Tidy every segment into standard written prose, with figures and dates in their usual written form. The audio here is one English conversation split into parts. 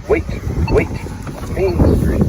Wait. Main Street.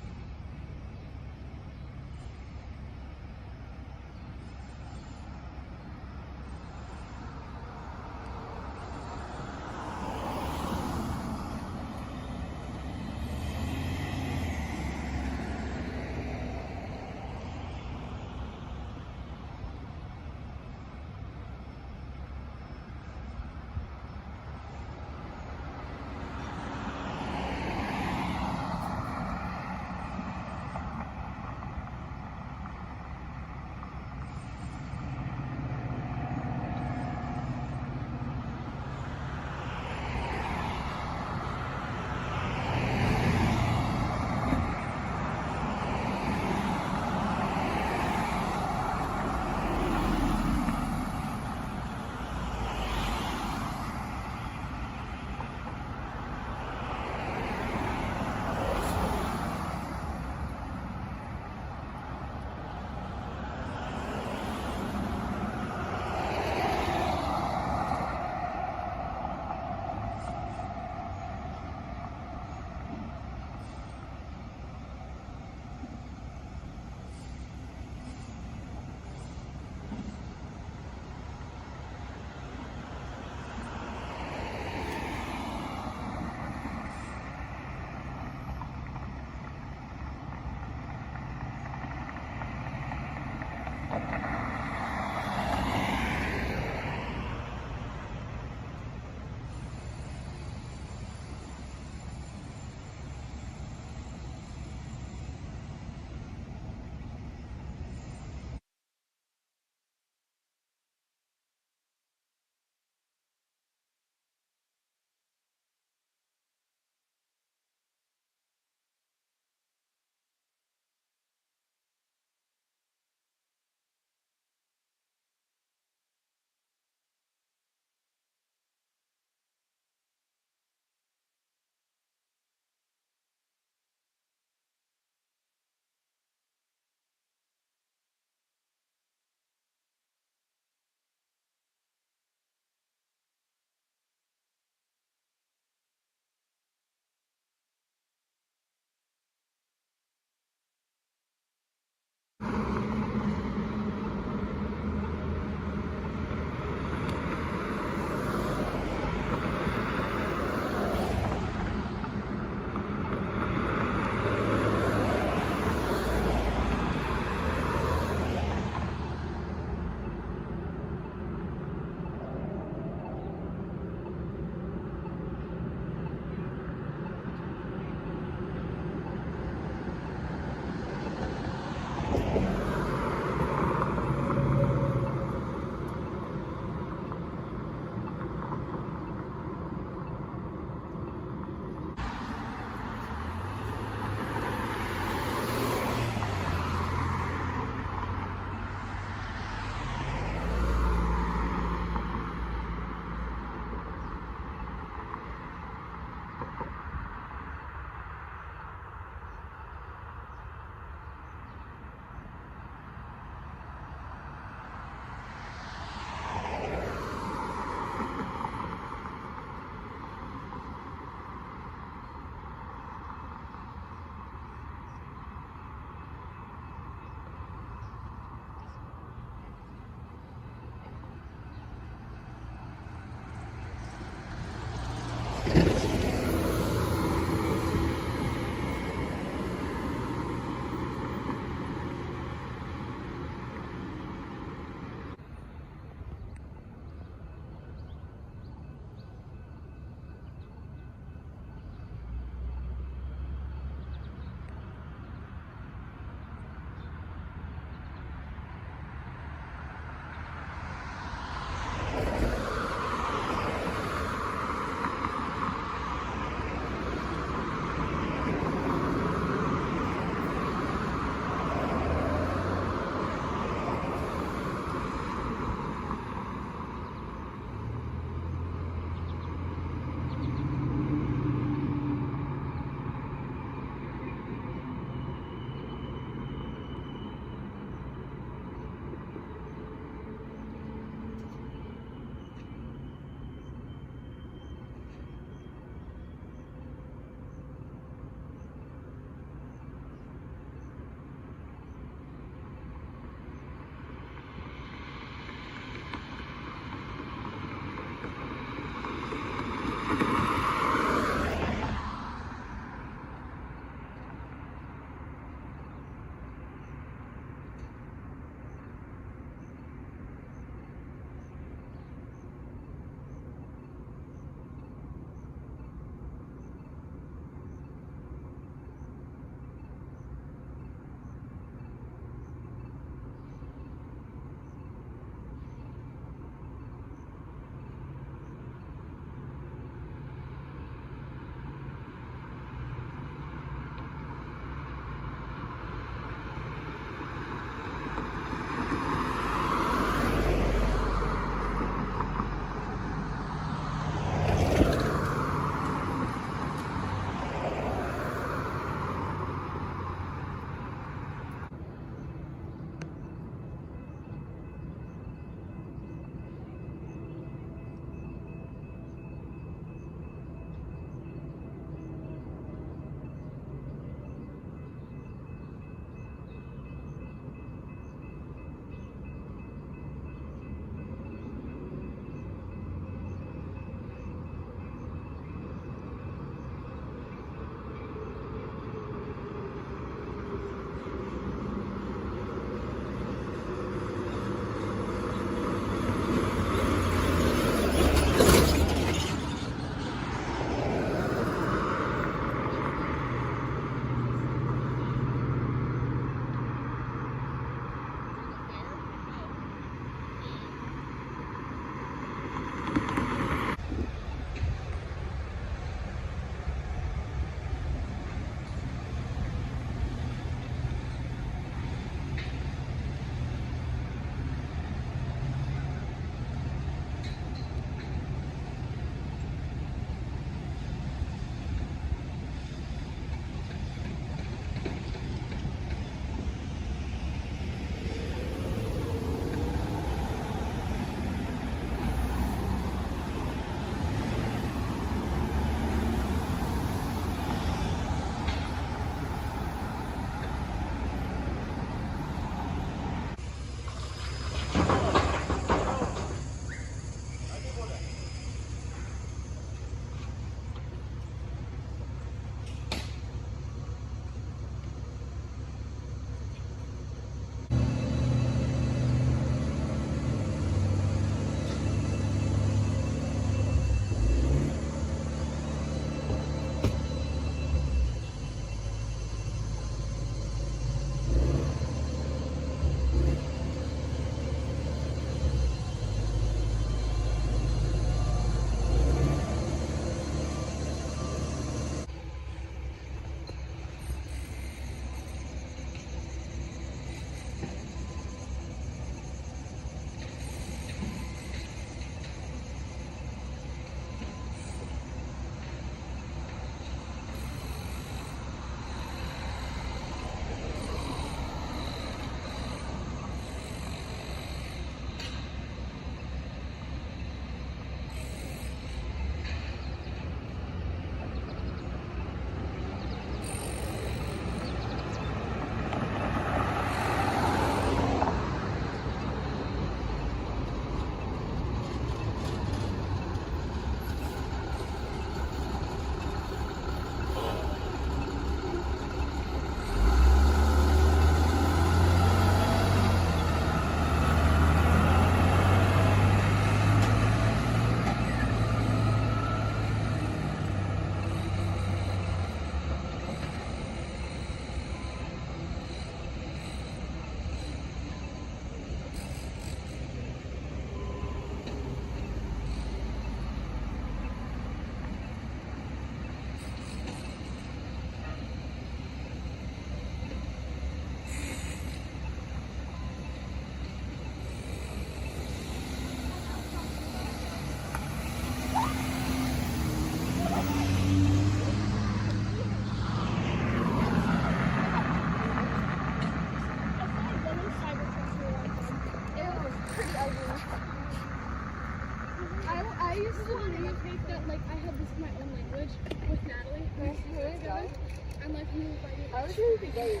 unless you invite I was going to get you.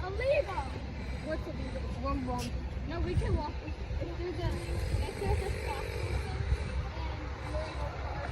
illegal. What's illegal? Wrong. No, we can walk. If there's a stop and you're in your car,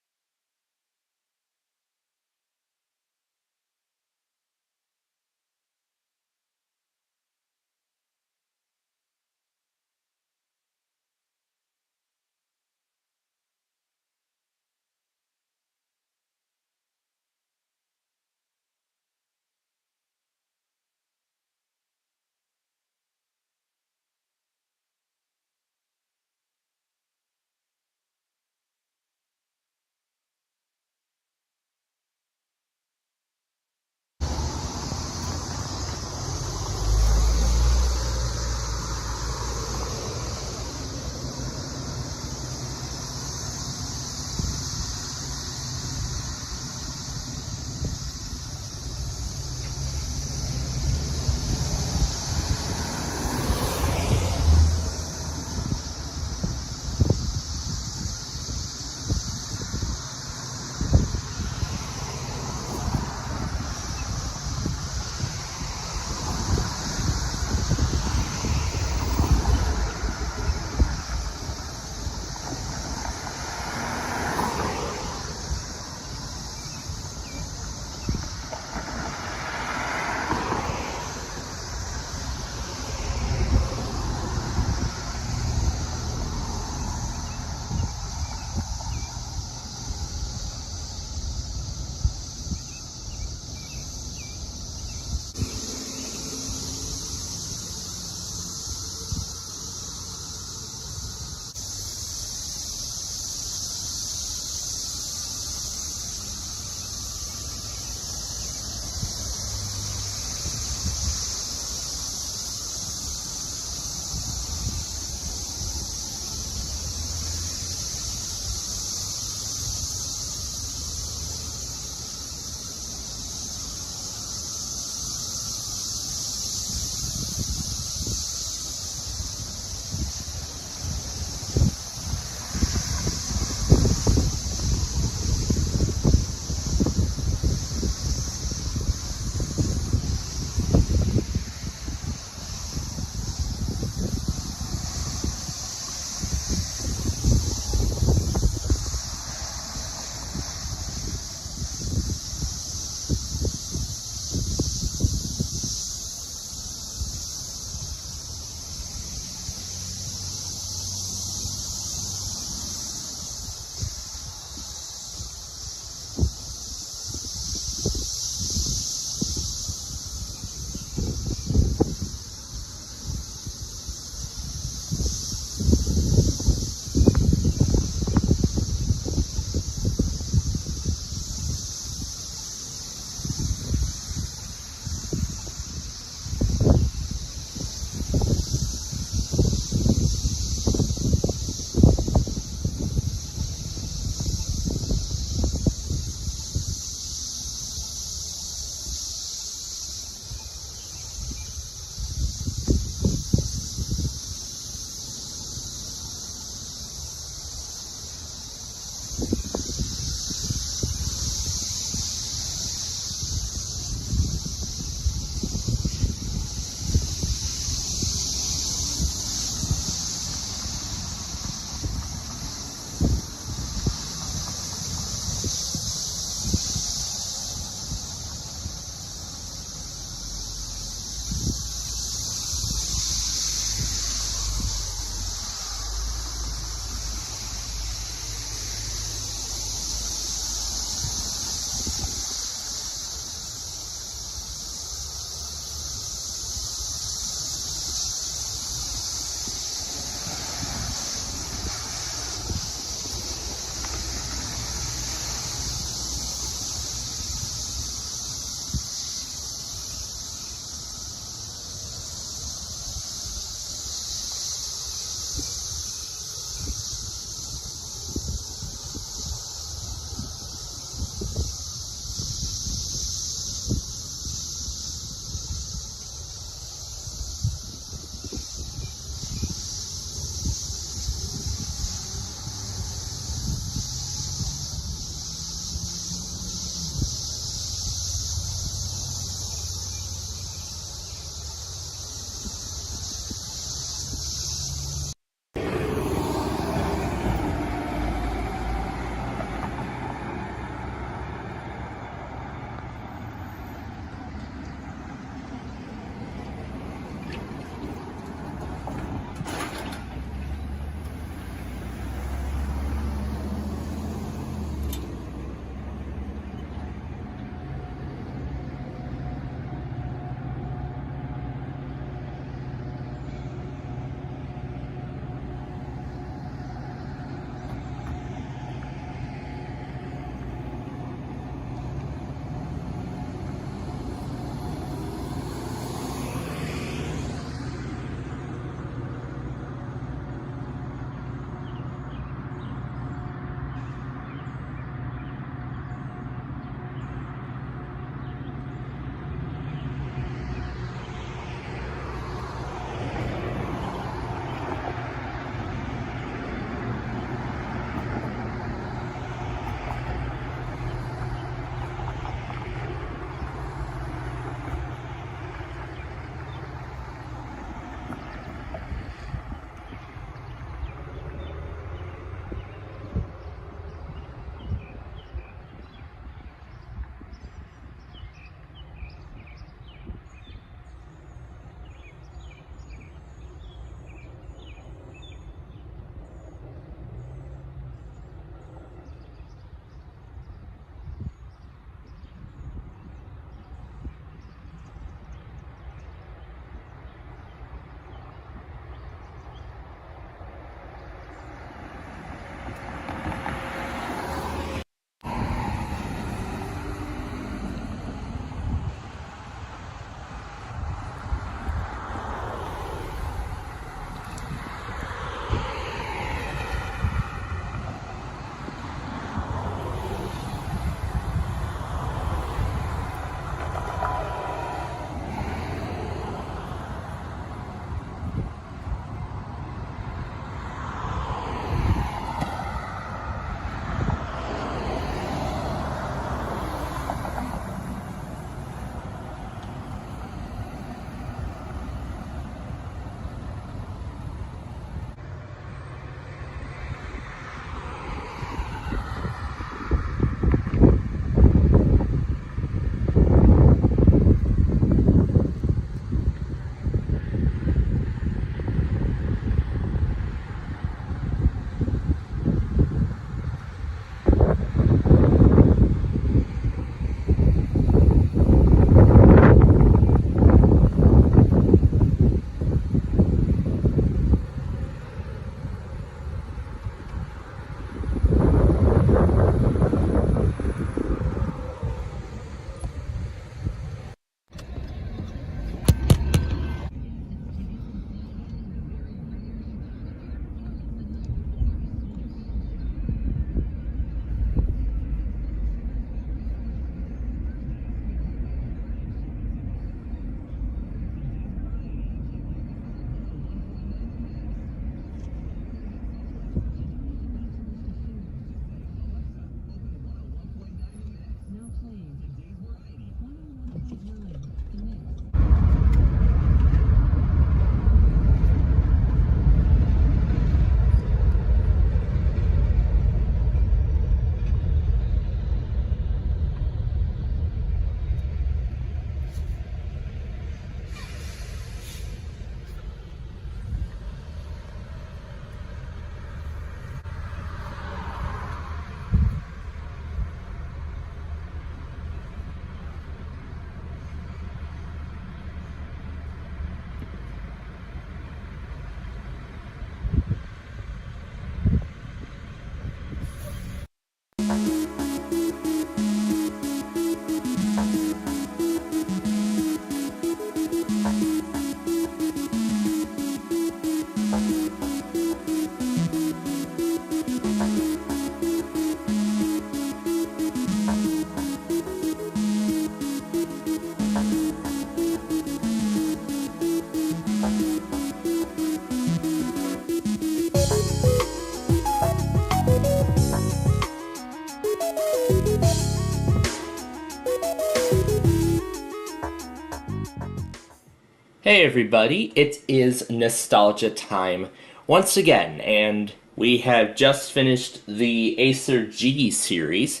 Hey everybody, it is nostalgia time once again, and we have just finished the Acer G series,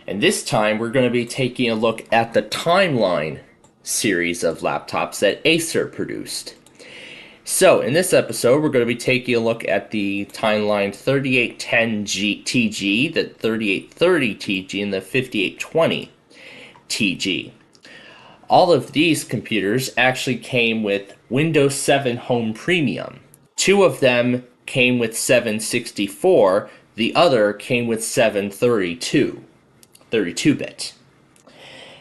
and this time we're going to be taking a look at the Timeline series of laptops that Acer produced. So, in this episode, we're going to be taking a look at the Timeline 3810 TG, the 3830 TG, and the 5820 TG. All of these computers actually came with Windows 7 Home Premium. Two of them came with 764, the other came with 732, 32-bit.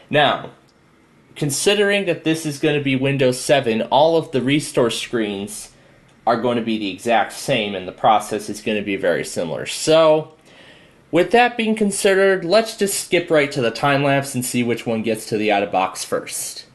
Now, considering that this is going to be Windows 7, all of the restore screens are going to be the exact same and the process is going to be very similar. So, with that being considered, let's just skip right to the time lapse and see which one gets to the out of box first.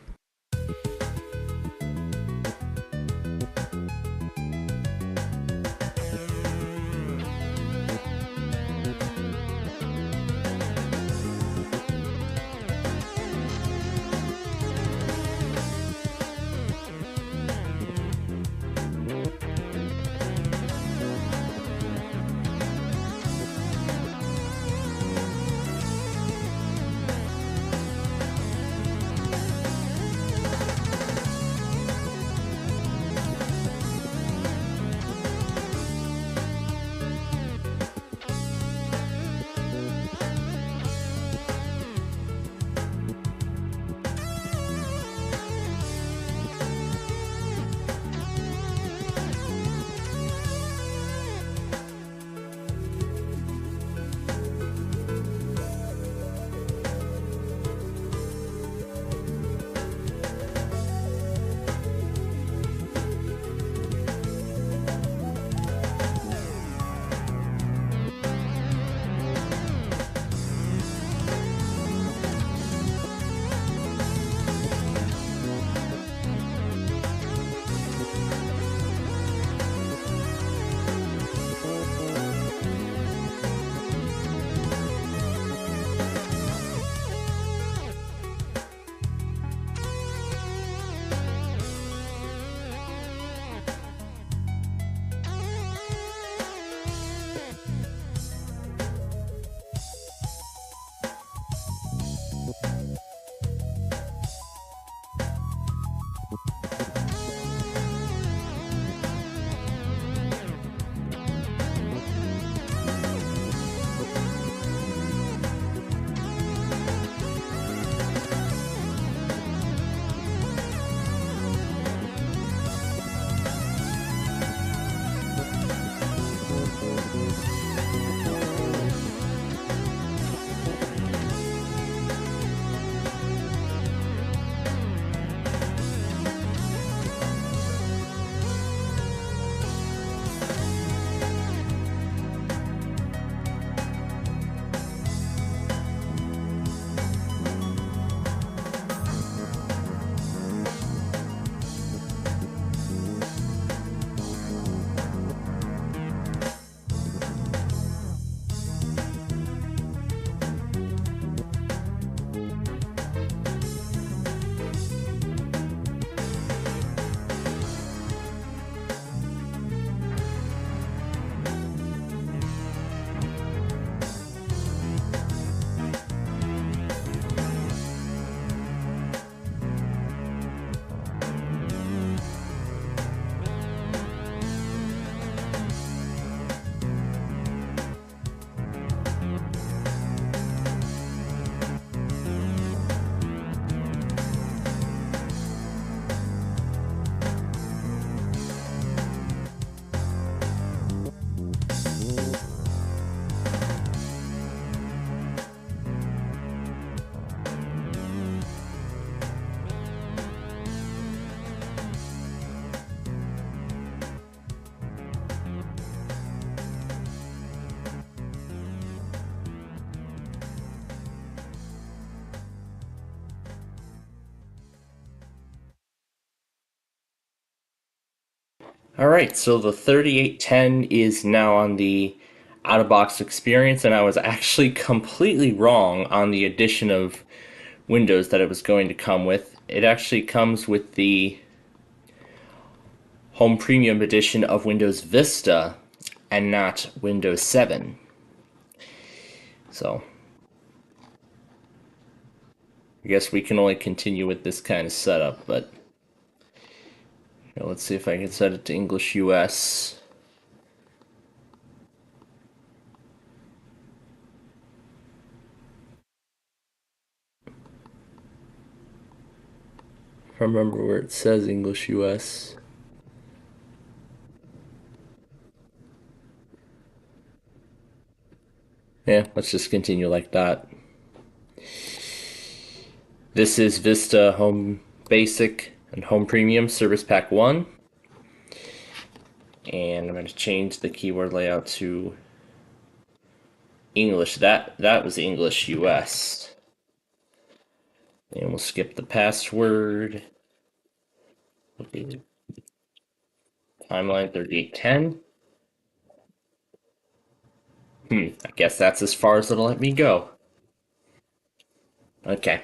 Alright, so the 3810 is now on the out-of-box experience, and I was actually completely wrong on the addition of Windows that it was going to come with. It actually comes with the Home Premium Edition of Windows Vista and not Windows 7. So, I guess we can only continue with this kind of setup, but let's see if I can set it to English US. I remember where it says English US. Yeah, let's just continue like that. This is Vista Home Basic and Home Premium Service Pack 1. And I'm going to change the keyboard layout to English. That was English US. And we'll skip the password. Okay. Timeline 3810. I guess that's as far as it'll let me go. Okay.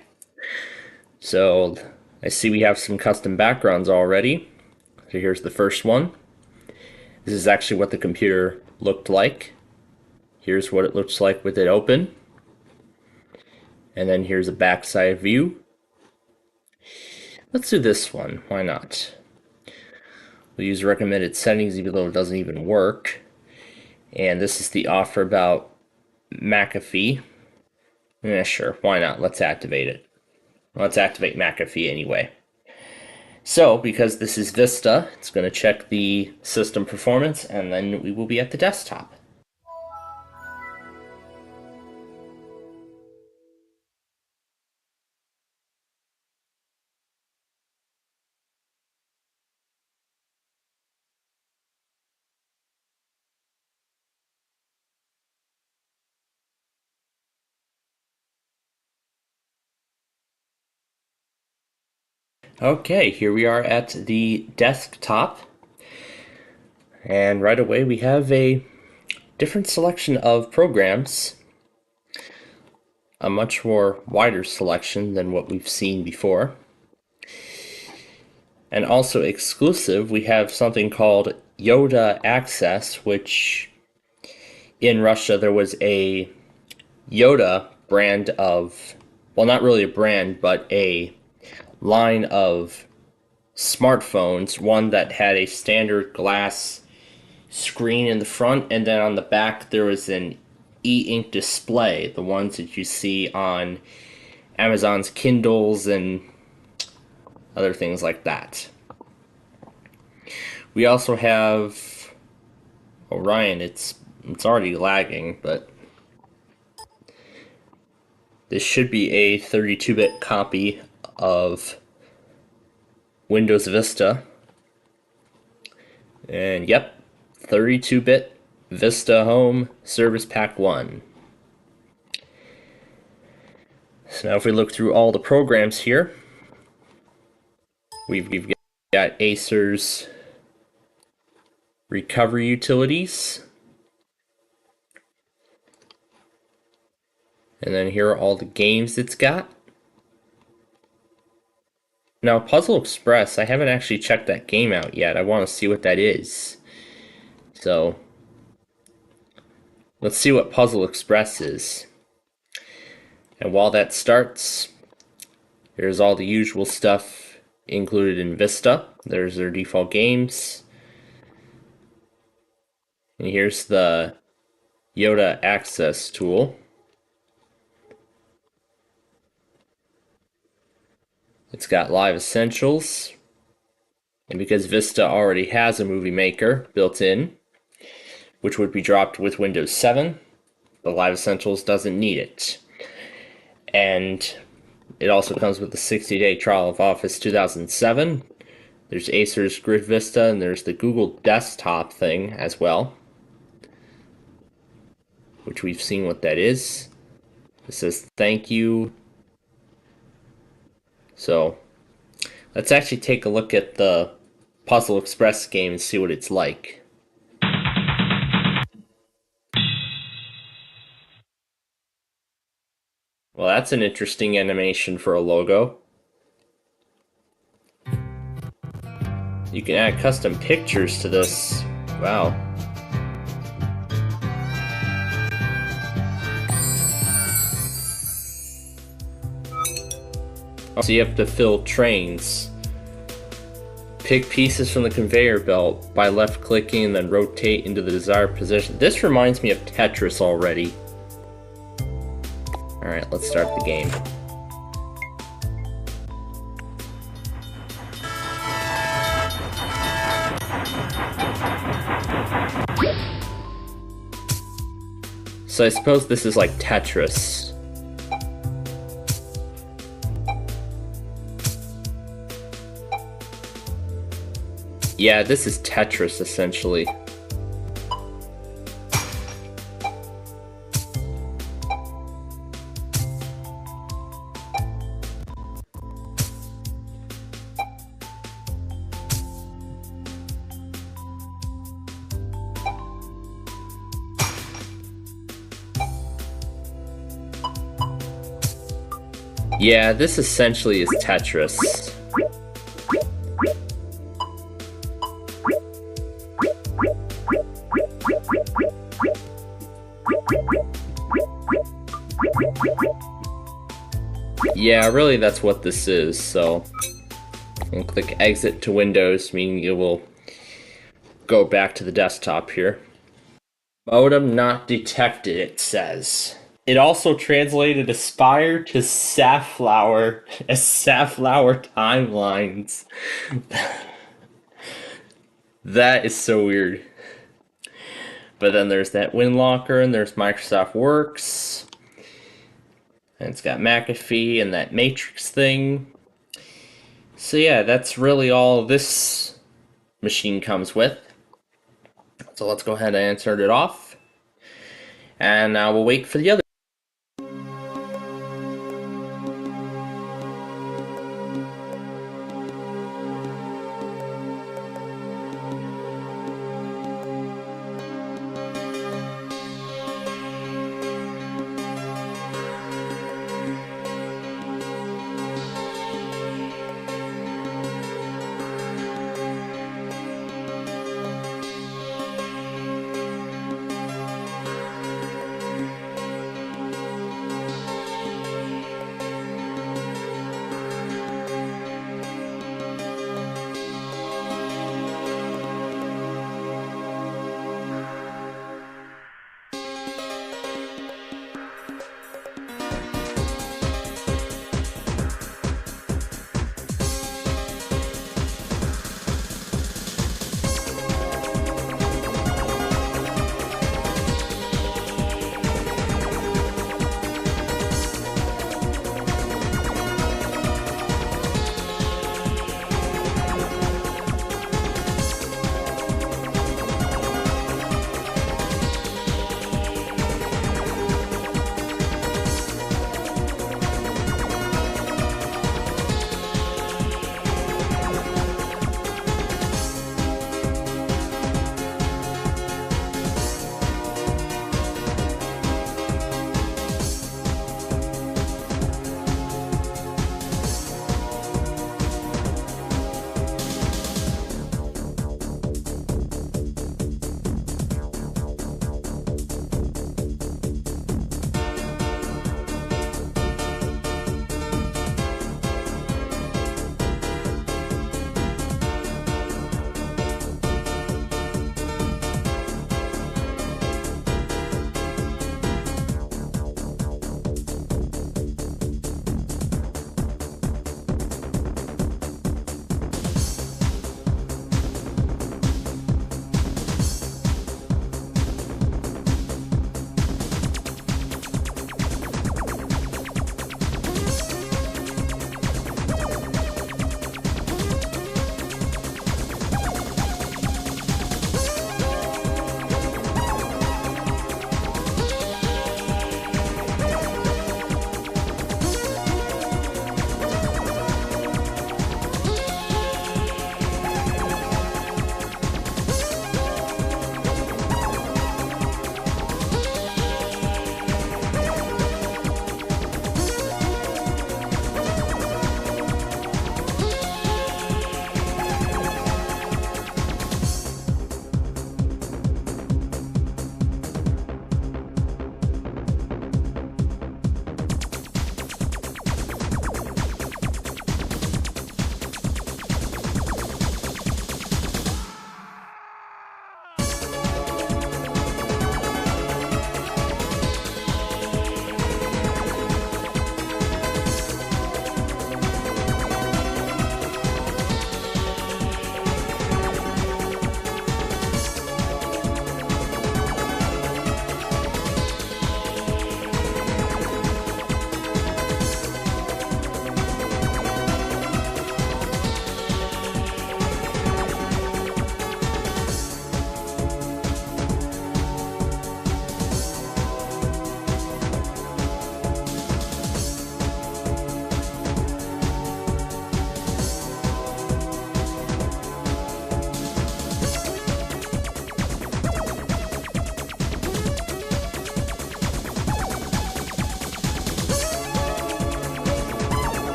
So I see we have some custom backgrounds already. So here's the first one. This is actually what the computer looked like. Here's what it looks like with it open. And then here's a backside view. Let's do this one. Why not? We'll use recommended settings even though it doesn't even work. And this is the offer about McAfee. Yeah, sure. Why not? Let's activate it. Let's activate McAfee anyway. So, because this is Vista, it's going to check the system performance, and then we will be at the desktop. Okay, here we are at the desktop. And right away we have a different selection of programs. A much more wider selection than what we've seen before. And also exclusive, we have something called Yoda Access, which in Russia there was a Yoda brand of, well, not really a brand, but a line of smartphones, one that had a standard glass screen in the front, and then on the back there was an e-ink display, the ones that you see on Amazon's Kindles and other things like that. We also have Orion. It's already lagging, but this should be a 32-bit copy of Windows Vista. And yep, 32-bit Vista Home Service Pack 1. So now if we look through all the programs here, we've got Acer's recovery utilities. And then here are all the games it's got. Now, Puzzle Express, I haven't actually checked that game out yet. I want to see what that is. So, let's see what Puzzle Express is. And while that starts, there's all the usual stuff included in Vista. There's their default games. And here's the Yoda Access tool. It's got Live Essentials. And because Vista already has a movie maker built in, which would be dropped with Windows 7, the Live Essentials doesn't need it. And it also comes with a 60-day trial of Office 2007. There's Acer's Grid Vista, and there's the Google Desktop thing as well, which we've seen what that is. It says thank you. So let's actually take a look at the Puzzle Express game and see what it's like. Well, that's an interesting animation for a logo. You can add custom pictures to this. Wow. So you have to fill trains. Pick pieces from the conveyor belt by left clicking and then rotate into the desired position. This reminds me of Tetris already. Alright, let's start the game. So I suppose this is like Tetris. Yeah, this is Tetris essentially. Yeah, this essentially is Tetris. Yeah, really that's what this is, so and click exit to Windows, meaning it will go back to the desktop here. Modem not detected, it says. It also translated Aspire to Safflower as Safflower Timelines. That is so weird. But then there's that WinLocker, and there's Microsoft Works. And it's got McAfee and that Matrix thing. So yeah, that's really all this machine comes with. So let's go ahead and turn it off. And now we'll wait for the other.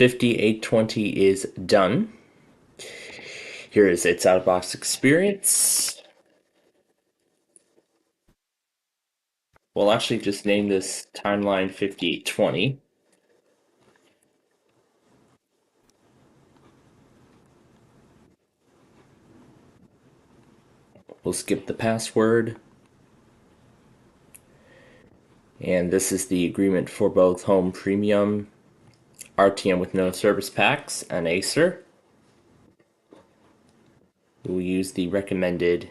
5820 is done. Here is its out-of-box experience. We'll actually just name this timeline 5820. We'll skip the password. And this is the agreement for both Home Premium, RTM with no service packs, and Acer. We'll use the recommended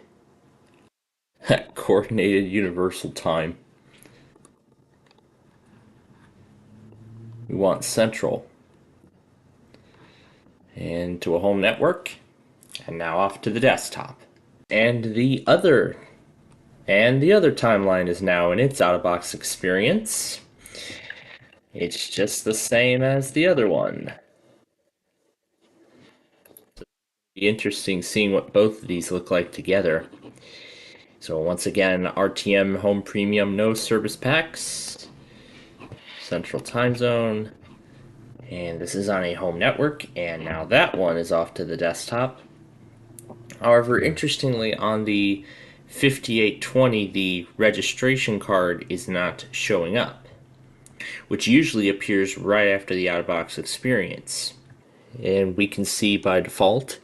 coordinated universal time. We want central. And to a home network. And now off to the desktop. And the other timeline is now in its out-of-box experience. It's just the same as the other one. It'll be interesting seeing what both of these look like together. So once again, RTM Home Premium, no service packs, Central Time Zone, and this is on a home network, and now that one is off to the desktop. However, interestingly, on the 5820, the registration card is not showing up, which usually appears right after the out-of-box experience. And we can see by default,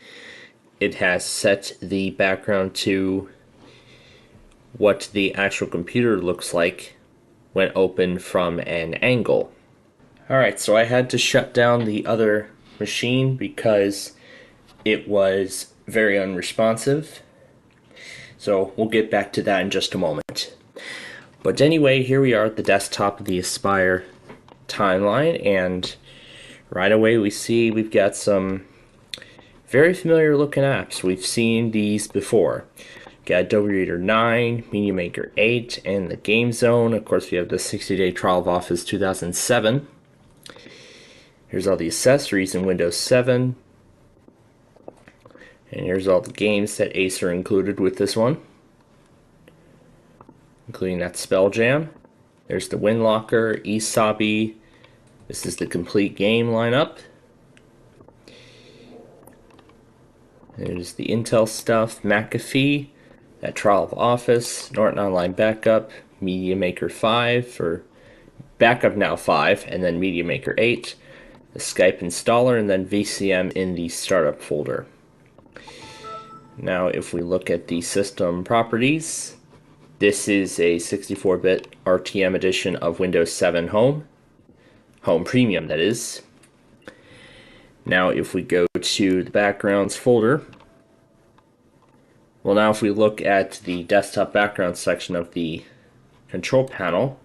it has set the background to what the actual computer looks like when open from an angle. Alright, so I had to shut down the other machine because it was very unresponsive. So we'll get back to that in just a moment. But anyway, here we are at the desktop of the Aspire timeline, and right away we see we've got some very familiar looking apps. We've seen these before. Got Adobe Reader 9, Media Maker 8, and the Game Zone. Of course, we have the 60-day trial of Office 2007. Here's all the accessories in Windows 7. And here's all the games that Acer included with this one, including that Spelljam. There's the WinLocker, Esabi. This is the complete game lineup. There's the Intel stuff, McAfee, that Trial of Office, Norton Online Backup, Media Maker 5 for Backup Now 5, and then Media Maker 8, the Skype installer, and then VCM in the startup folder. Now if we look at the system properties, this is a 64-bit RTM edition of Windows 7 Home Premium that is. Now if we go to the backgrounds folder, well, now if we look at the desktop background section of the control panel,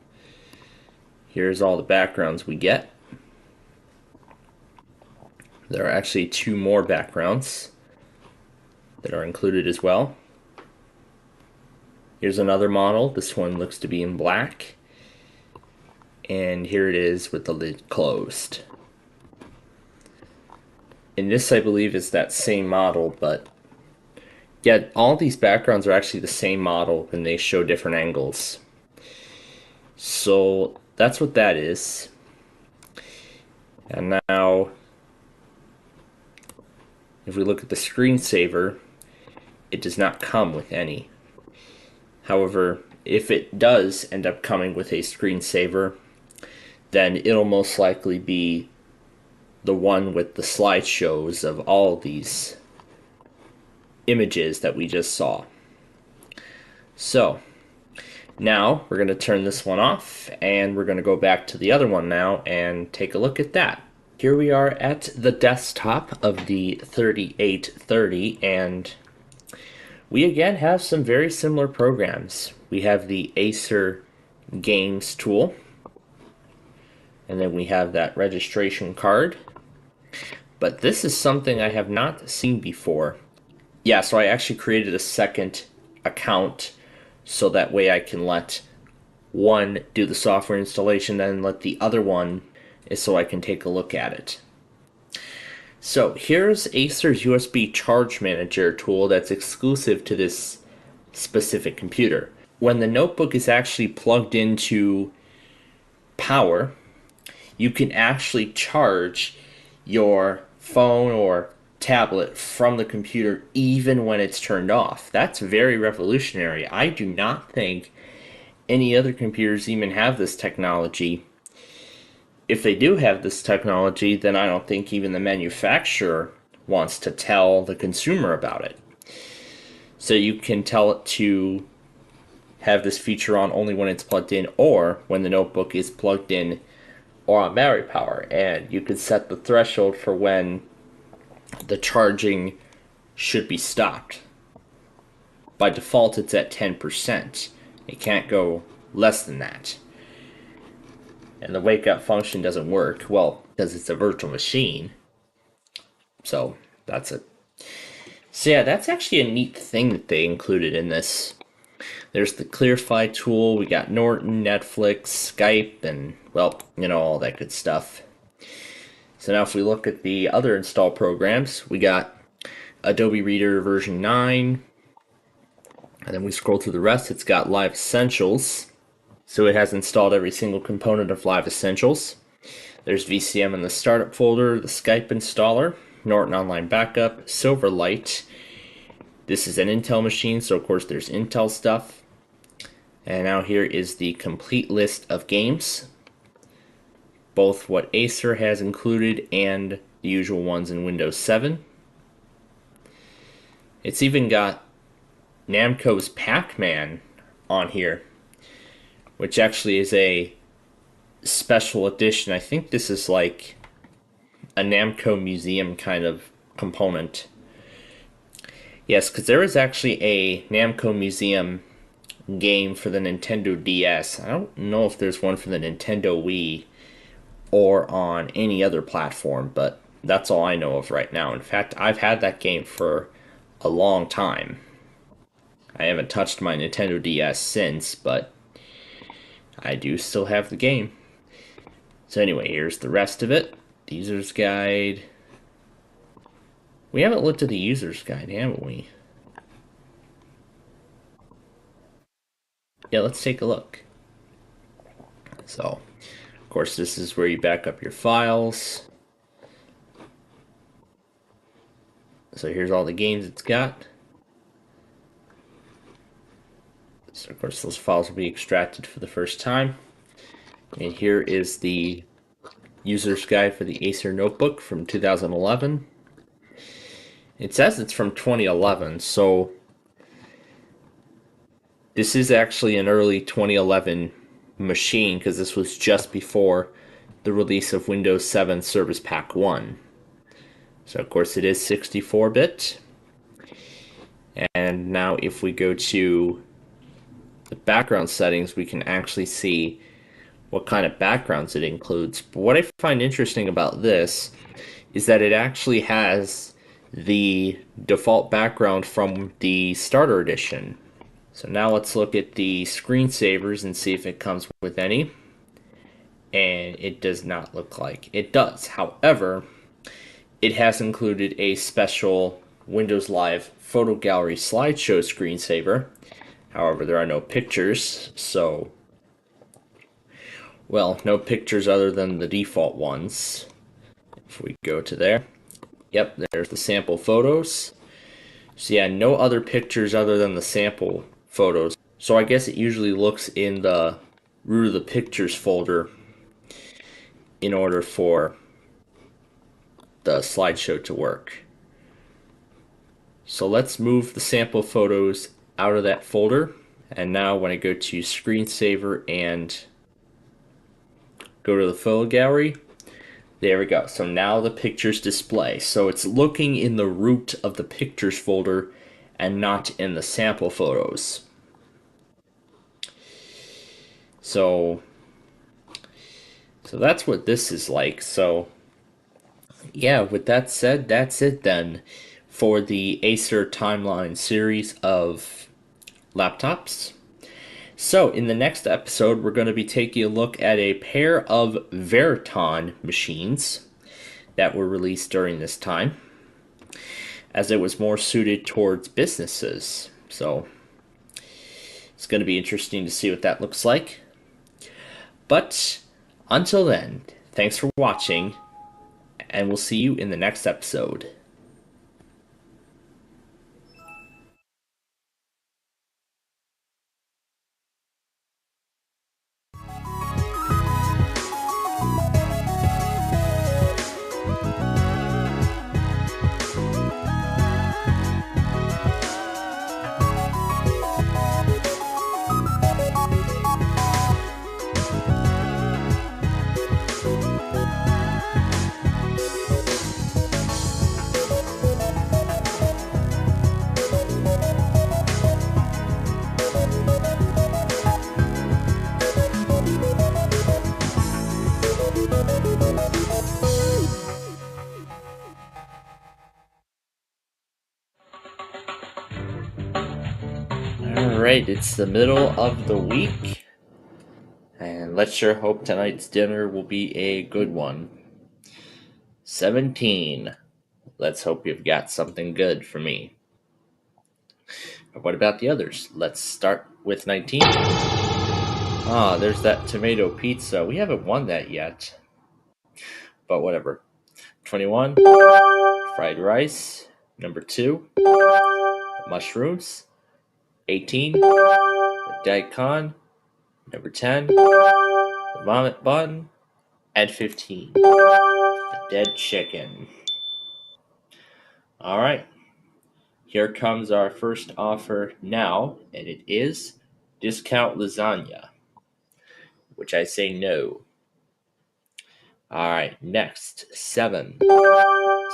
here's all the backgrounds we get. There are actually 2 more backgrounds that are included as well. Here's another model. This one looks to be in black. And here it is with the lid closed. And this, I believe, is that same model, but yet all these backgrounds are actually the same model and they show different angles. So that's what that is. And now if we look at the screensaver, it does not come with any. However, if it does end up coming with a screensaver, then it'll most likely be the one with the slideshows of all these images that we just saw. So now we're going to turn this one off and we're going to go back to the other one now and take a look at that. Here we are at the desktop of the 3830, and we again have some very similar programs. We have the Acer Games tool, and then we have that registration card. But this is something I have not seen before. Yeah, so I actually created a second account so that way I can let one do the software installation, then let the other one is so I can take a look at it. So here's Acer's USB Charge Manager tool that's exclusive to this specific computer. When the notebook is actually plugged into power, you can actually charge your phone or tablet from the computer even when it's turned off. That's very revolutionary. I do not think any other computers even have this technology. If they do have this technology, then I don't think even the manufacturer wants to tell the consumer about it. So you can tell it to have this feature on only when it's plugged in or when the notebook is plugged in or on battery power. And you can set the threshold for when the charging should be stopped. By default, it's at 10%. It can't go less than that. And the wake up function doesn't work, well, because it's a virtual machine. So that's it. So yeah, that's actually a neat thing that they included in this. There's the Clarify tool, we got Norton, Netflix, Skype, and, well, you know, all that good stuff. So now if we look at the other install programs, we got Adobe Reader version 9, and then we scroll through the rest, it's got Live Essentials. So it has installed every single component of Live Essentials. There's VCM in the startup folder, the Skype installer, Norton Online Backup, Silverlight. This is an Intel machine, so of course there's Intel stuff. And now here is the complete list of games, both what Acer has included and the usual ones in Windows 7. It's even got Namco's Pac-Man on here, which actually is a special edition. I think this is like a Namco museum kind of component. Yes, because there is actually a Namco museum game for the Nintendo DS. I don't know if there's one for the Nintendo Wii or on any other platform, but that's all I know of right now. In fact, I've had that game for a long time. I haven't touched my Nintendo DS since, but I do still have the game. So anyway, here's the rest of it. The user's guide. We haven't looked at the user's guide, haven't we? Yeah, let's take a look. So, of course, this is where you back up your files. So here's all the games it's got. So of course those files will be extracted for the first time. And here is the user's guide for the Acer notebook from 2011. It says it's from 2011, so this is actually an early 2011 machine because this was just before the release of Windows 7 Service Pack 1. So of course it is 64-bit. And now if we go to the background settings, we can actually see what kind of backgrounds it includes. But what I find interesting about this is that it actually has the default background from the starter edition. So now let's look at the screensavers and see if it comes with any. And it does not look like it does. However, it has included a special Windows Live Photo Gallery slideshow screensaver. However, there are no pictures, so, well, no pictures other than the default ones. If we go to there, yep, there's the sample photos. So yeah, no other pictures other than the sample photos. So I guess it usually looks in the root of the pictures folder in order for the slideshow to work. So let's move the sample photos out of that folder, and now when I go to screensaver and go to the photo gallery, there we go. So now the pictures display. So it's looking in the root of the pictures folder and not in the sample photos. So that's what this is like. So yeah, with that said, that's it then for the Acer Timeline series of laptops. So in the next episode, we're going to be taking a look at a pair of Veriton machines that were released during this time, as it was more suited towards businesses. So it's going to be interesting to see what that looks like. But until then, thanks for watching, and we'll see you in the next episode. Alright, it's the middle of the week, and let's sure hope tonight's dinner will be a good one. 17. Let's hope you've got something good for me. But what about the others? Let's start with 19. Ah, there's that tomato pizza. We haven't won that yet. But whatever. 21. Fried rice. Number 2. Mushrooms. 18. The daikon. Number 10. The vomit bun. And 15. The dead chicken. Alright. Here comes our first offer now, and it is discount lasagna, which I say no. Alright, next, 7.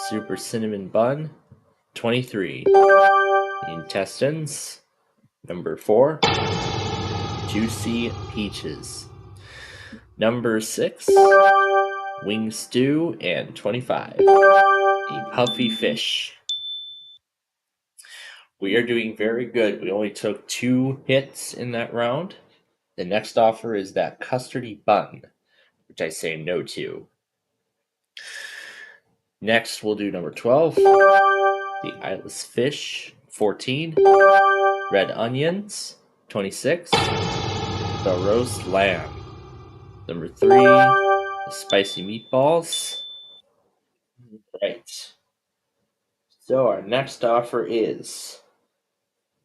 Super cinnamon bun, 23. Intestines, number 4. Juicy peaches, number 6. Wing stew, and 25. A puffy fish. We are doing very good. We only took 2 hits in that round. The next offer is that custardy bun, which I say no to. Next, we'll do number 12, the eyeless fish, 14, red onions, 26, the roast lamb, number 3, the spicy meatballs. Right. So our next offer is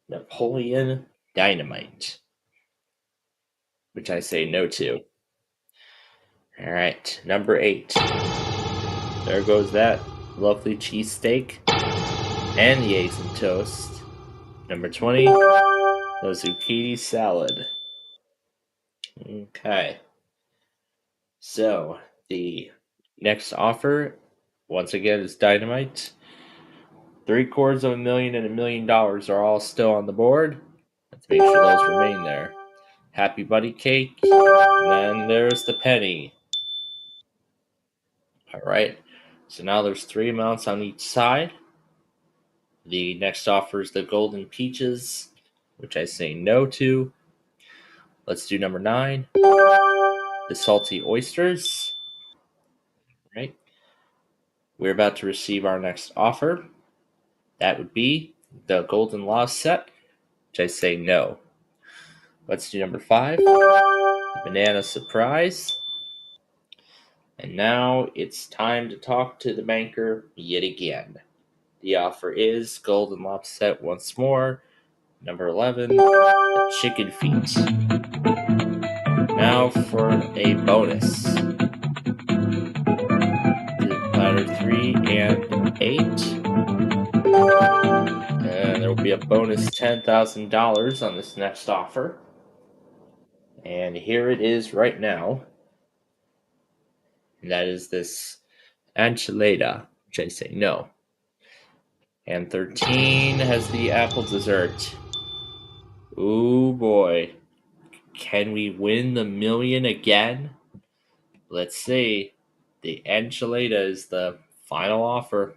Napoleon Dynamite, which I say no to. Alright, number 8. There goes that lovely cheesesteak and the eggs and toast. Number 20, the zucchini salad. Okay. So, the next offer, once again, is dynamite. $750,000 and $1 million are all still on the board. Let's make sure those remain there. Happy Buddy Cake, and then there's the penny. Alright, so now there's 3 amounts on each side. The next offer is the golden peaches, which I say no to. Let's do number 9, the salty oysters. Right. We're about to receive our next offer. That would be the golden law set, which I say no. Let's do number 5, the banana surprise. And now it's time to talk to the banker yet again. The offer is golden lobster once more. Number 11, the chicken feet. Now for a bonus. The platter 3 and 8. And there will be a bonus $10,000 on this next offer. And here it is right now. And that is this enchilada, which I say no. And 13 has the apple dessert. Ooh boy. Can we win the million again? Let's see. The enchilada is the final offer.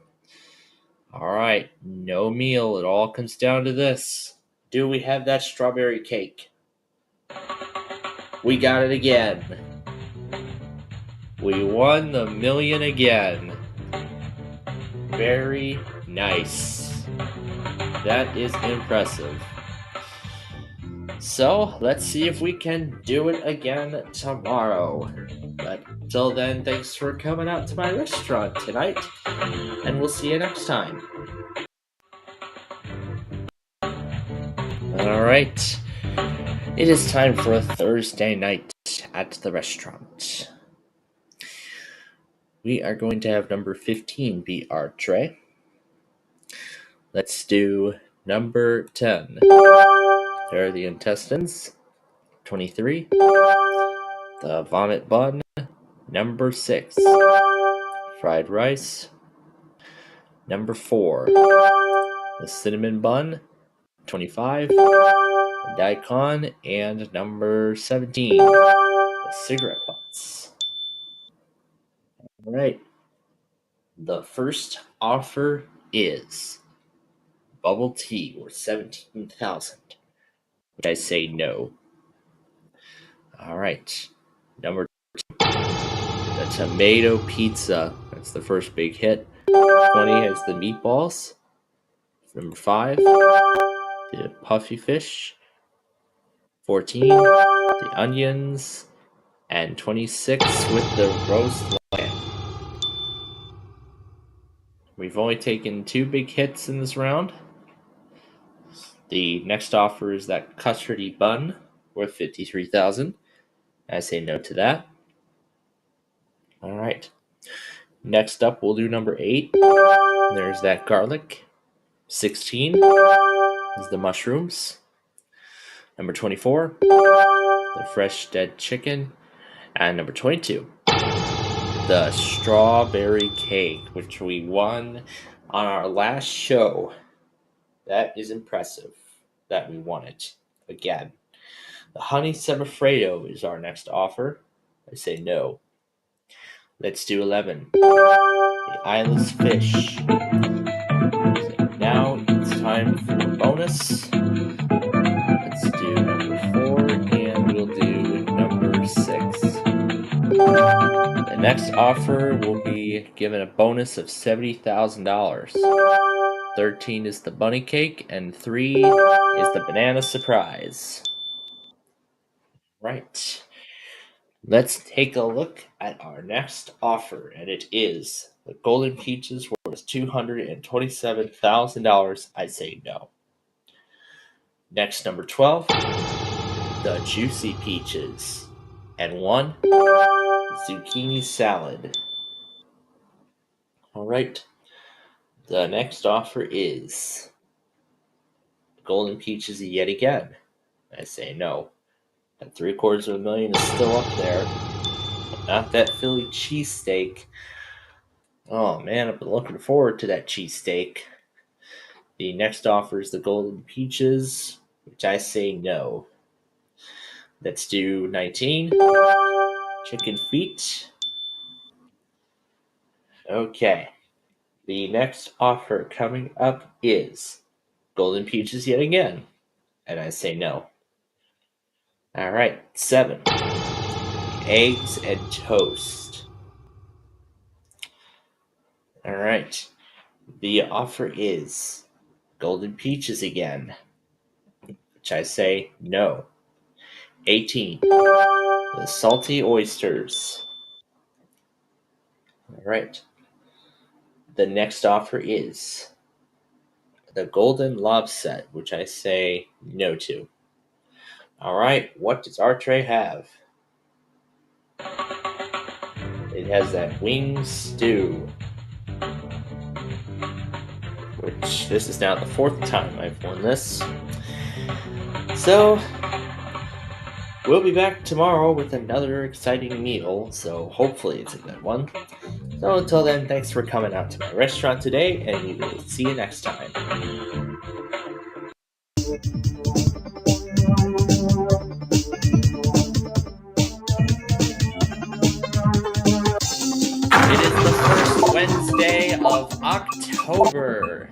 Alright, no meal. It all comes down to this. Do we have that strawberry cake? We got it again. We won the million again. Very nice. That is impressive. So let's see if we can do it again tomorrow. But till then, thanks for coming out to my restaurant tonight, and we'll see you next time. Alright, it is time for a Thursday night at the restaurant. We are going to have number 15 be our tray. Let's do number 10. There are the intestines. 23. The vomit bun. Number 6. Fried rice. Number 4. The cinnamon bun. 25. The daikon. And number 17. The cigarette butts. Alright. The first offer is bubble tea worth $17,000. Which I say no. Alright. Number 2. The tomato pizza. That's the first big hit. 20 has the meatballs. Number 5. The puffy fish. 14. The onions. And 26 with the roast lamb. We've only taken 2 big hits in this round. The next offer is that custardy bun worth $53,000. I say no to that. Alright. Next up, we'll do number 8. There's that garlic. 16 is the mushrooms. Number 24, the fresh dead chicken. And number 22, the strawberry cake, which we won on our last show. That is impressive that we won it again. The honey semifredo is our next offer. I say no. Let's do 11. The eyeless fish. Now it's time for a bonus. Let's do number 4 and we'll do number 6. The next offer will be given a bonus of $70,000. 13 is the bunny cake and 3 is the banana surprise. Right. Let's take a look at our next offer, and it is the golden peaches worth $227,000. I say no. Next, number 12, the juicy peaches, and 1, zucchini salad. All right. The next offer is golden peaches yet again. I say no. That $750,000 is still up there, but not that Philly cheesesteak. Oh man, I've been looking forward to that cheesesteak. The next offer is the golden peaches, which I say no. Let's do 19. Chicken feet. Okay. The next offer coming up is golden peaches yet again, and I say no. All right, 7. Eggs and toast. All right. The offer is golden peaches again, which I say no. 18. The salty oysters. All right. The next offer is the golden lobster, which I say no to. All right, what does our tray have? It has that wing stew, which this is now the 4th time I've won this. So, we'll be back tomorrow with another exciting meal, so hopefully it's a good one. So until then, thanks for coming out to my restaurant today, and we will see you next time. It is the first Wednesday of October.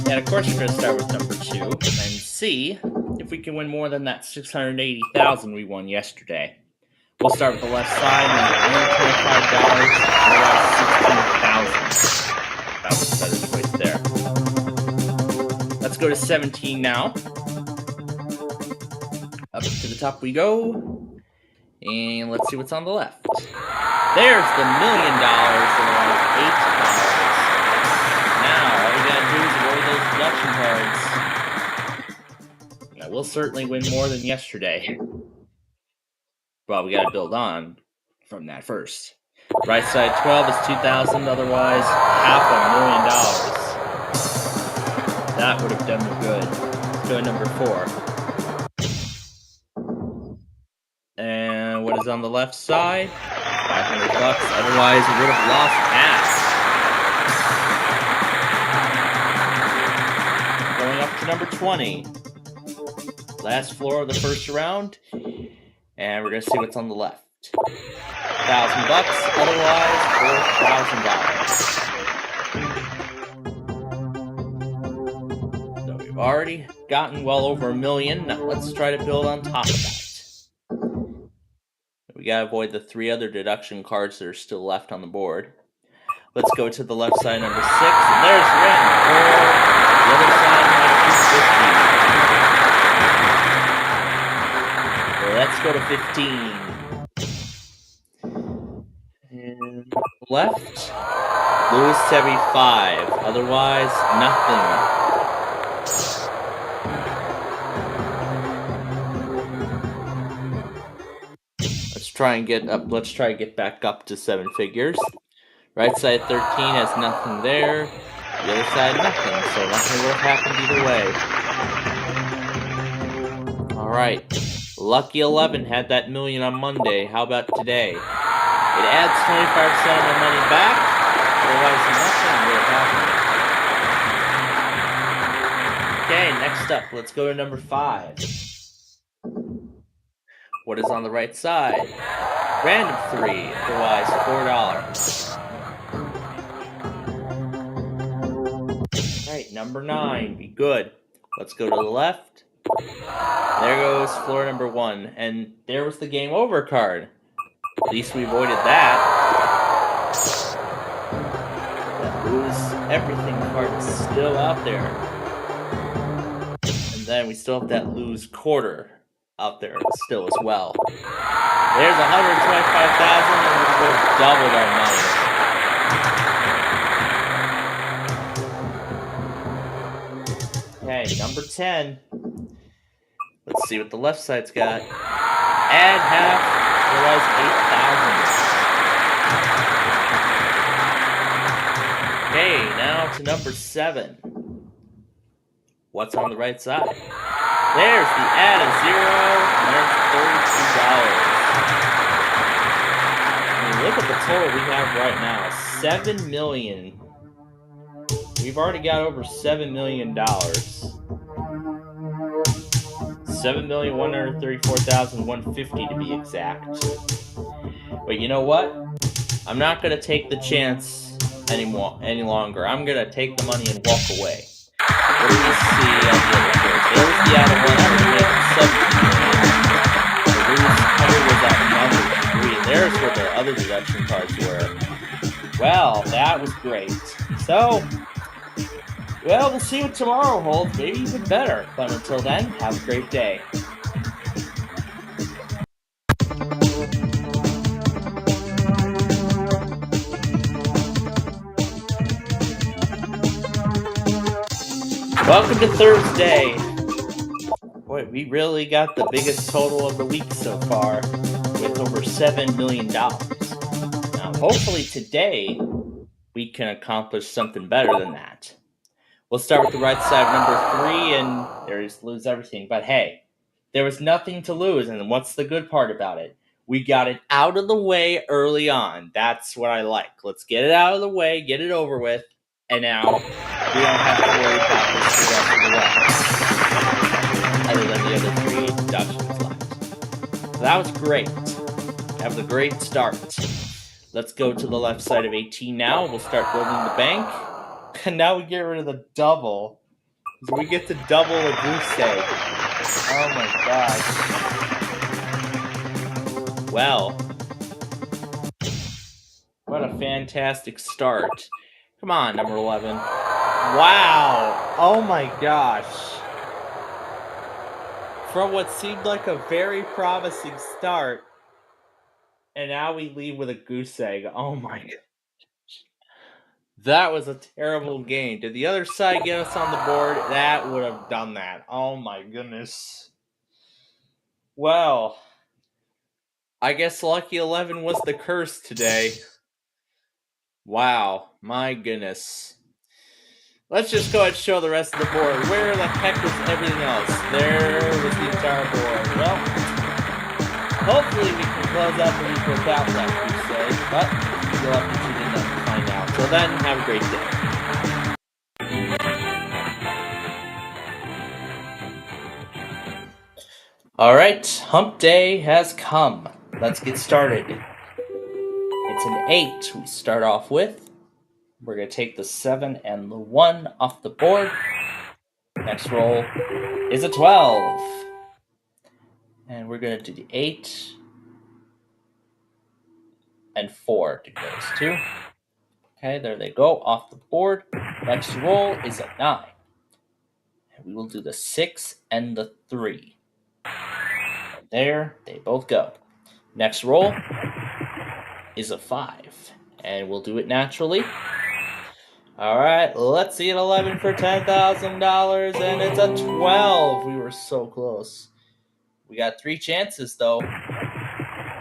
And of course we're going to start with number 2 and see if we can win more than that $680,000 we won yesterday. We'll start with the left side, and $125, $16,000. That was a better choice there. Let's go to 17 now. to the top we go. And let's see what's on the left. There's the $1 million along $8. Now, all we gotta do is avoid those deduction cards. Now, we'll certainly win more than yesterday. Well, we gotta build on from that first. Right side 12 is 2,000, otherwise $500,000. That would have done me good. Let's go to number 4. And what is on the left side? $500, otherwise we would have lost half. Going up to number 20. Last floor of the first round. And we're gonna see what's on the left. $1,000, otherwise $4,000. So we've already gotten well over $1 million. Now let's try to build on top of that. We gotta avoid the 3 other deduction cards that are still left on the board. Let's go to the left side, number 6, and there's random 4. The other side might be 50. So let's go to 15. And left, lose 75. Otherwise, nothing. Let's try and get back up to 7 figures. Right side 13 has nothing there. The other side nothing, so nothing would have happened either way. Alright. Lucky 11 had that $1 million on Monday. How about today? It adds 25% of my money back. Otherwise nothing would have happened. Okay, next up, let's go to number 5. What is on the right side? Random 3, otherwise $4. Alright, number 9, be good. Let's go to the left. There goes floor number 1, and there was the game over card. At least we avoided that. That lose everything card is still out there. And then we still have that lose quarter out there still as well. There's $125,000, and we would have doubled our money. Okay, number 10. Let's see what the left side's got. Add half, otherwise $8,000. Okay, now to number 7. What's on the right side? There's the add of 0, and there's $32. I mean, look at the total we have right now. $7 million. We've already got over $7 million. $7,134,150 to be exact. But you know what? I'm not gonna take the chance any longer. I'm gonna take the money and walk away. What do we see on the other board? There's the out of 100 was at number 3. There's where the other deduction cards were. Well, that was great. So, well, we'll see what tomorrow holds. Maybe even better. But until then, have a great day. Welcome to Thursday. Boy, we really got the biggest total of the week so far, with over $7 million. Now, hopefully today, we can accomplish something better than that. We'll start with the right side of number 3, and there's lose everything. But hey, there was nothing to lose, and what's the good part about it? We got it out of the way early on. That's what I like. Let's get it out of the way, get it over with, and now we don't have to worry about this the rest of the way. Other than the other 3 deductions left. So that was great. Have a great start. Let's go to the left side of 18 now. We'll start building the bank. And now we get rid of the double. So we get to double a goose egg. Oh my gosh. Well. What a fantastic start. Come on, number 11. Wow. Oh my gosh. from what seemed like a very promising start, and now we leave with a goose egg. Oh my god. That was a terrible game. Did the other side get us on the board? That would have done that. Oh my goodness. Well, I guess Lucky 11 was the curse today. Wow, my goodness. Let's just go ahead and show the rest of the board. Where the heck was everything else? There was the entire board. Well, hopefully we can close out the week without that goose egg, but you'll have to tune in to find out. Till then, have a great day. Alright, hump day has come. Let's get started. It's an 8 we start off with. We're going to take the 7 and the 1 off the board. Next roll is a 12. And we're going to do the 8 and 4 to those two. Okay, there they go, off the board. Next roll is a 9. And we will do the 6 and the 3. And there they both go. Next roll is a 5. And we'll do it naturally. Alright, let's see an 11 for $10,000, and it's a 12. We were so close. We got 3 chances, though.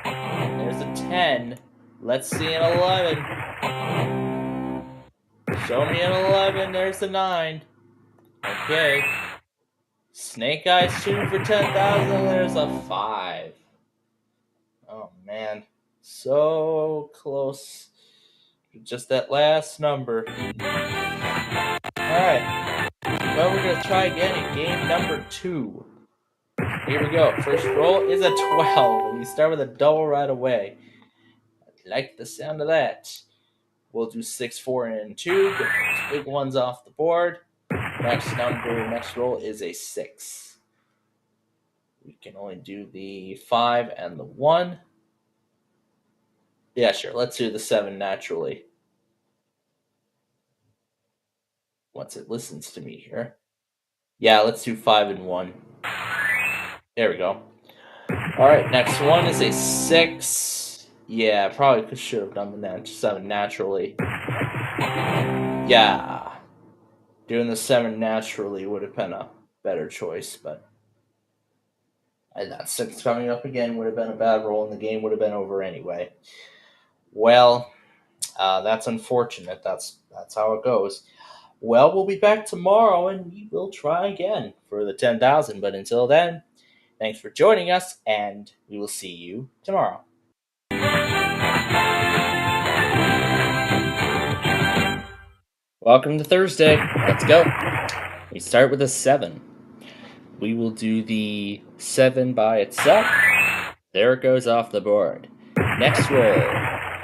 There's a 10. Let's see an 11. Show me an 11. There's a 9. Okay. Snake Eyes shooting for 10,000. There's a 5. Oh, man. So close. Just that last number. Alright. Well, we're going to try again in game number 2. Here we go. First roll is a 12. And we start with a double right away. I like the sound of that. We'll do 6, 4, and 2. Get those big ones off the board. Next roll is a 6. We can only do the 5 and the 1. Yeah, sure. Let's do the 7 naturally. Once it listens to me here. Yeah, let's do 5 and 1. There we go. Alright, next one is a 6. Yeah, probably should have done the 7 naturally. Yeah. Doing the 7 naturally would have been a better choice, but that 6 coming up again would have been a bad roll, and the game would have been over anyway. Well, that's unfortunate. That's how it goes. Well, we'll be back tomorrow, and we will try again for the 10,000. But until then, thanks for joining us, and we will see you tomorrow. Welcome to Thursday. Let's go. We start with a 7. We will do the 7 by itself. There it goes off the board. Next roll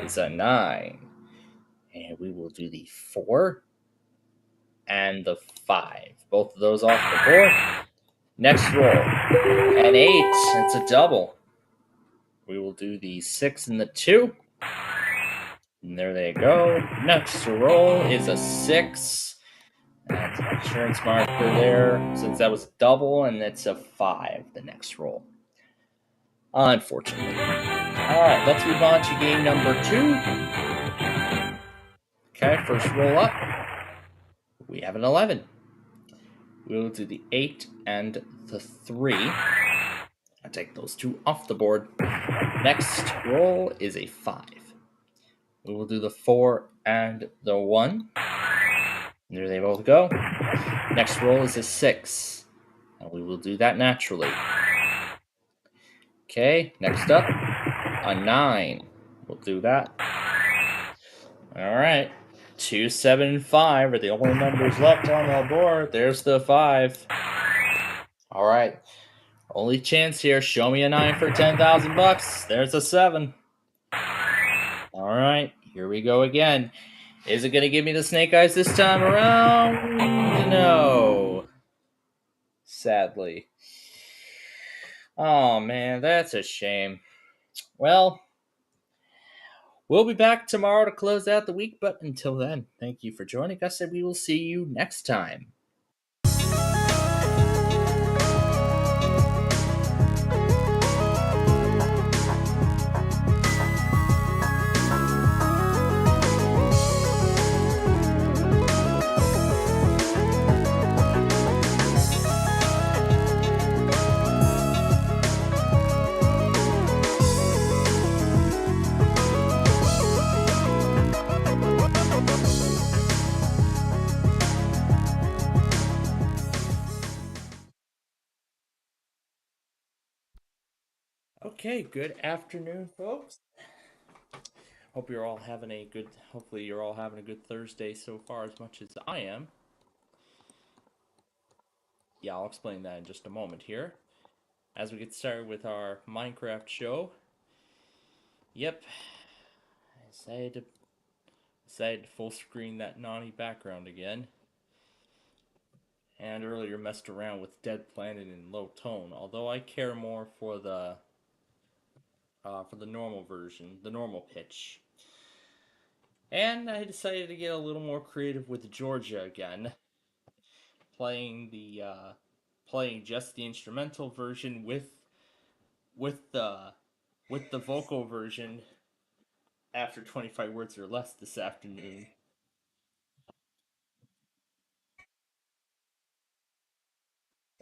is a 9. And we will do the 4 and the 5. Both of those off the board. Next roll, an 8. It's a double. We will do the 6 and the 2. And there they go. Next roll is a 6. That's an insurance marker there, since that was a double, and it's a 5, the next roll. Unfortunately. Alright, let's move on to game number 2. Okay, first roll up. We have an 11. We'll do the 8 and the 3. I take those 2 off the board. Next roll is a 5. We will do the 4 and the 1. There they both go. Next roll is a 6. And we will do that naturally. Okay, next up, a 9. We'll do that. Alright. 2, 7, and 5 are the only numbers left on the board. There's the 5. Alright. Only chance here. Show me a 9 for $10,000. There's a 7. Alright. Here we go again. Is it going to give me the snake eyes this time around? No. Sadly. Oh, man. That's a shame. Well, we'll be back tomorrow to close out the week, but until then, thank you for joining us, and we will see you next time. Okay, good afternoon, folks. Hopefully you're all having a good Thursday so far as much as I am. Yeah, I'll explain that in just a moment here. As we get started with our Minecraft show. Yep, I decided to full screen that naughty background again. And earlier messed around with Dead Planet in low tone, although I care more for the normal version, the normal pitch. And I decided to get a little more creative with Georgia again, playing playing just the instrumental version with the with the vocal version after 25 words or less this afternoon.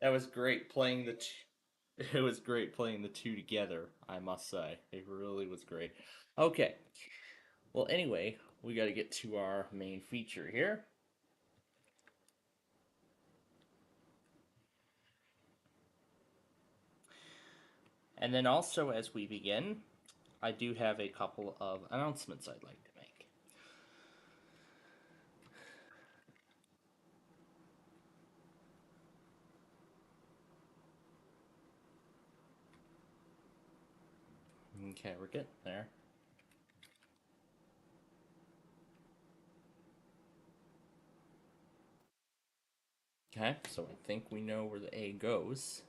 That was great playing it was great playing the two together, I must say. It really was great. Okay. Well, anyway, we got to get to our main feature here. And then also as we begin, I do have a couple of announcements I'd like to make. Okay, we're getting there. Okay, so I think we know where the A goes.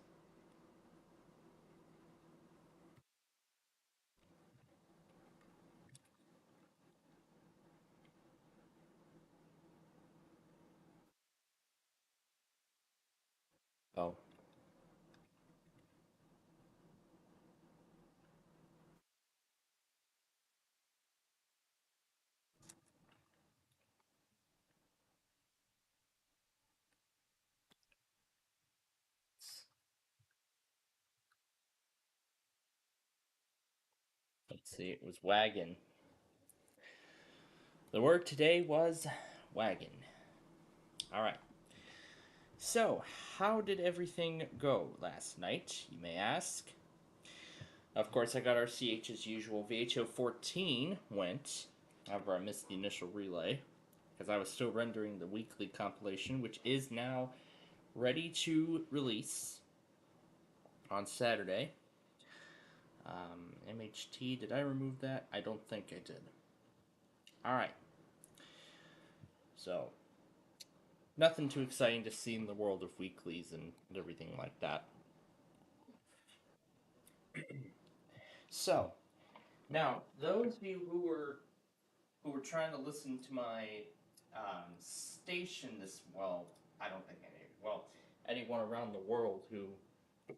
Oh, let's see, it was wagon. The word today was wagon. All right. So, how did everything go last night, you may ask? Of course, I got our CH as usual. VHO 14 went. However, I missed the initial relay because I was still rendering the weekly compilation, which is now ready to release on Saturday. MHT, did I remove that? I don't think I did. Alright. So, nothing too exciting to see in the world of weeklies and everything like that. So, now, those of you who were trying to listen to my station I don't think anyone around the world who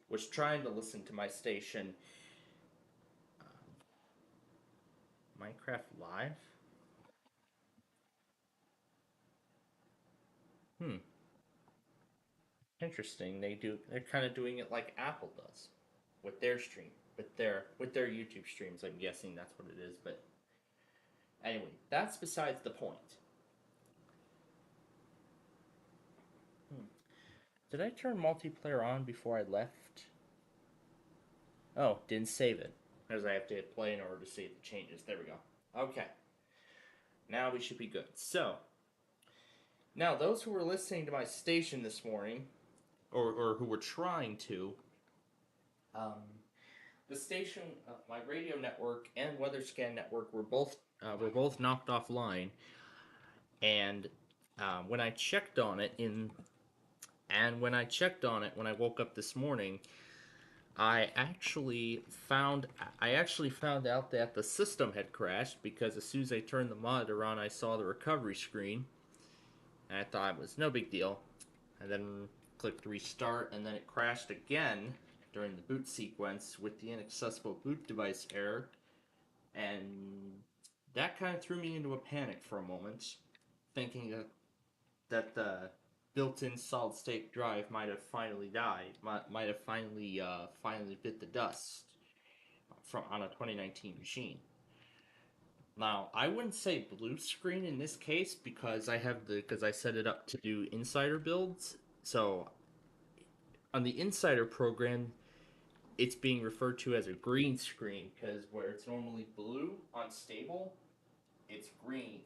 was trying to listen to my station, Minecraft Live? Hmm. Interesting. They're kind of doing it like Apple does with their stream, with their YouTube streams. I'm guessing that's what it is, but anyway, that's besides the point. Hmm. Did I turn multiplayer on before I left? Oh, didn't save it. Because I have to hit play in order to save the changes. There we go. Okay. Now we should be good. So, now those who were listening to my station this morning, or who were trying to, um, the station, my radio network and weather scan network were both knocked offline, and when I checked on it when I woke up this morning, I actually found out that the system had crashed because as soon as I turned the monitor on, I saw the recovery screen, and I thought it was no big deal. And then clicked restart, and then it crashed again during the boot sequence with the inaccessible boot device error, and that kind of threw me into a panic for a moment, thinking that the built-in solid-state drive might have finally died, might have finally bit the dust from on a 2019 machine. Now, I wouldn't say blue screen in this case because I set it up to do insider builds. So on the insider program, it's being referred to as a green screen because where it's normally blue unstable, it's green.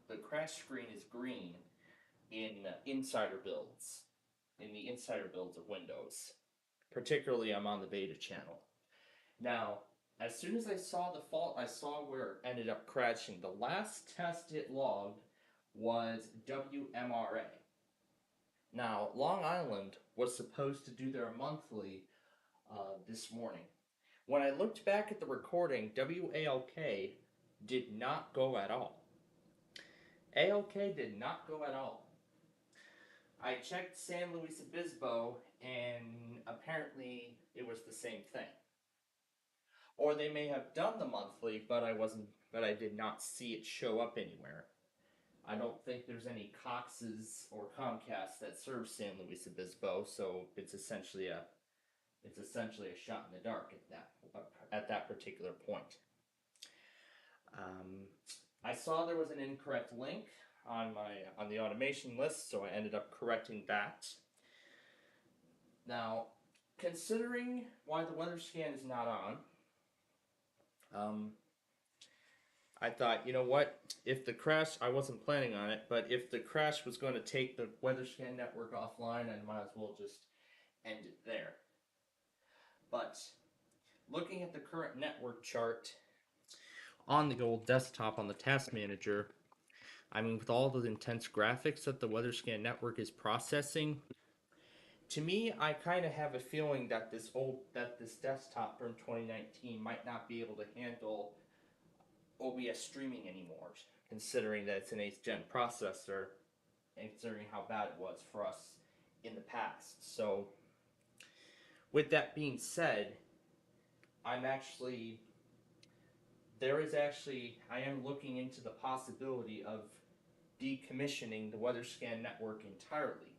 The crash screen is green in insider builds, in the insider builds of Windows. Particularly, I'm on the beta channel. Now, as soon as I saw the fault, I saw where it ended up crashing. The last test it logged was WMRA. Now, Long Island was supposed to do their monthly this morning. When I looked back at the recording, WALK did not go at all. ALK did not go at all. I checked San Luis Obispo, and apparently it was the same thing. Or they may have done the monthly, but I did not see it show up anywhere. I don't think there's any Coxes or Comcast that serve San Luis Obispo, so it's essentially a shot in the dark at that particular point. I saw there was an incorrect link on the automation list, so I ended up correcting that. Now, considering why the weather scan is not on, I thought, you know what? If the crash, I wasn't planning on it, but if the crash was going to take the weather scan network offline, I might as well just end it there. But looking at the current network chart on the old desktop on the task manager, I mean, with all the intense graphics that the weather scan network is processing, to me, I kind of have a feeling that this desktop from 2019 might not be able to handle OBS streaming anymore, considering that it's an 8th gen processor, and considering how bad it was for us in the past. So, with that being said, I am looking into the possibility of decommissioning the WeatherScan network entirely.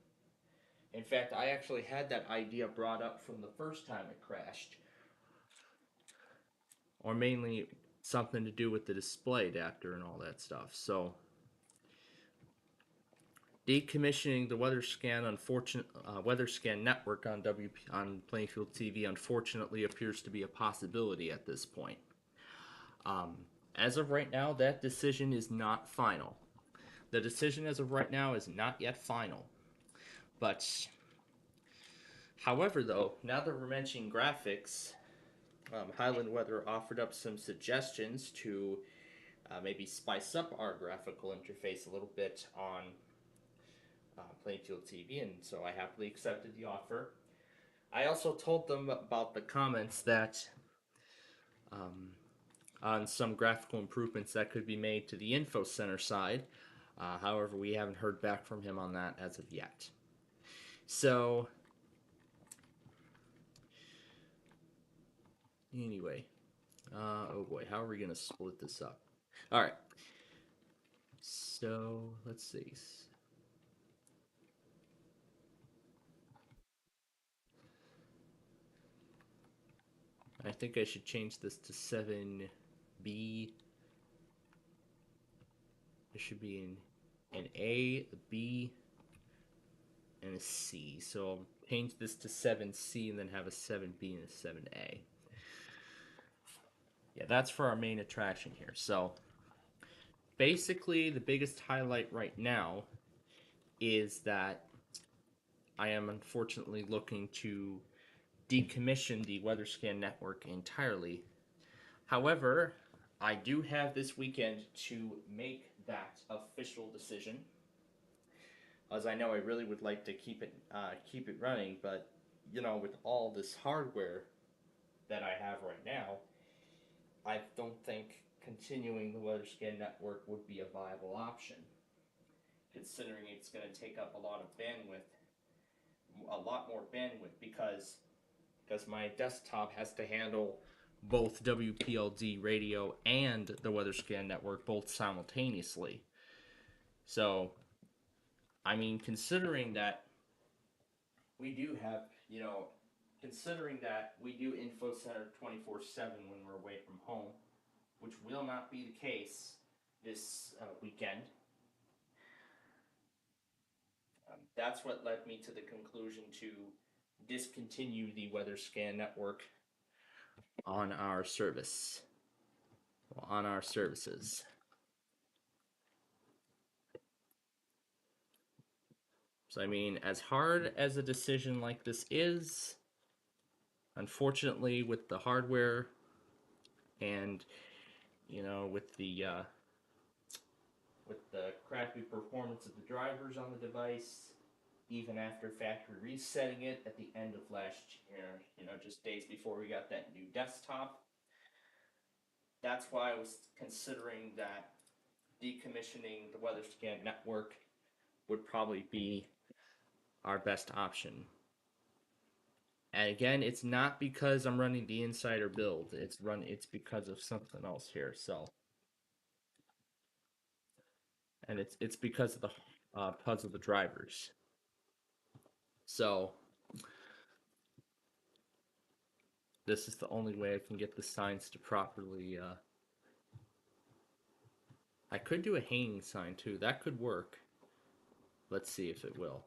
In fact, I actually had that idea brought up from the first time it crashed, or mainly something to do with the display adapter and all that stuff. So, decommissioning the WeatherScan network on Plainfield TV unfortunately appears to be a possibility at this point. As of right now, that decision is not final. The decision as of right now is not yet final. But, however, though, now that we're mentioning graphics, Highland Weather offered up some suggestions to maybe spice up our graphical interface a little bit on Plainfield TV, and so I happily accepted the offer. I also told them about the comments that on some graphical improvements that could be made to the info center side. However, we haven't heard back from him on that as of yet. So, anyway, oh boy, how are we going to split this up? All right. So, let's see. I think I should change this to 7B. There should be an A, a B, and a C. So I'll change this to 7C and then have a 7B and a 7A. Yeah, that's for our main attraction here. So basically, the biggest highlight right now is that I am unfortunately looking to decommission the WeatherScan network entirely. However, I do have this weekend to make that official decision, as I know I really would like to keep it running, but with all this hardware that I have right now, I don't think continuing the WeatherScan network would be a viable option, considering it's going to take up a lot of bandwidth, a lot more bandwidth, because my desktop has to handle both WPLD radio and the WeatherScan network both simultaneously. So, I mean, considering that we do have, considering that we do Info Center 24/7 when we're away from home, which will not be the case this weekend. That's what led me to the conclusion to discontinue the weather scan network on our service, on our services. So, I mean, as hard as a decision like this is, unfortunately, with the hardware and, with the crappy performance of the drivers on the device, even after factory resetting it at the end of last year, just days before we got that new desktop. That's why I was considering that decommissioning the weather scan network would probably be our best option. And again, it's not because I'm running the insider build. It's because of something else here. So, and it's because of the drivers. So this is the only way I can get the signs to properly. I could do a hanging sign too. That could work. Let's see if it will.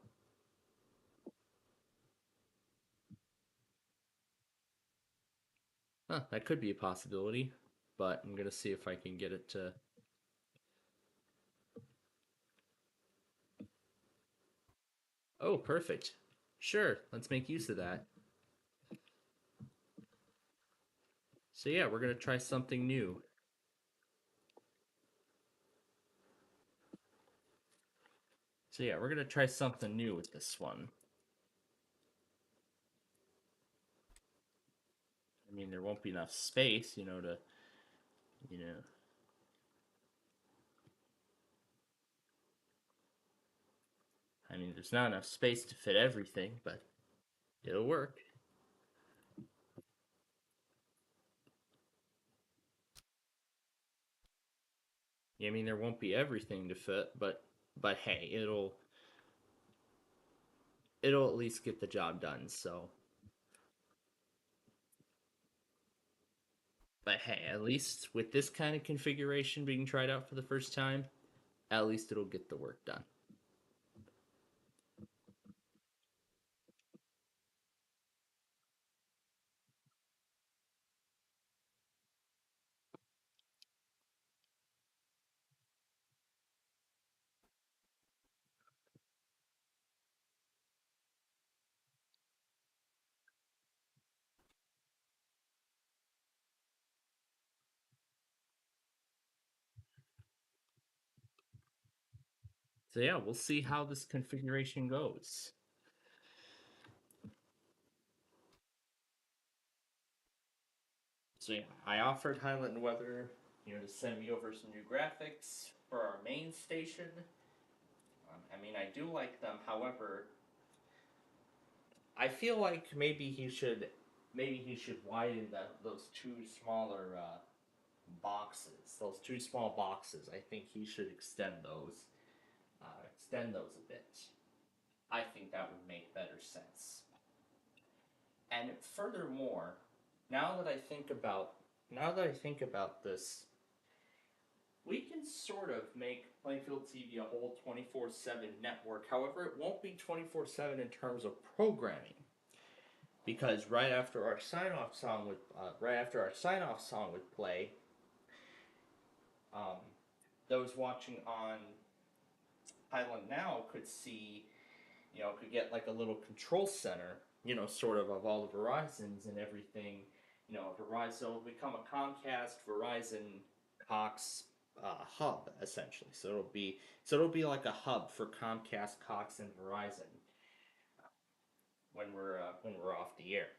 Huh, that could be a possibility, but I'm gonna see if I can get it to. Oh, perfect. Sure, let's make use of that. So yeah, we're gonna try something new. So yeah, we're gonna try something new with this one. I mean, there won't be enough space, you know. I mean, there's not enough space to fit everything, but it'll work. I mean, there won't be everything to fit, but hey, it'll at least get the job done. So, but hey, at least with this kind of configuration being tried out for the first time, at least it'll get the work done. So yeah, we'll see how this configuration goes. So yeah, I offered Highland Weather, to send me over some new graphics for our main station. I mean, I do like them. However, I feel like maybe he should widen those two smaller boxes. Those two small boxes. I think he should extend those a bit. I think that would make better sense. And furthermore, now that I think about now that I think about this, we can sort of make Plainfield TV a whole 24/7 network. However, it won't be 24/7 in terms of programming, because right after our sign off song would play, um, those watching on Highland Now could get like a little control center, sort of all the Verizons and everything. Verizon will become a Comcast, Verizon, Cox hub essentially. So it'll be like a hub for Comcast, Cox, and Verizon when we're off the air.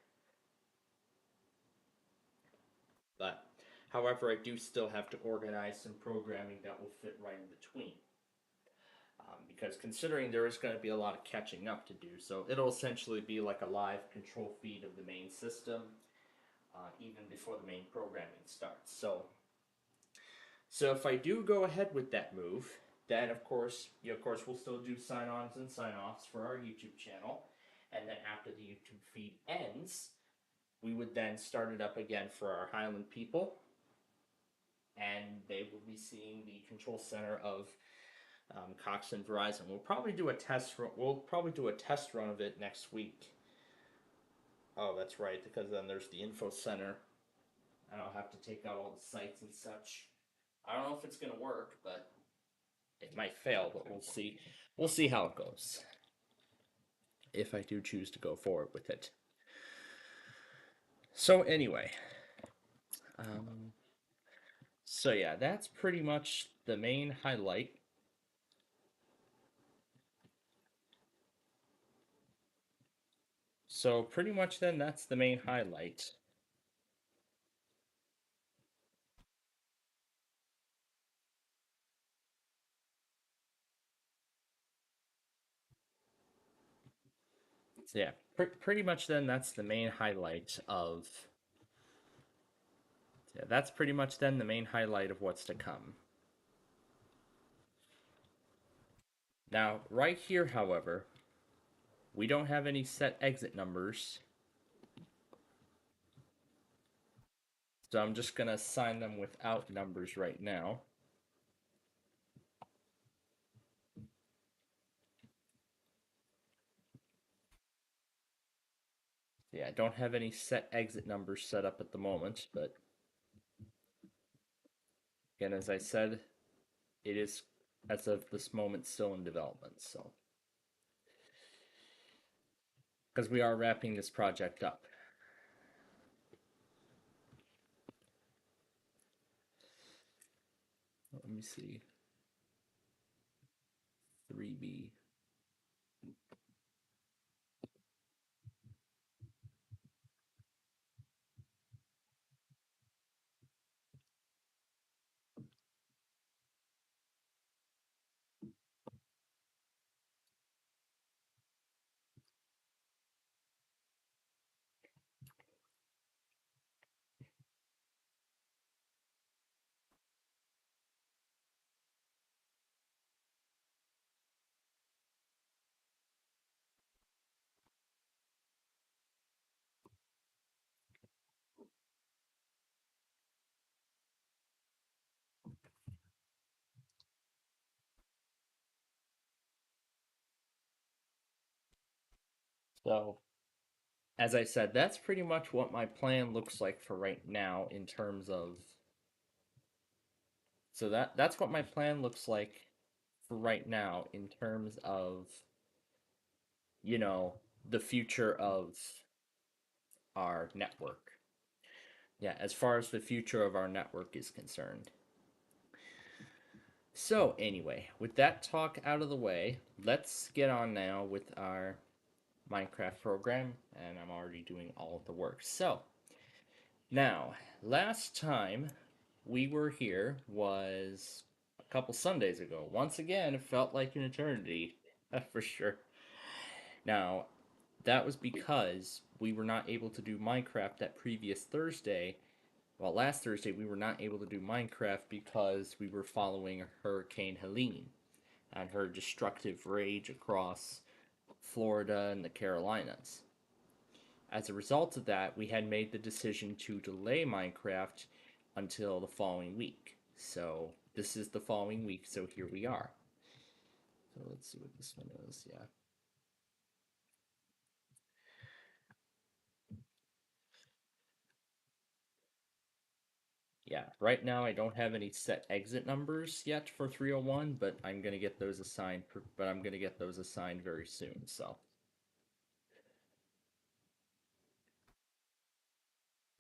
But however, I do still have to organize some programming that will fit right in between. Because considering there is going to be a lot of catching up to do, so it'll essentially be like a live control feed of the main system, even before the main programming starts. So if I do go ahead with that move, then of course we'll still do sign-ons and sign-offs for our YouTube channel, and then after the YouTube feed ends, we would then start it up again for our Highland people, and they will be seeing the control center of Cox and Verizon. We'll probably do a test run of it next week, Oh, that's right, because then there's the info center. I don't have to take out all the sites and such. I don't know if it's gonna work, but it might fail, but we'll see. We'll see how it goes. If I do choose to go forward with it. So anyway, um, so yeah, that's pretty much the main highlight. So pretty much then that's the main highlight. So yeah, pretty much then that's the main highlight of. Yeah, that's pretty much then the main highlight of what's to come. Now, right here, however, we don't have any set exit numbers. So I'm just going to assign them without numbers right now. Yeah, I don't have any set exit numbers set up at the moment, but again, as I said, it is, as of this moment, still in development, so. Because we are wrapping this project up. Let me see. 3B. So, as I said, that's pretty much what my plan looks like for right now in terms of. So that's what my plan looks like for right now in terms of, you know, the future of our network. Yeah, as far as the future of our network is concerned. So, anyway, with that talk out of the way, let's get on now with our Minecraft program, and I'm already doing all of the work. So, now, last time we were here was a couple Sundays ago. Once again, it felt like an eternity, for sure. Now, that was because we were not able to do Minecraft that previous Thursday. Well, last Thursday we were not able to do Minecraft because we were following Hurricane Helene and her destructive rage across Florida and the Carolinas. As a result of that, we had made the decision to delay Minecraft until the following week. So this is the following week, so here we are. So let's see what this one is. Yeah. Yeah, right now I don't have any set exit numbers yet for 301, but I'm gonna get those assigned. But I'm gonna get those assigned very soon. So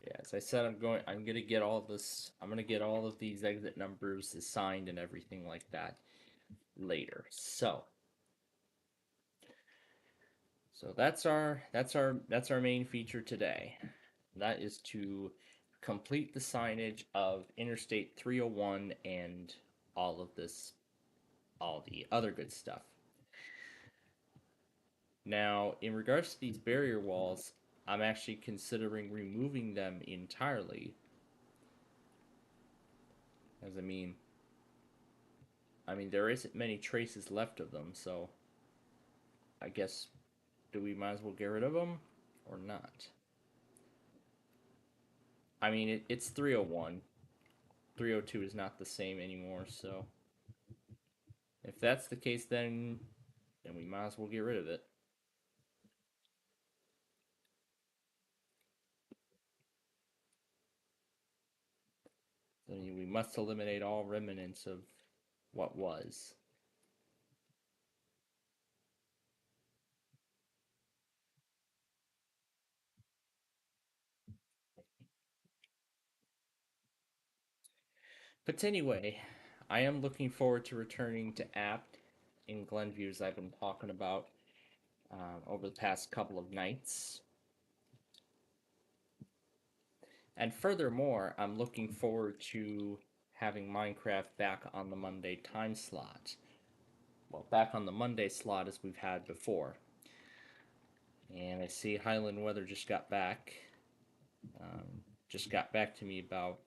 yeah, as I said, I'm gonna get all this. I'm gonna get all of these exit numbers assigned and everything like that later. So that's our main feature today. That is to complete the signage of Interstate 301 and all of this, all the other good stuff. Now, in regards to these barrier walls, I'm actually considering removing them entirely. As I mean, there isn't many traces left of them, so I guess do we might as well get rid of them or not? I mean, it's 301. 302 is not the same anymore, so if that's the case, then we might as well get rid of it. So we must eliminate all remnants of what was. But anyway, I am looking forward to returning to Apt in Glenview as I've been talking about over the past couple of nights. And furthermore, I'm looking forward to having Minecraft back on the Monday time slot. Well, back on the Monday slot as we've had before. And I see Highland Weather just got back. Just got back to me about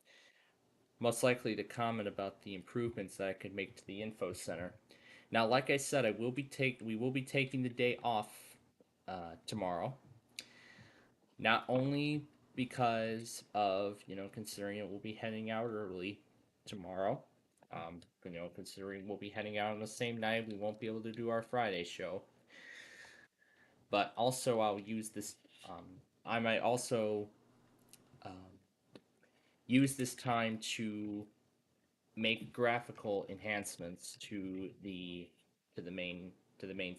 most likely to comment about the improvements that I could make to the info center. Now, like I said, we will be taking the day off tomorrow. Not only because of considering it, we'll be heading out early tomorrow. Considering we'll be heading out on the same night, we won't be able to do our Friday show. But also, I'll use this. I might also use this time to make graphical enhancements to the main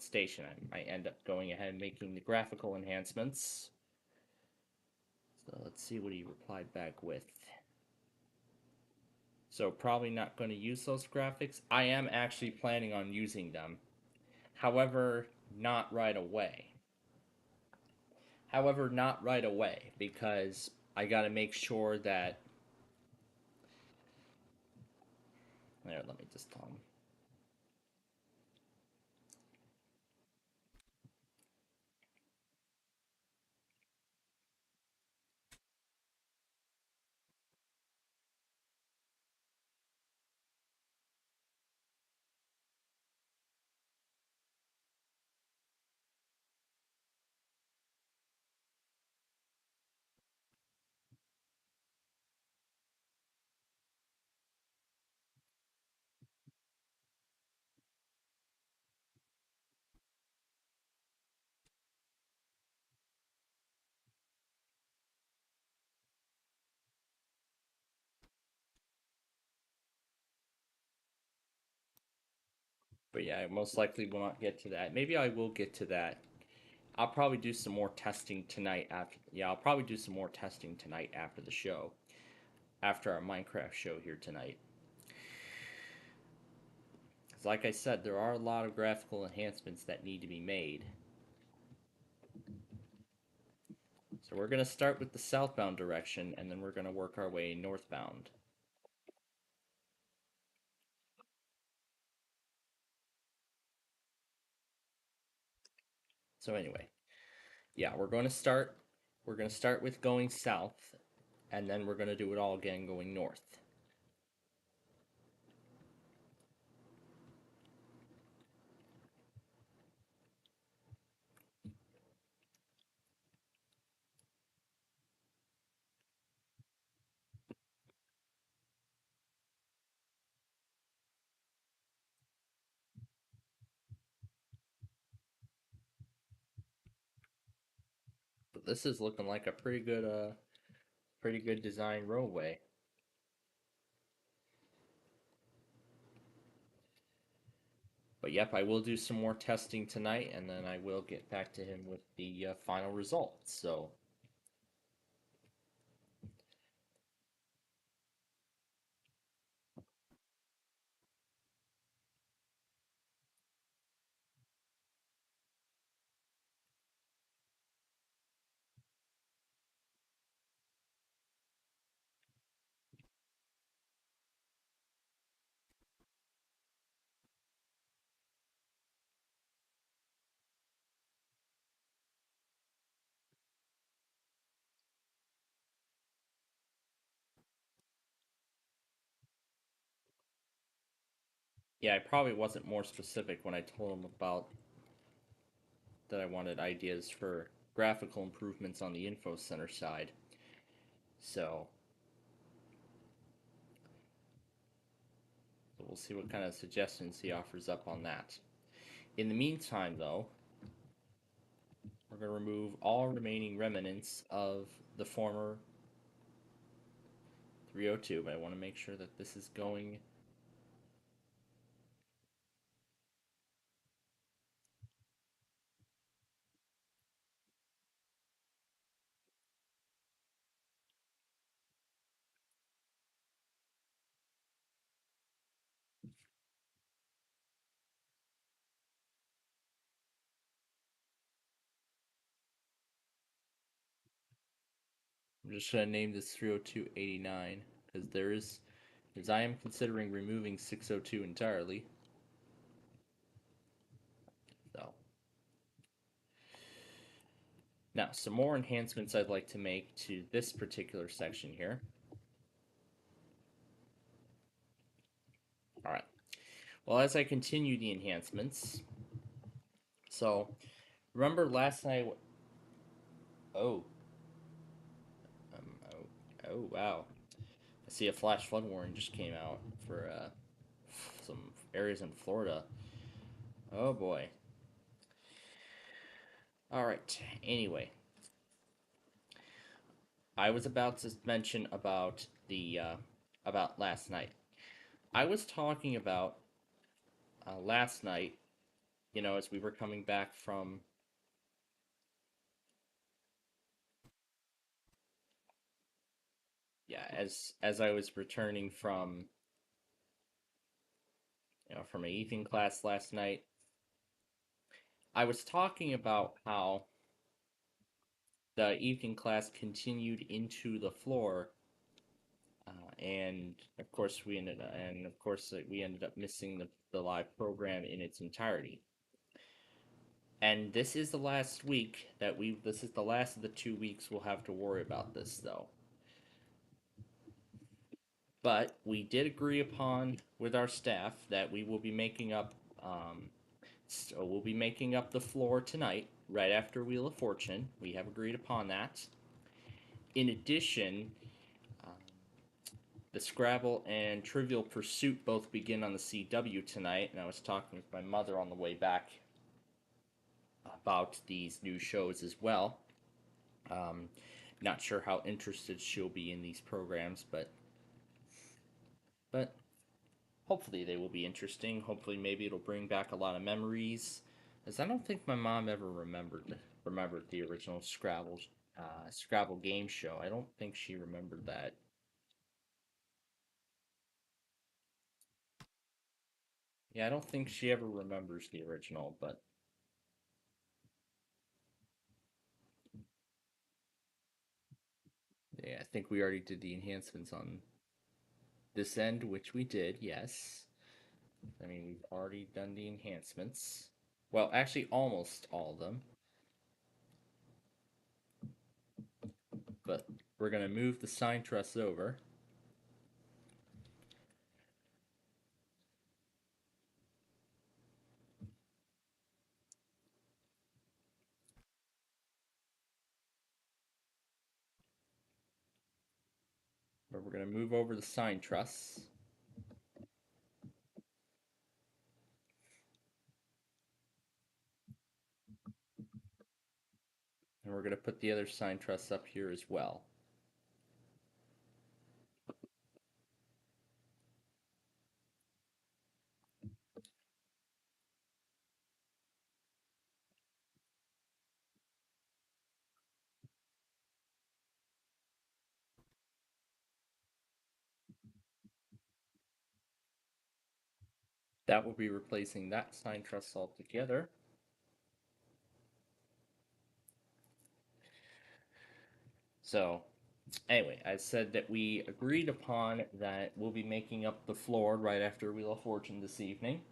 station. I might end up going ahead and making the graphical enhancements. So let's see what he replied back with. So probably not going to use those graphics. I am actually planning on using them. However, not right away. Because I got to make sure that there, let me just tell him. But yeah, I most likely will not get to that. Maybe I will get to that. I'll probably do some more testing tonight after. Yeah, I'll probably do some more testing tonight after the show, after our Minecraft show here tonight. Because, like I said, there are a lot of graphical enhancements that need to be made. So we're going to start with the southbound direction, and then we're going to work our way northbound. So anyway, yeah, we're going to start. We're going to start with going south, and then we're going to do it all again going north. But this is looking like a pretty good design roadway. But yep, I will do some more testing tonight, and then I will get back to him with the final results. So yeah, I probably wasn't more specific when I told him about that I wanted ideas for graphical improvements on the info center side. So we'll see what kind of suggestions he offers up on that. In the meantime, though, we're going to remove all remaining remnants of the former 302, but I want to make sure that this is going. I'm just going to name this 30289 because because I am considering removing 602 entirely. So, now some more enhancements I'd like to make to this particular section here. All right. Well, as I continue the enhancements, so remember last night. Oh, oh, oh, wow. I see a flash flood warning just came out for some areas in Florida. Oh boy. All right. Anyway, I was about to mention about the about last night. I was talking about last night. You know, as we were coming back from as I was returning from from a evening class last night. I was talking about how the evening class continued into the floor, and of course we ended up missing the live program in its entirety. And this is the last week that we this is the last of the 2 weeks we'll have to worry about this though. But we did agree upon with our staff that we will be making up so we'll be making up the floor tonight, right after Wheel of Fortune. We have agreed upon that. In addition, the Scrabble and Trivial Pursuit both begin on the CW tonight, and I was talking with my mother on the way back about these new shows as well. Um, Not sure how interested she'll be in these programs, but hopefully they will be interesting. Hopefully maybe it'll bring back a lot of memories, as I don't think my mom ever remembered the original Scrabble game show. I don't think she remembered that. Yeah, I don't think she ever remembers the original, but yeah, I think we already did the enhancements on this end, which we did, yes. I mean, we've already done the enhancements. Well, actually, almost all of them. But we're going to move the sign truss over. But we're going to move over the sign truss. And we're going to put the other sign truss up here as well. That will be replacing that sign truss altogether. So, anyway, I said that we agreed upon that we'll be making up the floor right after Wheel of Fortune this evening.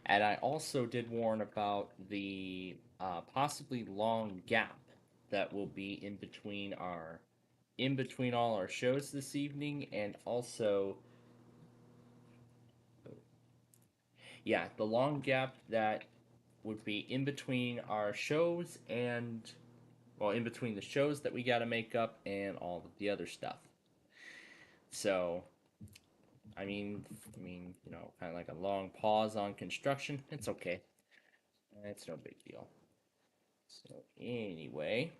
And I also did warn about the possibly long gap that will be in between all our shows this evening, and also, yeah, the long gap that would be in between our shows and well, in between the shows that we got to make up and all of the other stuff. So, kind of like a long pause on construction. It's okay. It's no big deal. So anyway,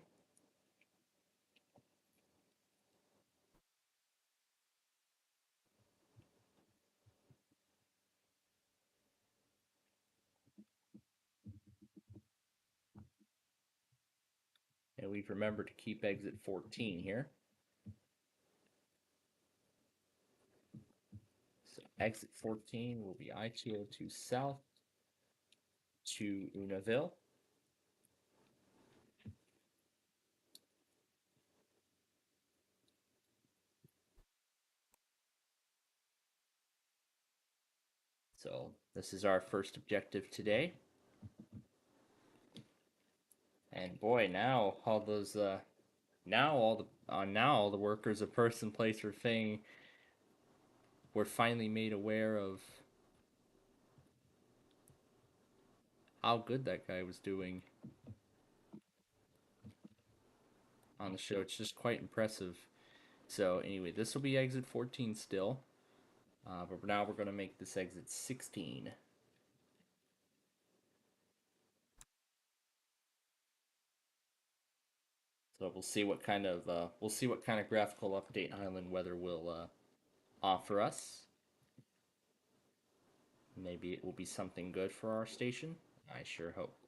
And we've remembered to keep exit 14 here. So exit 14 will be I-202 south to Unaville. So this is our first objective today. And boy, now all those now all the workers of person, place, or thing were finally made aware of how good that guy was doing on the show. It's just quite impressive. So anyway, this will be exit 14 still, but now we're going to make this exit 16. So we'll see what kind of graphical update Island Weather will offer us. Maybe it will be something good for our station. I sure hope.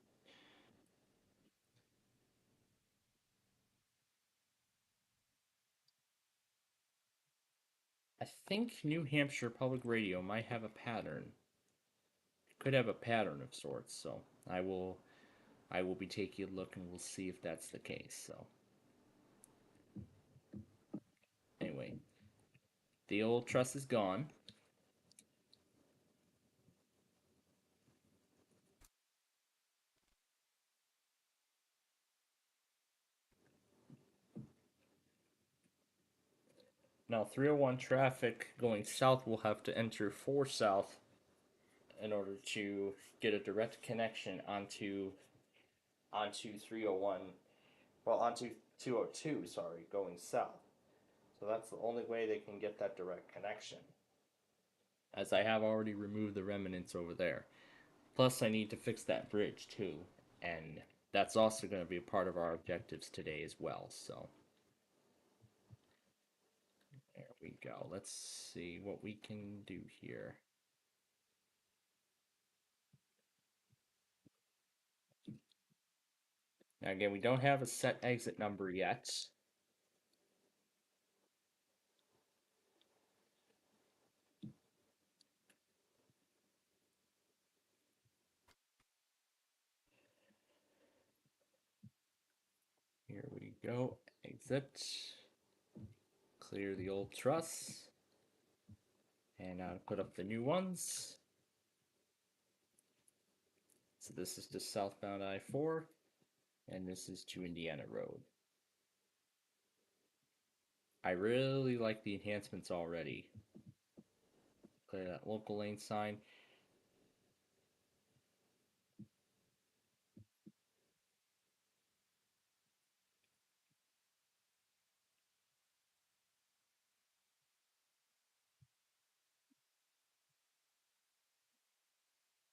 I think New Hampshire Public Radio might have a pattern. It could have a pattern of sorts, so I will be taking a look and we'll see if that's the case. So anyway, the old truss is gone. Now 301 traffic going south will have to enter 4 south in order to get a direct connection onto 301, well, onto 202, sorry, going south. So that's the only way they can get that direct connection, as I have already removed the remnants over there. Plus, I need to fix that bridge too, and that's also going to be a part of our objectives today as well. So there we go. Let's see what we can do here. Now, again, we don't have a set exit number yet. Here we go. Exit. Clear the old truss. And now put up the new ones. So this is to southbound I-4, and this is to Indiana Road. I really like the enhancements already. Clear that local lane sign.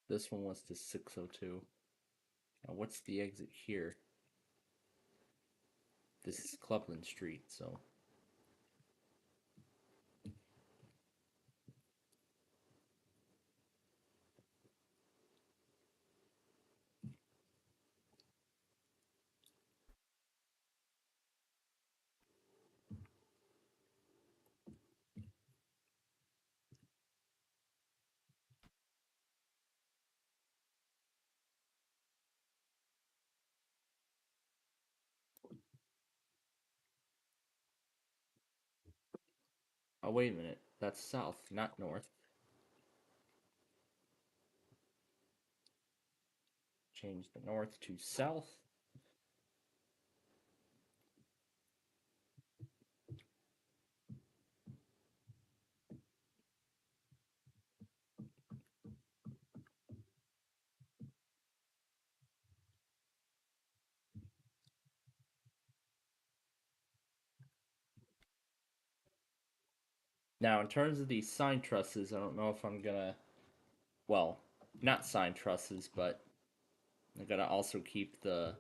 This one was to 602. Now what's the exit here? This is Cleveland Street, so. Oh, wait a minute. That's south, not north. Change the north to south. Now, in terms of these sign trusses, I don't know if I'm gonna, well, not sign trusses, but I'm gonna also keep the,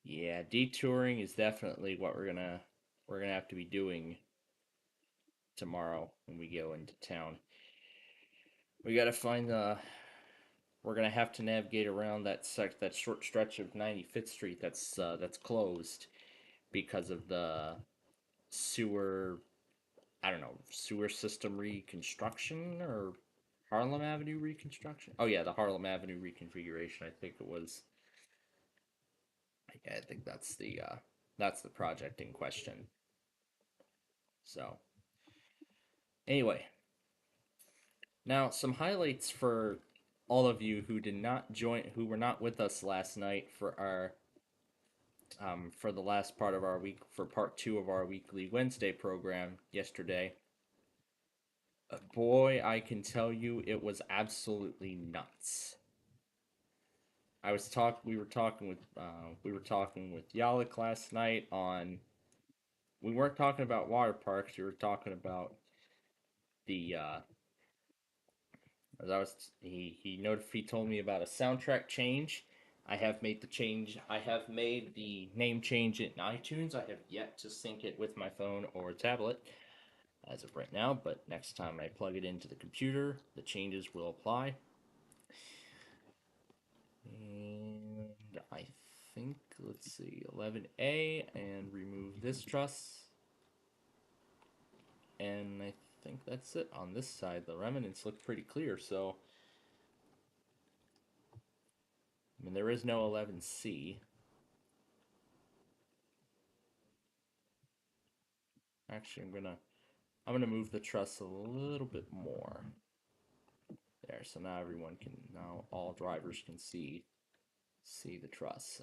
yeah, detouring is definitely what we're gonna we're gonna have to be doing tomorrow when we go into town. We gotta find the. We're gonna have to navigate around that short stretch of 95th Street that's closed because of the sewer. I don't know, sewer system reconstruction or Harlem Avenue reconstruction. Oh yeah, the Harlem Avenue reconfiguration. I think it was. Yeah, I think that's the project in question. So anyway, now some highlights for all of you who did not join, who were not with us last night for our for the last part of our week, for part two of our weekly Wednesday program yesterday. Boy, I can tell you, it was absolutely nuts. We were talking with Yalik last night on. We weren't talking about water parks. We were talking about the as I was he told me about a soundtrack change. I have made the change. I have made the name change in iTunes. I have yet to sync it with my phone or tablet as of right now, but next time I plug it into the computer, the changes will apply. And I think, let's see, 11A, and remove this truss. And I think that's it on this side. The remnants look pretty clear, so I mean, there is no 11C. Actually, I'm gonna move the truss a little bit more. There, so now all drivers can see the truss.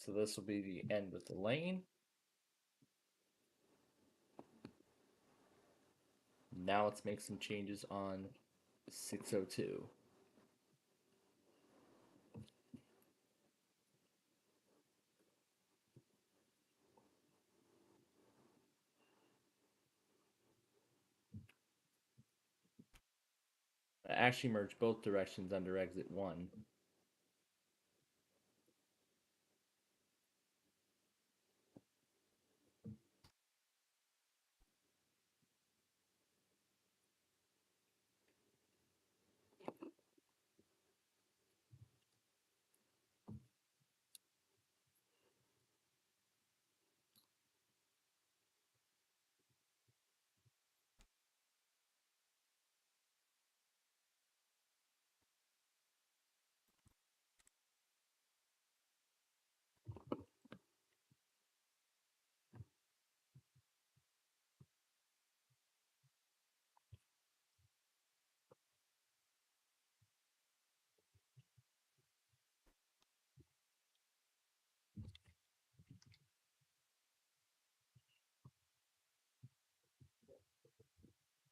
So this will be the end of the lane. Now let's make some changes on 602. I actually merge both directions under exit 1.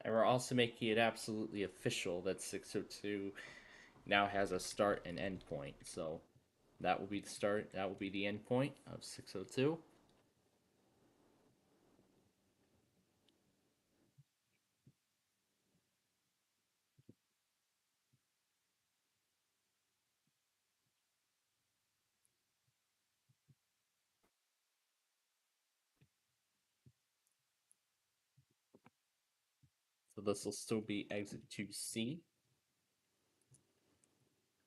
And we're also making it absolutely official that 602 now has a start and end point. So that will be the start, that will be the end point of 602. So this will still be exit 2C.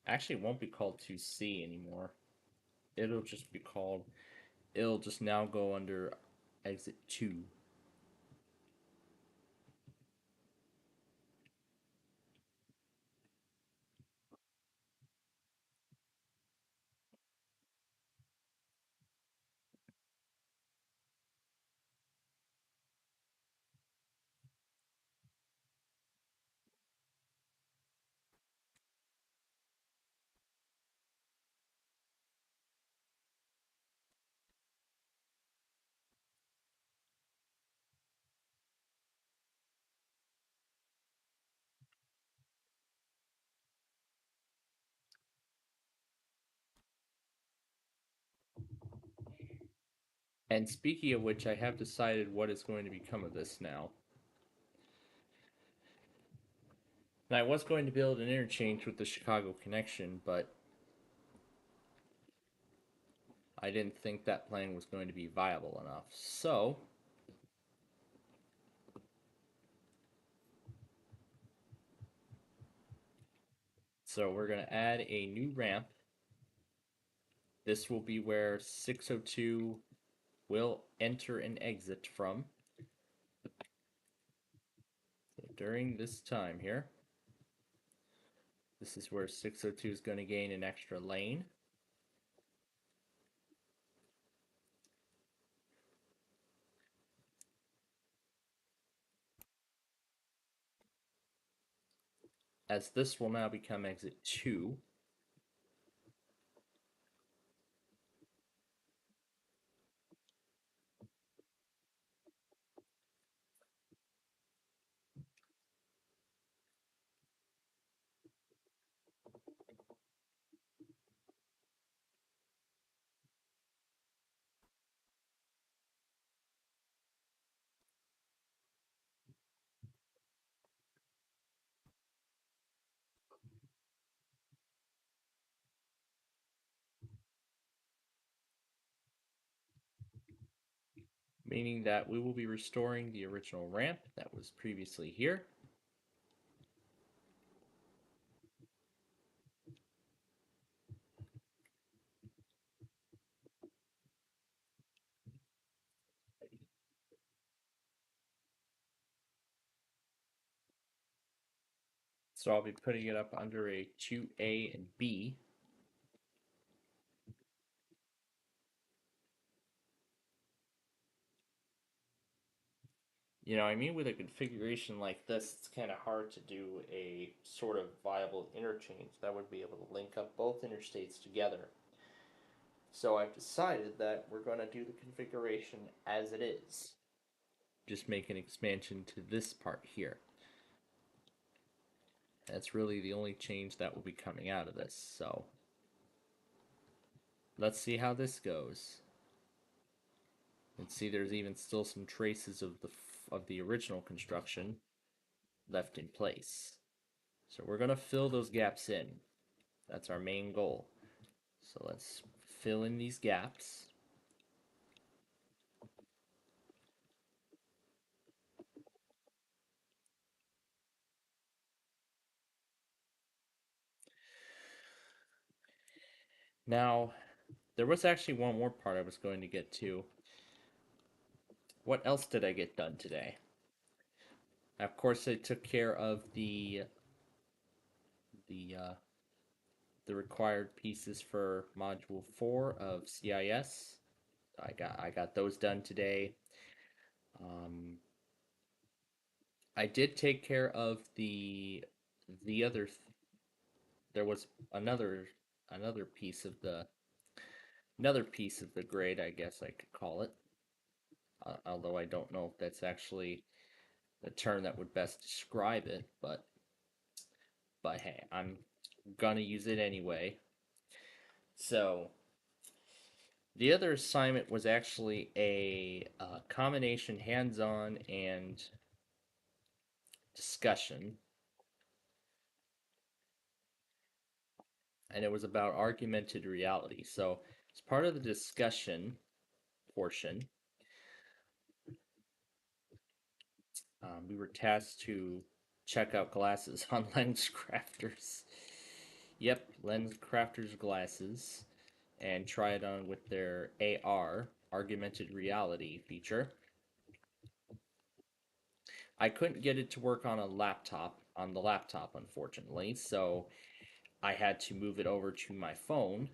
Actually, it won't be called 2C anymore. It'll just be called, it'll just now go under exit 2. And speaking of which, I have decided what is going to become of this now. And I was going to build an interchange with the Chicago connection, but I didn't think that plan was going to be viable enough. So we're going to add a new ramp. This will be where 602 will enter and exit from. So during this time here, this is where 602 is going to gain an extra lane. As this will now become exit 2. Meaning that we will be restoring the original ramp that was previously here. So I'll be putting it up under a 2A and B. With a configuration like this, it's kind of hard to do a sort of viable interchange that would be able to link up both interstates together. So I've decided that we're going to do the configuration as it is. Just make an expansion to this part here. That's really the only change that will be coming out of this. So let's see how this goes. And see, there's even still some traces of the original construction left in place. So we're going to fill those gaps in. That's our main goal. So let's fill in these gaps. Now, there was actually one more part I was going to get to. What else did I get done today? Of course, I took care of the uh, the required pieces for Module 4 of CIS. I got those done today. Um, I did take care of the other. There was another piece of the grade, I guess I could call it. Although I don't know if that's actually the term that would best describe it, but hey, I'm gonna use it anyway. So the other assignment was actually a combination hands-on and discussion, and it was about argumented reality. So as part of the discussion portion, we were tasked to check out glasses on lens crafters. Yep, lens crafters glasses, and try it on with their AR, augmented reality feature. I couldn't get it to work on the laptop, unfortunately, so I had to move it over to my phone,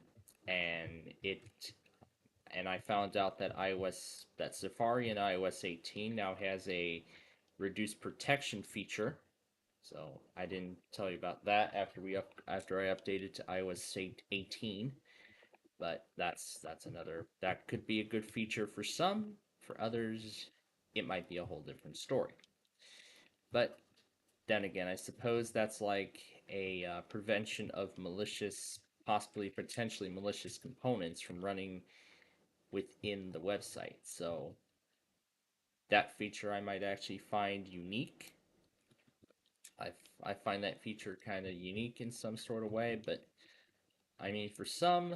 and I found out that Safari in iOS 18 now has a reduced protection feature. So I didn't tell you about that after I updated to iOS 18, but that could be a good feature for some. For others, it might be a whole different story. But then again, I suppose that's like a prevention of malicious, possibly potentially malicious components from running within the website. So that feature I might actually find unique. I find that feature kind of unique in some sort of way, but I mean, for some,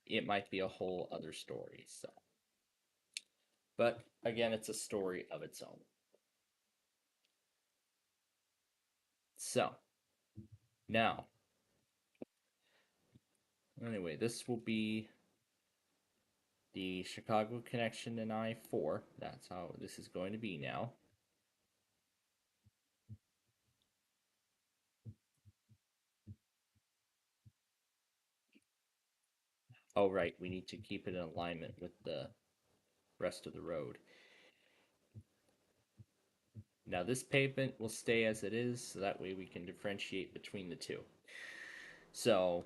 it might be a whole other story. So, but again, it's a story of its own. So now, anyway, this will be the Chicago connection in I-4. That's how this is going to be now. Oh, right, we need to keep it in alignment with the rest of the road. Now this pavement will stay as it is, so that way we can differentiate between the two. So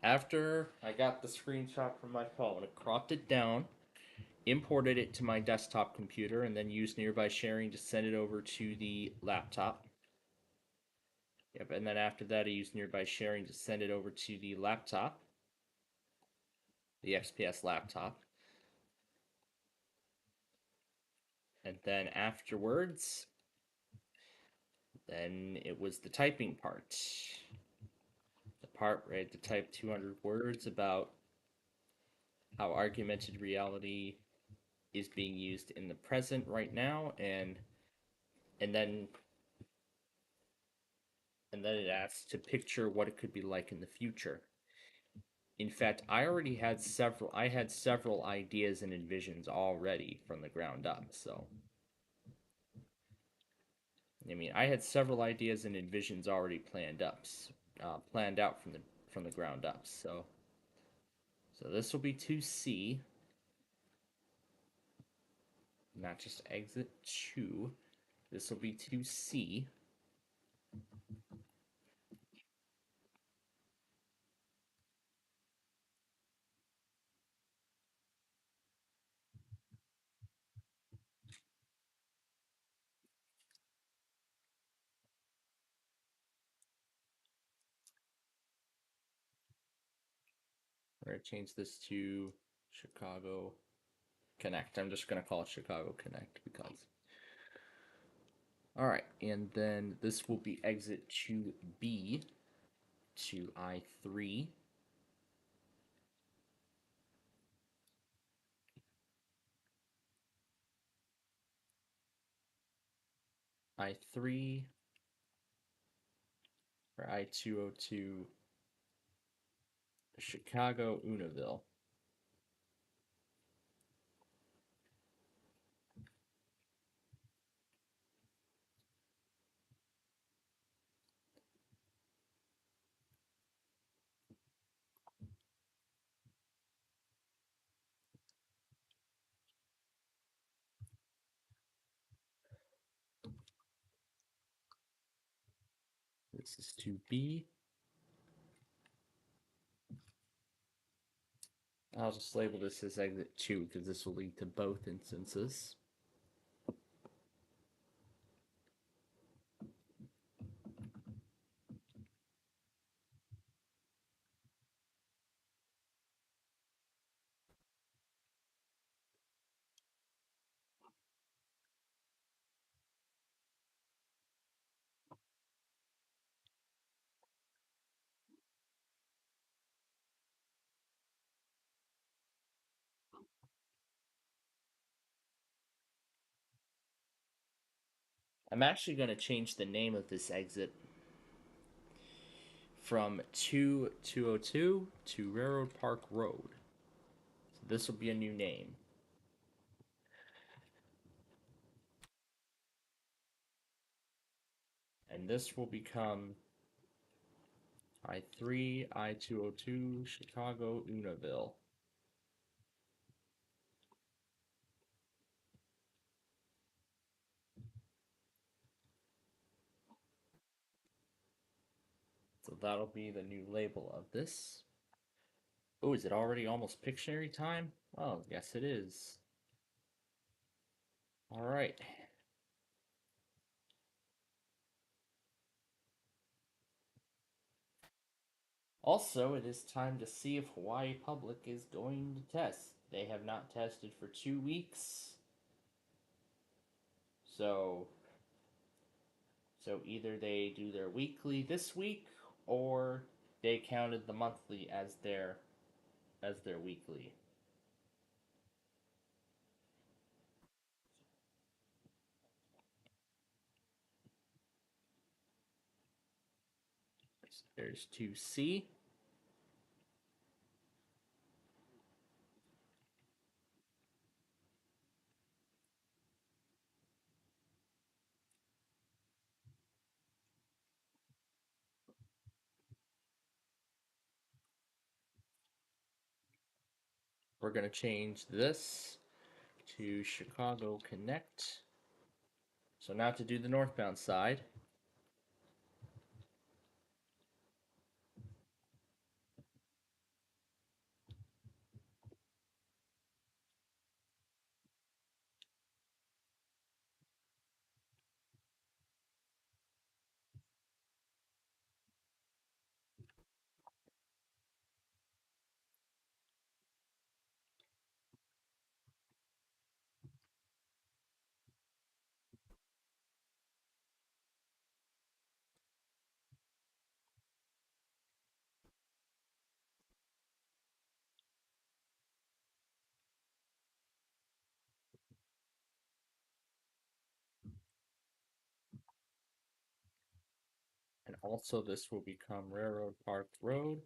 after I got the screenshot from my phone, I cropped it down, imported it to my desktop computer, and then used nearby sharing to send it over to the laptop. Yep, and then after that I used nearby sharing to send it over to the laptop, the XPS laptop. And then afterwards, then it was the typing part. The part where I had to type 200 words about how augmented reality is being used in the present right now, and then it asks to picture what it could be like in the future. In fact, I had several ideas and envisions already from the ground up. So, I mean, I had several ideas and envisions already planned out from the ground up. So this will be 2C, not just exit 2. This will be 2C. We're going to change this to Chicago Connect. I'm just going to call it Chicago Connect because. All right, and then this will be exit 2B to I3. I3 or I-202 Chicago Univille. This is 2B. I'll just label this as exit 2 because this will lead to both instances. I'm actually going to change the name of this exit from 2202 to Railroad Park Road. So this will be a new name. And this will become I3, I-202, Chicago, Univille. So that'll be the new label of this. Oh, is it already almost Pictionary time? Oh, yes it is. All right. Also, it is time to see if Hawaii Public is going to test. They have not tested for 2 weeks. So either they do their weekly this week or they counted the monthly as their weekly. There's 2C. We're going to change this to Chicago Connect. So now to do the northbound side. And also this will become Railroad Park Road.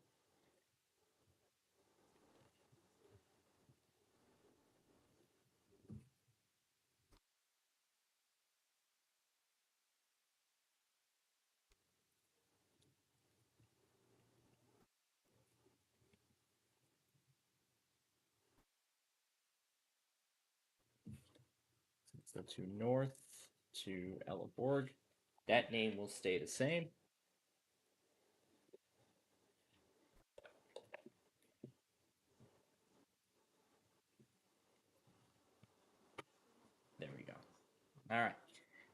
So to north to Elleborg. That name will stay the same. There we go. All right.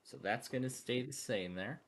So that's going to stay the same there.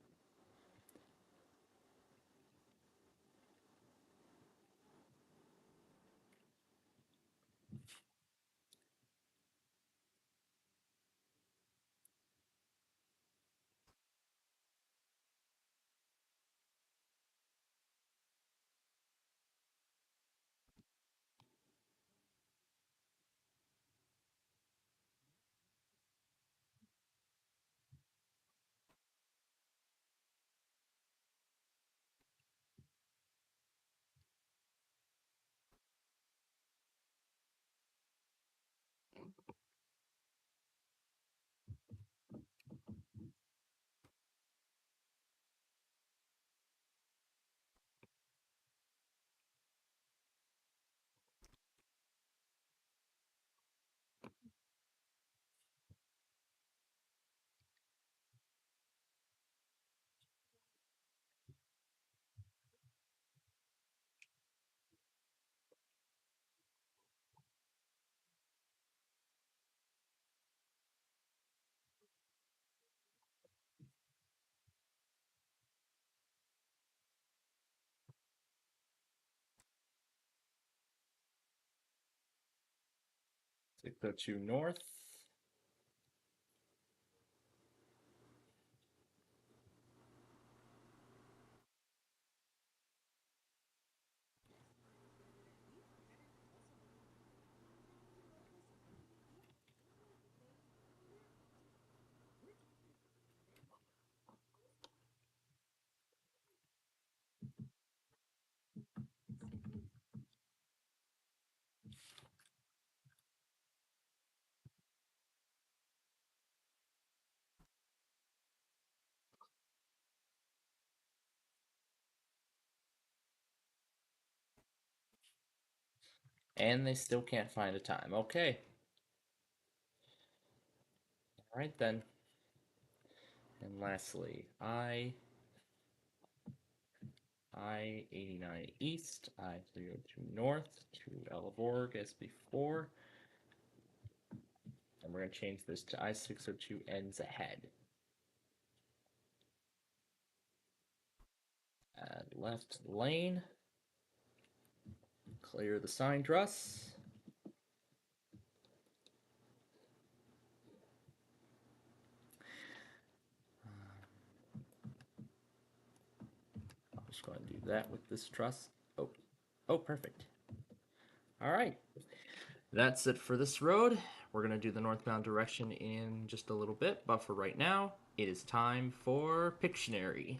Take the two north. And they still can't find a time. Okay. All right then. And lastly, I-89 east, I-302 north to Elleborg as before. And we're going to change this to I-602 ends ahead. Add left lane. Clear the sign truss. Just going to do that with this truss. Oh, perfect. All right. That's it for this road. We're going to do the northbound direction in just a little bit, but for right now, it is time for Pictionary.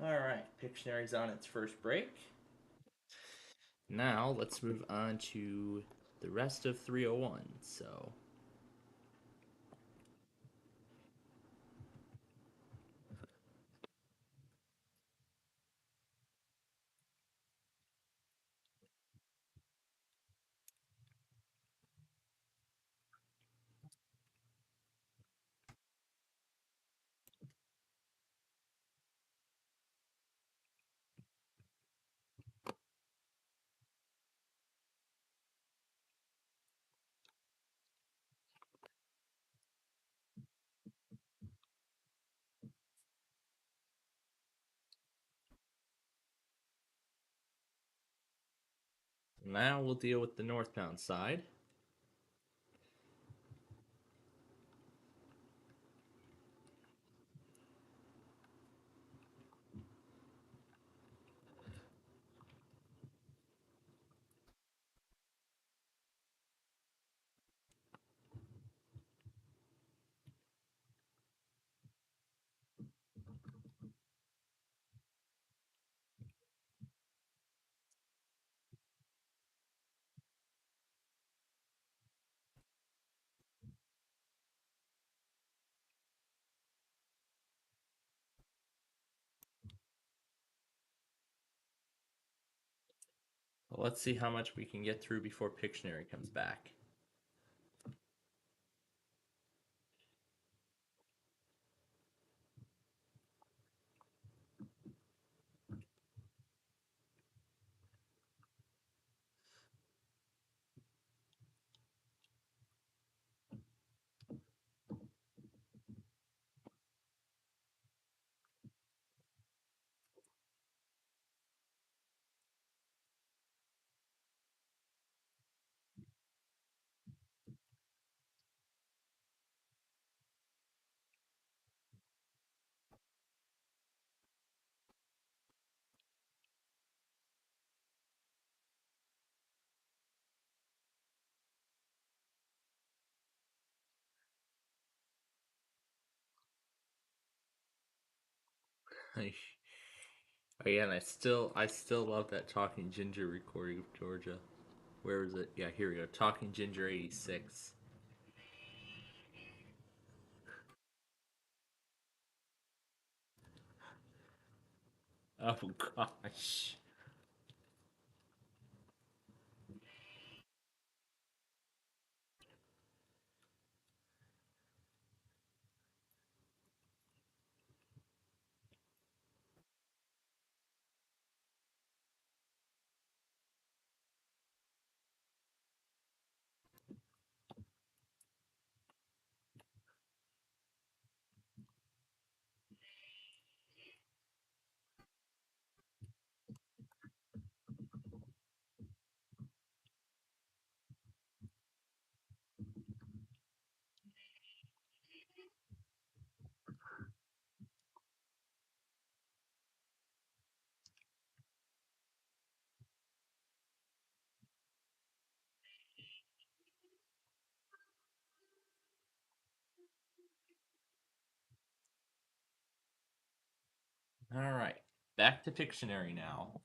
Alright, Pictionary's on its first break. Now let's move on to the rest of 301. So now we'll deal with the northbound side. Well, let's see how much we can get through before Pictionary comes back. Oh yeah, and I still love that Talking Ginger recording of Georgia. Where is it? Yeah, here we go. Talking Ginger 86. Oh gosh. Alright. Back to Pictionary now.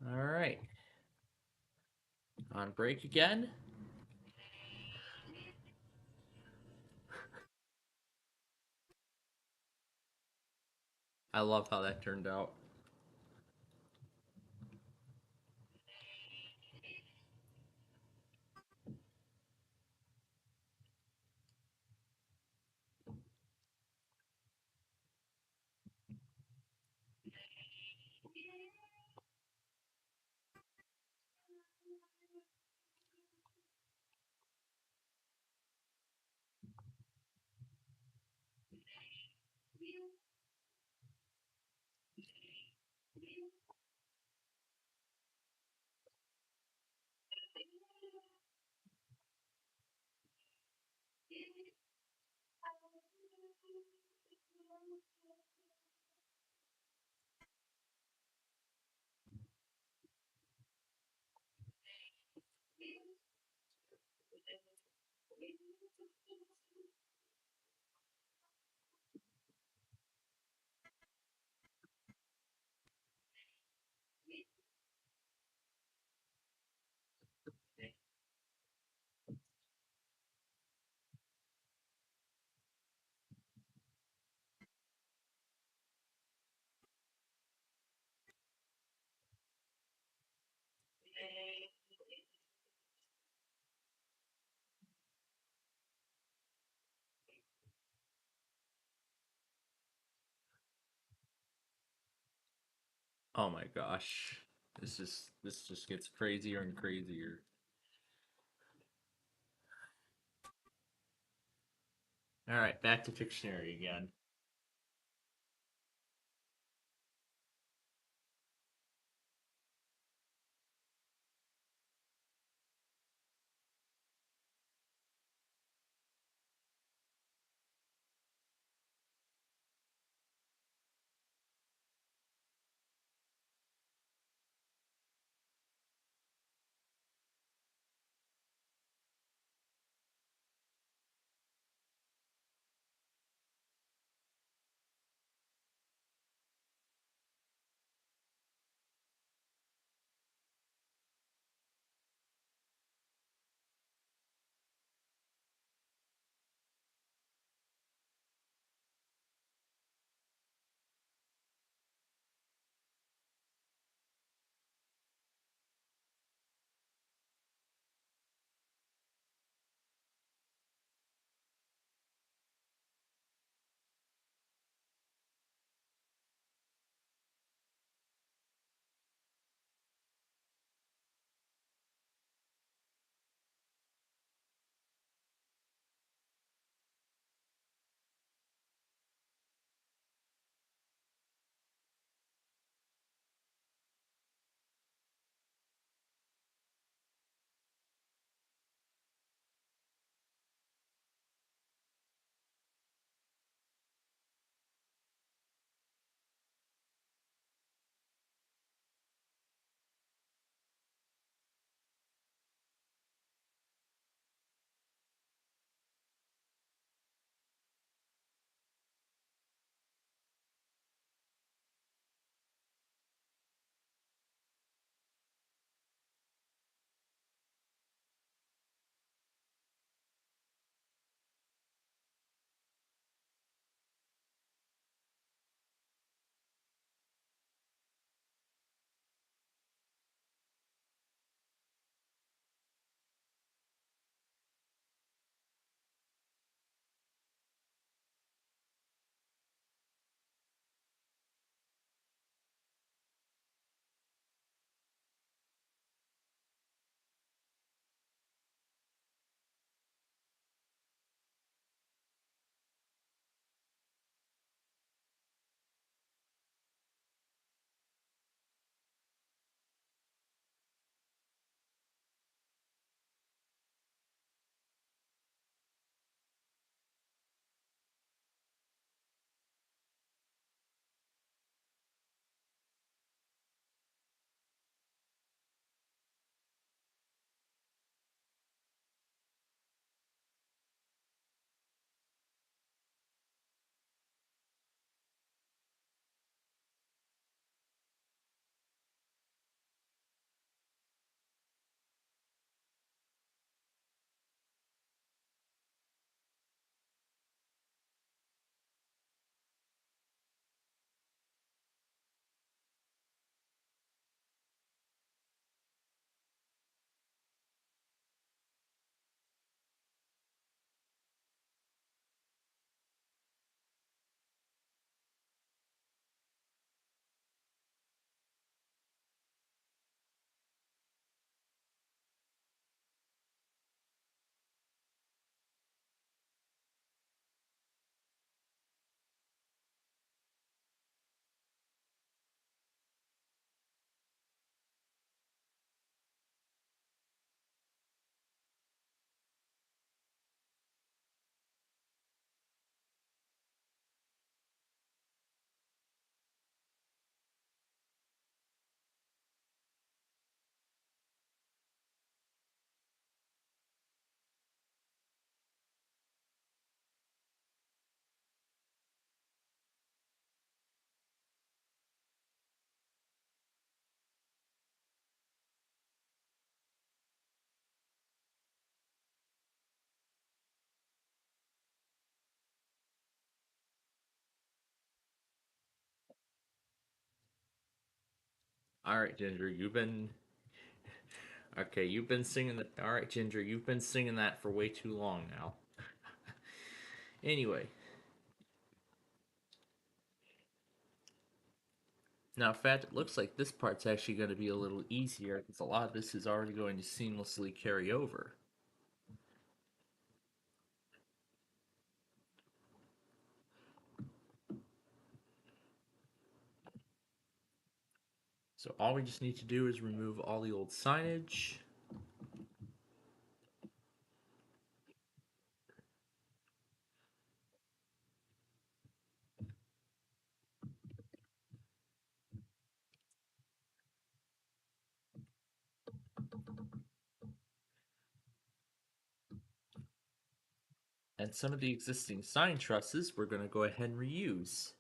All right. On break again. I love how that turned out. Oh my gosh. This just gets crazier and crazier. All right, back to Pictionary again. All right, Ginger, you've been okay. You've been singing that. All right, Ginger, you've been singing that for way too long now. Anyway, now in fact, it looks like this part's actually going to be a little easier because a lot of this is already going to seamlessly carry over. So all we just need to do is remove all the old signage. And some of the existing sign trusses we're going to go ahead and reuse.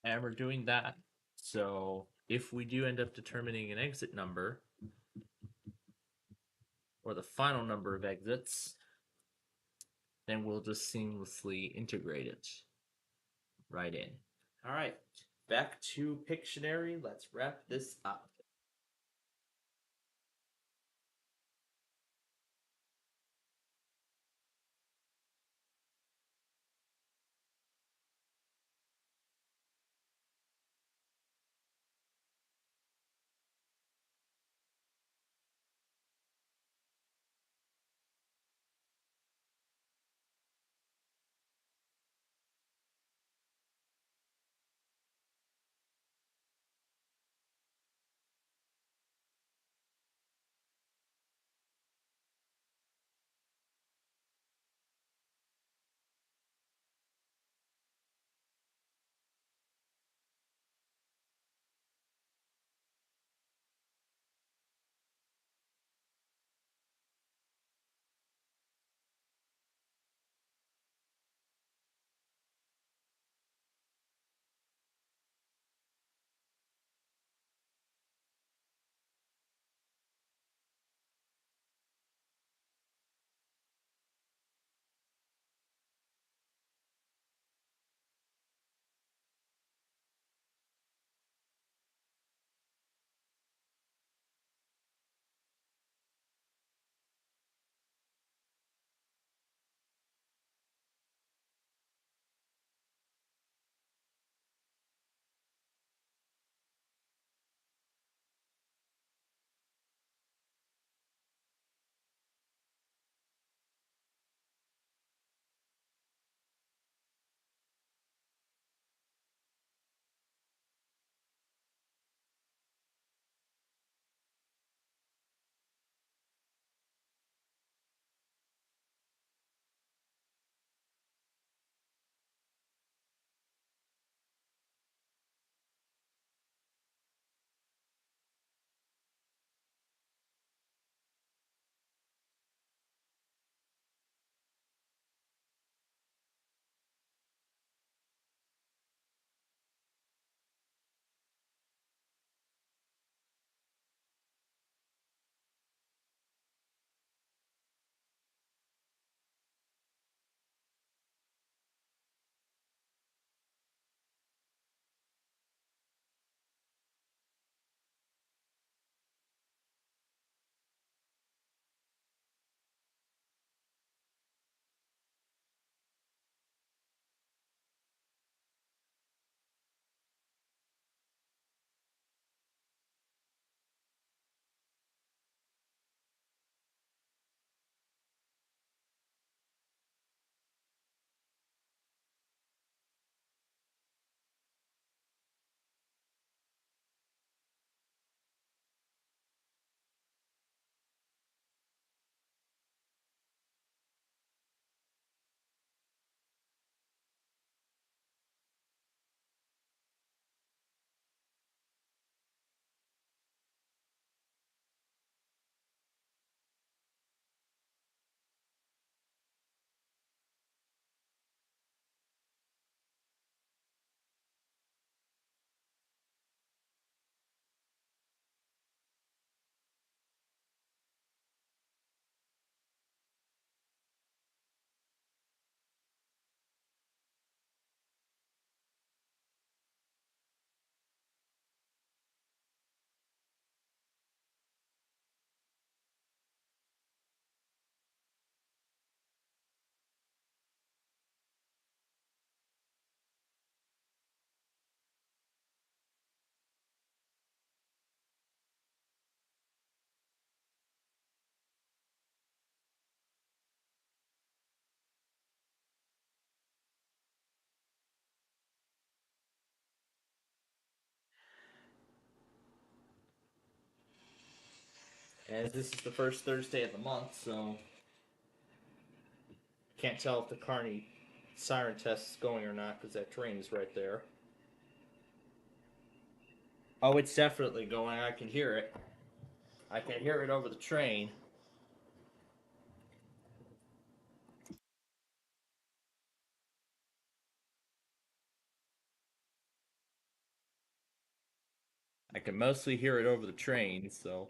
And we're doing that. So if we do end up determining an exit number, or the final number of exits, then we'll just seamlessly integrate it right in. All right, back to Pictionary. Let's wrap this up. And this is the first Thursday of the month, so can't tell if the Carney siren test is going or not because that train is right there. Oh, it's definitely going. I can hear it. I can hear it over the train. I can mostly hear it over the train, so.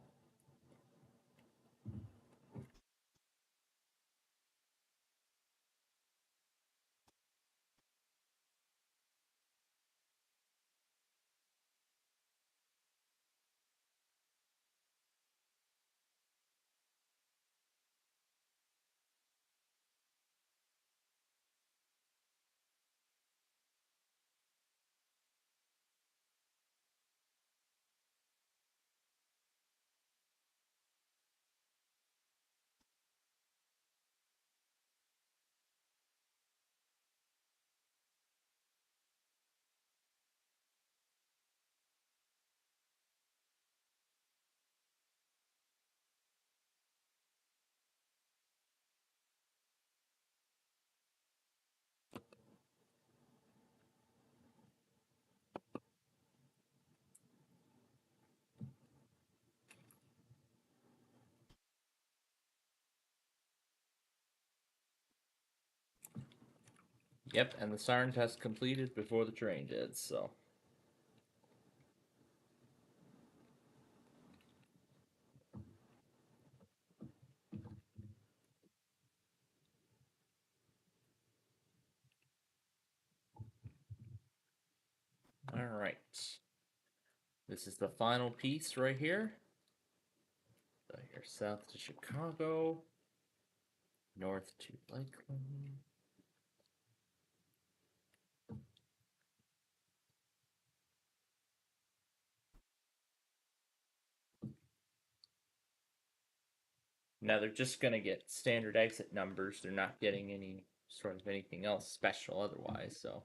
Yep, and the siren test completed before the train did, so. Alright. This is the final piece right here. So here, south to Chicago, north to Lakeland. Now they're just going to get standard exit numbers. They're not getting any sort of anything else special otherwise, so.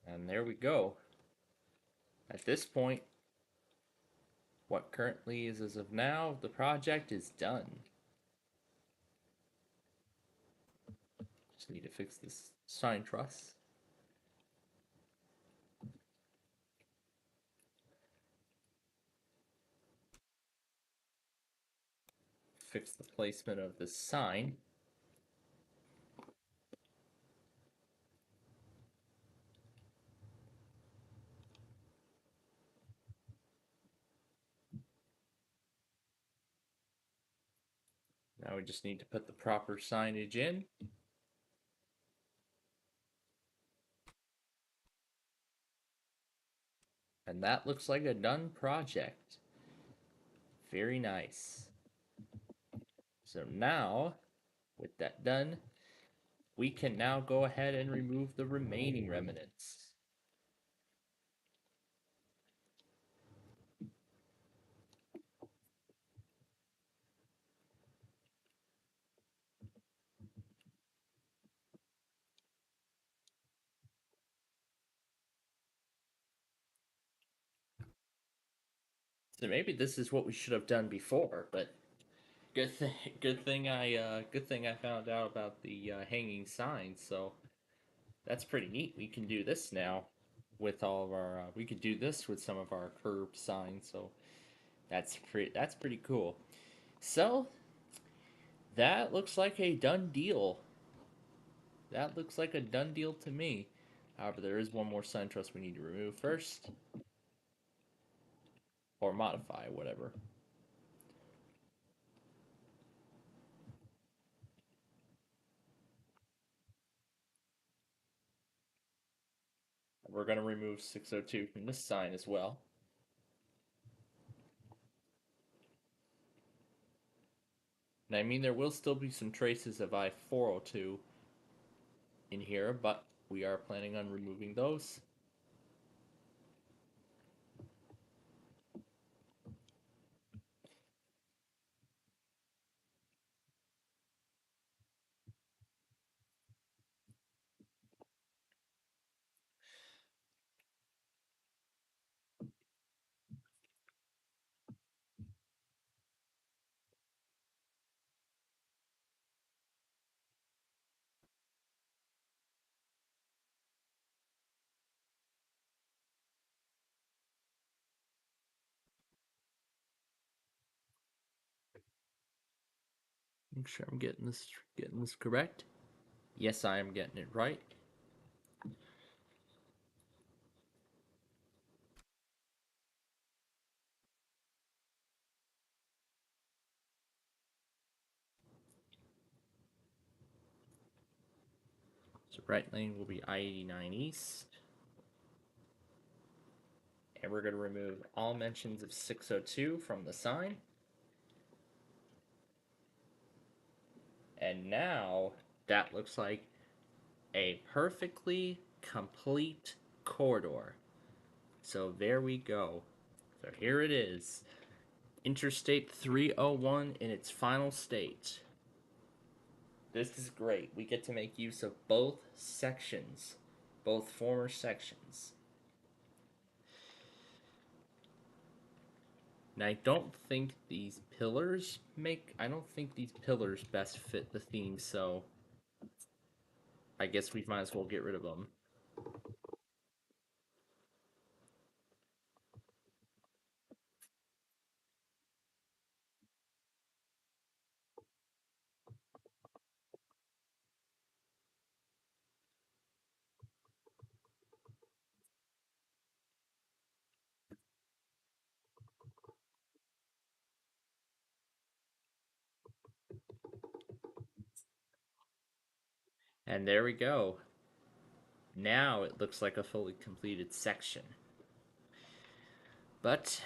And there we go. At this point, what currently is as of now, the project is done. Just need to fix this sign truss. Fix the placement of the sign. Now we just need to put the proper signage in. And that looks like a done project. Very nice. So now, with that done, we can now go ahead and remove the remaining remnants. So maybe this is what we should have done before, but good thing I found out about the hanging signs. So that's pretty neat. We can do this now with all of our. We could do this with some of our curved signs. So that's pretty cool. So that looks like a done deal. That looks like a done deal to me. However, there is one more sign trust we need to remove first, or modify, whatever. We're going to remove 602 from this sign as well. And I mean, there will still be some traces of I-402 in here, but we are planning on removing those. Make sure I'm getting this correct. Yes, I am getting it right. So right lane will be I-89 East. And we're going to remove all mentions of 602 from the sign. And now that looks like a perfectly complete corridor. So there we go. So here it is. Interstate 301 in its final state. This is great. We get to make use of both sections, both former sections. Now I don't think these pillars best fit the theme, so I guess we might as well get rid of them. And there we go. Now it looks like a fully completed section. But,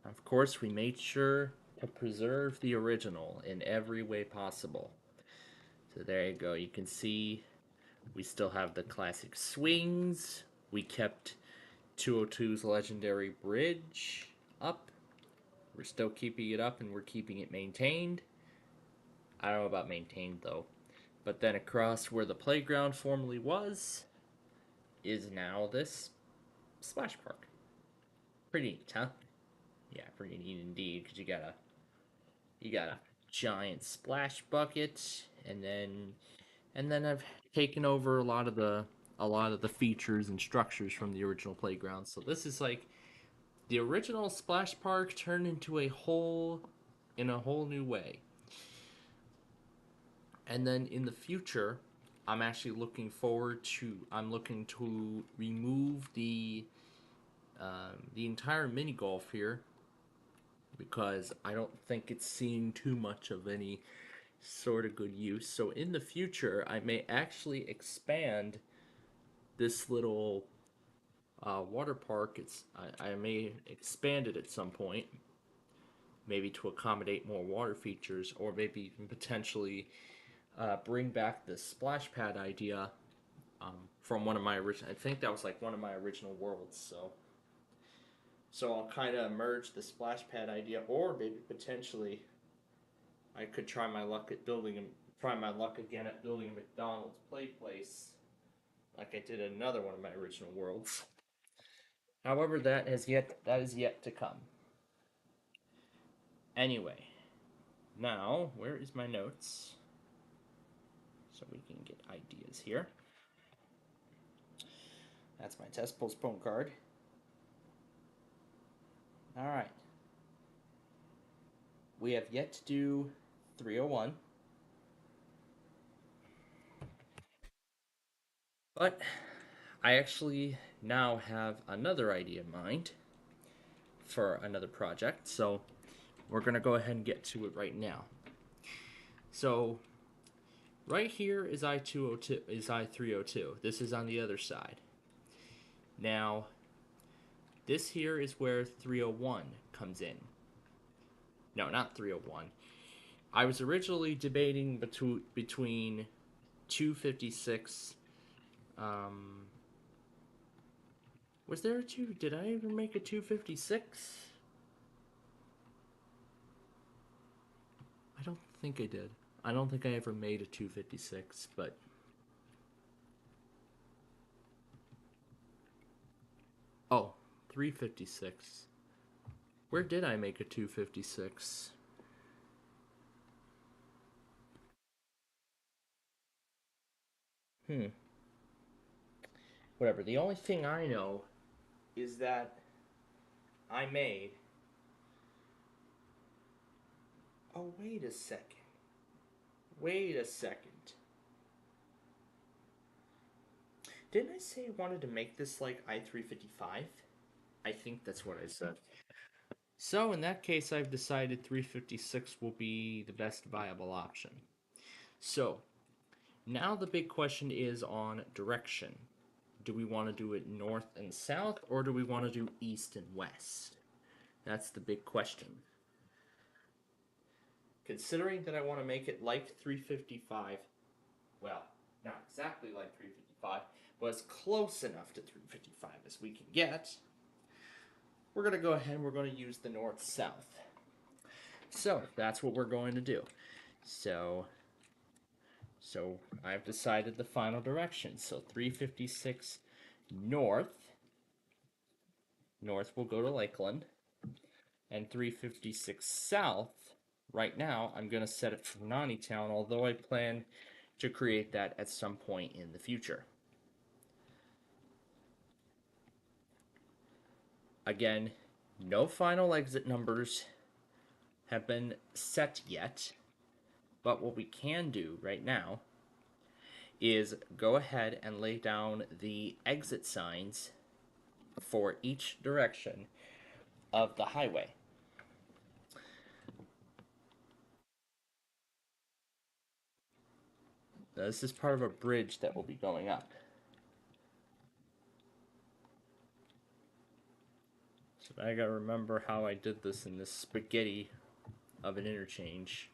of course, we made sure to preserve the original in every way possible. So there you go. You can see we still have the classic swings. We kept 202's legendary bridge up. We're still keeping it up and we're keeping it maintained. I don't know about maintained though. But then across where the playground formerly was is now this splash park. Pretty neat, huh? Yeah, pretty neat indeed. Because you got a giant splash bucket, and then I've taken over a lot of the features and structures from the original playground. So this is like the original splash park turned into a whole new way. And then in the future, I'm actually looking forward to I'm looking to remove the entire mini golf here because I don't think it's seeing too much of any sort of good use. So in the future, I may actually expand this little water park. I may expand it at some point, maybe to accommodate more water features, or maybe even potentially bring back the splash pad idea from one of my original. I think that was like one of my original worlds. So I'll kind of merge the splash pad idea, or maybe potentially I could try my luck again at building a McDonald's play place, like I did in another one of my original worlds. However, that is yet to come. Anyway, now where is my notes? So we can get ideas here. That's my test postpone card. All right. We have yet to do 301. But I actually now have another idea in mind for another project. So we're going to go ahead and get to it right now. So right here is I-202 is I-302. This is on the other side. Now this here is where 301 comes in. No, not 301. I was originally debating between 256. Was there a two? Did I ever make a 256? I don't think I did. I don't think I ever made a 256, but oh, 356. Where did I make a 256? Hmm. Whatever. The only thing I know is that I made. Oh, wait a second. Wait a second. Didn't I say I wanted to make this like I-355? I think that's what I said. So in that case, I've decided 356 will be the best viable option. So now the big question is on direction. Do we want to do it north and south, or do we want to do east and west? That's the big question. Considering that I want to make it like 355, well, not exactly like 355, but as close enough to 355 as we can get, we're going to go ahead and we're going to use the north-south. So that's what we're going to do. So I've decided the final direction. So 356 north, north will go to Lakeland, and 356 south, right now I'm going to set it for Town, although I plan to create that at some point in the future. Again, no final exit numbers have been set yet, but what we can do right now is go ahead and lay down the exit signs for each direction of the highway. Now, this is part of a bridge that will be going up. So I gotta remember how I did this in this spaghetti of an interchange.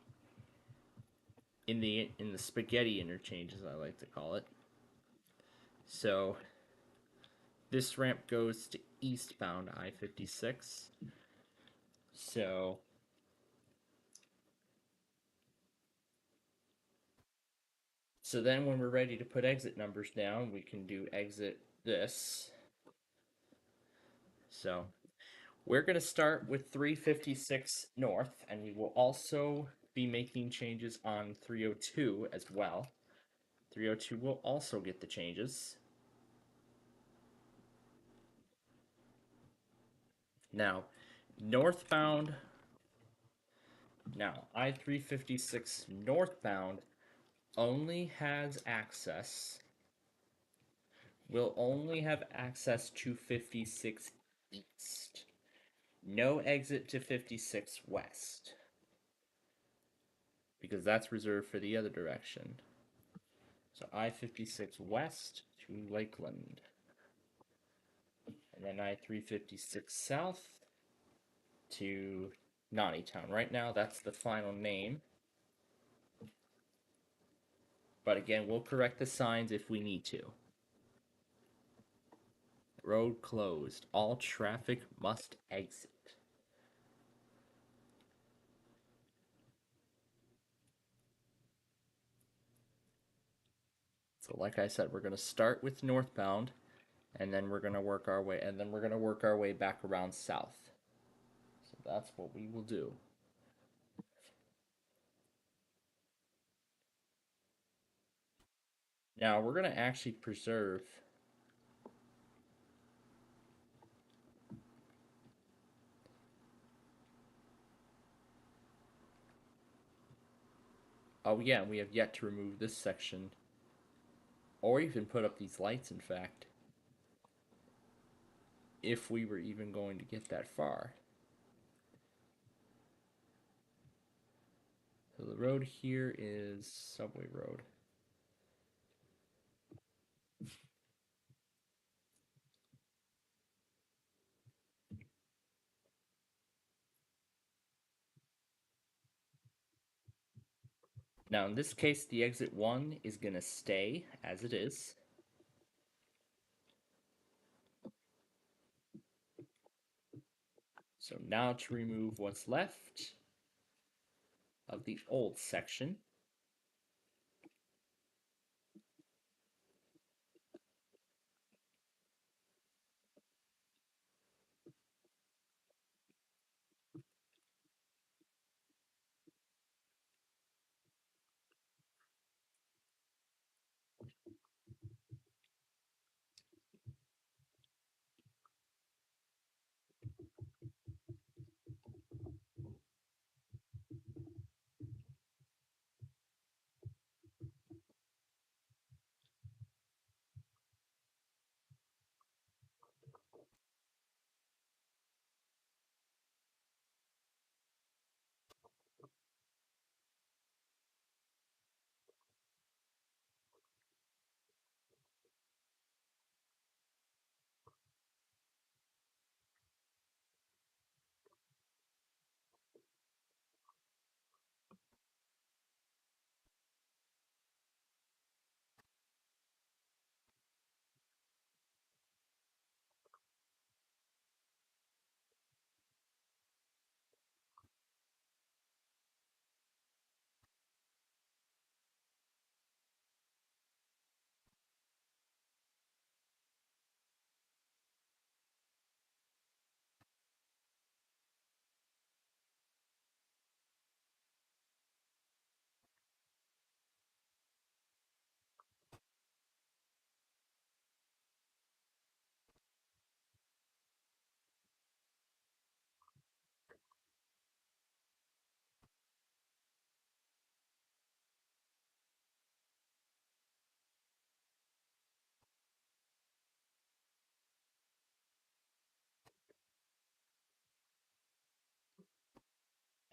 In the spaghetti interchange, as I like to call it. So this ramp goes to eastbound I-56. So then when we're ready to put exit numbers down, we can do exit this. So we're going to start with 356 north, and we will also be making changes on 302 as well. 302 will also get the changes. Now, northbound, now I-356 northbound only has access, will only have access to 56 east. No exit to 56 west, because that's reserved for the other direction. So I-56 west to Lakeland. And then I-356 south to Town. Right now, that's the final name. But again, we'll correct the signs if we need to. Road closed. All traffic must exit. So like I said, we're going to start with northbound, and then we're going to work our way, back around south. So that's what we will do. Now we're going to actually preserve oh yeah, we have yet to remove this section, or even put up these lights, in fact, if we were even going to get that far. So the road here is Subway Road. Now in this case, the exit 1 is going to stay as it is. So now to remove what's left of the old section.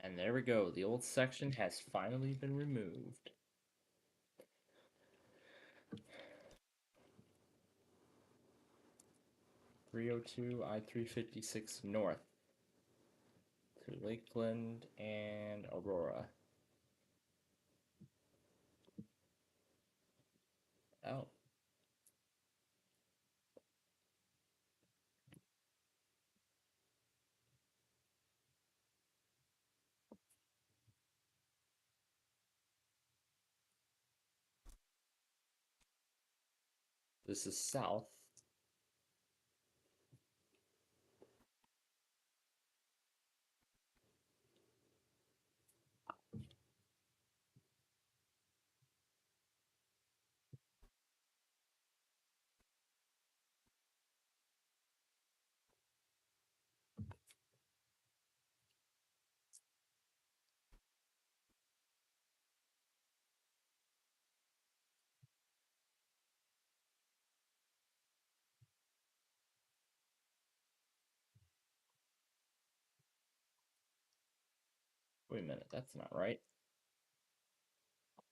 And there we go. The old section has finally been removed. .302 I-356 north to Lakeland and Aurora. Oh. This is south. Wait a minute, that's not right.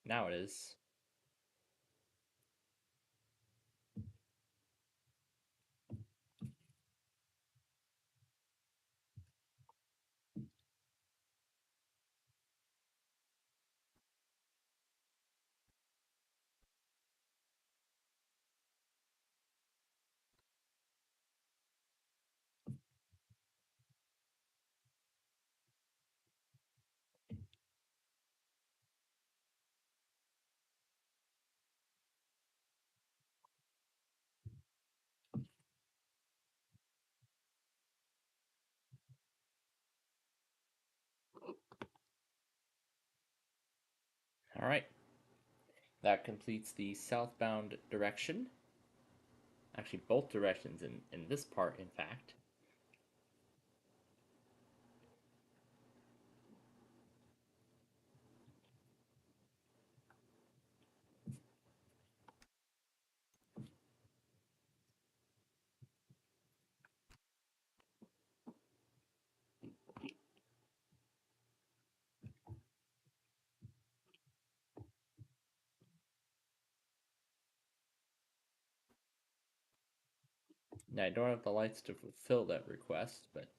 Now it is. All right. That completes the southbound direction. Actually, both directions in this part, in fact. Now, I don't have the lights to fulfill that request, but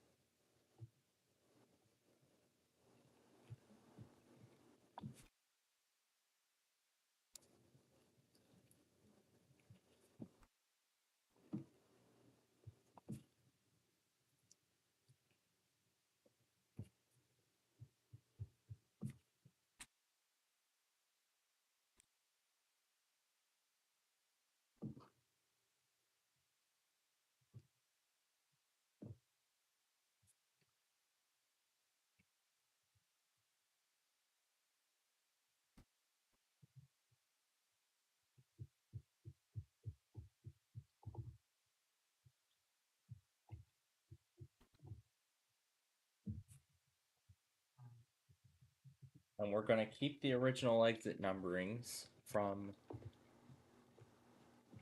and we're going to keep the original exit numberings from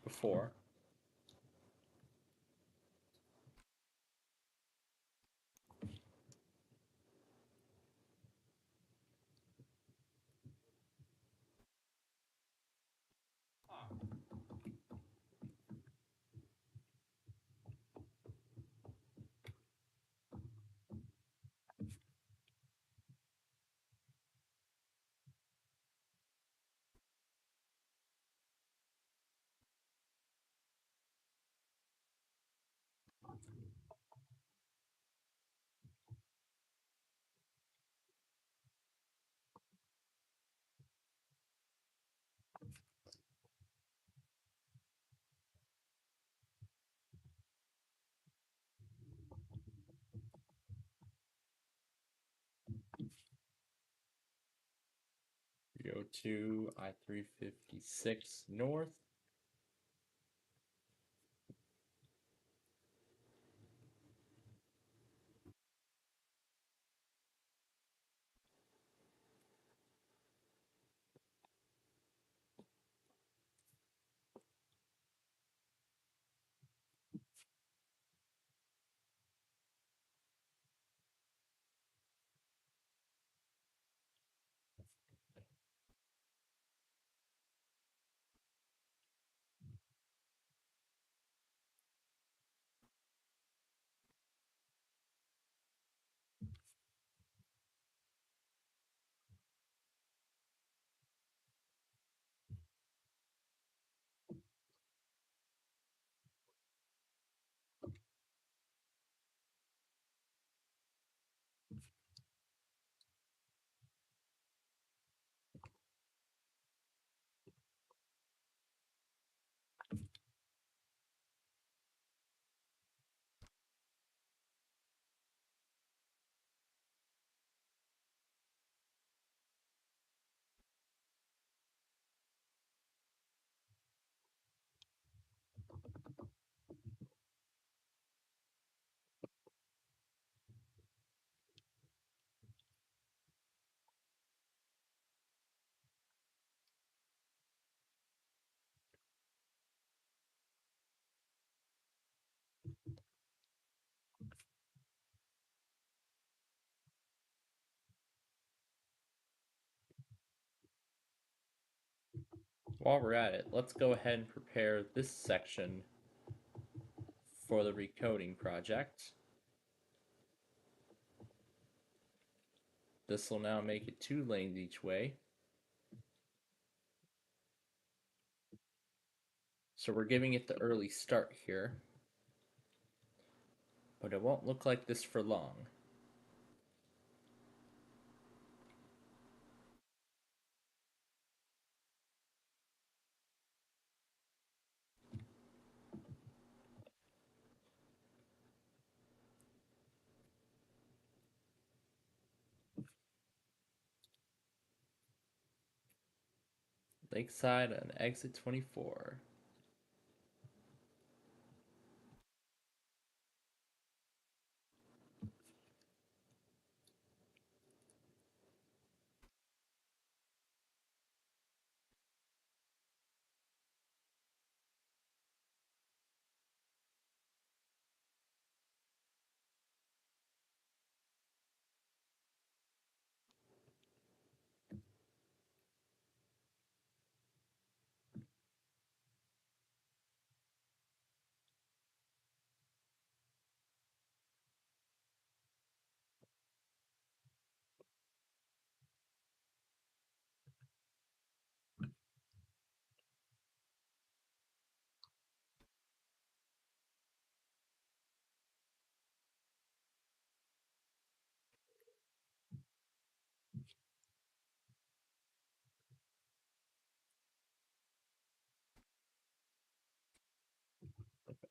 before. Go to I-356 north. While we're at it, let's go ahead and prepare this section for the recoding project. This will now make it 2 lanes each way. So we're giving it the early start here, but it won't look like this for long. Lakeside on exit 24.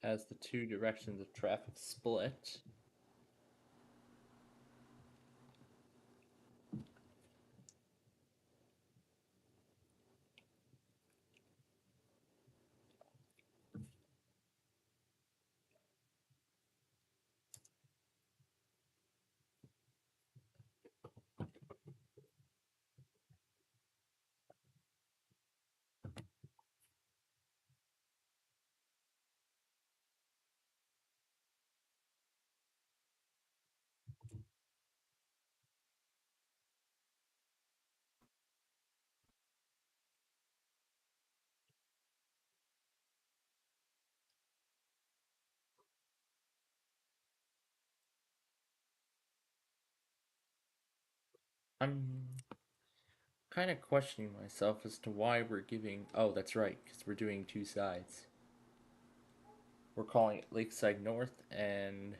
As the two directions of traffic split, I'm kind of questioning myself as to why we're giving. Oh, that's right, because we're doing 2 sides. We're calling it Lakeside North, and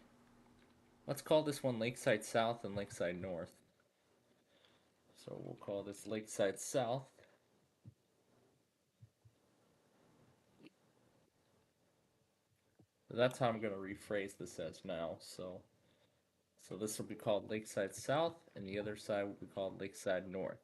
let's call this one Lakeside South and Lakeside North. So we'll call this Lakeside South. That's how I'm going to rephrase this as now. So this will be called Lakeside South, and the other side will be called Lakeside North.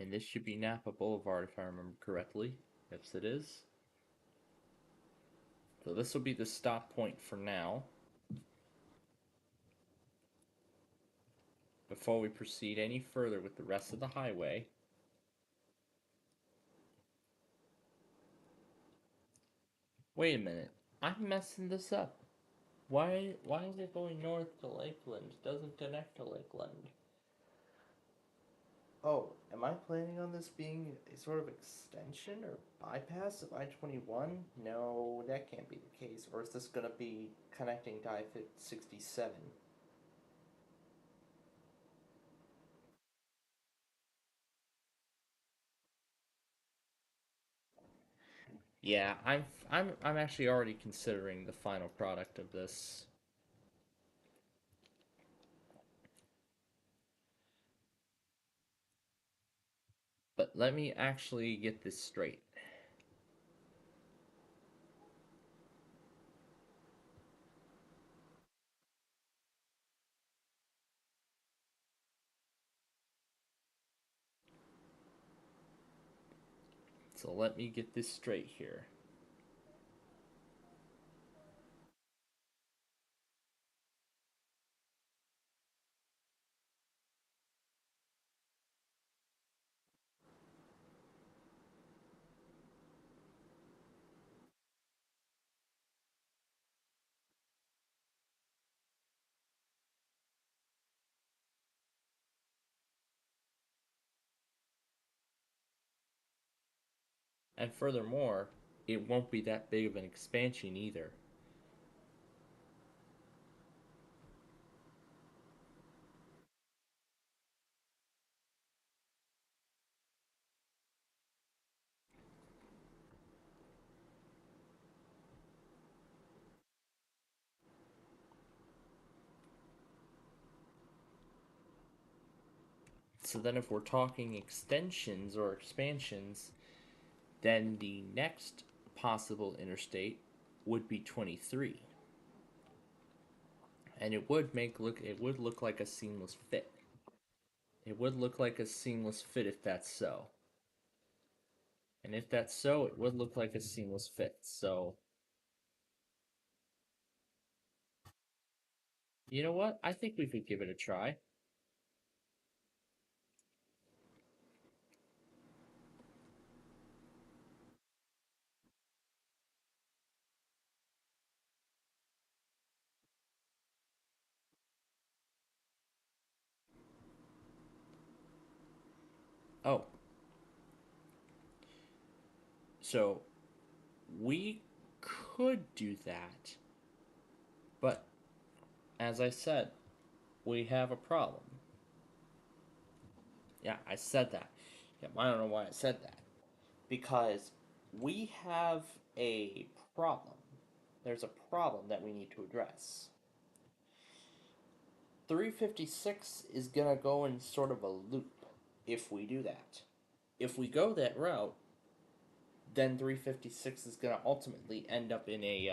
And this should be Napa Boulevard if I remember correctly. Yes, it is. So this will be the stop point for now. Before we proceed any further with the rest of the highway. Wait a minute. I'm messing this up. Why is it going north to Lakeland? It doesn't connect to Lakeland. Oh, am I planning on this being a sort of extension or bypass of I-21? No, that can't be the case. Or is this going to be connecting to I-67? Yeah, I'm actually already considering the final product of this. But let me actually get this straight. So let me get this straight here. And furthermore, it won't be that big of an expansion either. So then if we're talking extensions or expansions, then the next possible interstate would be 23. And it would look like a seamless fit. It would look like a seamless fit if that's so. And if that's so, it would look like a seamless fit. So, you know what? I think we could give it a try. Oh, so we could do that. But as I said, we have a problem. Yeah, I said that. Yeah, I don't know why I said that. Because we have a problem. There's a problem that we need to address. 356 is going to go in sort of a loop if we do that. If we go that route, then 356 is going to ultimately end up in a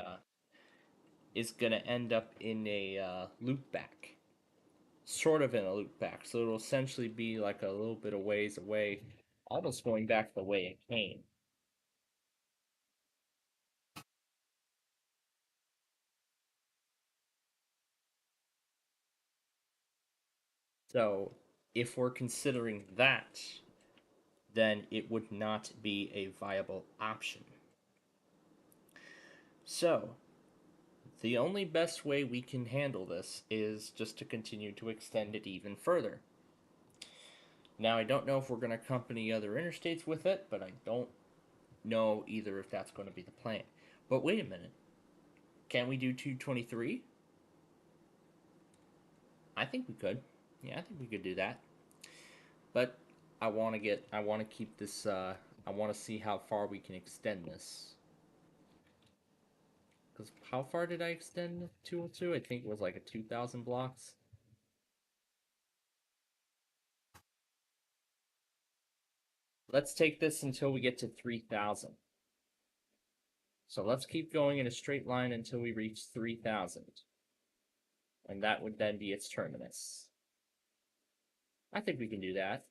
loop back, sort of in a loop back. So it'll essentially be like a little bit of ways away, almost going back the way it came. So if we're considering that, then it would not be a viable option. So the only best way we can handle this is just to continue to extend it even further. Now, I don't know if we're going to accompany other interstates with it, but I don't know either if that's going to be the plan. But wait a minute. Can we do 223? I think we could. Yeah, I think we could do that. But I want to keep this, I want to see how far we can extend this. Because how far did I extend 202? I think it was like a 2,000 blocks. Let's take this until we get to 3,000. So let's keep going in a straight line until we reach 3,000. And that would then be its terminus. I think we can do that.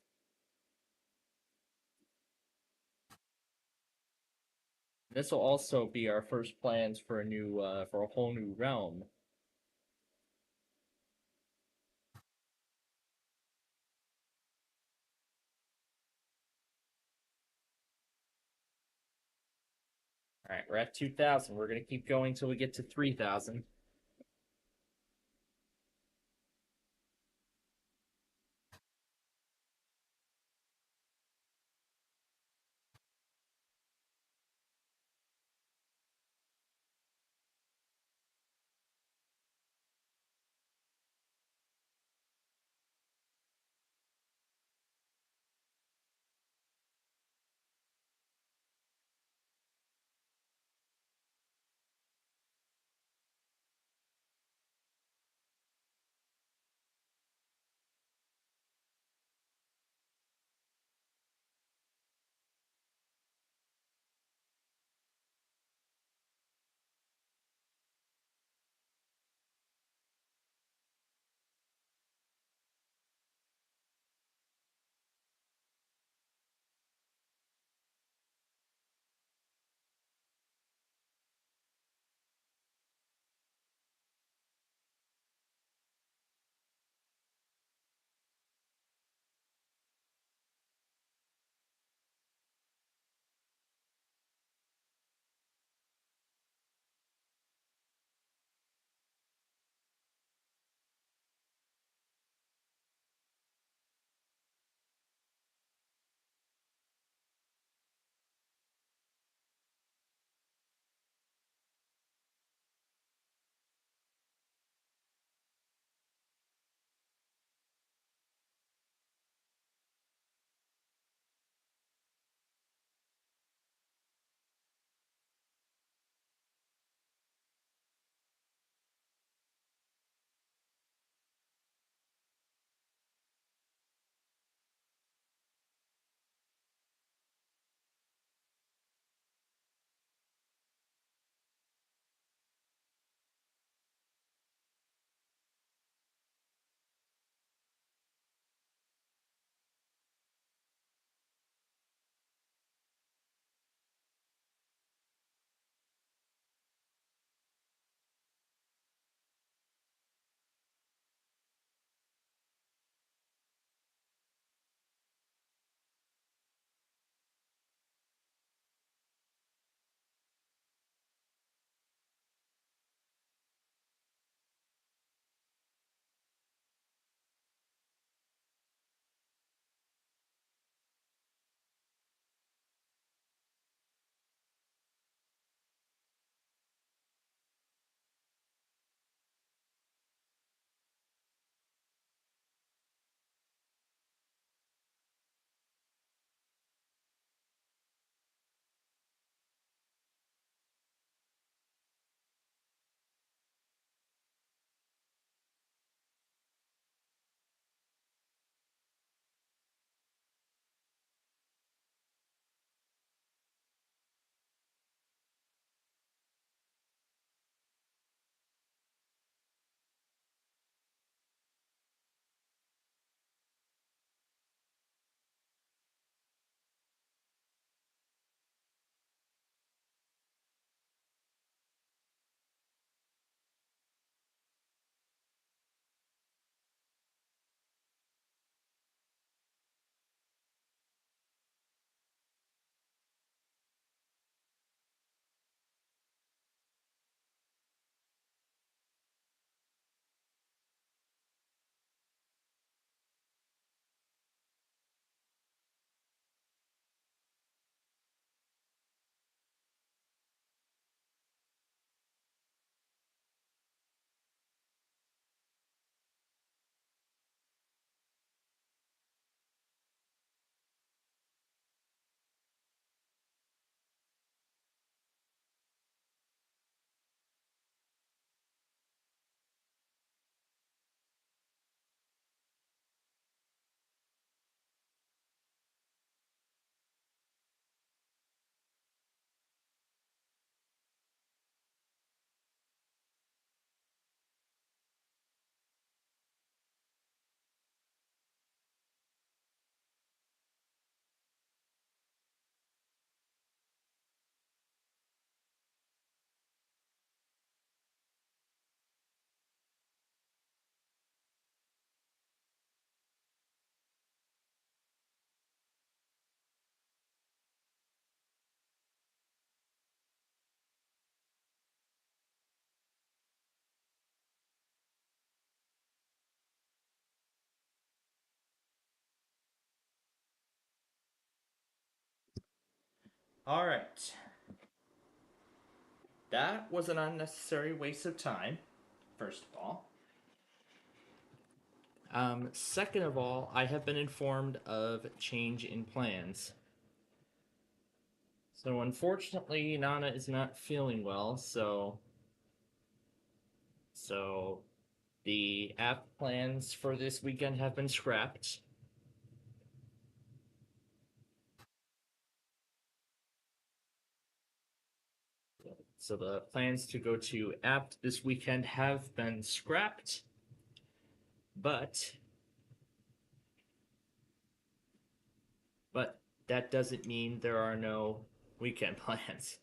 This will also be our first plans for for a whole new realm. All right, we're at 2,000. We're gonna keep going until we get to 3,000. All right. That was an unnecessary waste of time, first of all. Second of all, I have been informed of change in plans. So unfortunately, Nana is not feeling well, so the app plans for this weekend have been scrapped. So the plans to go to apt this weekend have been scrapped, but but that doesn't mean there are no weekend plans.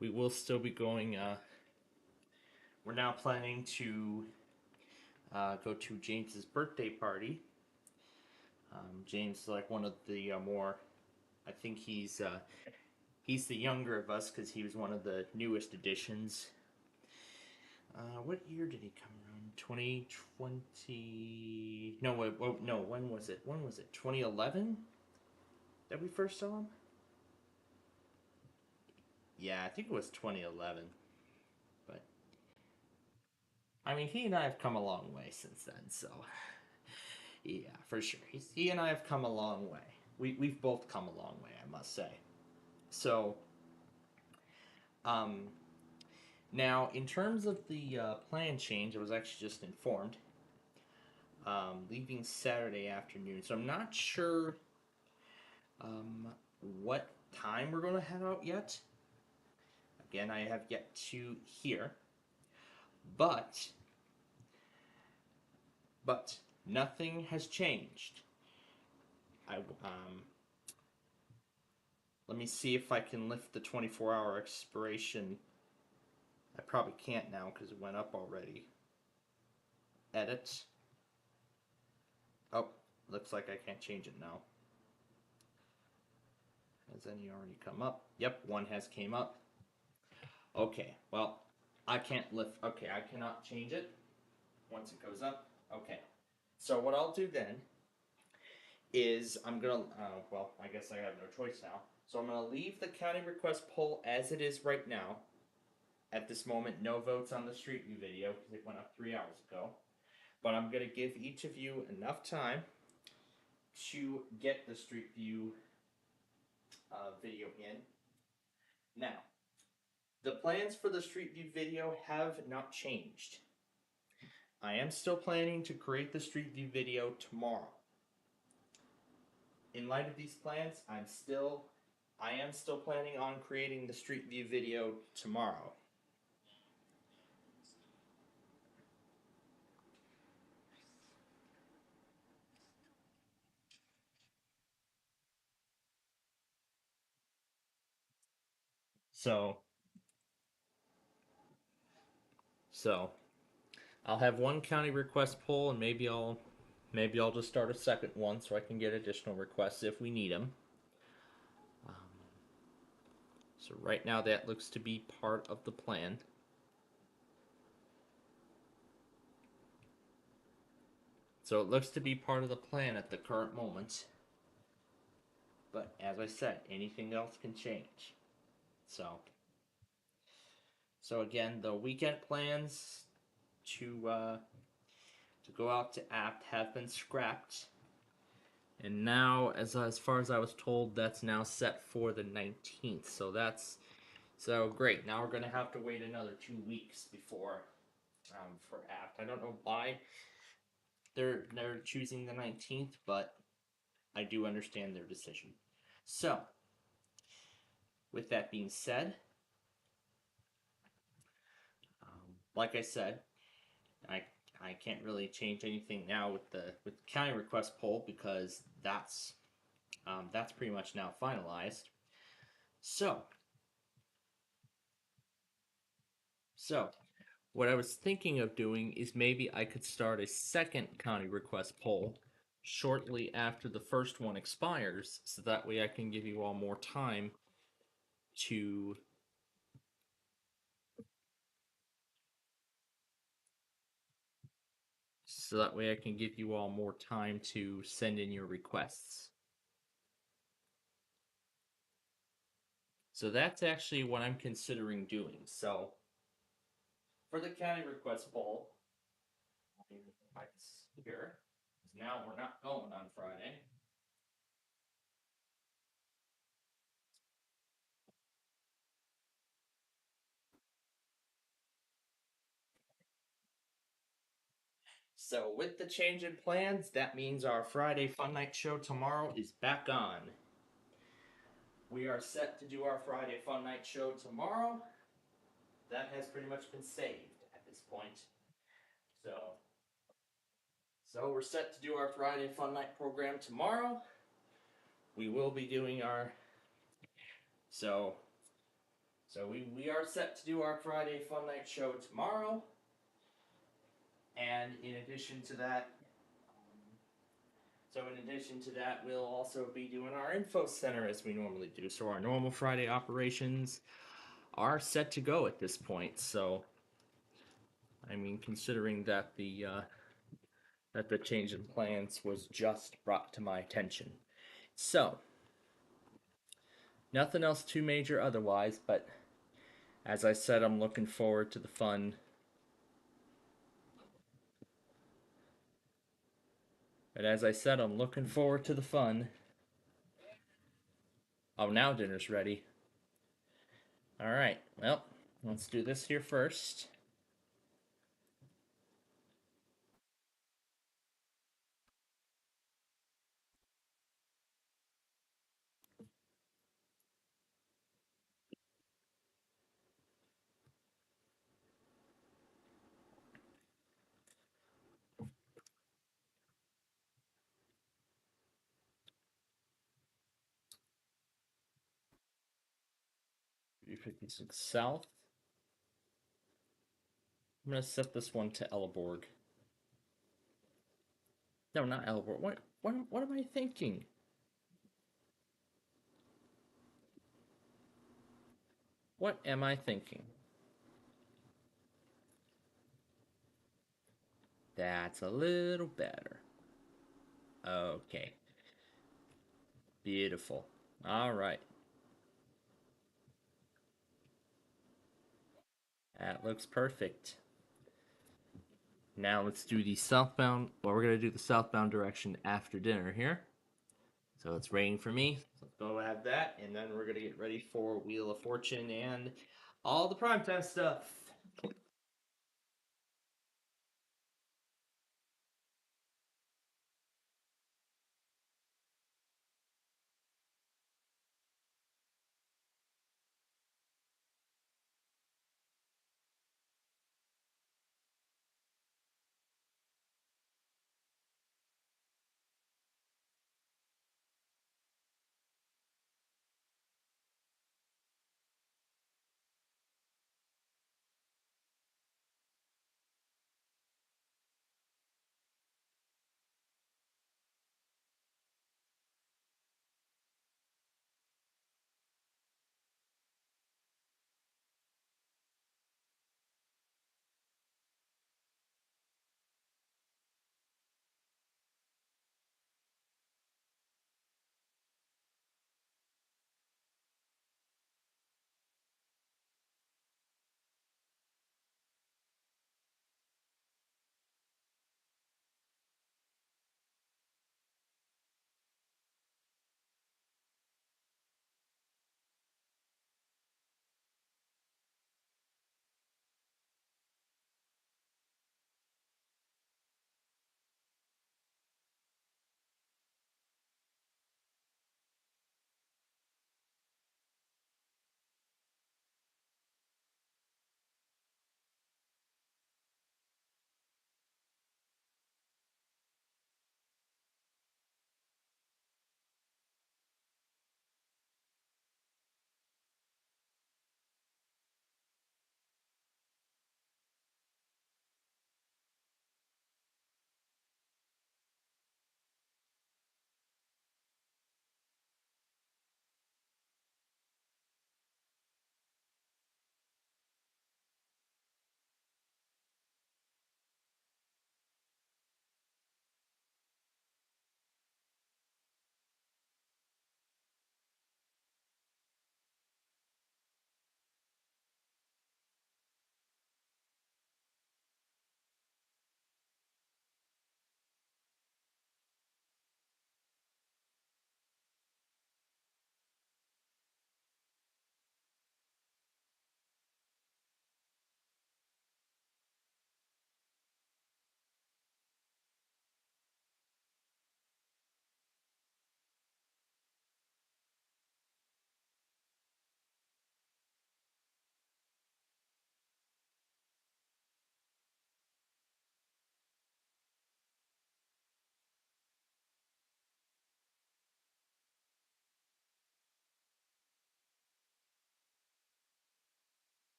We will still be going. We're now planning to go to James's birthday party. James is like one of the more. I think he's the younger of us because he was one of the newest additions. What year did he come around? 2020. No, wait, no. When was it? When was it? 2011 that we first saw him. Yeah, I think it was 2011. But I mean, he and I have come a long way since then. So yeah, for sure. He and I have come a long way. We've both come a long way, I must say. So, um, now in terms of the plan change, I was actually just informed. Leaving Saturday afternoon, so I'm not sure what time we're going to head out yet. Again, I have yet to hear, but nothing has changed. I Let me see if I can lift the 24-hour expiration. I probably can't now because it went up already. Edit. Oh, looks like I can't change it now. Has any already come up? Yep, one has came up. Okay, well, I can't lift. Okay, I cannot change it once it goes up. Okay, so what I'll do then is I'm gonna. Well, I guess I have no choice now. So I'm gonna leave the county request poll as it is right now. At this moment, no votes on the Street View video because it went up 3 hours ago. But I'm gonna give each of you enough time to get the Street View video in. Now, the plans for the Street View video have not changed. I am still planning to create the Street View video tomorrow. In light of these plans, I am still planning on creating the Street View video tomorrow. So, so I'll have one county request poll, and maybe I'll just start a second one so I can get additional requests if we need them. So right now that looks to be part of the plan. So it looks to be part of the plan at the current moment. But as I said, anything else can change. So, so again, the weekend plans to go out to Apt have been scrapped. And now, as far as I was told, that's now set for the 19th. So great. Now we're gonna have to wait another 2 weeks before for Apt. I don't know why they're choosing the 19th, but I do understand their decision. So, with that being said, like I said, I I can't really change anything now with the county request poll because that's pretty much now finalized. So so what I was thinking of doing is maybe I could start a second county request poll shortly after the first one expires, so that way I can give you all more time to so that way I can give you all more time to send in your requests. So that's actually what I'm considering doing. So for the county request poll, here, because now we're not going on Friday. So with the change in plans, that means our Friday Fun Night show tomorrow is back on. We are set to do our Friday Fun Night show tomorrow. That has pretty much been saved at this point. So we're set to do our Friday Fun Night program tomorrow. We will be doing our we are set to do our Friday Fun Night show tomorrow. And in addition to that, we'll also be doing our info center as we normally do. So our normal Friday operations are set to go at this point. So, I mean, considering that the change in plans was just brought to my attention. So, nothing else too major otherwise, but as I said, I'm looking forward to the fun. But as I said, I'm looking forward to the fun. Oh, now dinner's ready. All right, well, let's do this here first. $356 South. I'm gonna set this one to Elleborg. No, not Elleborg. What am I thinking? What am I thinking? That's a little better. Okay. Beautiful. All right. That looks perfect. Now let's do the southbound. Well, we're going to do the southbound direction after dinner here. So it's raining for me. So let's go have that. And then we're going to get ready for Wheel of Fortune and all the primetime stuff.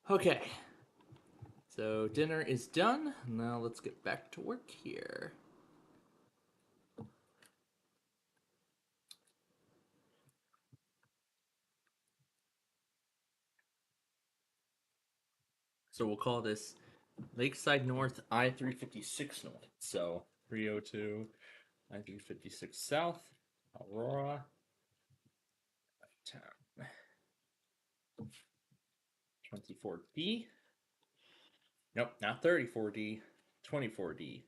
Okay, so dinner is done. Now let's get back to work here. So we'll call this Lakeside North I 356 North. So 302 I 356 South, Aurora, Town. 24D. Nope, not 34D, 24D.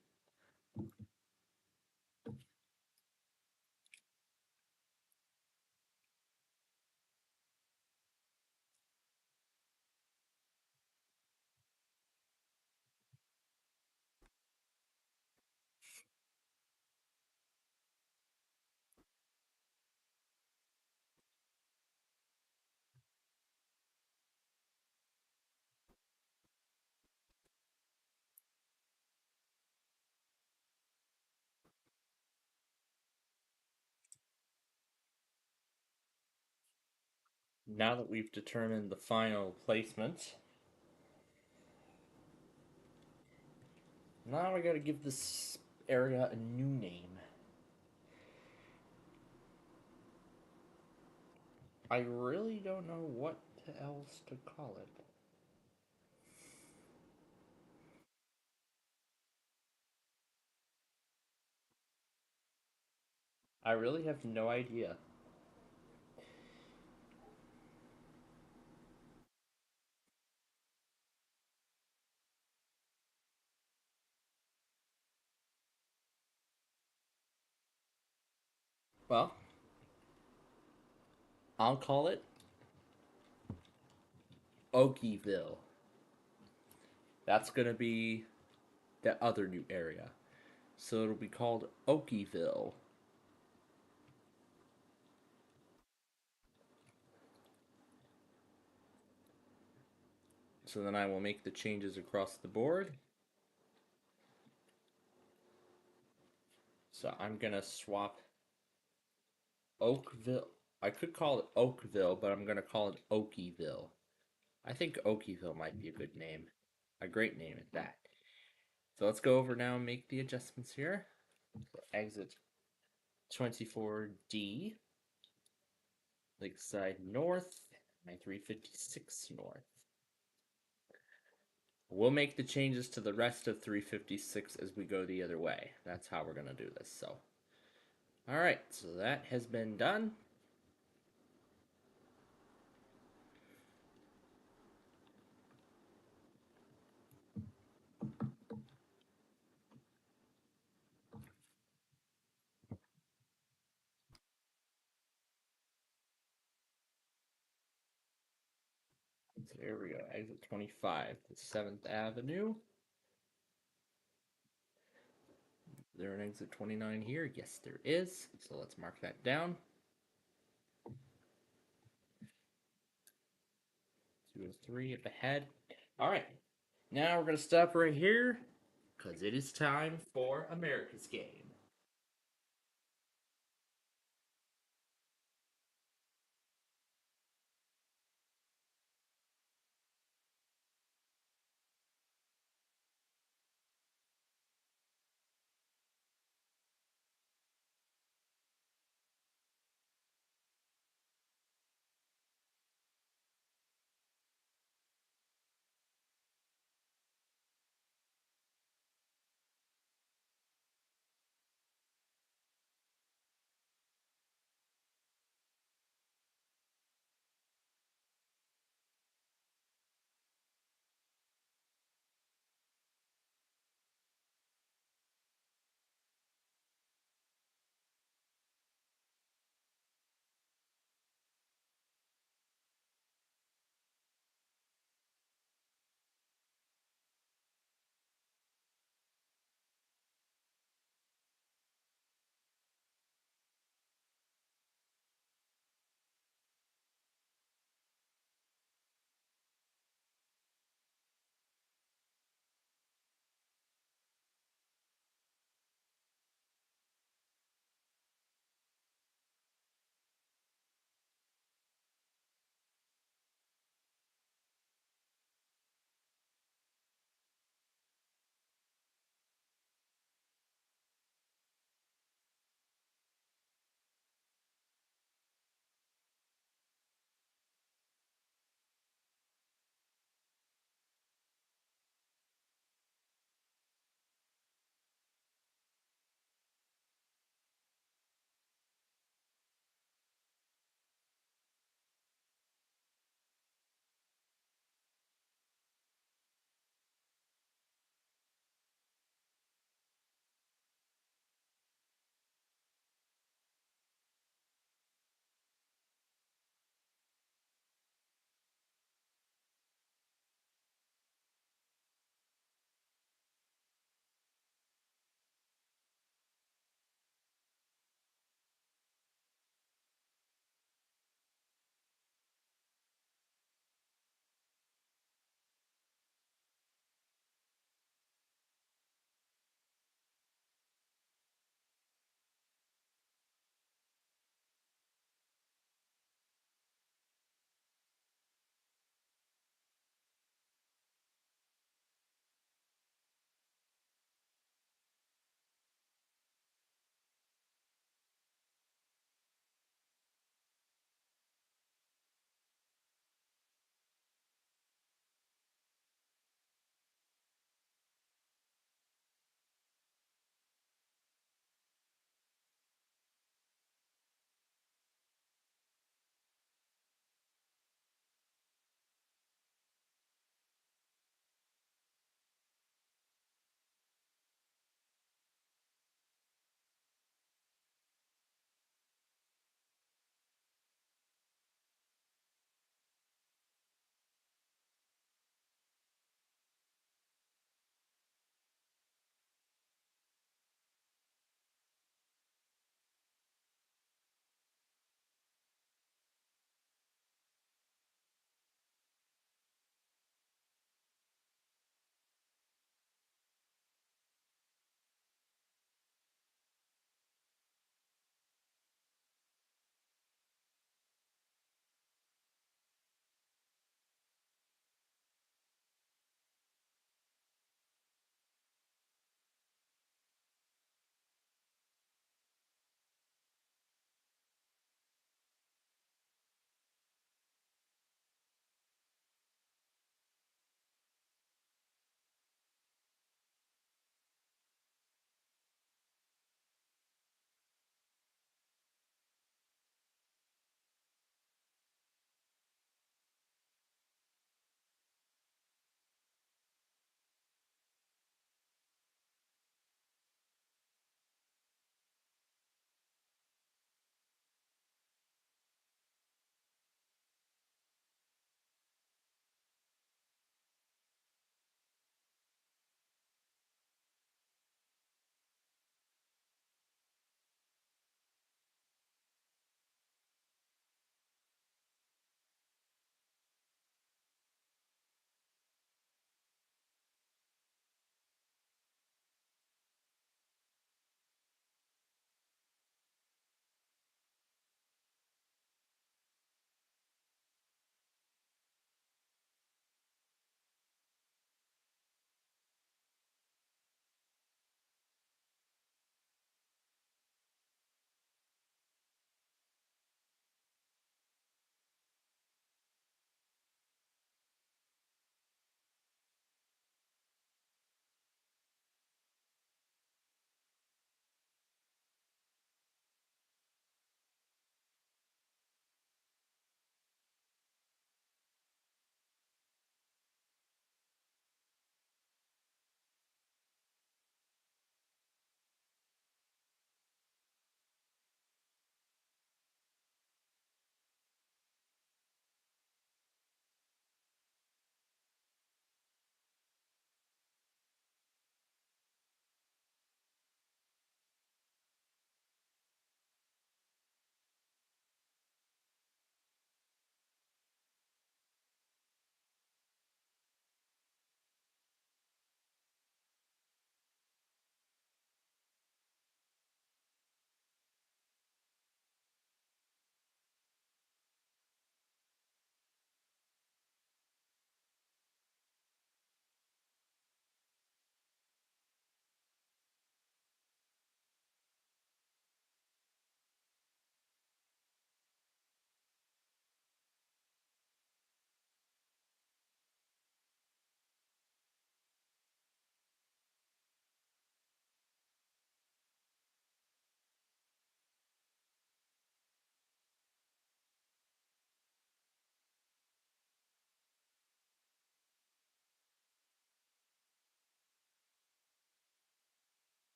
Now that we've determined the final placement, now we gotta give this area a new name. I really don't know what else to call it. I really have no idea. Well, I'll call it Okieville. That's gonna be the other new area. So it'll be called Okieville. So then I will make the changes across the board. So I'm gonna swap Oakville. I could call it Oakville, but I'm gonna call it Okieville. I think Okieville might be a good name. A great name at that. So let's go over now and make the adjustments here. So exit 24D, Lakeside North, my 356 North. We'll make the changes to the rest of 356 as we go the other way. That's how we're going to do this. So, all right, so that has been done. So here we go. Exit 25, the 7th Avenue. Is there an exit 29 here? Yes, there is. So let's mark that down. 203 up ahead. All right. Now we're going to stop right here because it is time for America's Game.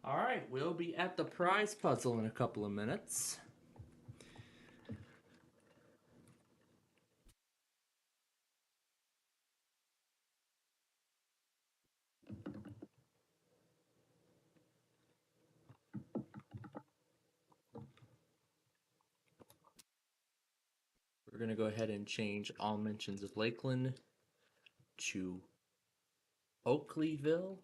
Alright, we'll be at the prize puzzle in a couple of minutes. We're going to go ahead and change all mentions of Lakeland to Oakleyville.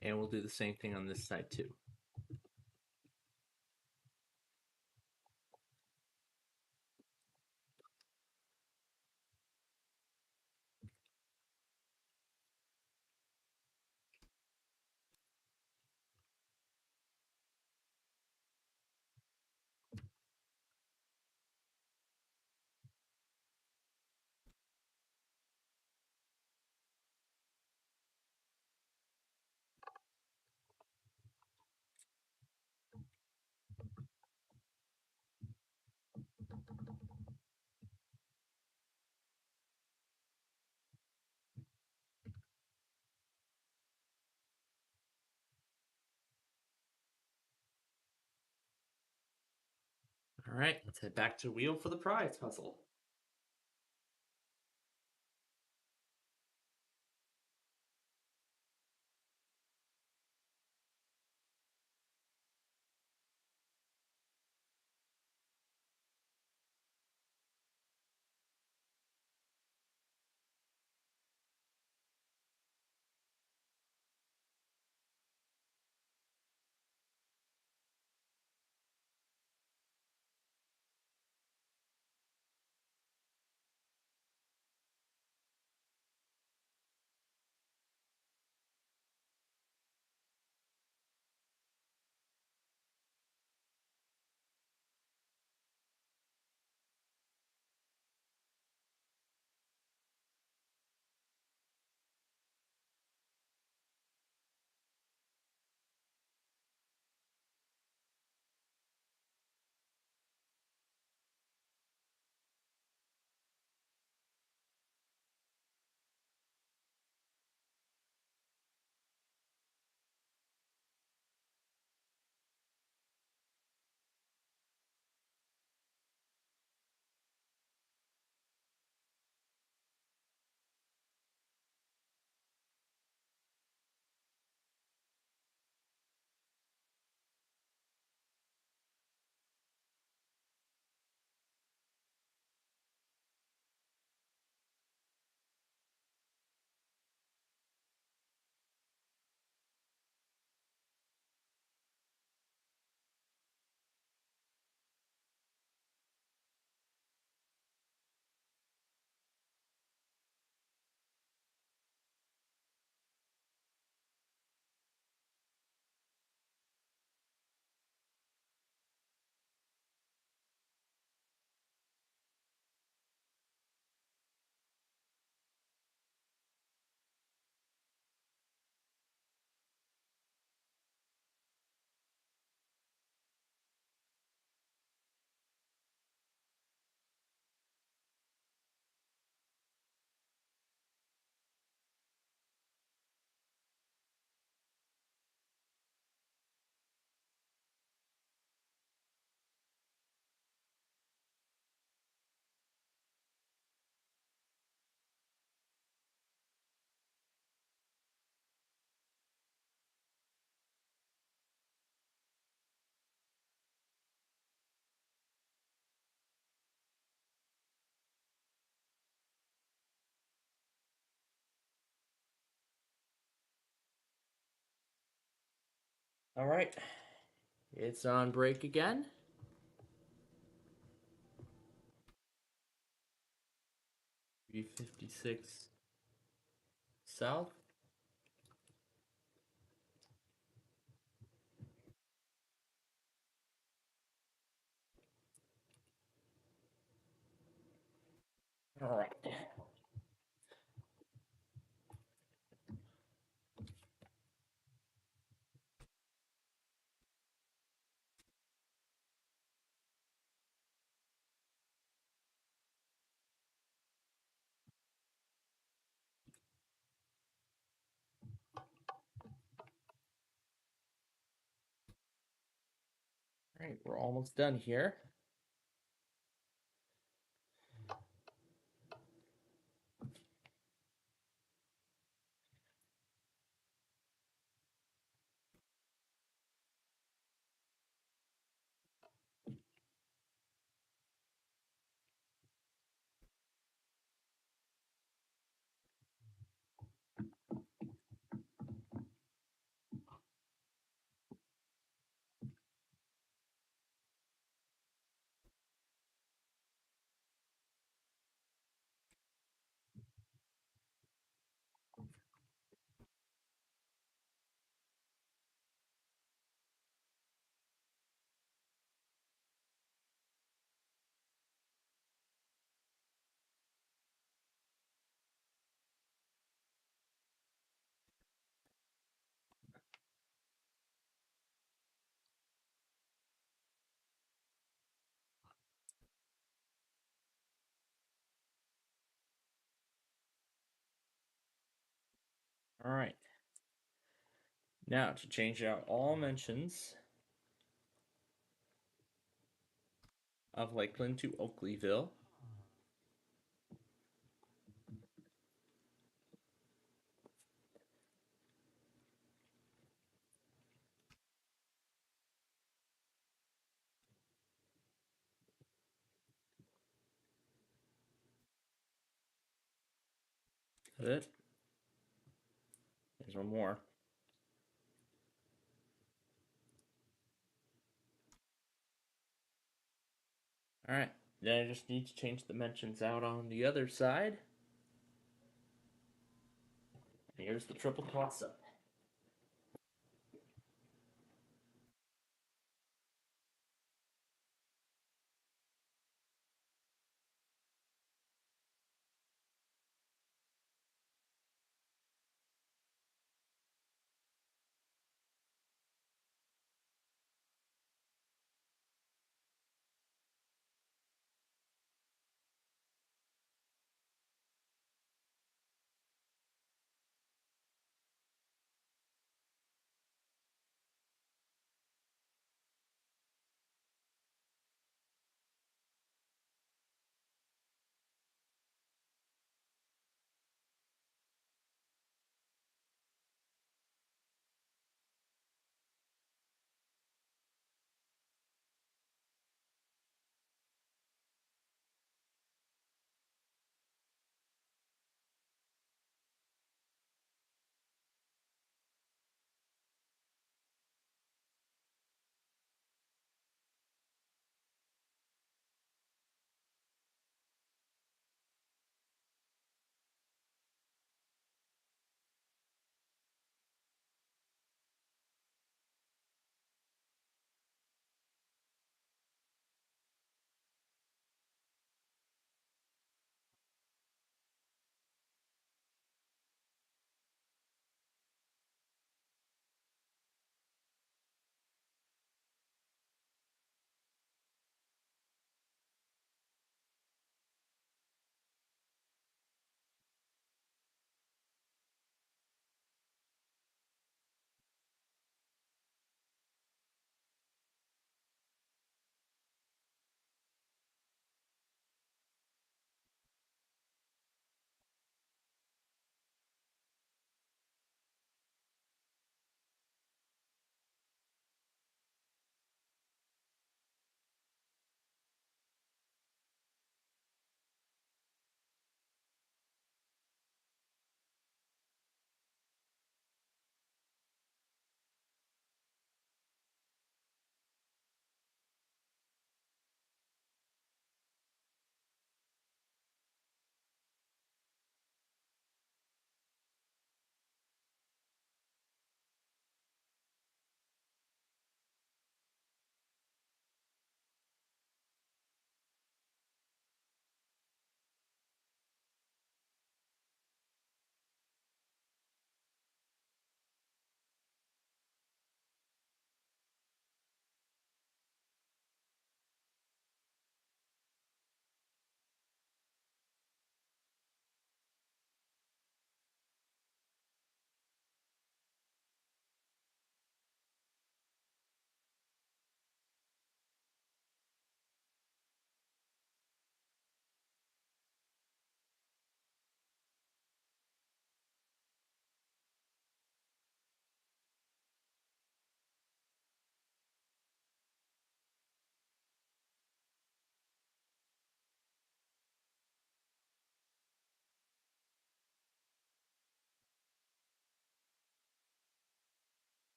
And we'll do the same thing on this side too. Alright, let's head back to Wheel for the prize puzzle. All right, it's on break again. 356 south. All right. All right, we're almost done here. All right. Now to change out all mentions of Lakeland to Oakleyville. Good. There's one more. All right. Then I just need to change the mentions out on the other side. Here's the triple toss up.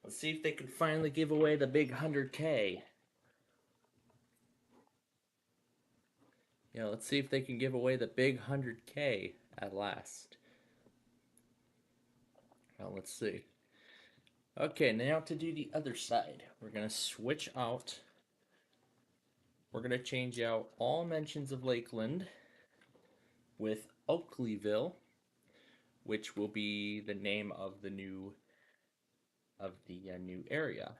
Let's see if they can finally give away the big 100K. Yeah, let's see if they can give away the big 100K at last. Well, let's see. Okay, now to do the other side. We're going to switch out. We're going to change out all mentions of Lakeland with Oakleyville, which will be the name of the new new area.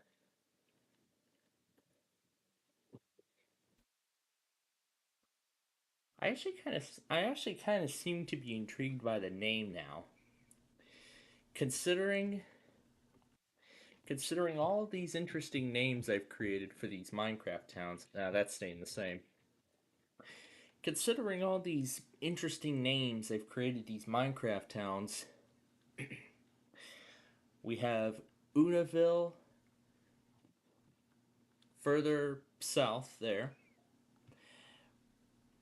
I actually kind of seem to be intrigued by the name now. Considering considering all of these interesting names I've created for these Minecraft towns, that's staying the same. Considering all these interesting names I've created these Minecraft towns, we have Unaville further south there.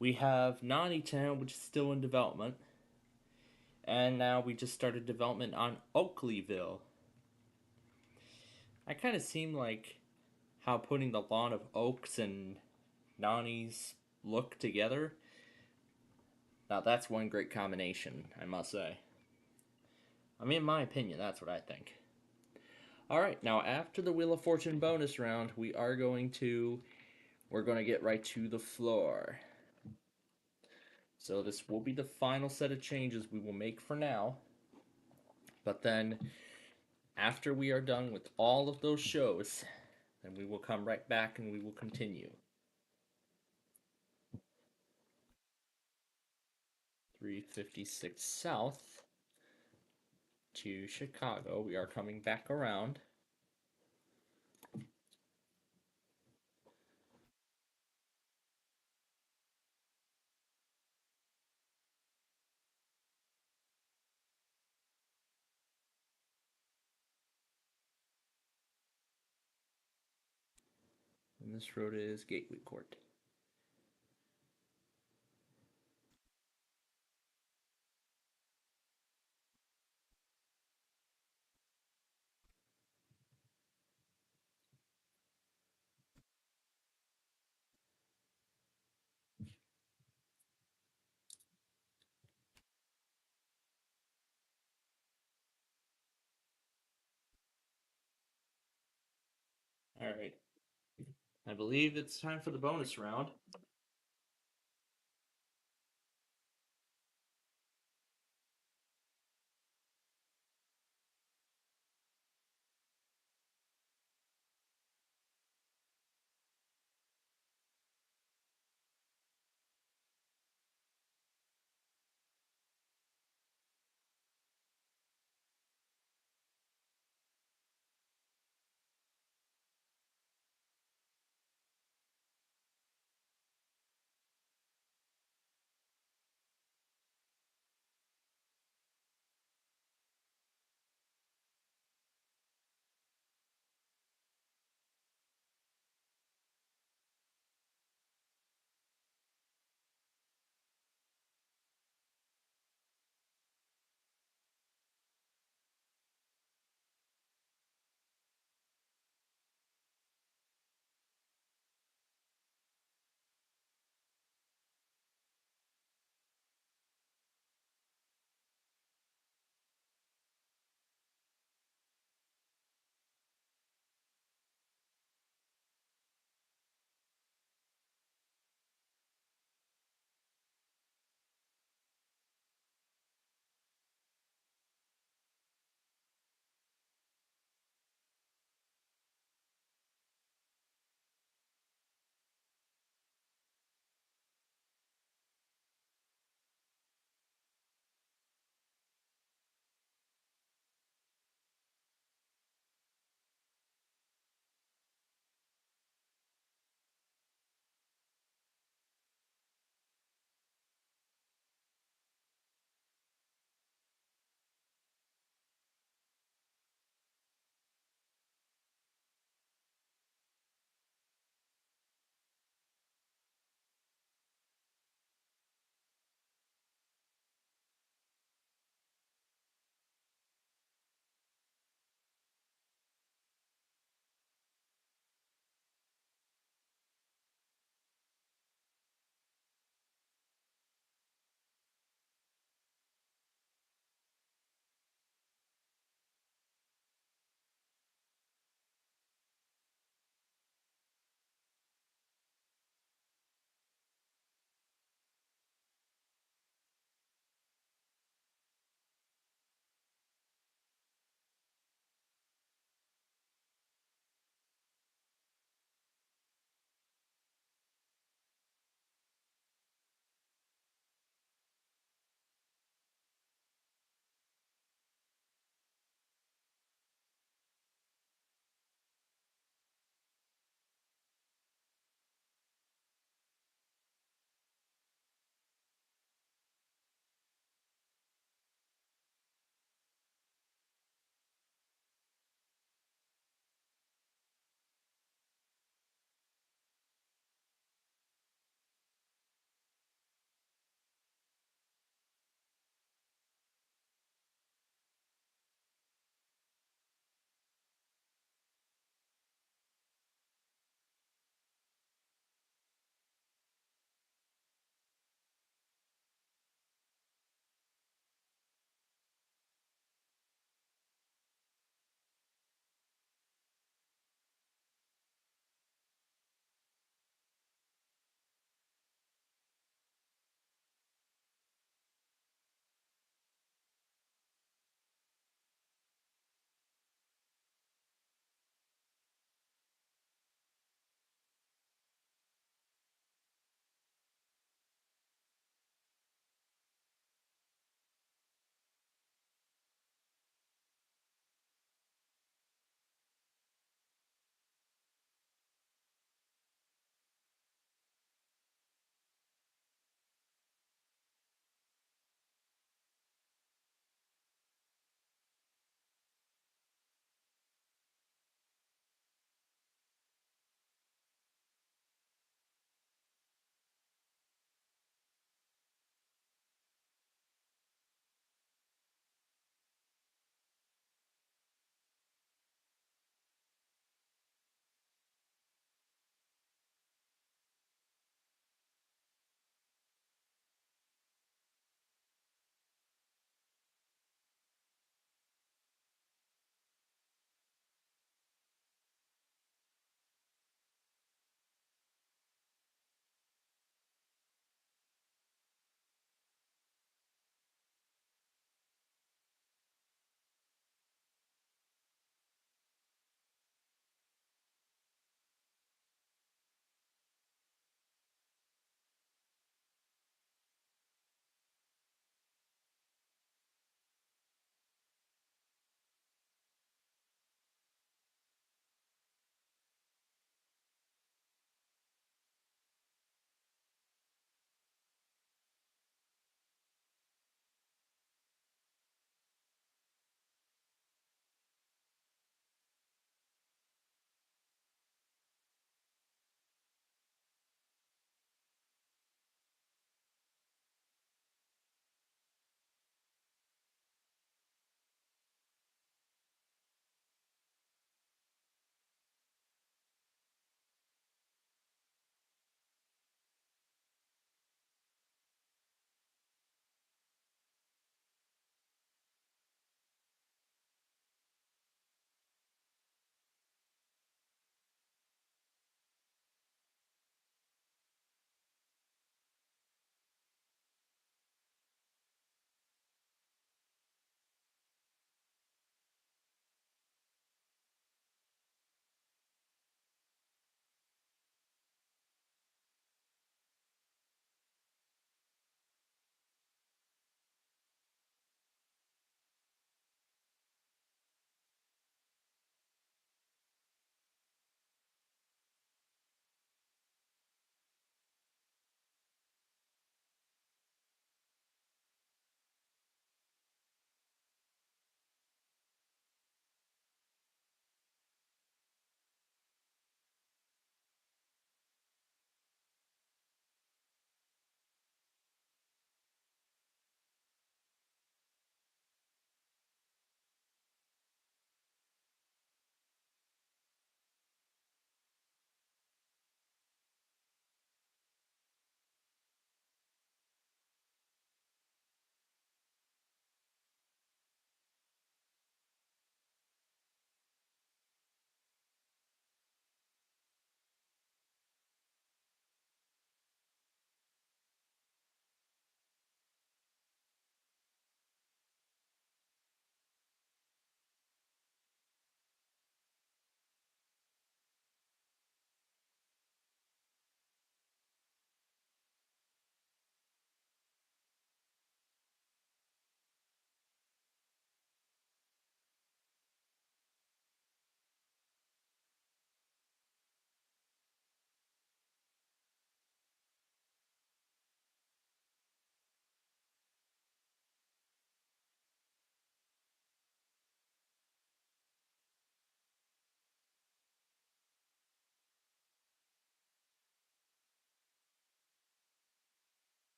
We have Nani Town, which is still in development. And now we just started development on Oakleyville. I kind of seem like how putting the lawn of oaks and Nani's look together. Now that's one great combination, I must say. I mean, in my opinion, that's what I think. Alright, now after the Wheel of Fortune bonus round, we're going to get right to the floor. So this will be the final set of changes we will make for now. But then, after we are done with all of those shows, then we will come right back and we will continue. 356 South to Chicago. We are coming back around. And this road is Gateway Court. Alright. I believe it's time for the bonus round.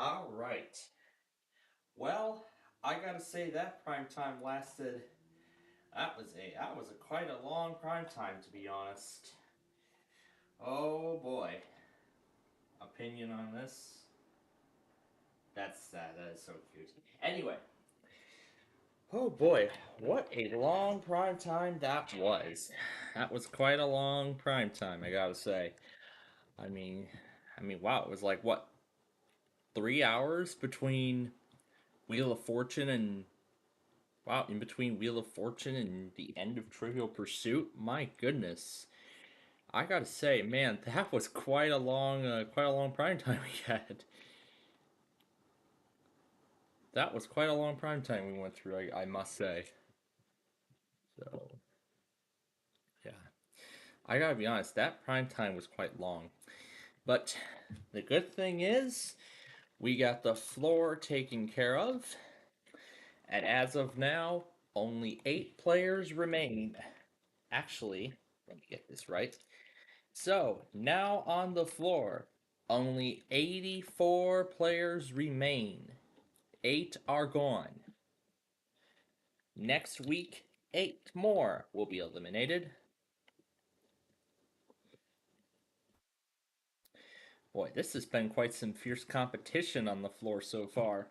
All right. Well, I gotta say that prime time lasted. That was a quite a long prime time, to be honest. Oh boy. Opinion on this? That is so cute. Anyway, oh boy, what a long prime time that was. That was quite a long prime time, I gotta say. I mean, wow, it was like what, 3 hours between Wheel of Fortune and wow, in between Wheel of Fortune and the end of Trivial Pursuit. My goodness, I gotta say, man, that was quite a long prime time we had. That was quite a long prime time we went through. I must say. So yeah, I gotta be honest, that prime time was quite long. But the good thing is, we got the floor taken care of, and as of now, only 8 players remain. Actually, let me get this right. So, now on the floor, only 84 players remain. 8 are gone. Next week, 8 more will be eliminated. Boy, this has been quite some fierce competition on the floor so far.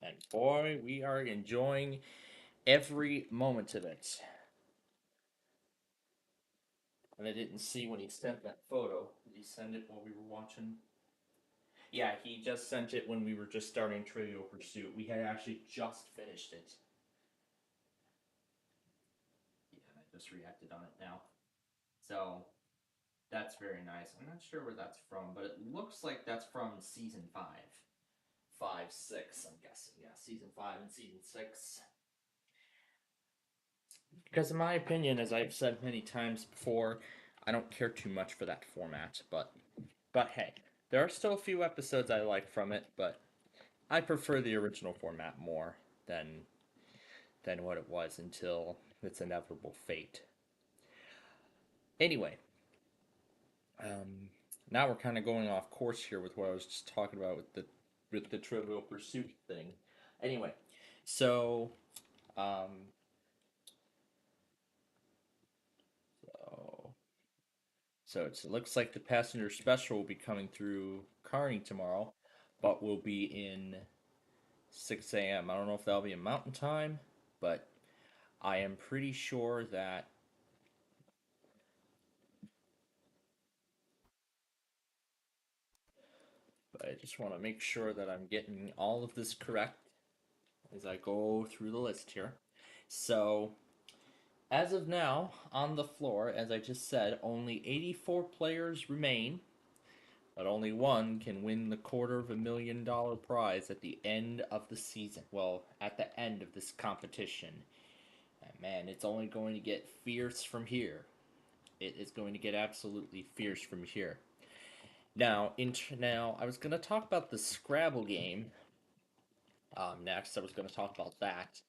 And boy, we are enjoying every moment of it. And I didn't see when he sent that photo. Did he send it while we were watching? Yeah, he just sent it when we were just starting Trivial Pursuit. We had actually just finished it. Yeah, I just reacted on it now. So, that's very nice. I'm not sure where that's from, but it looks like that's from season 5. 5, 6, I'm guessing. Yeah, season 5 and season 6. Because, in my opinion, as I've said many times before, I don't care too much for that format. But hey, there are still a few episodes I like from it, but I prefer the original format more than what it was until its inevitable fate. Anyway, um, now we're kind of going off course here with what I was just talking about with the Trivial Pursuit thing. Anyway, so um, so it looks like the passenger special will be coming through Kearney tomorrow, but will be in 6 a.m. I don't know if that'll be in Mountain Time, but I am pretty sure that. But I just want to make sure that I'm getting all of this correct as I go through the list here. So, as of now, on the floor, as I just said, only 84 players remain, but only one can win the $250,000 prize at the end of the season. Well, at the end of this competition. And man, it's only going to get fierce from here. It is going to get absolutely fierce from here. Now, I was going to talk about the Scrabble game next. I was going to talk about that.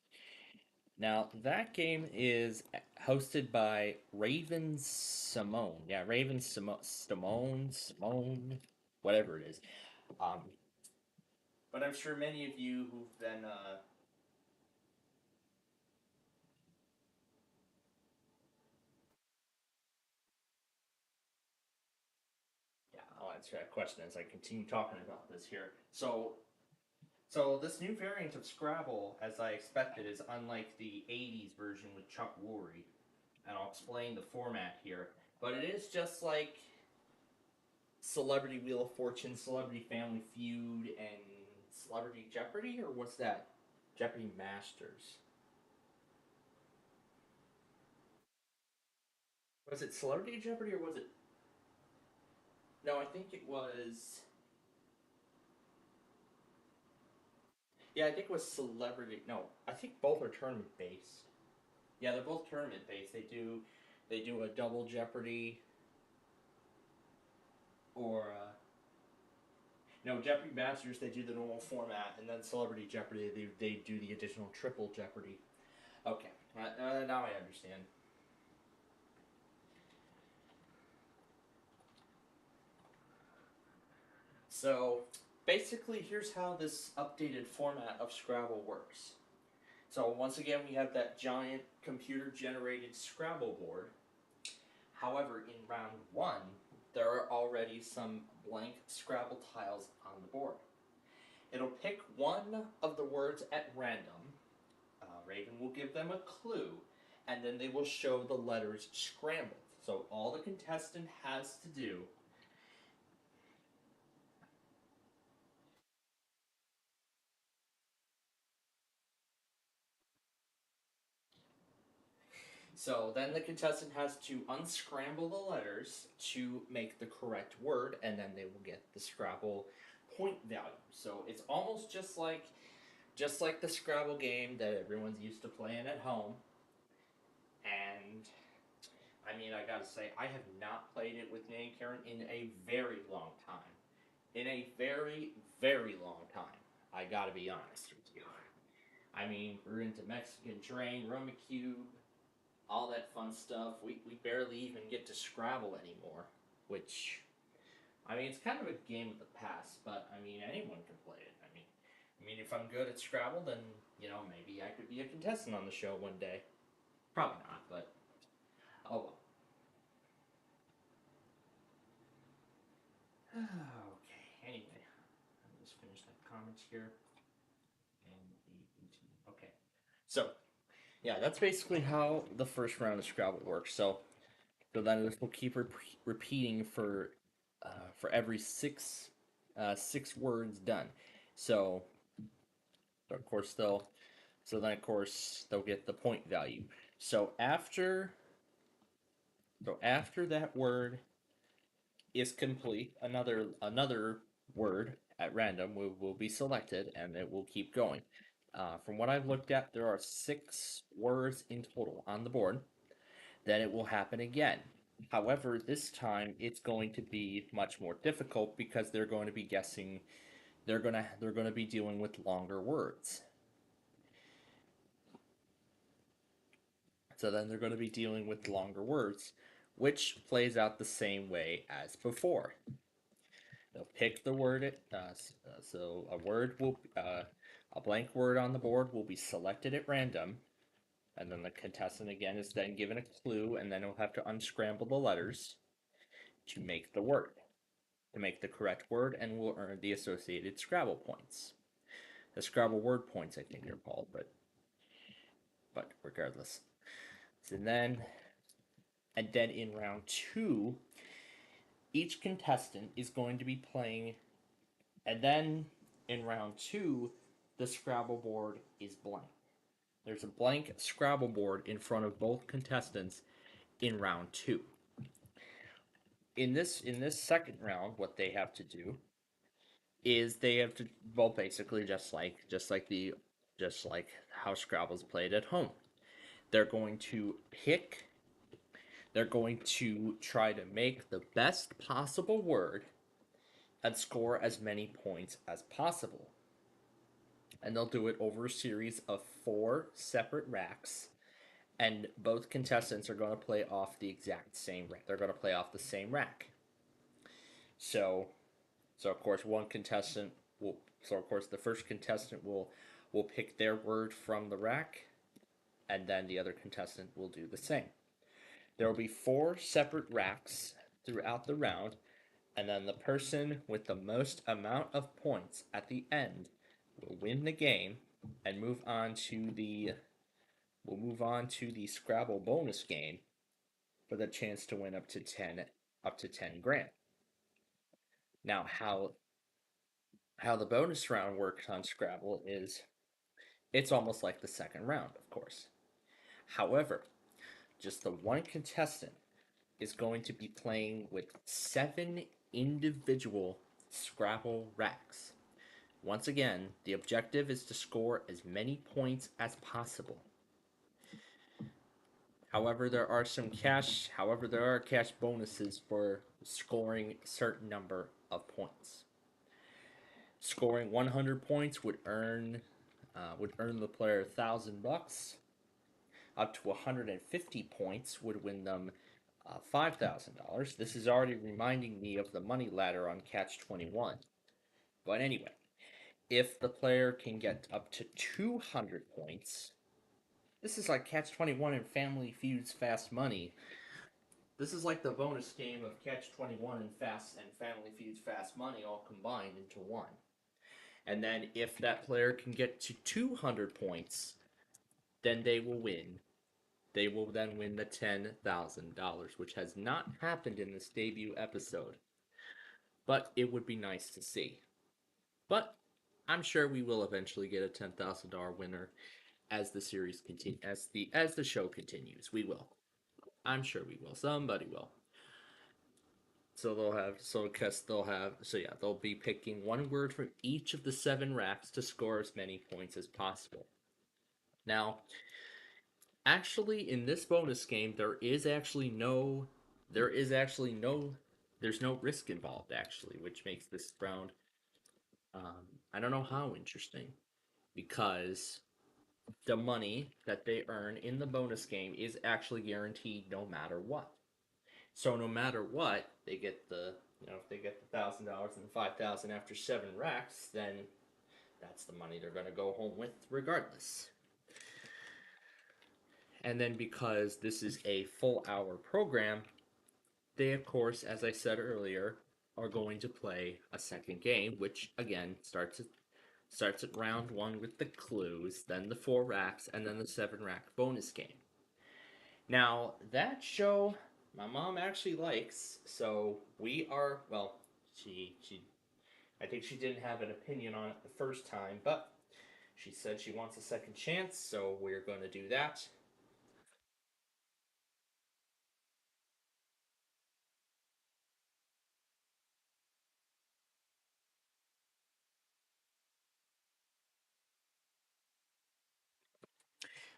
Now, that game is hosted by Raven Simone. Yeah, Raven Simone, whatever it is. Um, but I'm sure many of you who've been, yeah, I'll answer that question as I continue talking about this here. So this new variant of Scrabble, as I expected, is unlike the '80s version with Chuck Woolery, and I'll explain the format here. But it is just like Celebrity Wheel of Fortune, Celebrity Family Feud, and Celebrity Jeopardy, or what's that? Jeopardy Masters. Was it Celebrity Jeopardy or was it? No, I think it was. Yeah, I think it was Celebrity. No, I think both are tournament based. Yeah, they're both tournament based. They do a double Jeopardy or no Jeopardy Masters. They do the normal format, and then Celebrity Jeopardy. They do the additional triple Jeopardy. Okay, now I understand. So basically, here's how this updated format of Scrabble works. So once again, we have that giant computer-generated Scrabble board. However, in round one, there are already some blank Scrabble tiles on the board. It'll pick one of the words at random. Raven will give them a clue, and then they will show the letters scrambled. So all the contestant has to do. So then the contestant has to unscramble the letters to make the correct word, and then they will get the Scrabble point value. So it's almost just like the Scrabble game that everyone's used to playing at home. And I mean, I gotta say, I have not played it with Nan Karen in a very long time. In a very, very long time. I gotta be honest with you. I mean, we're into Mexican Train, Rummikub, all that fun stuff. We barely even get to Scrabble anymore, which, I mean, it's kind of a game of the past, but I mean, anyone can play it. I mean, if I'm good at Scrabble, then, maybe I could be a contestant on the show one day. Probably not, but oh well. Okay, anyway, I'll just finish that comments here. And okay. So, yeah, that's basically how the first round of Scrabble works. So then this will keep repeating for every six words done. So of course they'll get the point value. So after that word is complete, another word at random will be selected, and it will keep going. From what I've looked at, there are 6 words in total on the board. Then it will happen again. However, this time it's going to be much more difficult because they're going to be guessing. They're going to be dealing with longer words. So then they're going to be dealing with longer words, which plays out the same way as before. They'll pick the word. So a blank word on the board will be selected at random, and then the contestant again is then given a clue, and then he'll have to unscramble the letters to make the word, to make the correct word, and will earn the associated Scrabble points. The Scrabble word points, I think they're called, but regardless. So then in round two, each contestant is going to be playing, and then in round two, the Scrabble board is blank. There's a blank Scrabble board in front of both contestants in round two. In this second round, what they have to do is they have to, well, basically just like how Scrabble's played at home. They're going to pick. They're going to try to make the best possible word and score as many points as possible. And they'll do it over a series of 4 separate racks. And both contestants are going to play off the exact same rack. They're going to play off the same rack. So, so of course, one contestant will. So of course, the first contestant will pick their word from the rack, and then the other contestant will do the same. There will be 4 separate racks throughout the round, and then the person with the most amount of points at the end will win the game and move on to the Scrabble bonus game for the chance to win up to ten grand. Now, how the bonus round works on Scrabble is it's almost like the second round, of course. However, just the one contestant is going to be playing with 7 individual Scrabble racks. Once again, the objective is to score as many points as possible. However, there are cash bonuses for scoring a certain number of points. Scoring 100 points would earn the player $1,000. Up to 150 points would win them $5,000. This is already reminding me of the money ladder on Catch 21. But anyway, if the player can get up to 200 points, this is like Catch 21 and Family Feud's Fast Money. This is like the bonus game of Catch 21 and Fast and Family Feud's Fast Money all combined into one. And then if that player can get to 200 points, then they will win. They will then win the $10,000, which has not happened in this debut episode. But it would be nice to see. But I'm sure we will eventually get a $10,000 winner as the series continue as the show continues. We will. I'm sure we will. Somebody will. So they'll be picking one word from each of the 7 racks to score as many points as possible. Now, actually in this bonus game there's no risk involved actually, which makes this round I don't know how interesting, because the money that they earn in the bonus game is actually guaranteed no matter what. So no matter what, they get if they get $1,000 and the 5,000 after 7 racks, then that's the money they're gonna go home with regardless. And then because this is a full hour program, they of course, as I said earlier, are going to play a second game, which again starts at round 1 with the clues, then the 4 racks, and then the 7 rack bonus game. Now, that show my mom actually likes, so we are, well, she I think she didn't have an opinion on it the first time, but she said she wants a second chance, so we're going to do that.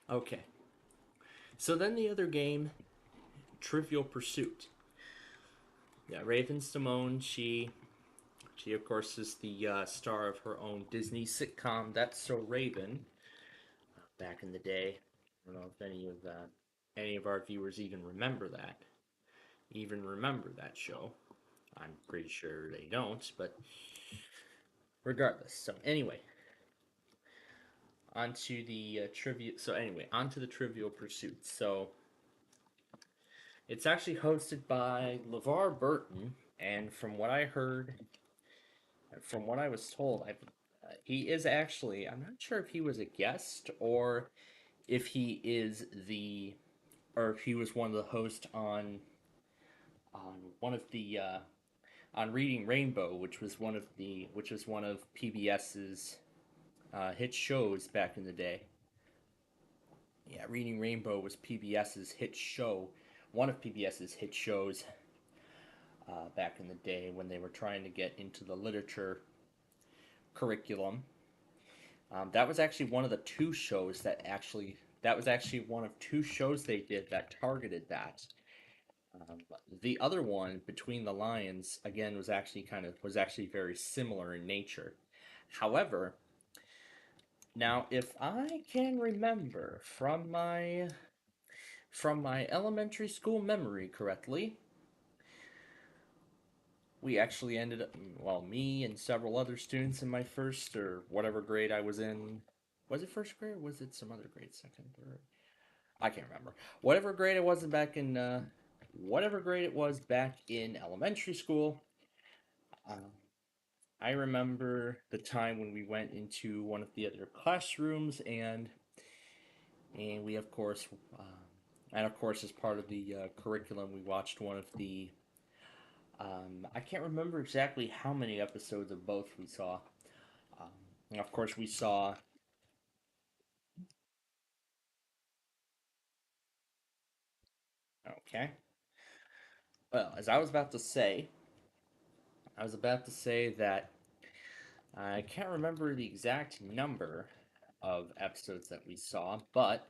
Okay. So then the other game, Trivial Pursuit. Yeah, Raven Simone, she of course is the star of her own Disney sitcom That's So Raven. Back in the day, I don't know if any of our viewers even remember that show. I'm pretty sure they don't, but regardless. So anyway, onto the trivia. So anyway, onto the Trivial Pursuit. So it's actually hosted by LeVar Burton, and from what I was told, he is actually. I'm not sure if he was a guest if he is the or if he was one of the hosts on one of the on Reading Rainbow, which was one of PBS's hit shows back in the day. Yeah, Reading Rainbow was PBS's hit show, one of PBS's hit shows back in the day when they were trying to get into the literature curriculum. That was actually one of the two shows that was actually one of two shows they did that targeted that. The other one, Between the Lions, again was actually very similar in nature. However, now if I can remember from my elementary school memory correctly, we actually ended up, well, me and several other students in my first or whatever grade I was in. Was it first grade or was it some other grade, second, third? I can't remember. Whatever grade it was back in elementary school. Uh, I remember the time when we went into one of the other classrooms, and we of course, and of course, as part of the curriculum, we watched one of the. I can't remember exactly how many episodes of both we saw. Um, and of course, we saw. Okay. Well, as I was about to say that I can't remember the exact number of episodes that we saw, but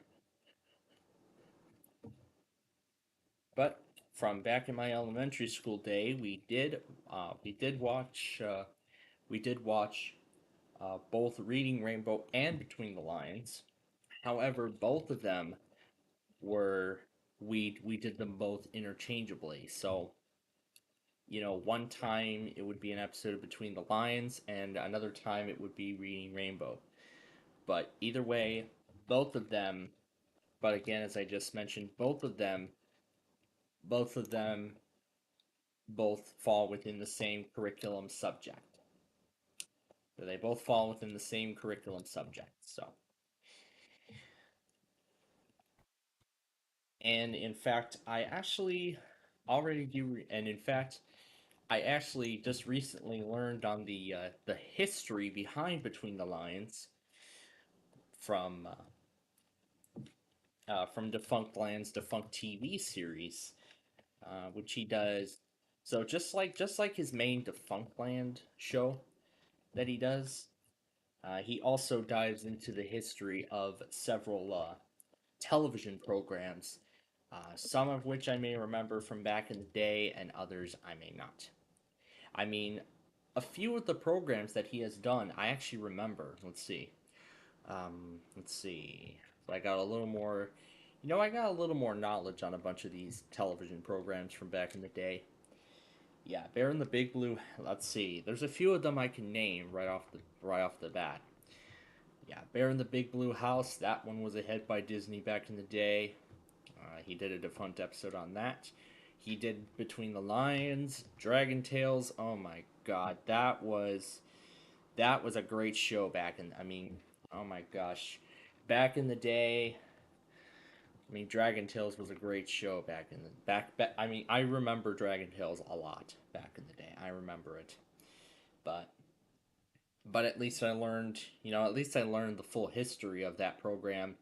from back in my elementary school day, we did watch both Reading Rainbow and Between the Lines. However, both of them were we did them both interchangeably. So one time it would be an episode between the lions, and another time it would be reading Rainbow. But either way, both of them. But again, as I just mentioned, both of them, both fall within the same curriculum subject. So they both fall within the same curriculum subject. So, and in fact, I actually already do. And in fact, I actually just recently learned on the history behind Between the Lions from Defunct Land's Defunct TV series, which he does. So just like his main Defunct Land show that he does, he also dives into the history of several television programs, some of which I may remember from back in the day, and others I may not. I mean, a few of the programs that he has done, I actually remember. Let's see. Let's see. So I got a little more. I got a little more knowledge on a bunch of these television programs from back in the day. Yeah, Bear in the Big Blue. Let's see. There's a few of them I can name right off the bat. Yeah, Bear in the Big Blue House. That one was a hit by Disney back in the day. He did a defunct episode on that. He did Between the Lions, Dragon Tales. Oh my God, that was a great show back in. I mean, oh my gosh, back in the day. I mean, Dragon Tales was a great show back in the back. I mean, I remember Dragon Tales a lot back in the day. I remember it, but at least I learned. At least I learned the full history of that program,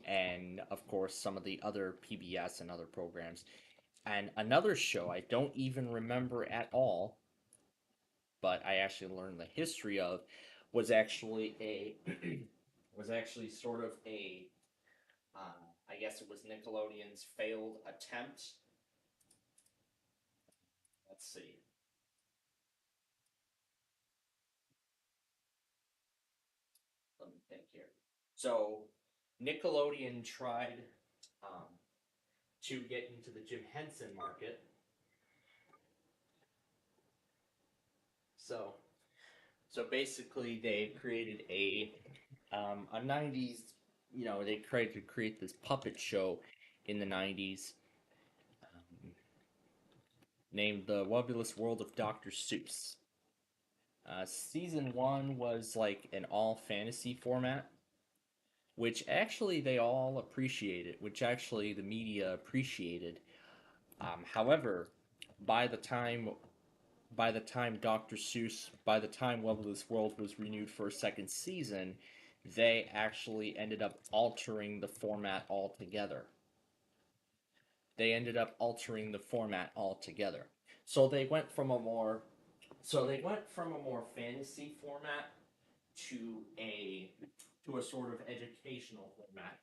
and of course some of the other PBS and other programs. And another show I don't even remember at all, but I actually learned the history of, was actually a was actually sort of a I guess it was Nickelodeon's failed attempt. Let's see. Let me think here. So Nickelodeon tried um, to get into the Jim Henson market. So basically they created a 90s, they tried to create this puppet show in the 90s, named The Wobulous World of Dr. Seuss. Season 1 was like an all fantasy format, which actually they all appreciated, which actually the media appreciated. However, by the time by the time Wobulous World was renewed for a second season, they actually ended up altering the format altogether. So they went from a more fantasy format to a sort of educational format.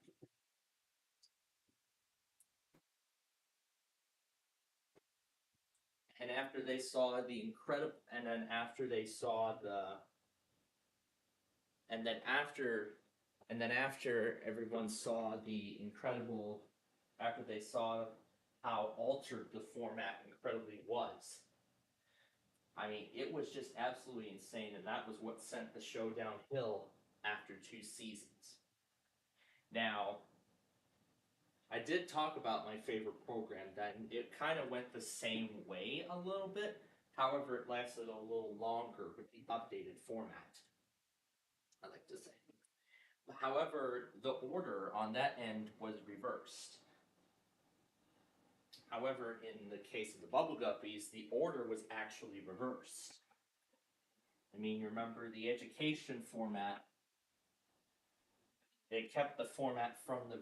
And after they saw the incredible, and then after they saw the, and then after, and then after everyone saw the incredible, after they saw how altered the format incredibly was. I mean, it was just absolutely insane, and that was what sent the show downhill after 2 seasons. Now, I did talk about my favorite program, that it kind of went the same way a little bit. However, it lasted a little longer with the updated format, I like to say. However, the order on that end was reversed. However, in the case of the Bubble Guppies, the order was actually reversed. I mean, you remember the education format. They kept the format from the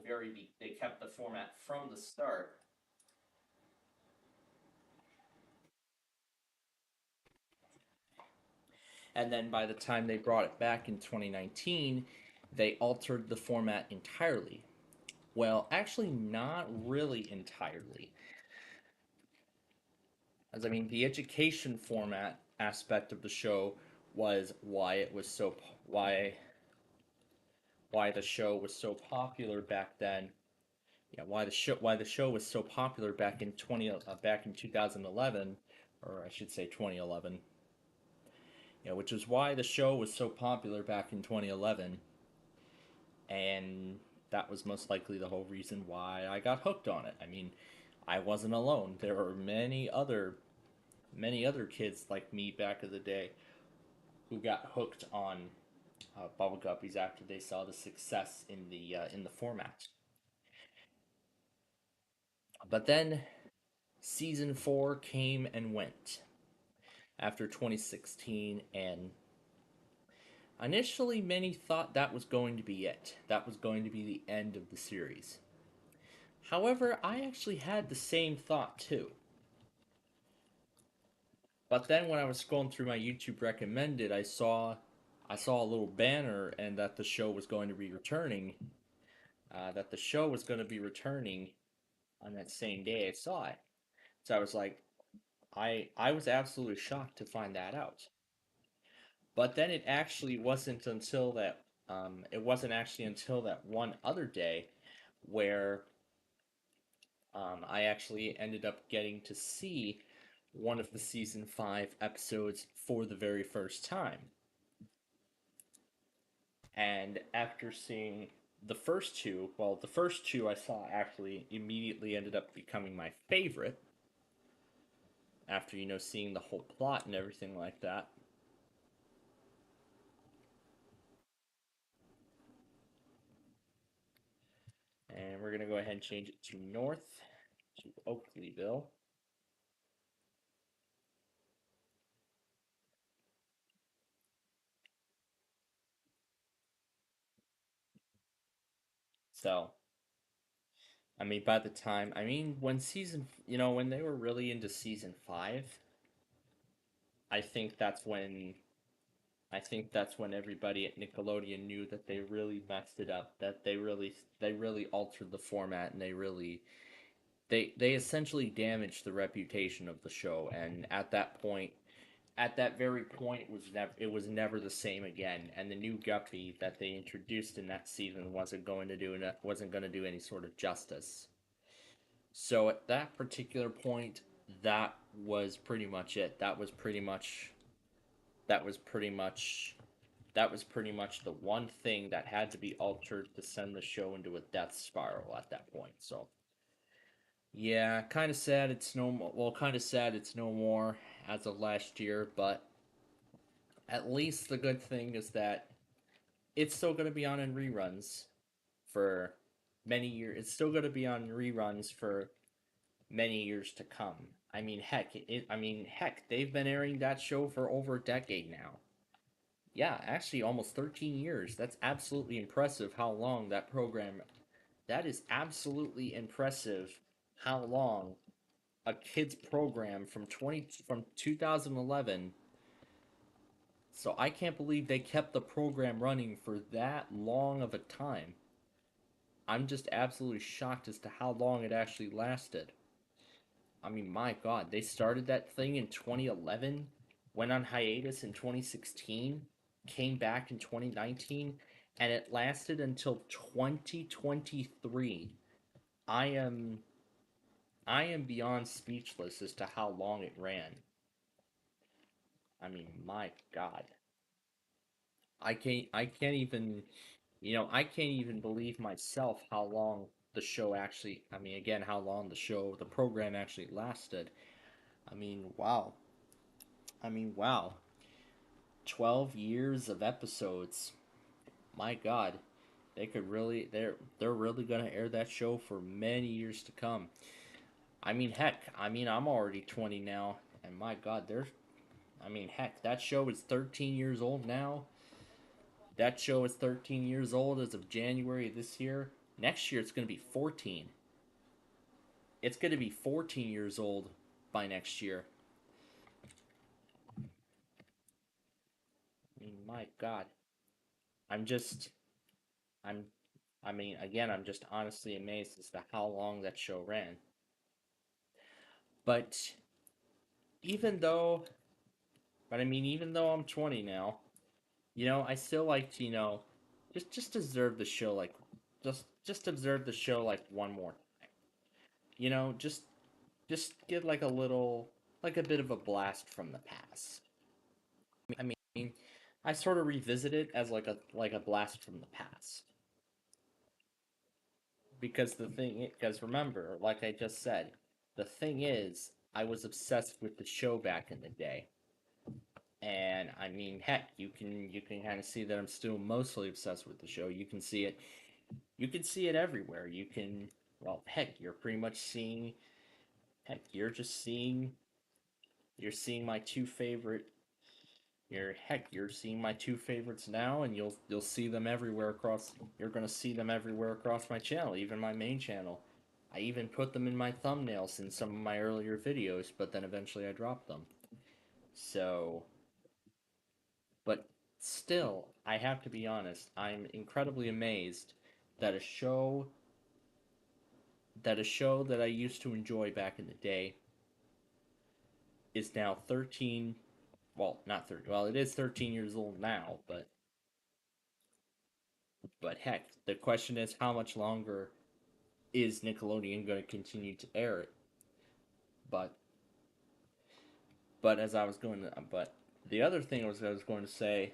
they kept the format from the start. And then by the time they brought it back in 2019, they altered the format entirely. Well, actually, not really entirely. As I mean, the education format aspect of the show was why it was so why the show was so popular back then. Yeah, why the show was so popular back in 2011 or I should say 2011. Which is why the show was so popular back in 2011, and that was most likely the whole reason why I got hooked on it. I mean, I wasn't alone. There were many other kids like me back in the day who got hooked on Bubble Guppies after they saw the success in the format. But then season 4 came and went after 2016, and initially many thought that was going to be it. That was going to be the end of the series. However, I actually had the same thought too. But then when I was scrolling through my YouTube recommended, I saw a little banner and that the show was going to be returning. That the show was going to be returning on that same day I saw it. So I was like, I was absolutely shocked to find that out. But then it wasn't actually until that one other day where I actually ended up getting to see one of the season 5 episodes for the very first time. And after seeing the first two I saw actually immediately ended up becoming my favorite after, seeing the whole plot and everything like that. And we're going to go ahead and change it to North, to Oakleyville. So, I mean, by the time, I mean, when they were really into season 5, I think that's when I think that's when everybody at Nickelodeon knew that they really messed it up, that they really altered the format, and they essentially damaged the reputation of the show. And at that very point, it was never the same again. And the new Guppy that they introduced in that season wasn't going to do any sort of justice. So at that particular point, that was pretty much it. That was pretty much the one thing that had to be altered to send the show into a death spiral at that point. So yeah, kind of sad it's no more. Well, kind of sad it's no more as of last year, but at least the good thing is that it's still going to be on in reruns for many years. It's still going to be on reruns for many years to come. I mean, heck, they've been airing that show for over a decade now. Yeah, actually almost 13 years. That's absolutely impressive how long that program. That is absolutely impressive how long a kids program from 2011. So I can't believe they kept the program running for that long of a time. I'm just absolutely shocked as to how long it actually lasted. I mean, my God, they started that thing in 2011, went on hiatus in 2016, came back in 2019, and it lasted until 2023. I am I am beyond speechless as to how long it ran. I mean, my God. I can't even believe myself how long the show actually, I mean, again, how long the program actually lasted. I mean, wow. I mean, wow. 12 years of episodes. My God. They're really going to air that show for many years to come. I mean, heck, I'm already 20 now, and my God, heck, that show is 13 years old now. That show is 13 years old as of January of this year. Next year, it's going to be 14. It's going to be 14 years old by next year. I mean, my God. I'm just, I'm, again, I'm just honestly amazed as to how long that show ran. But even though, even though I'm 20 now, I still like to, just observe the show like, just observe the show like one more time. You know, just get like a little. like a bit of a blast from the past. I mean, I sort of revisit it as like a blast from the past because because remember, like I just said, the thing is, I was obsessed with the show back in the day. And I mean, heck, you can kind of see that I'm still mostly obsessed with the show. You can see it everywhere. Well, heck, you're pretty much seeing heck, you're seeing my two favorite you're seeing my two favorites now, and you'll see them everywhere across you're gonna see them everywhere across my channel, even my main channel. I even put them in my thumbnails in some of my earlier videos, but then eventually I dropped them. So, but still, I have to be honest, I'm incredibly amazed that a show that I used to enjoy back in the day is now 13, well, not 30, well, it is 13 years old now, but heck, the question is how much longer is Nickelodeon going to continue to air it? But but the other thing I was going to say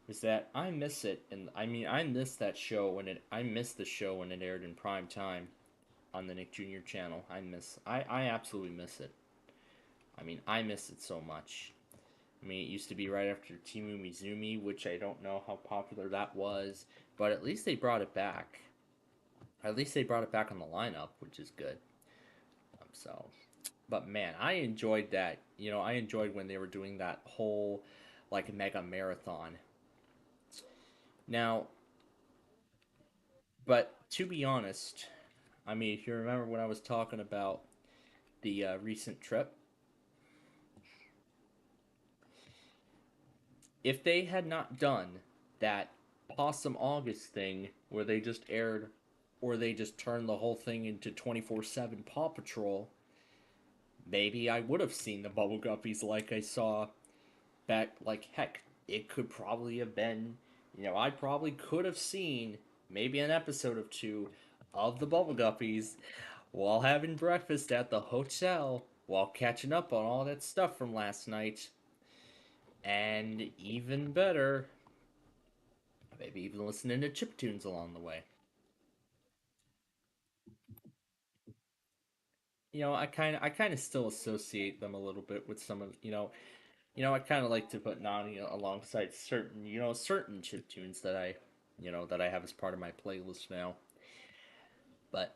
is that I miss it, and I mean I miss that show I miss the show when it aired in prime time on the Nick Jr. channel. I absolutely miss it. I mean I miss it so much. I mean, it used to be right after Timu Mizumi, which I don't know how popular that was, but at least they brought it back. At least they brought it back on the lineup, which is good. So, but man, I enjoyed that. I enjoyed when they were doing that whole like mega marathon. Now, but to be honest, I mean, if you remember when I was talking about the recent trip, if they had not done that Possum August thing where they just aired or they just turned the whole thing into 24/7 Paw Patrol, maybe I would have seen the Bubble Guppies like I saw back. Like, heck, it could probably have been, I probably could have seen maybe an episode of two of the Bubble Guppies while having breakfast at the hotel while catching up on all that stuff from last night. And even better, maybe even listening to chip tunes along the way. I kind of still associate them a little bit with some of I kind of like to put Nani alongside certain chip tunes that I have as part of my playlist now. But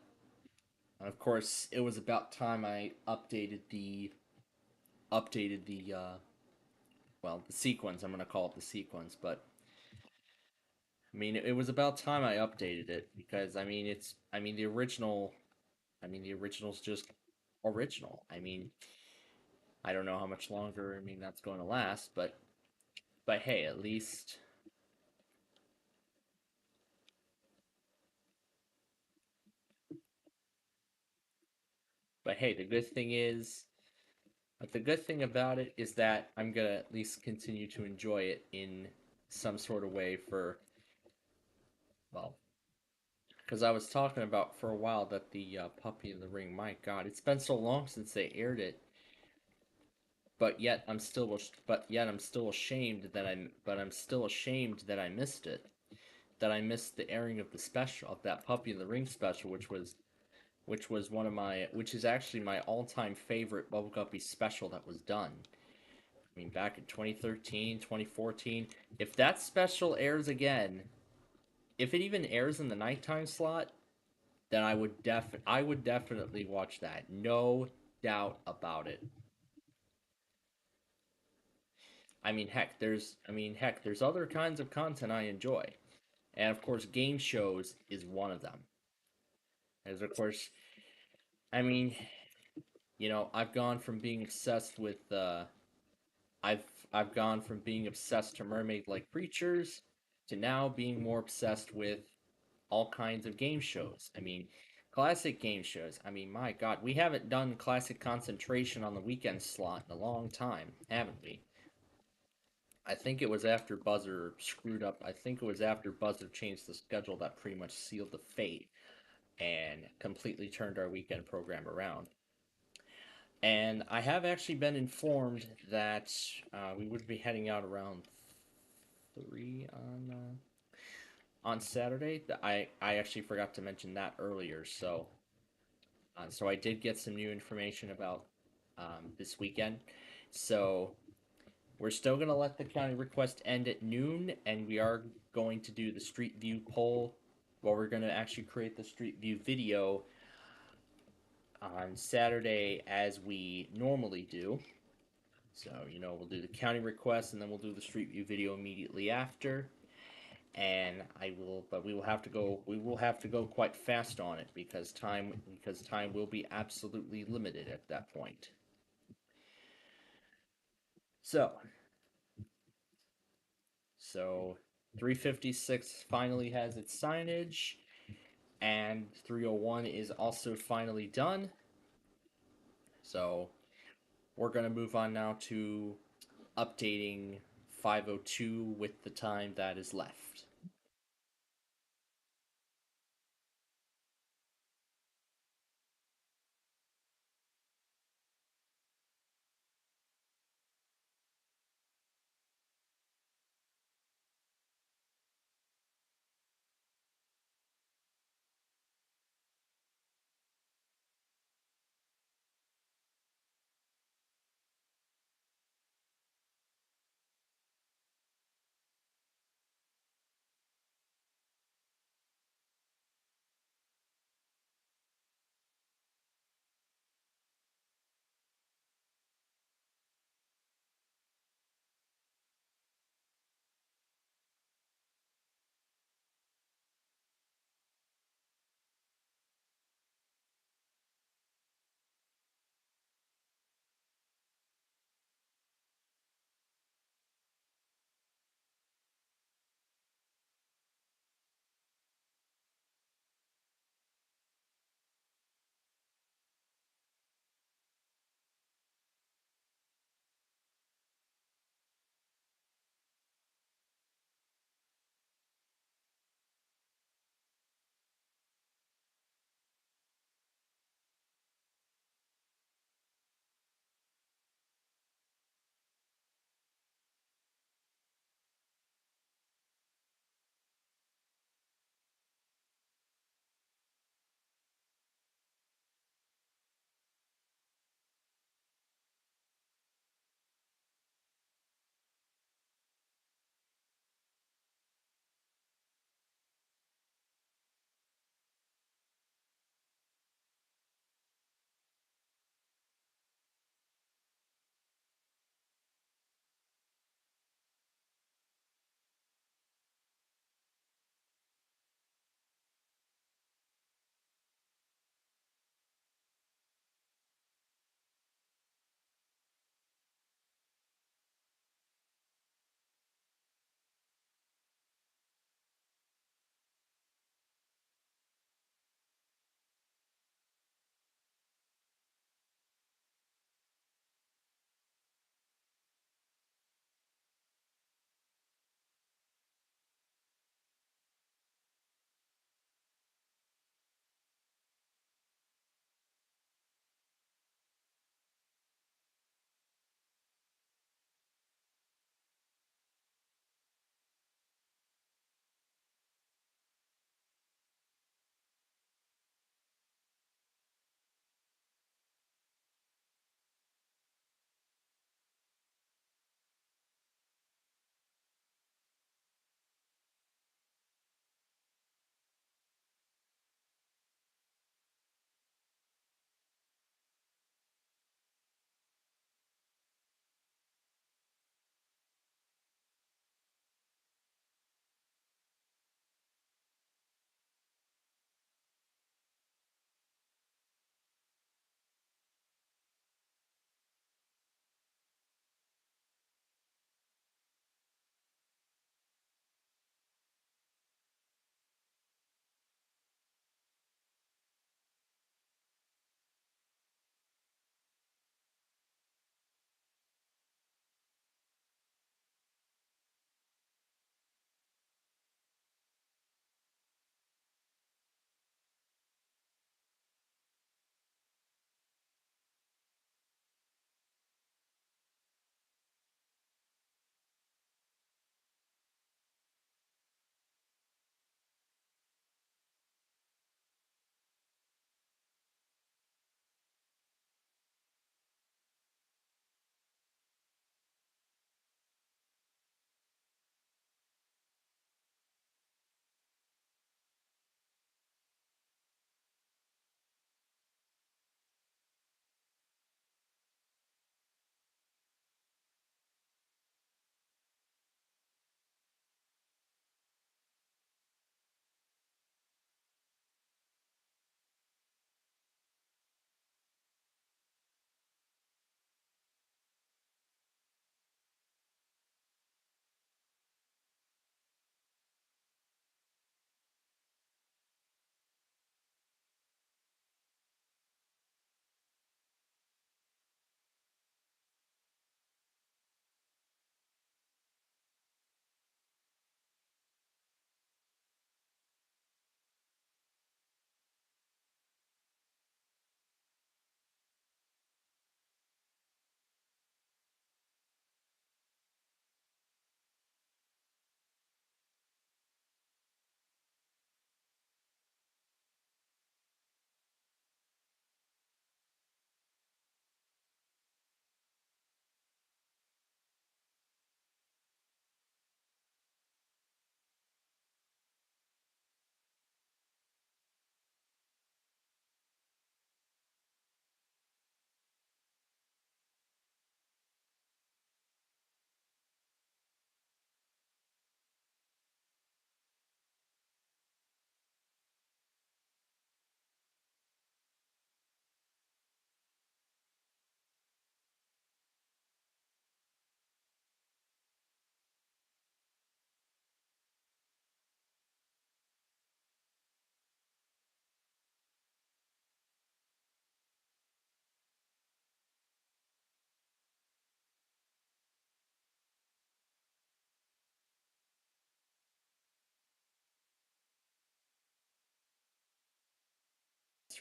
of course, it was about time I updated the well, the sequence. I'm gonna call it the sequence, but I mean it was about time I updated it because the original's just original. I don't know how much longer that's going to last, but hey, at least but hey, the good thing about it is that I'm gonna at least continue to enjoy it in some sort of way well, because I was talking about for a while that the Puppy in the Ring. My God, it's been so long since they aired it, but yet I'm still ashamed that I missed it. That I missed the airing of the special of that Puppy in the Ring special, which is actually my all-time favorite Bubble Guppy special that was done. Back in 2013, 2014. If that special airs again, if it even airs in the nighttime slot, then I would definitely watch that. No doubt about it. There's other kinds of content I enjoy. And of course, game shows is one of them. As of course, I mean, I've gone from being obsessed with I've gone from being obsessed to mermaid like creatures to now being more obsessed with all kinds of game shows. Classic game shows. My God, we haven't done classic concentration on the weekend slot in a long time, haven't we? I think it was after Buzzer screwed up. I think it was after Buzzer changed the schedule that pretty much sealed the fate and completely turned our weekend program around. And I have actually been informed that we would be heading out around 3 on Saturday. I actually forgot to mention that earlier, so I did get some new information about this weekend. So we're still going to let the county request end at noon, and we are going to do the Street View poll. Well, we're going to actually create the Street View video on Saturday as we normally do. So, we'll do the county request and then we'll do the Street View video immediately after. And but we will have to go quite fast on it because time will be absolutely limited at that point. So, so 356 finally has its signage, and 301 is also finally done. So, we're going to move on now to updating 502 with the time that is left.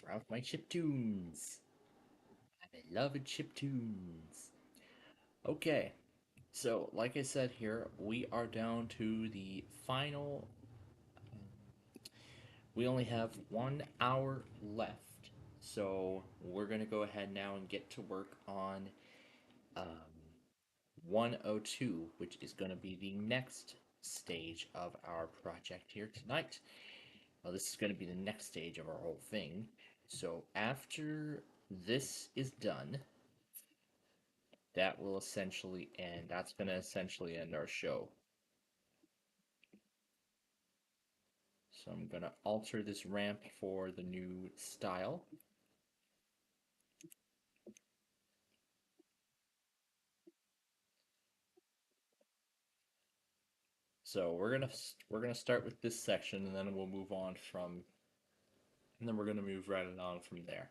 mess around with my chiptunes. I love chiptunes. Okay, so like I said here, we are down to the final. We only have 1 hour left, so we're gonna go ahead now and get to work on 102, which is gonna be the next stage of our project here tonight. Well, this is going to be the next stage of our whole thing. So after this is done, that will essentially end. That's going to essentially end our show. So I'm going to alter this ramp for the new style. So we're gonna start with this section, and then we'll move on from, and then we're gonna move right along from there.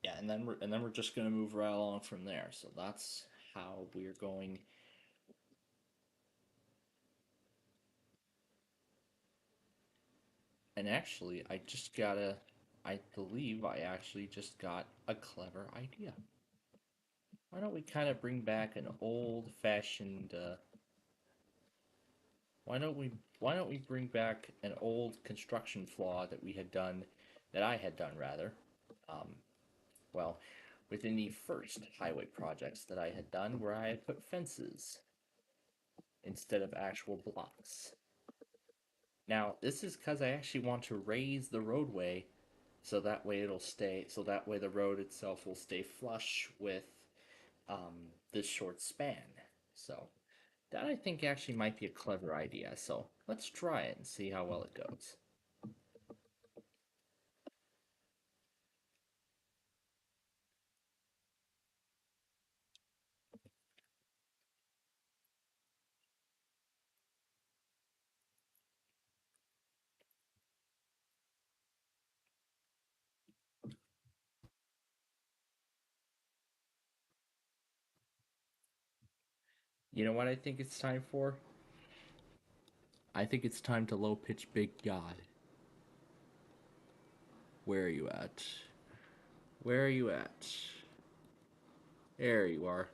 Yeah, and then we're just gonna move right along from there. So that's how we're going. And actually, I believe I actually just got a clever idea. Why don't we kind of bring back an old-fashioned, why don't we bring back an old construction flaw that we had done, that I had done rather, um, well, within the first highway projects that I had done, where I had put fences instead of actual blocks. Now, this is because I actually want to raise the roadway so that way the road itself will stay flush with this short span. So that I think actually might be a clever idea. So let's try it and see how well it goes. You know what I think it's time for? I think it's time to low pitch Big God. Where are you at? Where are you at? There you are.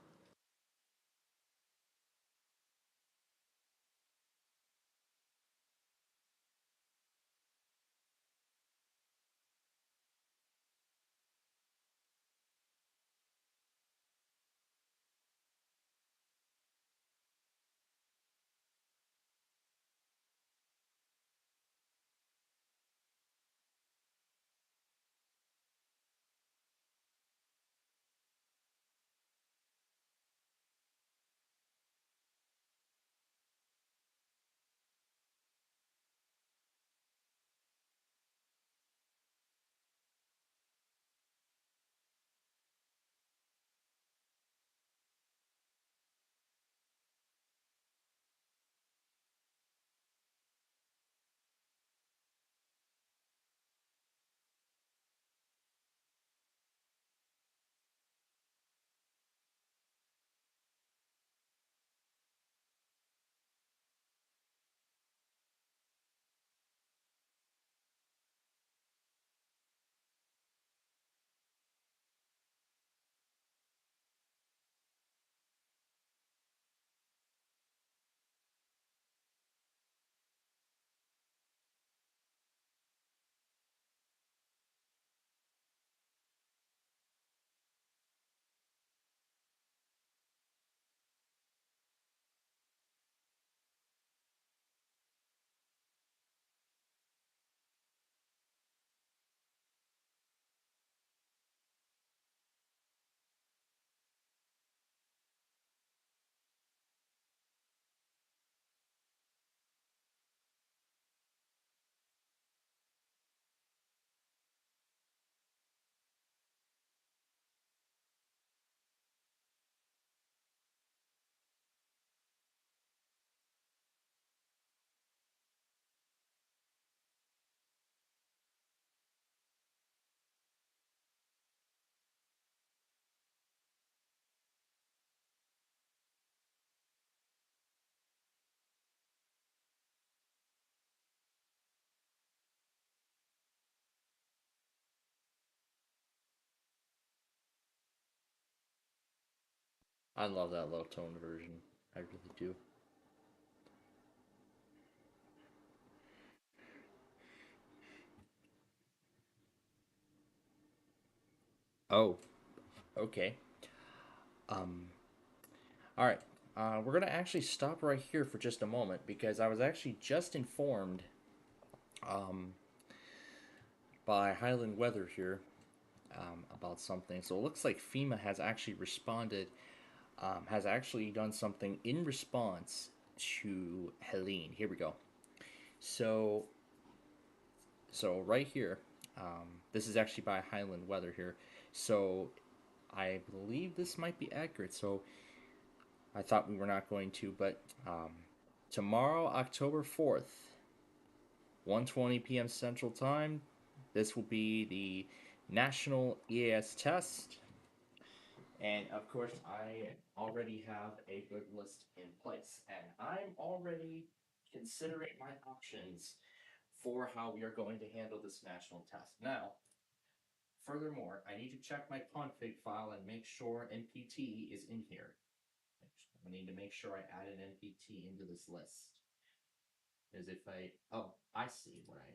I love that low tone version. I really do. Oh, okay. All right. We're going to actually stop right here for just a moment because I was actually just informed by Highland Weather here about something. So it looks like FEMA has actually responded, has actually done something in response to Helene. Here we go. So, so right here, this is actually by Highland Weather here. So I believe this might be accurate. So I thought we were not going to, but tomorrow, October 4th, 1:20 p.m. Central Time, this will be the National EAS test. And of course, I already have a good list in place, and I'm already considering my options for how we are going to handle this national test. Now, furthermore, I need to check my config file and make sure NPT is in here. I need to make sure I add an NPT into this list. As if oh, I see what I,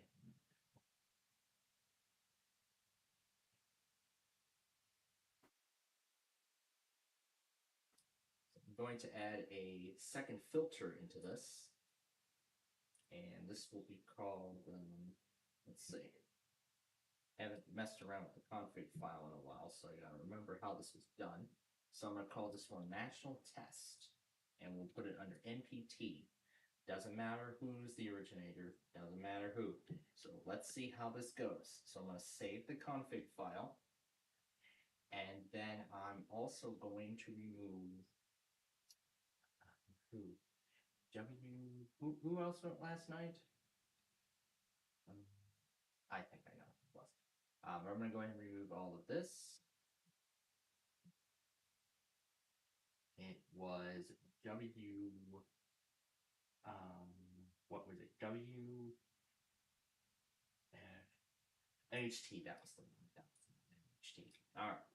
so I'm going to add a second filter into this, and this will be called, let's see, haven't messed around with the config file in a while, so I gotta remember how this was done. So I'm gonna call this one National Test, and we'll put it under NPT. Doesn't matter who's the originator, doesn't matter who. So let's see how this goes. So I'm gonna save the config file, and then I'm also going to remove who? Who else went last night? Um, I think I know who it was. I'm gonna go ahead and remove all of this. It was W. What was it? HT. That was the one. That was the one. HT. All right.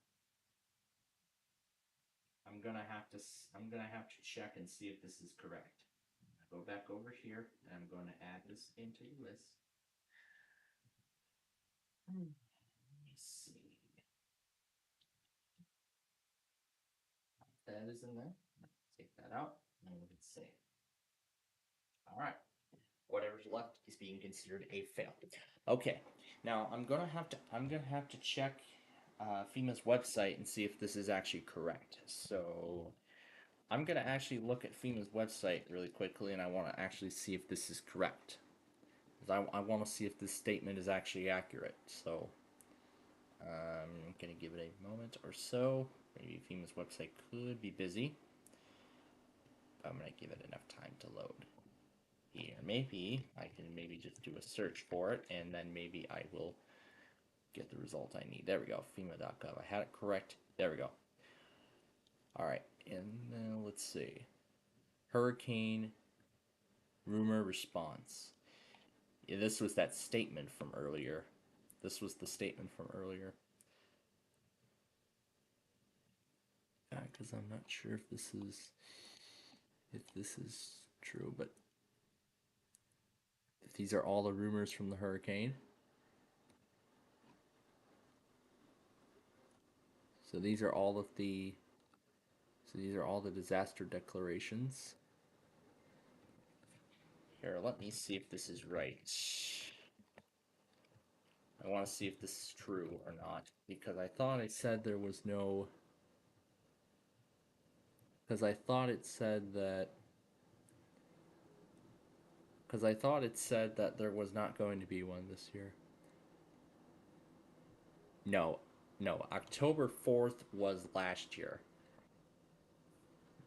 I'm gonna have to. I'm gonna have to check and see if this is correct. Go back over here, and I'm going to add this into your list. Let me see. That is in there. Take that out, and we can save. All right. Whatever's left is being considered a fail. Okay. Now I'm gonna have to check FEMA's website and see if this is actually correct. So I'm gonna actually look at FEMA's website really quickly, and I want to actually see if this is correct. Because I want to see if this statement is actually accurate. So I'm gonna give it a moment or so. Maybe FEMA's website could be busy. But I'm gonna give it enough time to load. Here, maybe I can maybe just do a search for it, and then maybe I will get the result I need. There we go, FEMA.gov. I had it correct. There we go. All right, and then let's see. Hurricane rumor response. Yeah, this was that statement from earlier. This was the statement from earlier. Because I'm not sure if this is true, but if these are all the rumors from the hurricane. So these are all of the so these are all the disaster declarations. Here, let me see if this is right. I want to see if this is true or not because I thought it said there was no because I thought it said that because I thought it said that there was not going to be one this year. No, no, October 4th was last year.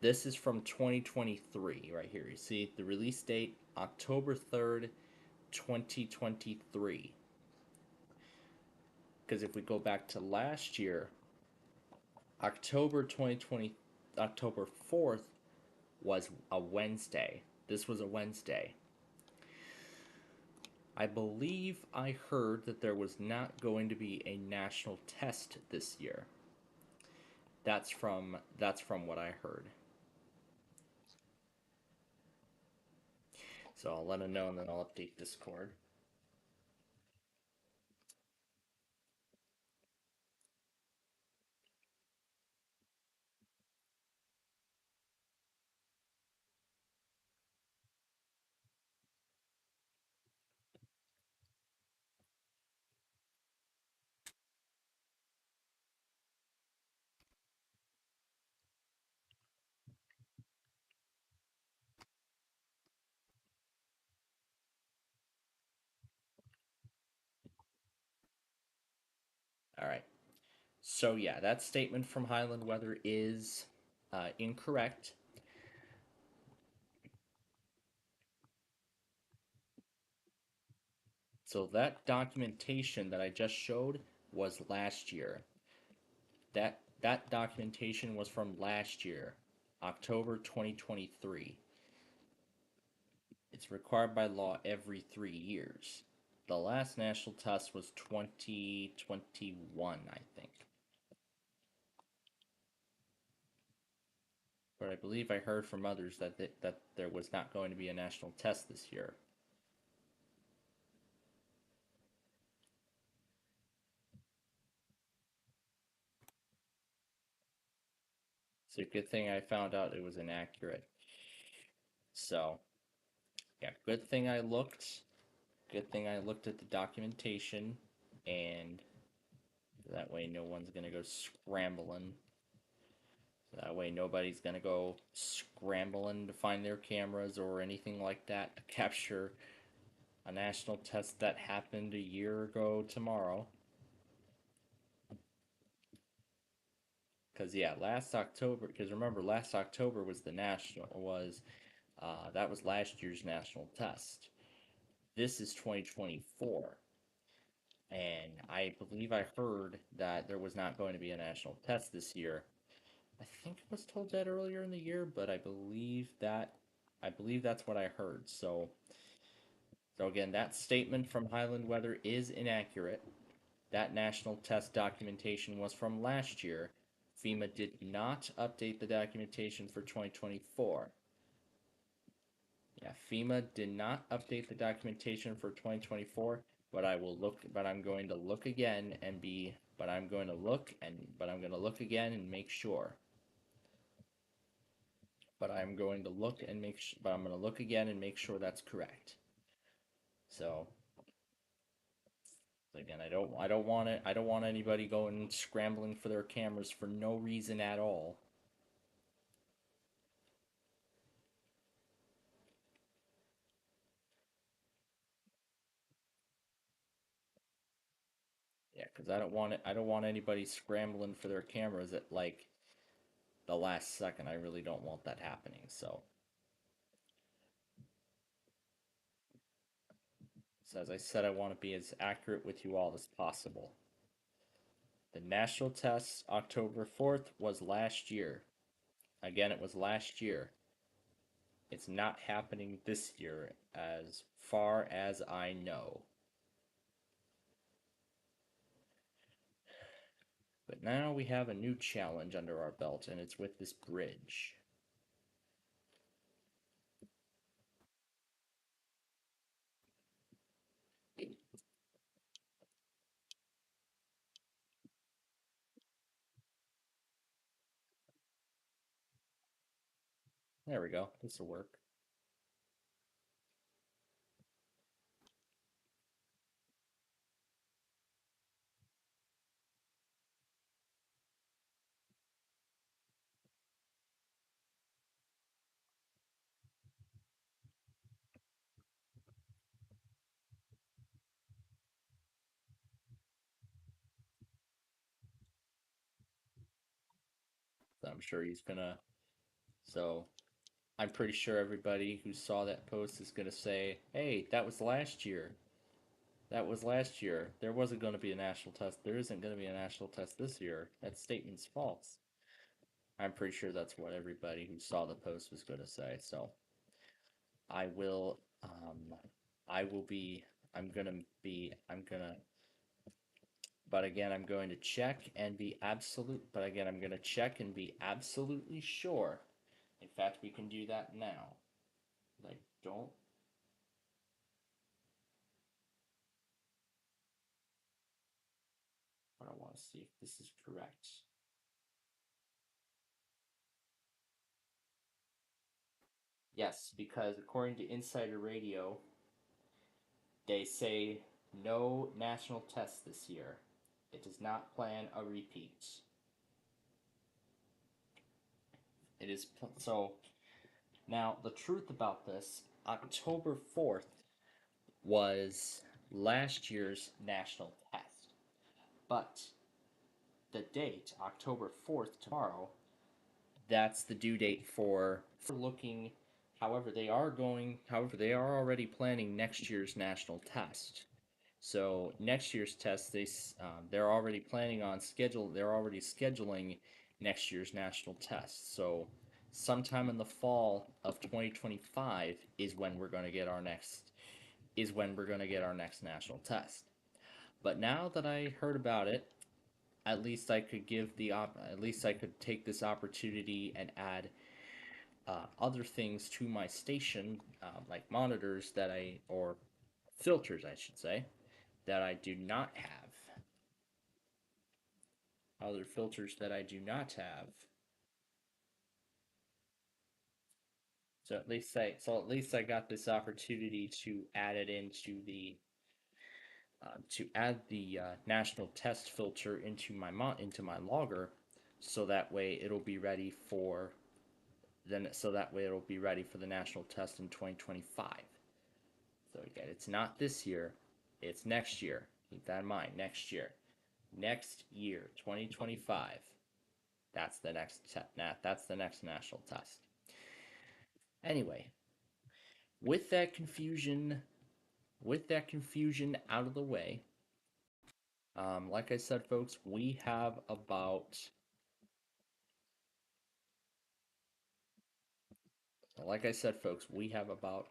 This is from 2023 right here. You see the release date October 3rd, 2023. Because if we go back to last year, October 2020, October 4th was a Wednesday. This was a Wednesday. I believe I heard that there was not going to be a national test this year. That's from what I heard. So I'll let him know and then I'll update Discord. All right. So yeah, that statement from Highland Weather is incorrect. So that documentation that I just showed was last year. That documentation was from last year, October 2023. It's required by law every 3 years. The last national test was 2021, I think. But I believe I heard from others that there was not going to be a national test this year. It's a good thing I found out it was inaccurate. So, yeah, good thing I looked. Good thing I looked at the documentation, and that way no one's gonna go scrambling. That way nobody's gonna go scrambling to find their cameras or anything like that to capture a national test that happened a year ago tomorrow. Because yeah, last October. Because remember, last October was the national was that was last year's national test. This is 2024, and I believe I heard that there was not going to be a national test this year. I think I was told that earlier in the year, but I believe that's what I heard. So again, that statement from Highland Weather is inaccurate. That national test documentation was from last year. FEMA did not update the documentation for 2024. Yeah, FEMA did not update the documentation for 2024, but I will look, but I'm going to look again and be, but I'm going to look and, but I'm going to look again and make sure. But I'm going to look and but I'm going to look again and make sure that's correct. So again, I don't want anybody going scrambling for their cameras for no reason at all. Yeah, because I don't want anybody scrambling for their cameras at like the last second. I really don't want that happening. So as I said, I want to be as accurate with you all as possible. The national test, October 4th, was last year. Again, it was last year. It's not happening this year, as far as I know. But now we have a new challenge under our belt, and it's with this bridge. There we go. This will work. So I'm sure he's gonna. So I'm pretty sure everybody who saw that post is gonna say, "Hey, that was last year. That was last year. There wasn't going to be a national test. There isn't going to be a national test this year. That statement's false." I'm pretty sure that's what everybody who saw the post was going to say. So I will, I will be, I'm gonna be, I'm gonna But again, I'm going to check and be absolute. But again, I'm going to check and be absolutely sure. In fact, we can do that now. I don't. But I want to see if this is correct. Yes, because according to Insider Radio, they say no national test this year. It does not plan a repeat. It is so. Now, the truth about this, October 4th was last year's national test. But the date, October 4th, tomorrow, that's the due date for looking. However, they are already planning next year's national test. So next year's test, they're already planning on schedule. They're already scheduling next year's national test. So sometime in the fall of 2025 is when we're going to get our next national test. But now that I heard about it, at least I could take this opportunity and add other things to my station, like monitors or filters, I should say, that I do not have. Other filters that I do not have. So at least I got this opportunity to add it into the to add the national test filter into my logger, so that way it'll be ready for the national test in 2025. So again, it's not this year, it's next year. Keep that in mind. Next year, 2025. That's the next national test. Anyway, with that confusion, out of the way, like I said, folks, we have about like I said, folks, we have about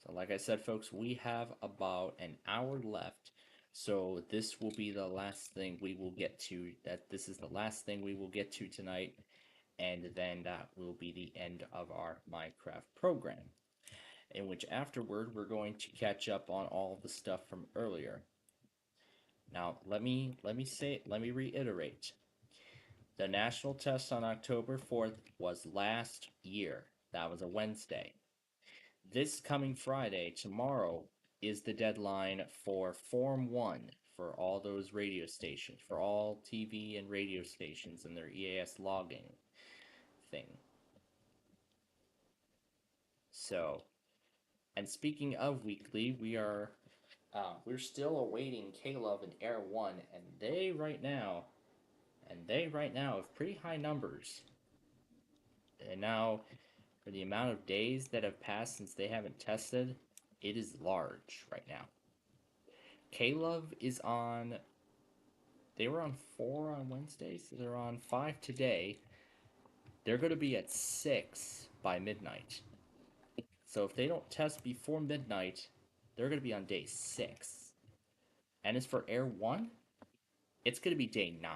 So, like I said, folks, we have about an hour left. So, this will be the last thing we will get to. This is the last thing we will get to tonight. And then that will be the end of our Minecraft program. In which afterward, we're going to catch up on all the stuff from earlier. Now, let me reiterate. The national test on October 4th was last year. That was a Wednesday. This coming Friday, tomorrow, is the deadline for Form 1 for all those radio stations, for all TV and radio stations and their EAS logging thing. So, and speaking of weekly, we're still awaiting Caleb and Air 1, and they right now have pretty high numbers. And now, for the amount of days that have passed since they haven't tested, it is large right now. Caleb is on They were on 4 on Wednesday, so they're on 5 today. They're going to be at 6 by midnight. So if they don't test before midnight, they're going to be on day 6. And as for Air 1, it's going to be day 9.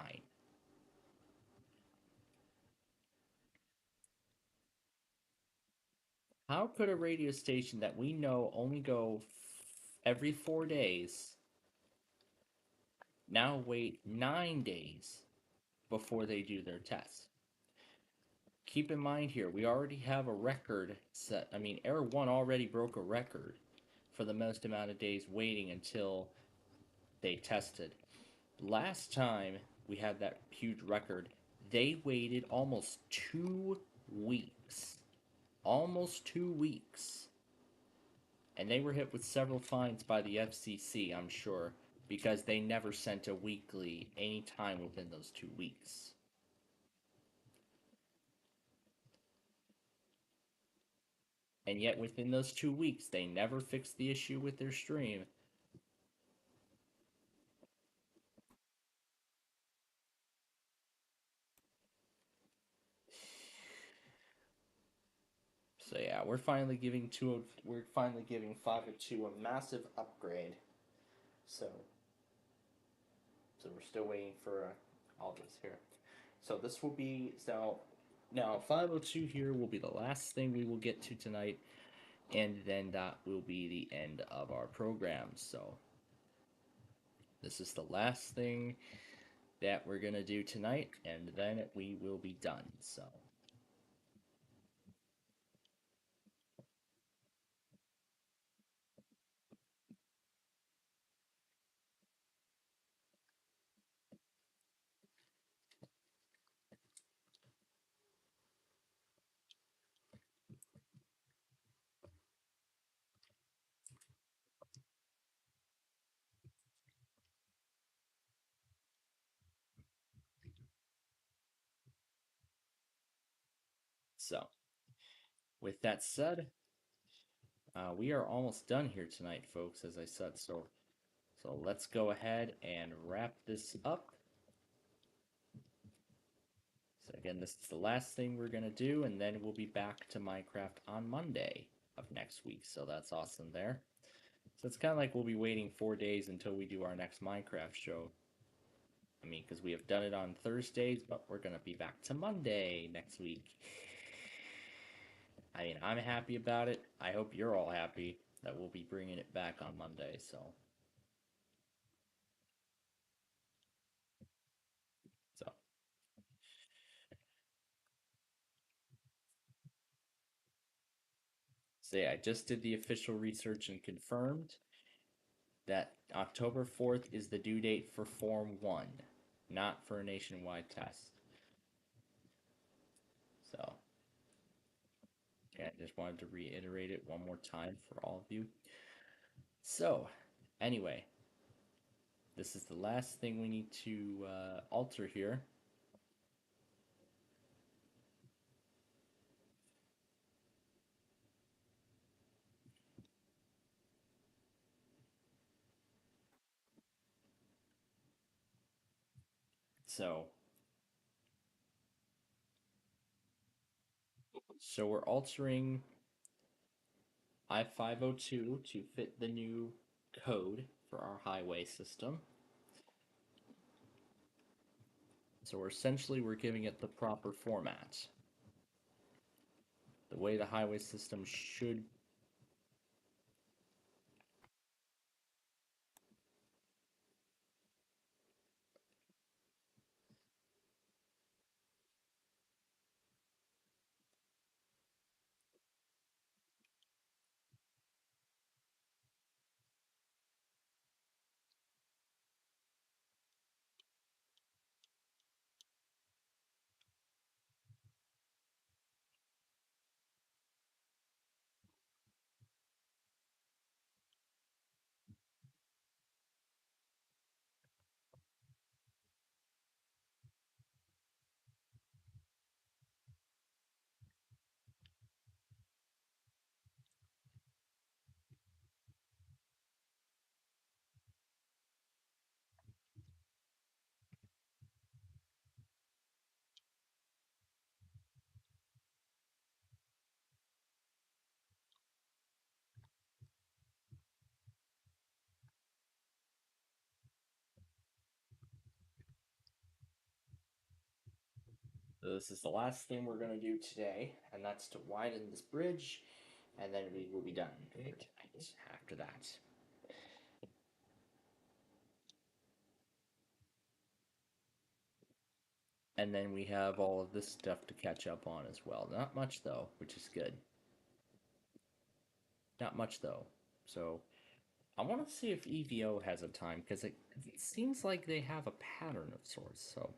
How could a radio station that we know only go every 4 days now wait 9 days before they do their test? Keep in mind here, we already have a record set. I mean, Air 1 already broke a record for the most amount of days waiting until they tested. Last time we had that huge record, they waited almost 2 weeks. Almost 2 weeks. And they were hit with several fines by the FCC, I'm sure, because they never sent a weekly any time within those 2 weeks. And yet within those 2 weeks, they never fixed the issue with their stream. So yeah, we're finally giving 502 a massive upgrade. So we're still waiting for all this here. So this will be now 502 here will be the last thing we will get to tonight, and then that will be the end of our program. So this is the last thing that we're gonna do tonight, and then we will be done. So with that said, we are almost done here tonight, folks. As I said, so let's go ahead and wrap this up. So again, this is the last thing we're gonna do, and then we'll be back to Minecraft on Monday of next week. So that's awesome there. So it's kind of like we'll be waiting 4 days until we do our next Minecraft show. I mean, because we have done it on Thursdays, but we're gonna be back to Monday next week. I mean, I'm happy about it. I hope you're all happy that we'll be bringing it back on Monday. So, so yeah, I just did the official research and confirmed that October 4th is the due date for Form 1, not for a nationwide test. So, yeah, I just wanted to reiterate it one more time for all of you. So, anyway, this is the last thing we need to alter here. So, so we're altering I-502 to fit the new code for our highway system. So we're giving it the proper format. The way the highway system should. This is the last thing we're going to do today, and that's to widen this bridge, and then we will be done for tonight after that. And then we have all of this stuff to catch up on as well. Not much though, which is good. Not much though. So I want to see if EVO has a time because it seems like they have a pattern of sorts. So,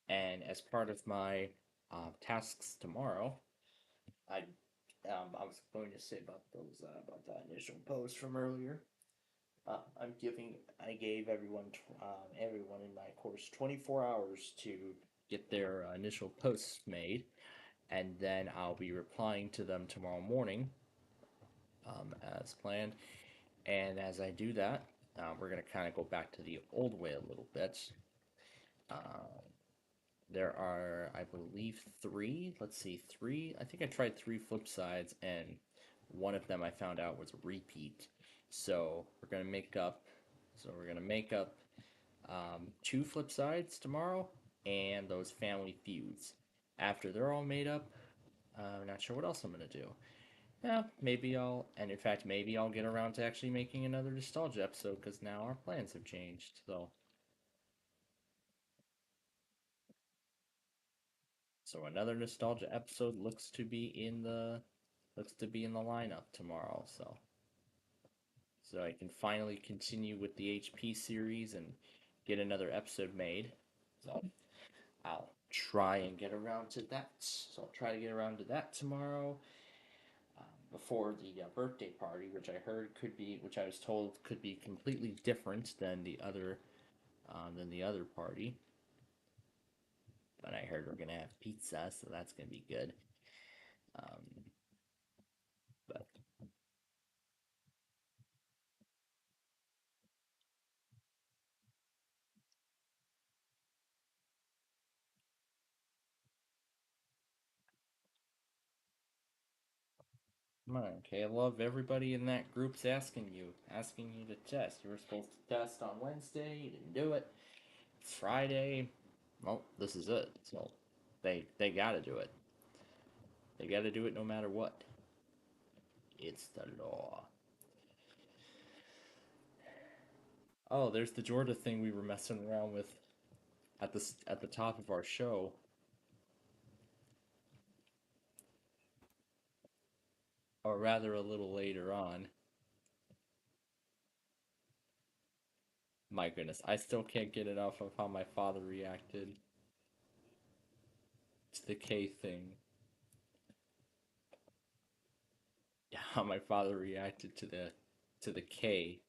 and as part of my tasks tomorrow, I I was going to say about those about that initial post from earlier. I gave everyone in my course 24 hours to get their initial posts made, and then I'll be replying to them tomorrow morning, as planned. And as I do that, we're gonna kind of go back to the old way a little bit. There are, I believe, three. Let's see, three. I think I tried three flip sides, and one of them I found out was a repeat. So we're gonna make up. So we're gonna make up two flip sides tomorrow, and those family feuds. After they're all made up, I'm not sure what else I'm gonna do. Yeah, maybe I'll, and in fact, maybe I'll get around to actually making another nostalgia episode because now our plans have changed. So another nostalgia episode looks to be in the lineup tomorrow. So I can finally continue with the HP series and get another episode made. So I'll try and get around to that. So I'll try to get around to that tomorrow before the birthday party, which I was told could be completely different than the other party. But I heard we're gonna have pizza, so that's gonna be good. Um, but come on, okay, I love everybody in that group's asking you to test. You were supposed to test on Wednesday, you didn't do it. It's Friday. Well, this is it. So they gotta do it. They gotta do it no matter what. It's the law. Oh, there's the Georgia thing we were messing around with at the top of our show. Or rather a little later on. My goodness, I still can't get enough of how my father reacted to the K thing. How my father reacted to the K.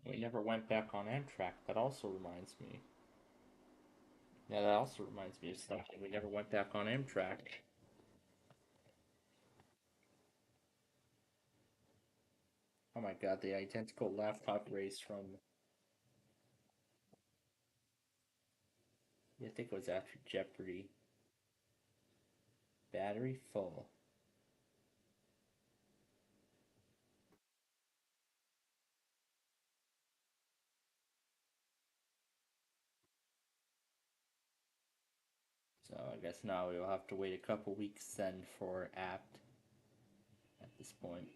We never went back on Amtrak. That also reminds me. Yeah, that also reminds me of something. We never went back on Amtrak. Oh my god, the identical laptop race from, I think it was after Jeopardy. Battery full. So I guess now we'll have to wait a couple weeks then for Apt at this point.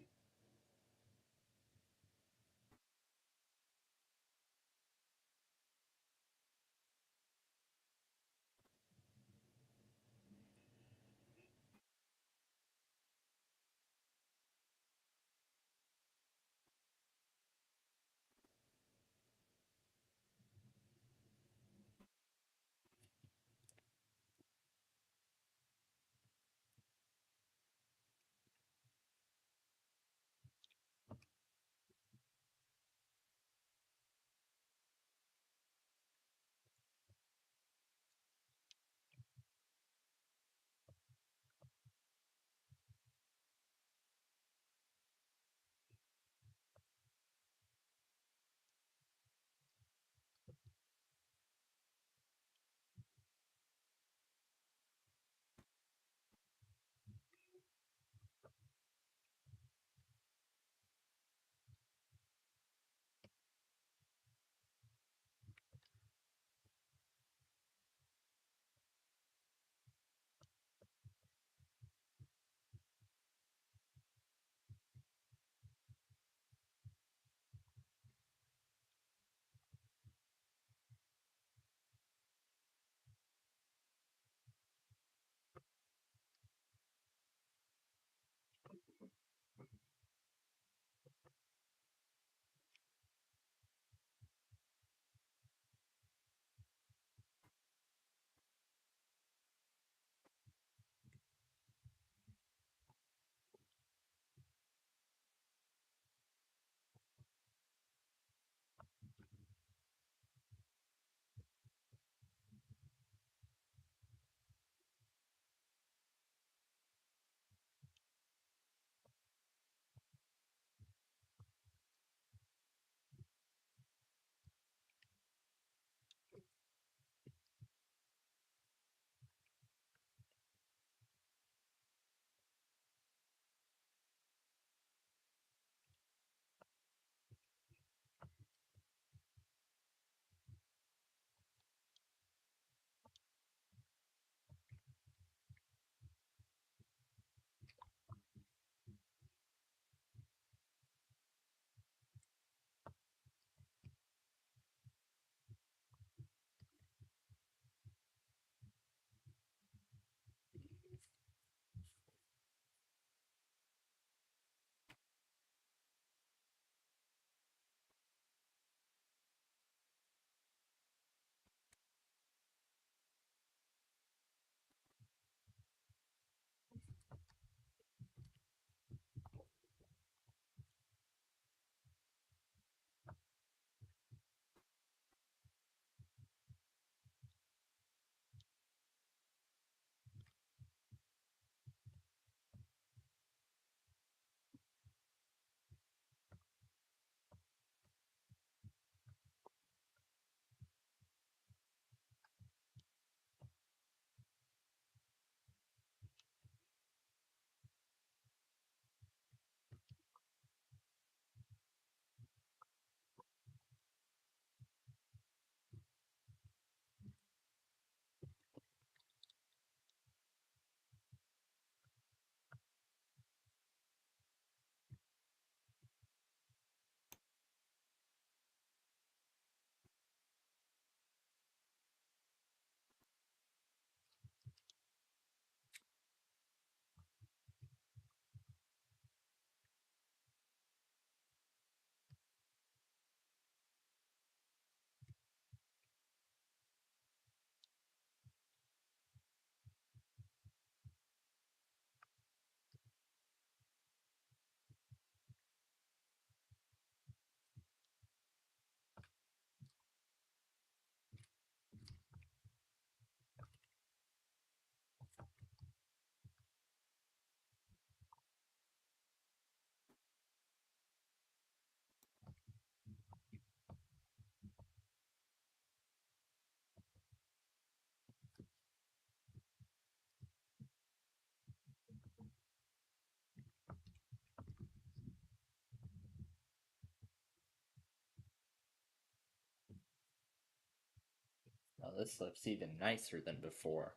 this looks even nicer than before.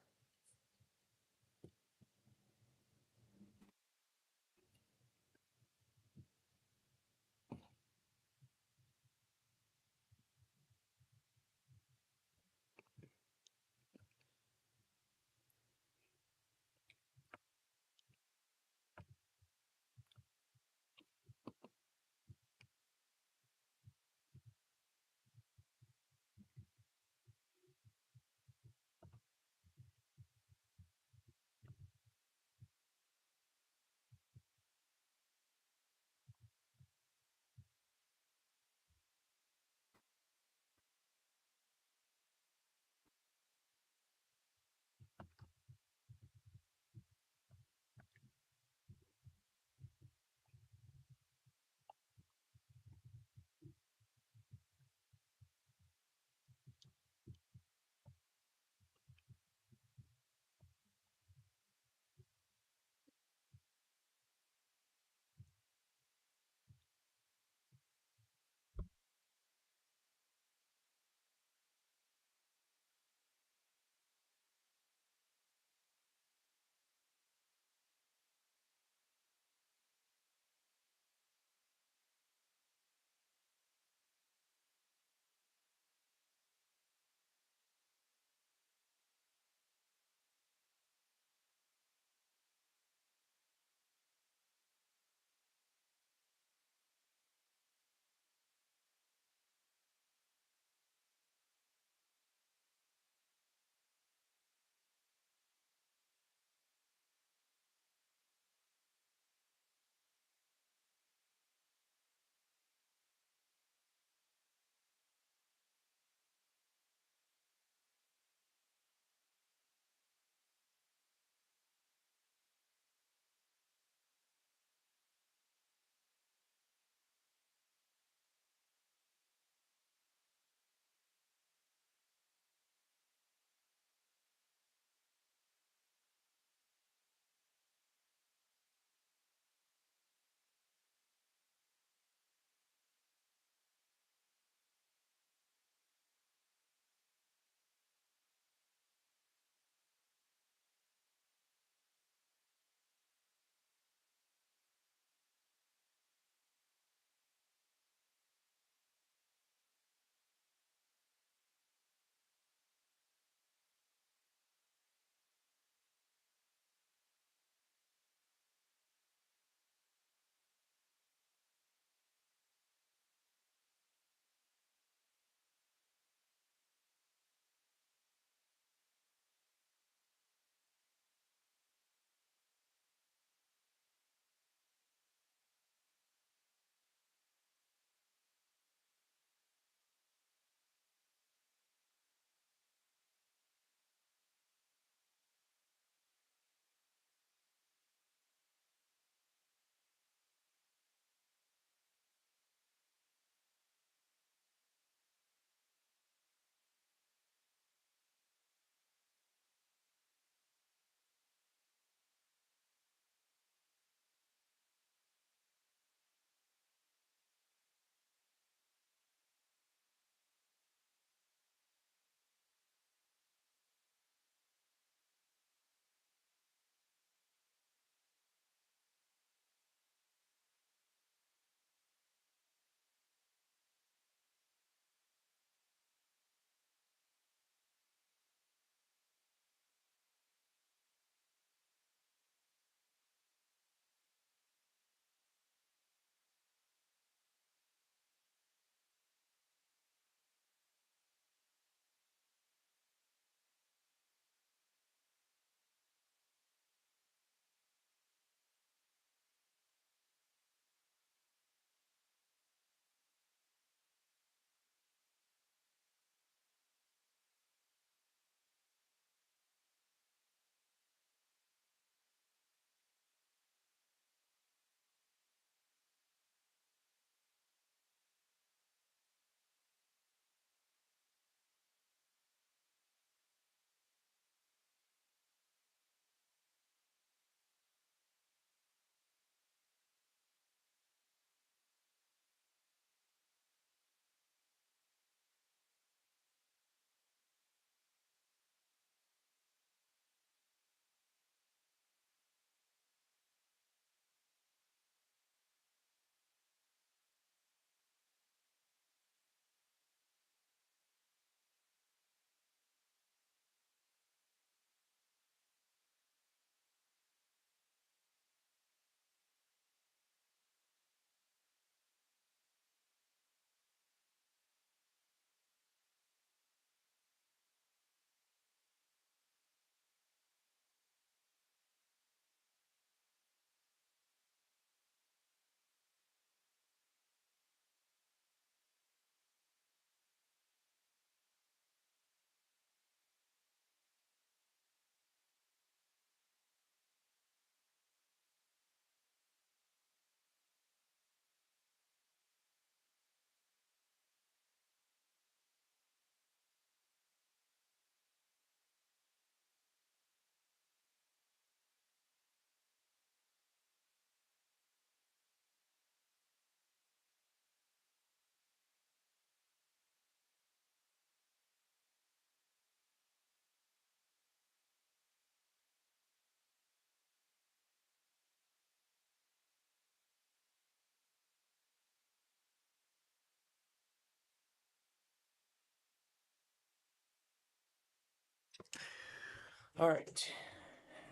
All right.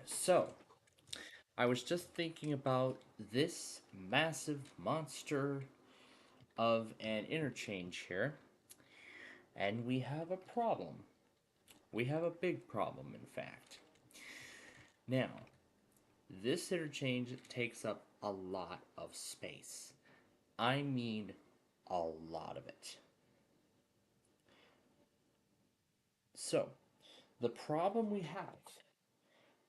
So, I was just thinking about this massive monster of an interchange here, and we have a problem. We have a big problem, in fact. Now, this interchange takes up a lot of space. I mean, a lot of it. So, the problem we have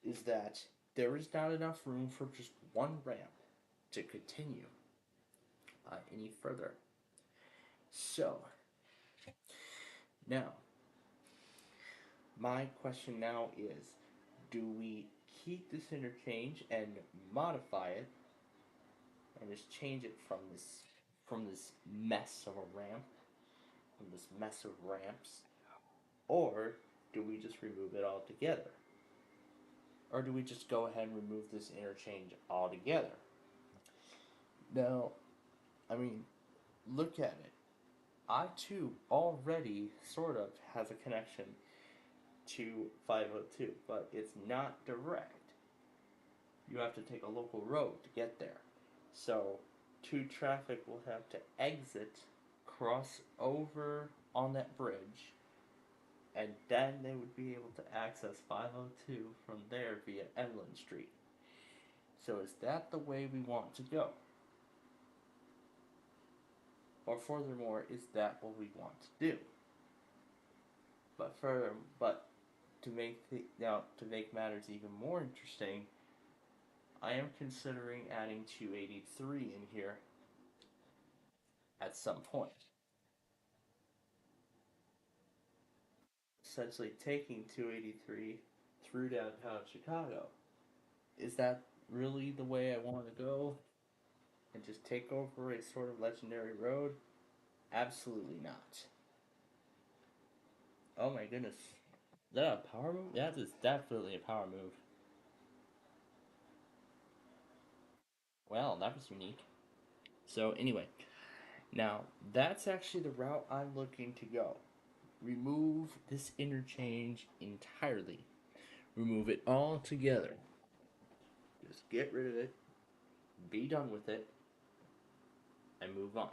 is that there is not enough room for just one ramp to continue any further. So, now, my question now is, do we keep this interchange and modify it and just change it from this mess of a ramp, from this mess of ramps, or do we just remove it altogether? Or do we just go ahead and remove this interchange altogether? Now, I mean, look at it. I too already sort of has a connection to 502, but it's not direct. You have to take a local road to get there. So, two traffic will have to exit, cross over on that bridge, and then they would be able to access 502 from there via Evelyn Street. So, is that the way we want to go? Or furthermore, is that what we want to do? But to make matters even more interesting, I am considering adding 283 in here at some point. Essentially taking 283 through downtown Chicago. Is that really the way I want to go? And just take over a sort of legendary road? Absolutely not. Oh my goodness. Is that a power move? That is definitely a power move. Well, that was unique. So, anyway, now that's actually the route I'm looking to go. Remove this interchange entirely. Remove it all together. Just get rid of it, be done with it, and move on.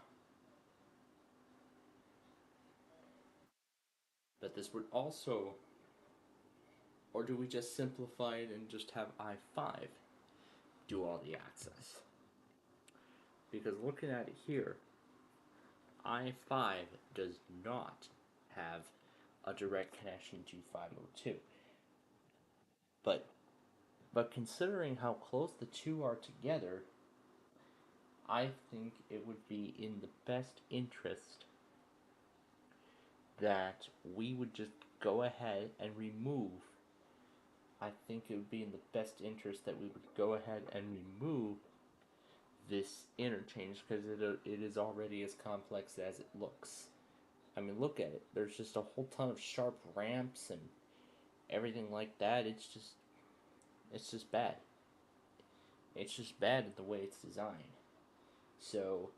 But this would also, or do we just simplify it and just have I-5 do all the access? Because looking at it here, I-5 does not have a direct connection to 502. But considering how close the two are together, I think it would be in the best interest that we would just go ahead and remove. I think it would be in the best interest that we would go ahead and remove this interchange because it is already as complex as it looks. I mean, look at it. There's just a whole ton of sharp ramps and everything like that. It's just bad. It's just bad at the way it's designed. So,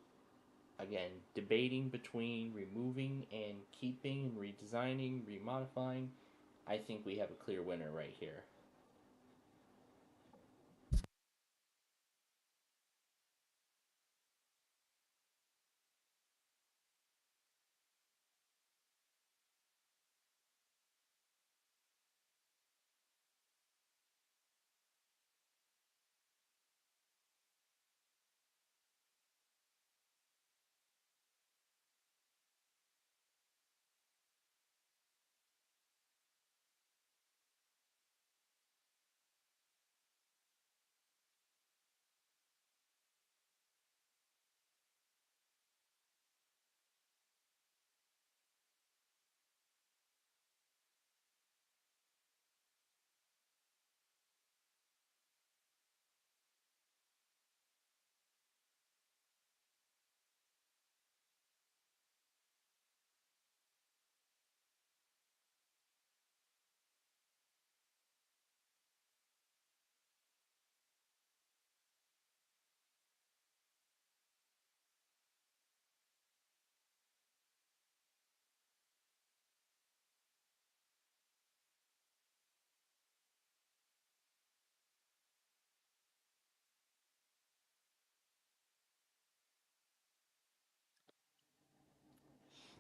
again, debating between removing and keeping and redesigning, remodifying, I think we have a clear winner right here.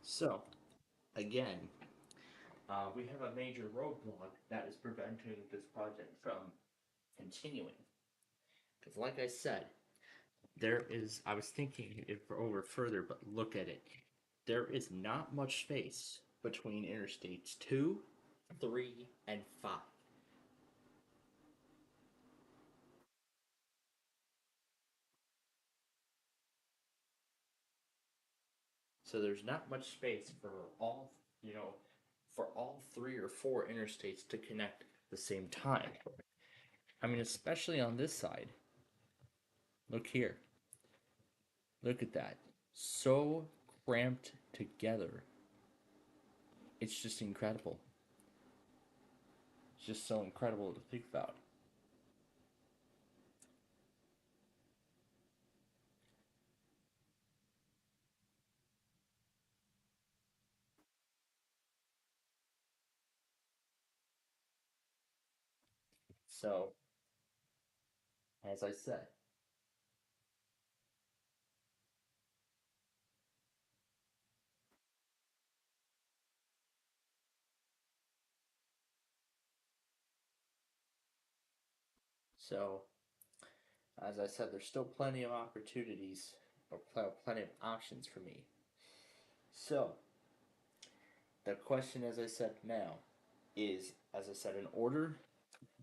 So, again, we have a major roadblock that is preventing this project from continuing. Because, like I said, I was thinking it over further, but look at it. There is not much space between interstates 2, 3, and 5. So there's not much space for for all 3 or 4 interstates to connect at the same time. I mean, especially on this side. Look here. Look at that. So cramped together. It's just incredible. It's just so incredible to think about. So, as I said, so there's still plenty of opportunities or plenty of options for me. So, the question, as I said now, is, as I said, in order,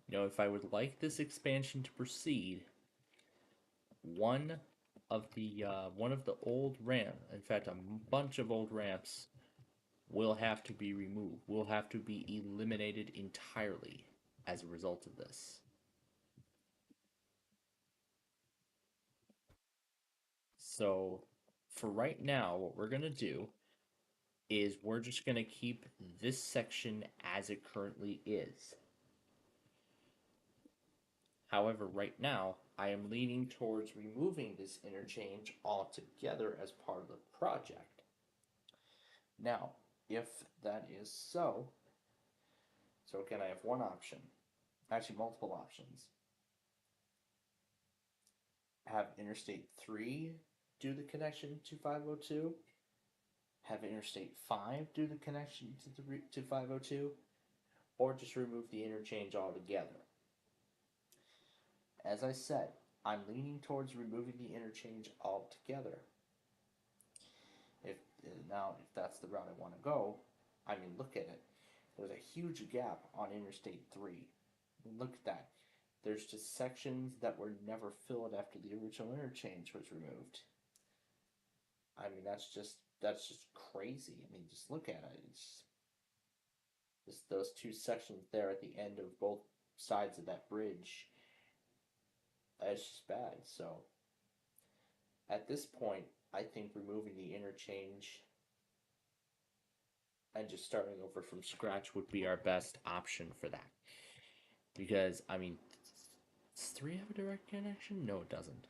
if I would like this expansion to proceed, one one of the old in fact, a bunch of old ramps will have to be removed. Will have to be eliminated entirely as a result of this. So, for right now, what we're gonna do is we're just gonna keep this section as it currently is. However, right now, I am leaning towards removing this interchange altogether as part of the project. Now, if that is so again, I have one option, actually multiple options. Have Interstate 3 do the connection to 502, have Interstate 5 do the connection to 502, or just remove the interchange altogether. As I said, I'm leaning towards removing the interchange altogether. If that's the route I want to go, I mean, look at it. There's a huge gap on Interstate 3. I mean, look at that. There's just sections that were never filled after the original interchange was removed. I mean, that's just crazy. I mean, just look at it. It's just those 2 sections there at the end of both sides of that bridge. It's just bad. So at this point, I think removing the interchange and just starting over from scratch would be our best option for that. Because, I mean, does 3 have a direct connection? No, it doesn't.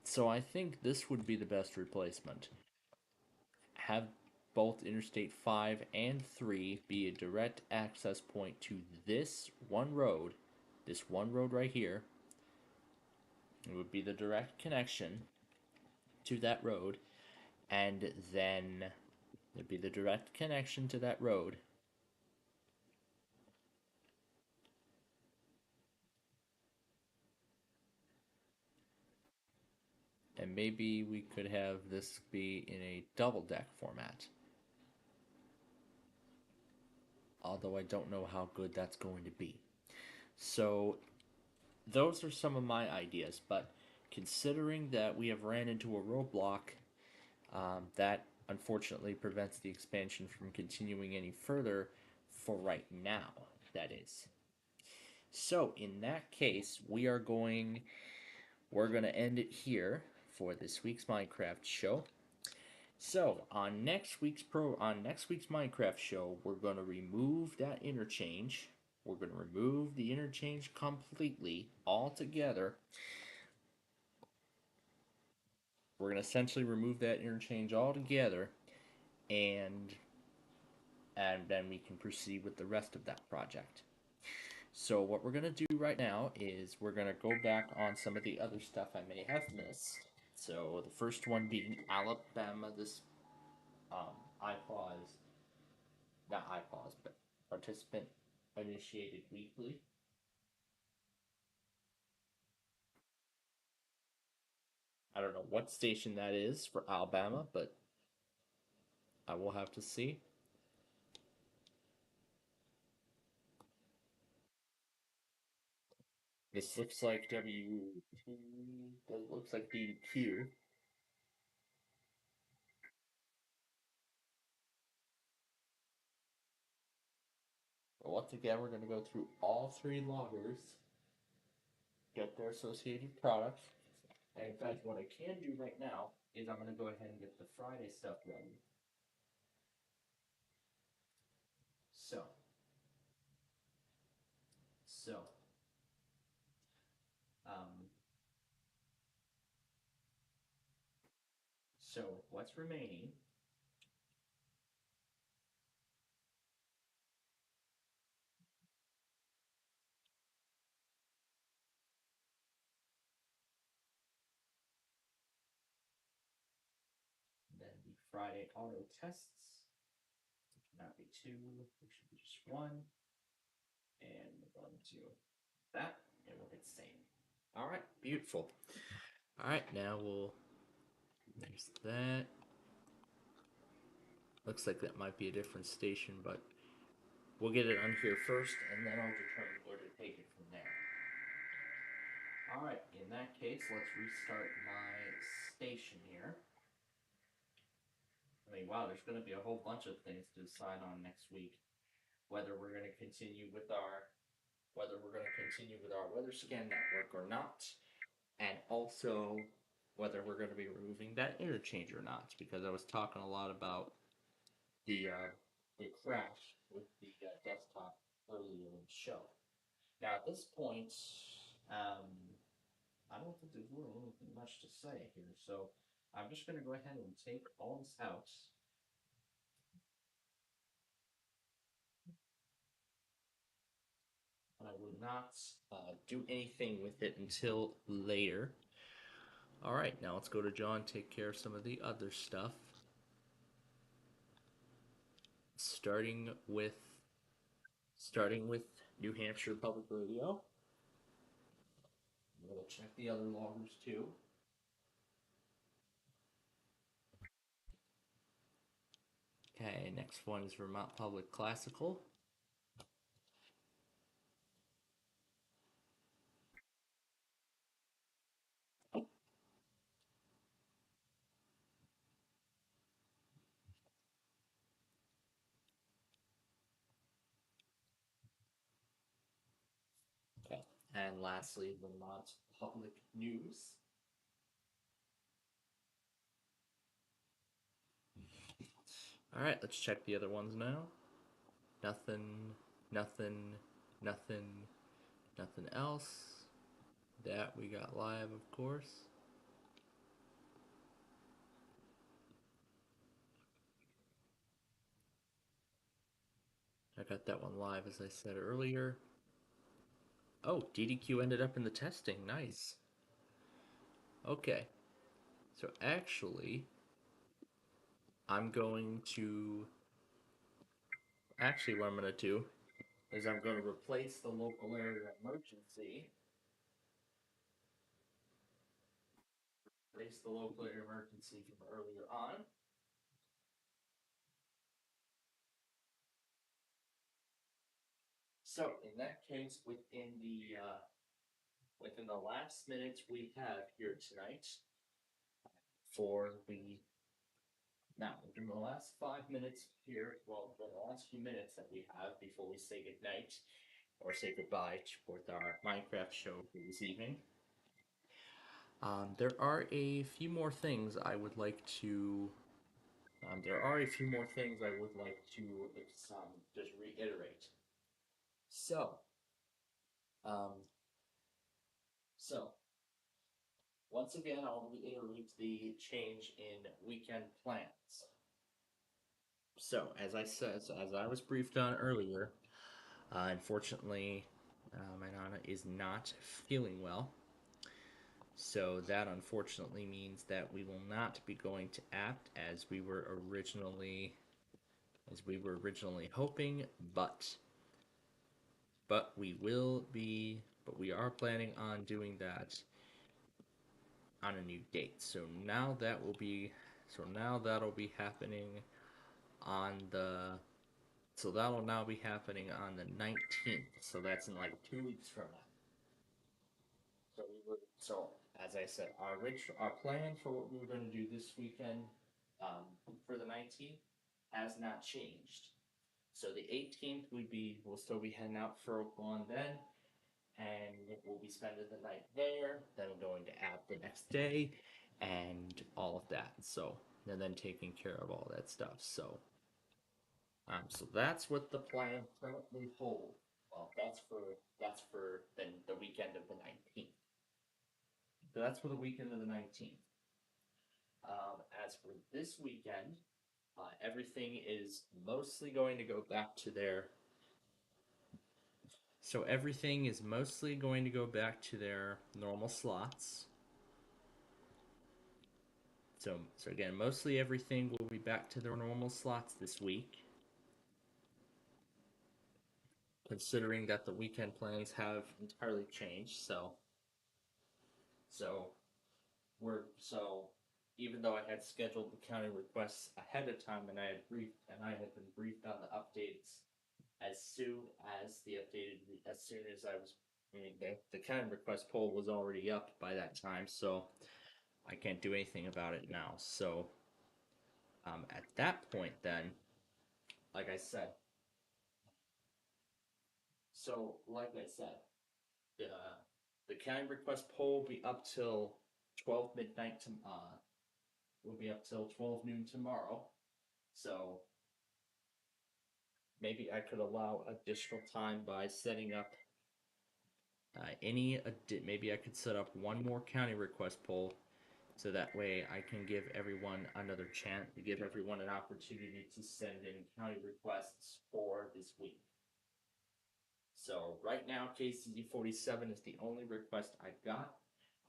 So I think this would be the best replacement. Have both Interstate 5 and 3 be a direct access point to this one road right here. It would be the direct connection to that road, and then it'd be the direct connection to that road. And maybe we could have this be in a double deck format. Although I don't know how good that's going to be. So, those are some of my ideas, but considering that we have ran into a roadblock that unfortunately prevents the expansion from continuing any further for right now, that is. So, in that case, we're going to end it here for this week's Minecraft show. So, on next week's Minecraft show, we're going to remove that interchange. We're going to remove the interchange completely altogether. We're going to essentially remove that interchange altogether, and then we can proceed with the rest of that project. So what we're going to do right now is we're going to go back on some of the other stuff I may have missed. So the first one being Alabama, this iPause, not iPause, but participant initiated weekly. I don't know what station that is for Alabama, but I will have to see. This looks like WP. It looks like BQ. But once again, we're going to go through all three loggers, get their associated products. And in fact, what I can do right now is I'm going to go ahead and get the Friday stuff ready. So, so, um, so what's remaining? Then the Friday auto tests. It cannot be two. It should be just one. And we're going to that, and we'll hit save. All right, beautiful. All right, now we'll. There's that. Looks like that might be a different station, but we'll get it on here first, and then I'll determine where to take it from there. All right, in that case, let's restart my station here. I mean, wow, there's going to be a whole bunch of things to decide on next week. Whether we're going to continue with our weather scan network or not, and also whether we're going to be removing that interchange or not, because I was talking a lot about the uh, the crash with the desktop earlier in the show. Now at this point, I don't think there's really anything much to say here, so I'm just going to go ahead and take all this out. And I will not do anything with it until later. All right, now let's go to John, take care of some of the other stuff. Starting with New Hampshire Public Radio. We'll check the other loggers too. Okay, next one is Vermont Public Classical. Okay, and lastly, Vermont Public News. All right, let's check the other ones now. Nothing, nothing, nothing, nothing else. That we got live, of course. I got that one live, as I said earlier. Oh, DDQ ended up in the testing. Nice. Okay. So actually, I'm going to. Actually, what I'm going to do is I'm going to replace the local area emergency. Replace the local area emergency from earlier on. So in that case, within the last minutes we have here tonight, for the now within the last 5 minutes here, well, for the last few minutes that we have before we say goodnight or say goodbye with our Minecraft show for this evening. There are a few more things I would like to. There are a few more things I would like to just reiterate. So, um, so once again, I'll reiterate the change in weekend plans. So, as I was briefed on earlier, unfortunately, my Nana is not feeling well. So that unfortunately means that we will not be going to apt as we were originally hoping, but we are planning on doing that on a new date. So now that'll be happening on the so that'll now be happening on the 19th. So that's in like 2 weeks from now. So as I said, our plan for what we were going to do this weekend, for the 19th, has not changed. So the 18th we'll still be heading out for one then, and we'll be spending the night there. Then going to App the next day, and all of that. So and then taking care of all that stuff. So that's what the plan currently holds. Well, that's for then the weekend of the 19th. So that's for the weekend of the 19th. As for this weekend, everything is mostly going to go back to their. So everything is mostly going to go back to their normal slots. So again, mostly everything will be back to their normal slots this week. Considering that the weekend plans have entirely changed, so so even though I had scheduled the county requests ahead of time and I had been briefed on the updates as soon as the county request poll was already up by that time, so I can't do anything about it now. So at that point, then, like I said, like I said, the the county request poll will be up till 12 midnight. Will be up till 12 noon tomorrow. So maybe I could allow additional time by setting up maybe I could set up one more county request poll, so that way I can give everyone another chance, give everyone an opportunity to send in county requests for this week. So right now, KCZ 47 is the only request I've got.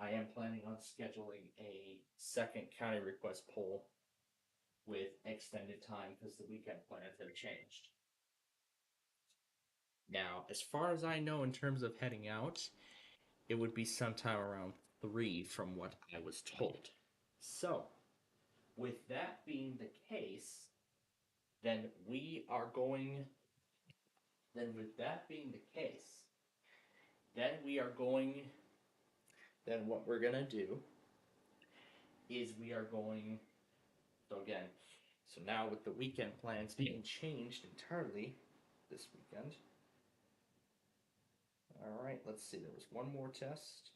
I am planning on scheduling a second county request poll with extended time because the weekend plans have changed. Now, as far as I know, in terms of heading out, it would be sometime around 3 from what I was told. So, with that being the case, then we are going. Then, with that being the case, then we are going. Then, what we're gonna do is we are going. So, again, so now with the weekend plans being changed entirely this weekend. Alright, let's see. There was one more test.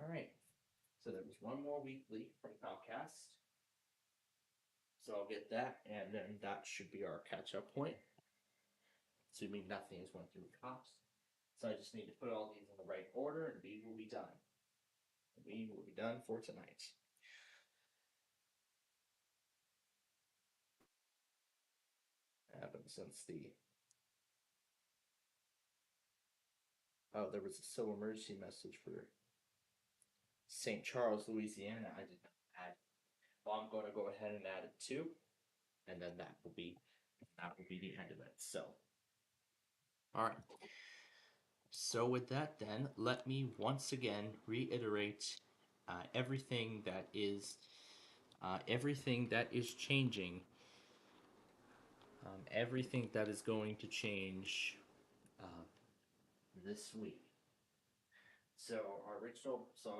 Alright, so there was one more weekly from Comcast. So I'll get that, and then that should be our catch up point. Assuming nothing is went through cops. So I just need to put all these in the right order, and we will be done. We will be done for tonight. Happened since the there was a civil emergency message for St. Charles, Louisiana. I did not add. Well, I'm going to go ahead and add it too, and then that will be the end of it. So, all right. So with that, then let me once again reiterate everything that is changing, everything that is going to change uh, this week. So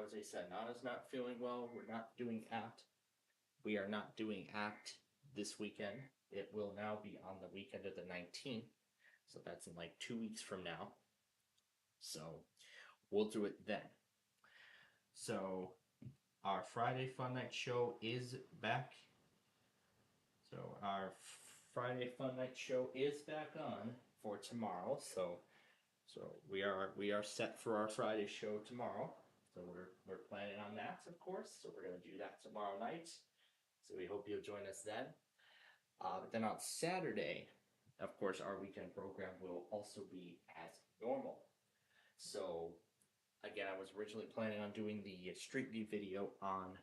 as I said, Nana's not feeling well. We're not doing ACT. We are not doing ACT this weekend. It will now be on the weekend of the 19th. So that's in like 2 weeks from now. So we'll do it then. So our Friday Fun Night show is back. So our Friday Fun Night show is back on for tomorrow. So we are set for our Friday show tomorrow. So we're planning on that, of course. So we're gonna do that tomorrow night. So we hope you'll join us then. But then on Saturday, of course, our weekend program will also be as normal. So again, I was originally planning on doing the Street View video on.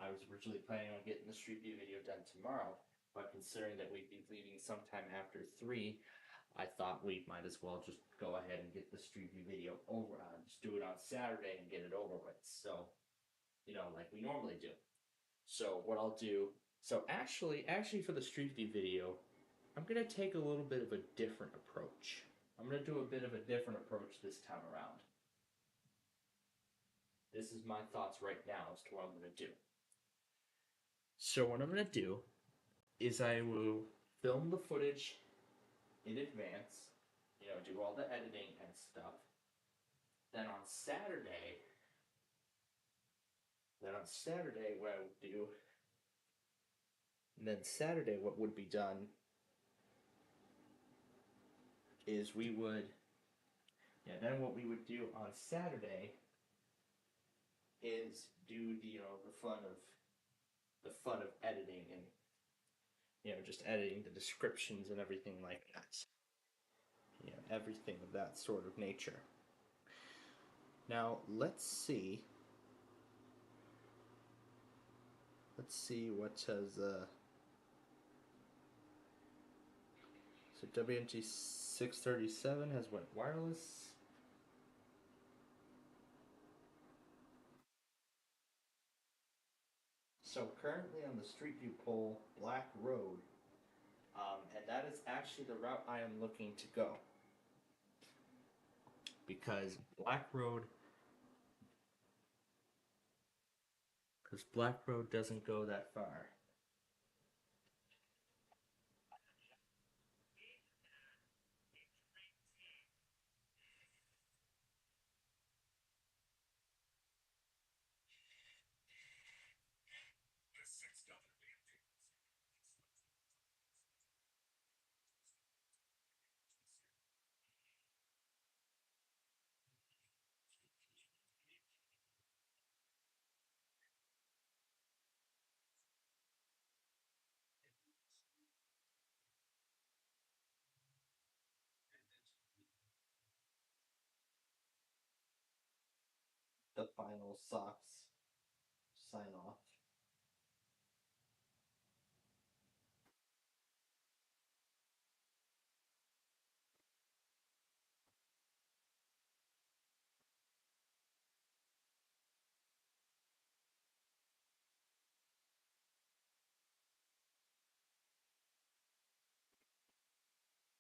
I was originally planning on getting the Street View video done tomorrow, but considering that we'd be leaving sometime after 3, I thought we might as well just go ahead and get the Street View video over. Just do it on Saturday and get it over with. So, like we normally do. So what I'll do. So actually, for the Street View video, I'm gonna take a little bit of a different approach. I'm gonna do a bit of a different approach this time around. This is my thoughts right now as to what I'm gonna do. So what I'm gonna do is I will film the footage in advance, do all the editing and stuff. Then on Saturday, what I would do, and then Saturday what would be done is then what we would do on Saturday is do the fun of editing and just editing the descriptions and everything like that. Everything of that sort of nature. Now let's see. What has so WMG 637 has went wireless. So currently on the Street View pole, Black Road, and that is actually the route I am looking to go. Because Black Road doesn't go that far. The final Sox sign off.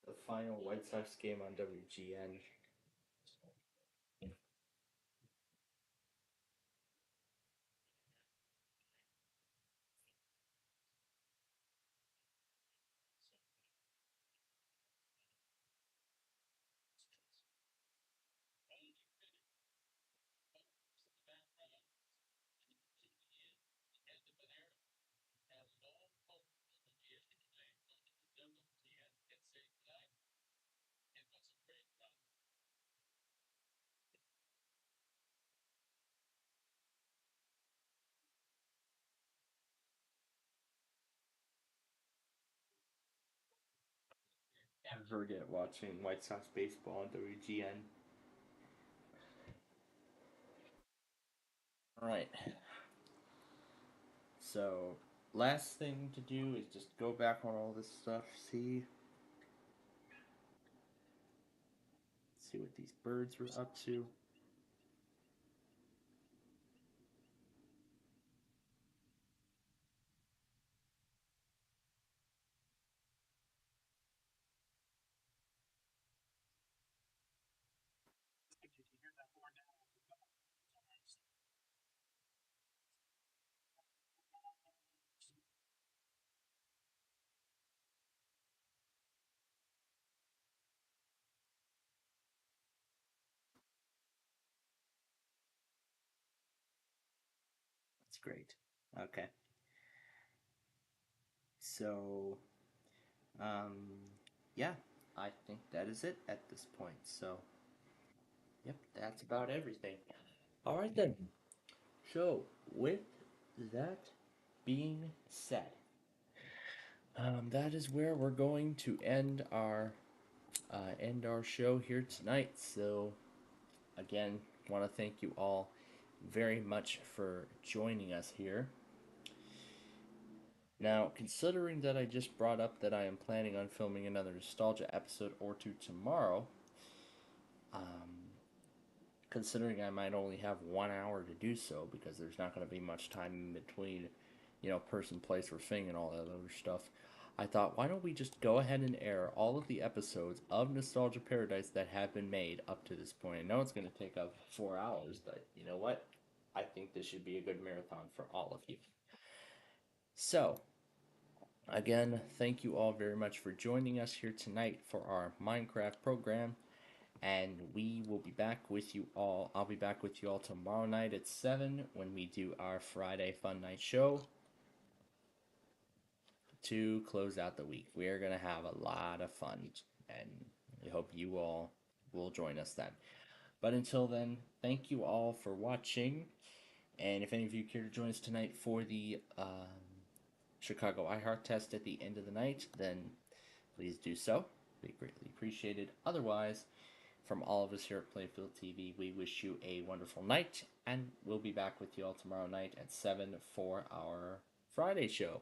The final White Sox game on WGN. Never forget watching White Sox baseball on WGN. All right. So, last thing to do is just go back on all this stuff, see what these birds were up to. That's great. Okay. So, um, yeah, I think that is it at this point. So, yep, that's about everything. All right then. So, with that being said, that is where we're going to end our show here tonight. So, again, want to thank you all very much for joining us here. Now, considering that I just brought up that I am planning on filming another nostalgia episode or two tomorrow, considering I might only have 1 hour to do so because there's not going to be much time in between, person, place, or thing and all that other stuff, I thought, why don't we just go ahead and air all of the episodes of Nostalgia Paradise that have been made up to this point? I know it's going to take up 4 hours, but you know what? I think this should be a good marathon for all of you. So, again, thank you all very much for joining us here tonight for our Minecraft program. And we will be back with you all. I'll be back with you all tomorrow night at 7 when we do our Friday Fun Night show to close out the week. We are going to have a lot of fun, and we hope you all will join us then. But until then, thank you all for watching. And if any of you care to join us tonight for the Chicago iHeart test at the end of the night, then please do so. It'd be greatly appreciated. Otherwise, from all of us here at Plainfield TV, we wish you a wonderful night, and we'll be back with you all tomorrow night at 7 for our Friday show.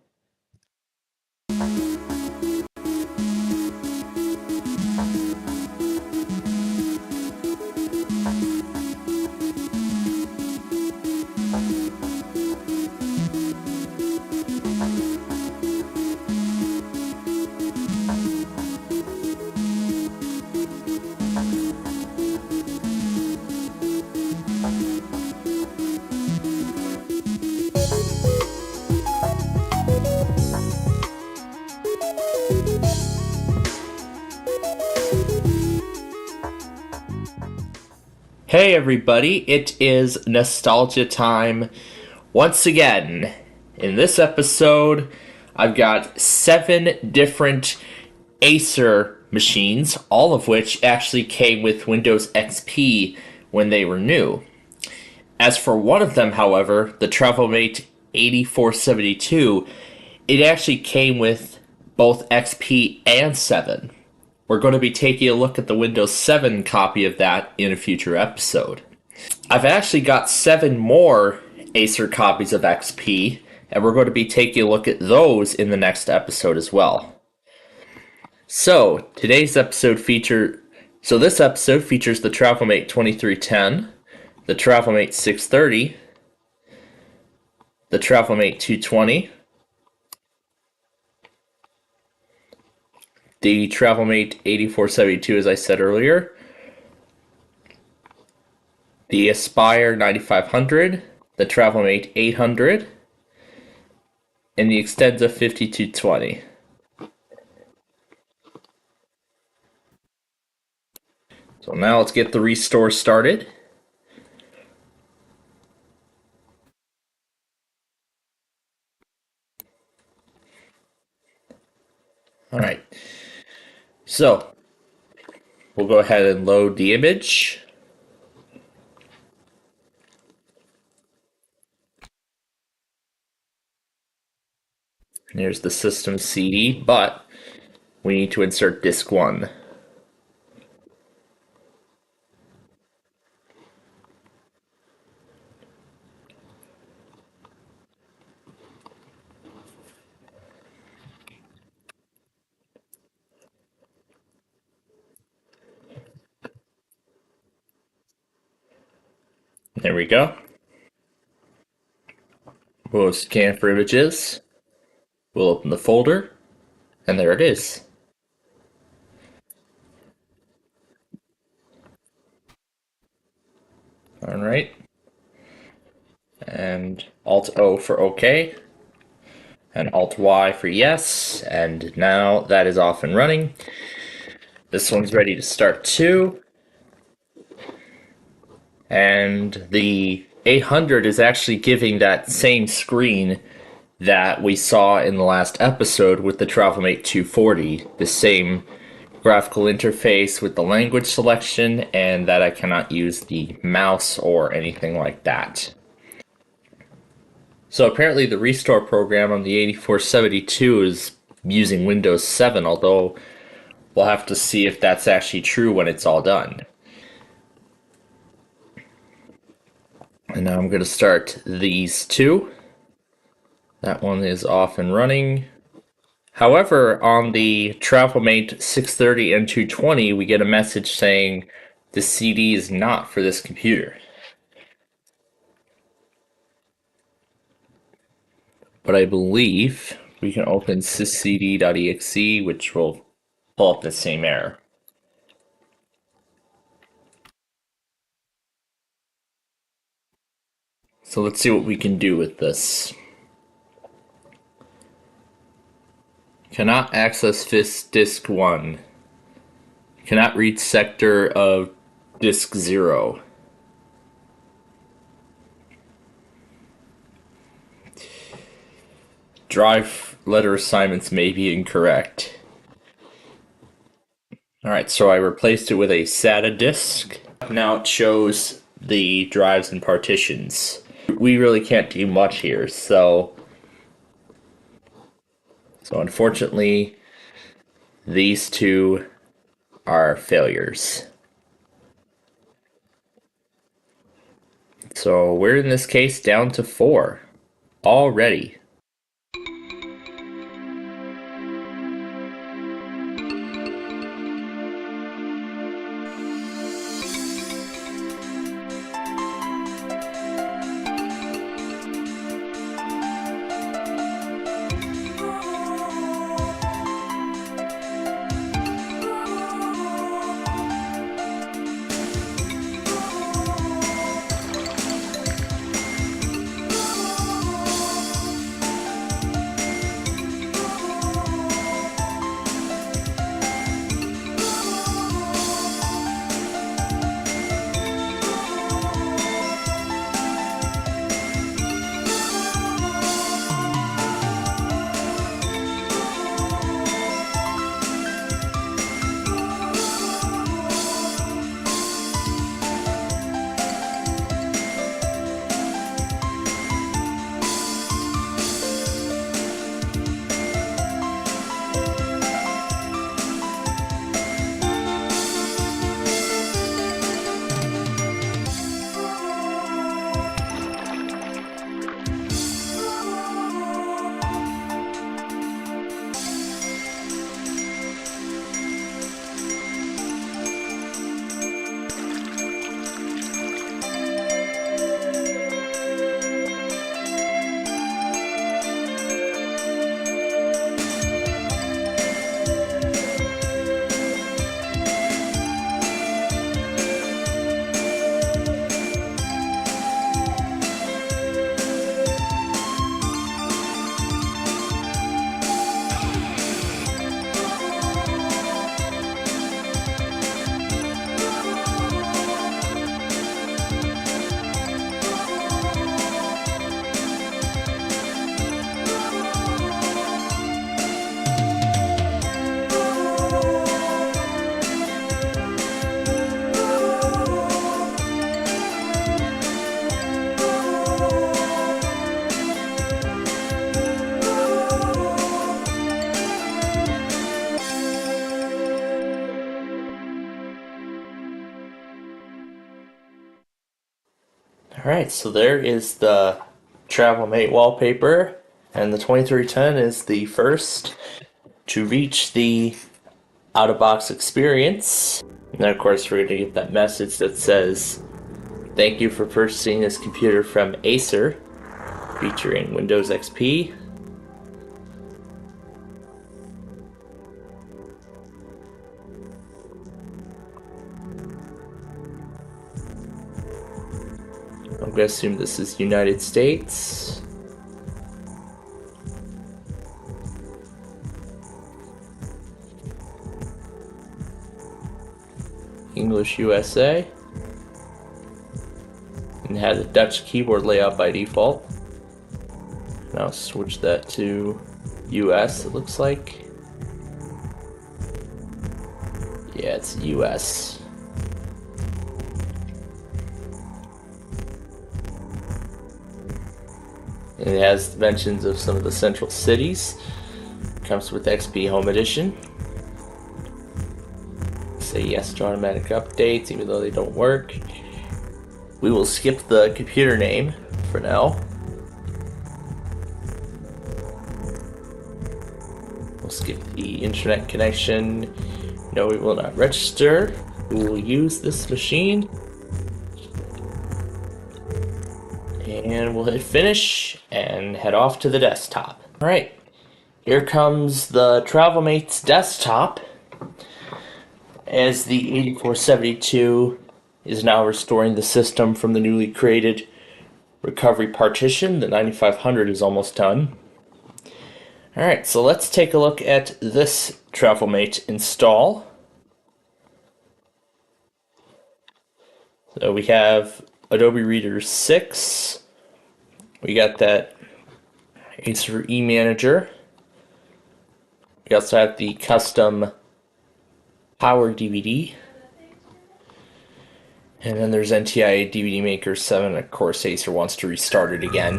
Hey everybody, it is nostalgia time once again. In this episode, I've got 7 different Acer machines, all of which actually came with Windows XP when they were new. As for one of them, however, the TravelMate 8472, it actually came with both XP and 7. We're going to be taking a look at the Windows 7 copy of that in a future episode. I've actually got 7 more Acer copies of XP, and we're going to be taking a look at those in the next episode as well. So, this episode features the TravelMate 2310, the TravelMate 630, the TravelMate 220, the TravelMate 8472, as I said earlier, the Aspire 9500, the TravelMate 800, and the Extensa 5220. So now let's get the restore started. Alright, so we'll go ahead and load the image. Here's the system CD, but we need to insert disk 1. There we go. We'll scan for images. We'll open the folder, and there it is. Alright. And Alt-O for OK. And Alt-Y for yes. And now that is off and running. This one's ready to start too. And the 800 is actually giving that same screen that we saw in the last episode with the TravelMate 240. The same graphical interface with the language selection, and that I cannot use the mouse or anything like that. So apparently the restore program on the 8472 is using Windows 7, although we'll have to see if that's actually true when it's all done. And now I'm going to start these two. That one is off and running. However, on the TravelMate 630 and 220, we get a message saying the CD is not for this computer. But I believe we can open syscd.exe, which will pull up the same error. So let's see what we can do with this. Cannot access disk 1. Cannot read sector of disk 0. Drive letter assignments may be incorrect. Alright, so I replaced it with a SATA disk. Now it shows the drives and partitions. We really can't do much here, so unfortunately, these two are failures. So we're in this case down to 4 already. Alright, so there is the TravelMate wallpaper, and the 2310 is the first to reach the out-of-box experience. And then of course we're going to get that message that says, "Thank you for purchasing this computer from Acer, featuring Windows XP." I'm going to assume this is United States. English USA. And it has a Dutch keyboard layout by default. Now switch that to US, it looks like. Yeah, it's US. And it has mentions of some of the central cities. Comes with XP Home Edition. Say yes to automatic updates, even though they don't work. We will skip the computer name for now. We'll skip the internet connection. No, we will not register. We will use this machine. And we'll hit finish and head off to the desktop. Alright, here comes the TravelMate's desktop, as the 8472 is now restoring the system from the newly created recovery partition. The 9500 is almost done. Alright, so let's take a look at this TravelMate install. So we have Adobe Reader 6. We got that Acer eManager. We also have the custom Power DVD. And then there's NTI DVD Maker 7. Of course, Acer wants to restart it again.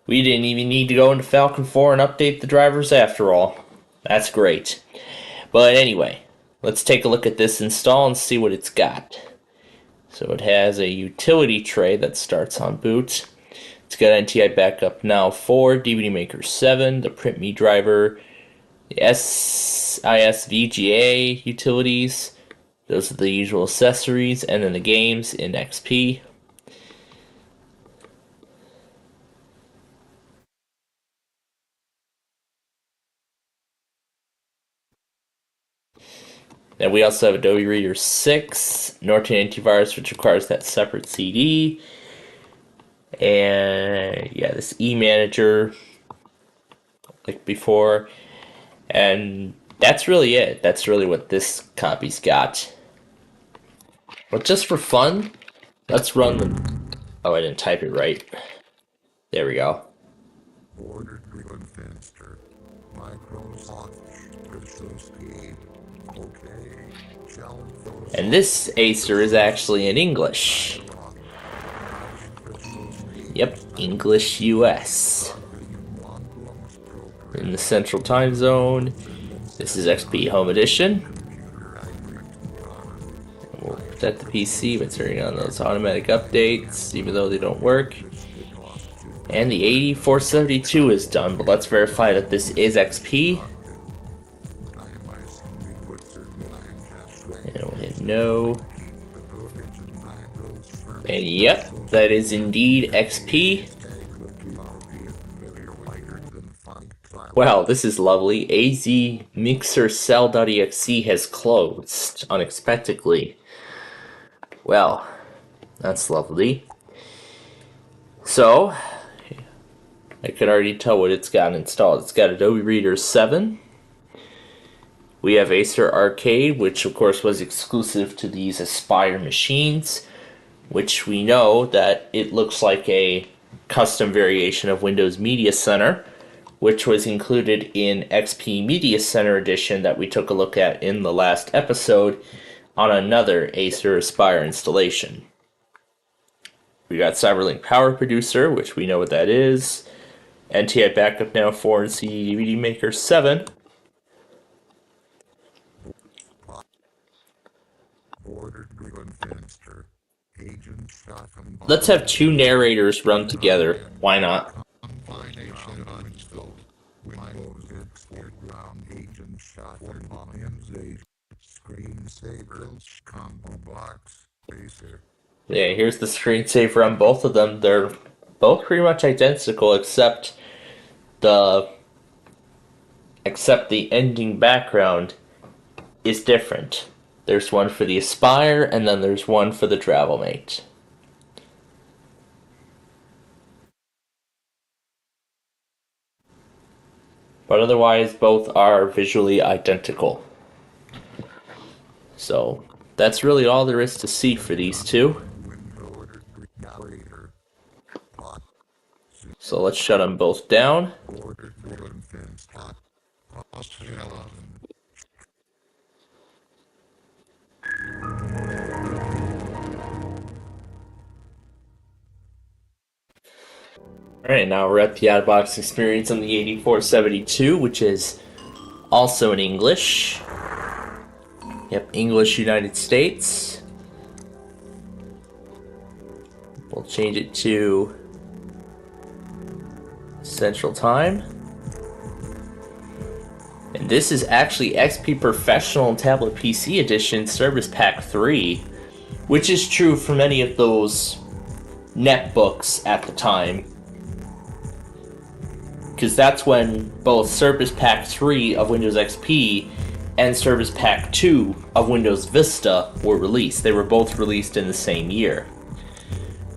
We didn't even need to go into Falcon 4 and update the drivers after all. That's great. But anyway, let's take a look at this install and see what it's got. So it has a utility tray that starts on boot. It's got NTI Backup Now 4, DVD Maker 7, the Print Me driver, the SIS VGA utilities. Those are the usual accessories, and then the games in XP. Then we also have Adobe Reader 6, Norton Antivirus, which requires that separate CD. And yeah, this eManager, like before. And that's really it. That's really what this copy's got. But just for fun, let's run the... Oh, I didn't type it right. There we go. And this Acer is actually in English. Yep, English US. In the Central Time Zone. This is XP Home Edition. We'll set the PC by turning on those automatic updates, even though they don't work. And the 8472 is done, but let's verify that this is XP. And we'll hit no. And yep, that is indeed XP. Wow, this is lovely. AZ Mixer Cell.exe has closed unexpectedly. Well, that's lovely. So, I can already tell what it's got installed. It's got Adobe Reader 7. We have Acer Arcade, which of course was exclusive to these Aspire machines, which we know that it looks like a custom variation of Windows Media Center, which was included in XP Media Center Edition that we took a look at in the last episode on another Acer Aspire installation. We got CyberLink Power Producer, which we know what that is, NTI Backup Now 4 and CD DVD Maker 7. Let's have two narrators run together. Why not? Yeah, here's the screensaver on both of them. They're both pretty much identical, except the ending background is different. There's one for the Aspire, and then there's one for the TravelMate. But otherwise, both are visually identical. So, that's really all there is to see for these two. So let's shut them both down. Alright, now we're at the out-of-box experience on the 8472, which is also in English. Yep, English United States. We'll change it to Central Time. And this is actually XP Professional and Tablet PC Edition Service Pack 3, which is true for many of those netbooks at the time, because that's when both Service Pack 3 of Windows XP and Service Pack 2 of Windows Vista were released. They were both released in the same year.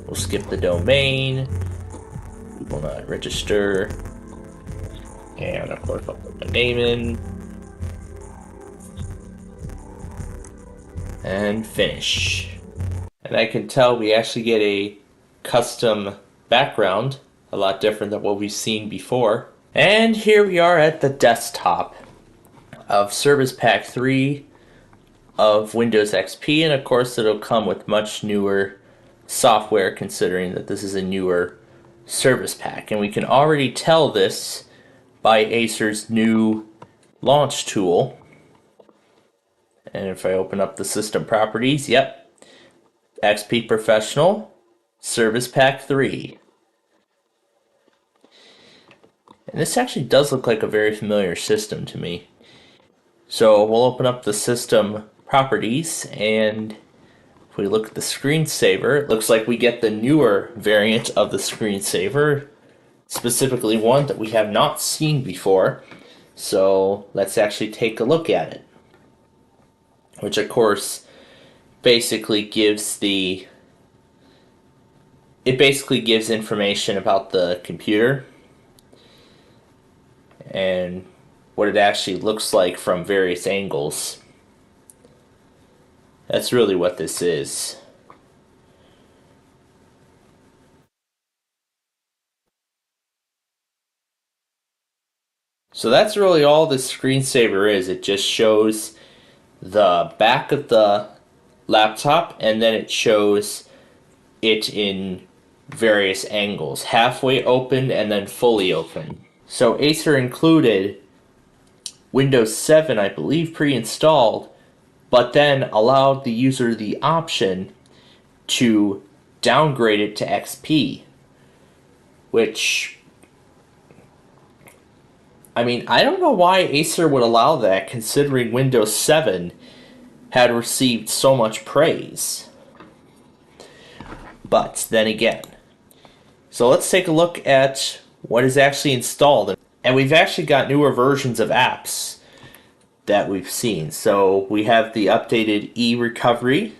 We'll skip the domain. We will not register. And of course I'll put my name in. And finish. And I can tell we actually get a custom background, a lot different than what we've seen before. And here we are at the desktop of Service Pack 3 of Windows XP, and of course it'll come with much newer software considering that this is a newer service pack. And we can already tell this by Acer's new launch tool. And if I open up the system properties, yep, XP Professional, Service Pack 3. And this actually does look like a very familiar system to me. So we'll open up the system properties, and if we look at the screensaver, it looks like we get the newer variant of the screensaver, specifically one that we have not seen before. So let's actually take a look at it. Which of course basically gives information about the computer and what it actually looks like from various angles. That's really what this is. So that's really all the screensaver is. It just shows the back of the laptop, and then it shows it in various angles, halfway open and then fully open. So Acer included Windows 7, I believe, pre-installed, but then allowed the user the option to downgrade it to XP, which, I mean, I don't know why Acer would allow that, considering Windows 7 had received so much praise. But then again, so let's take a look at what is actually installed. And we've actually got newer versions of apps that we've seen. So we have the updated eRecovery.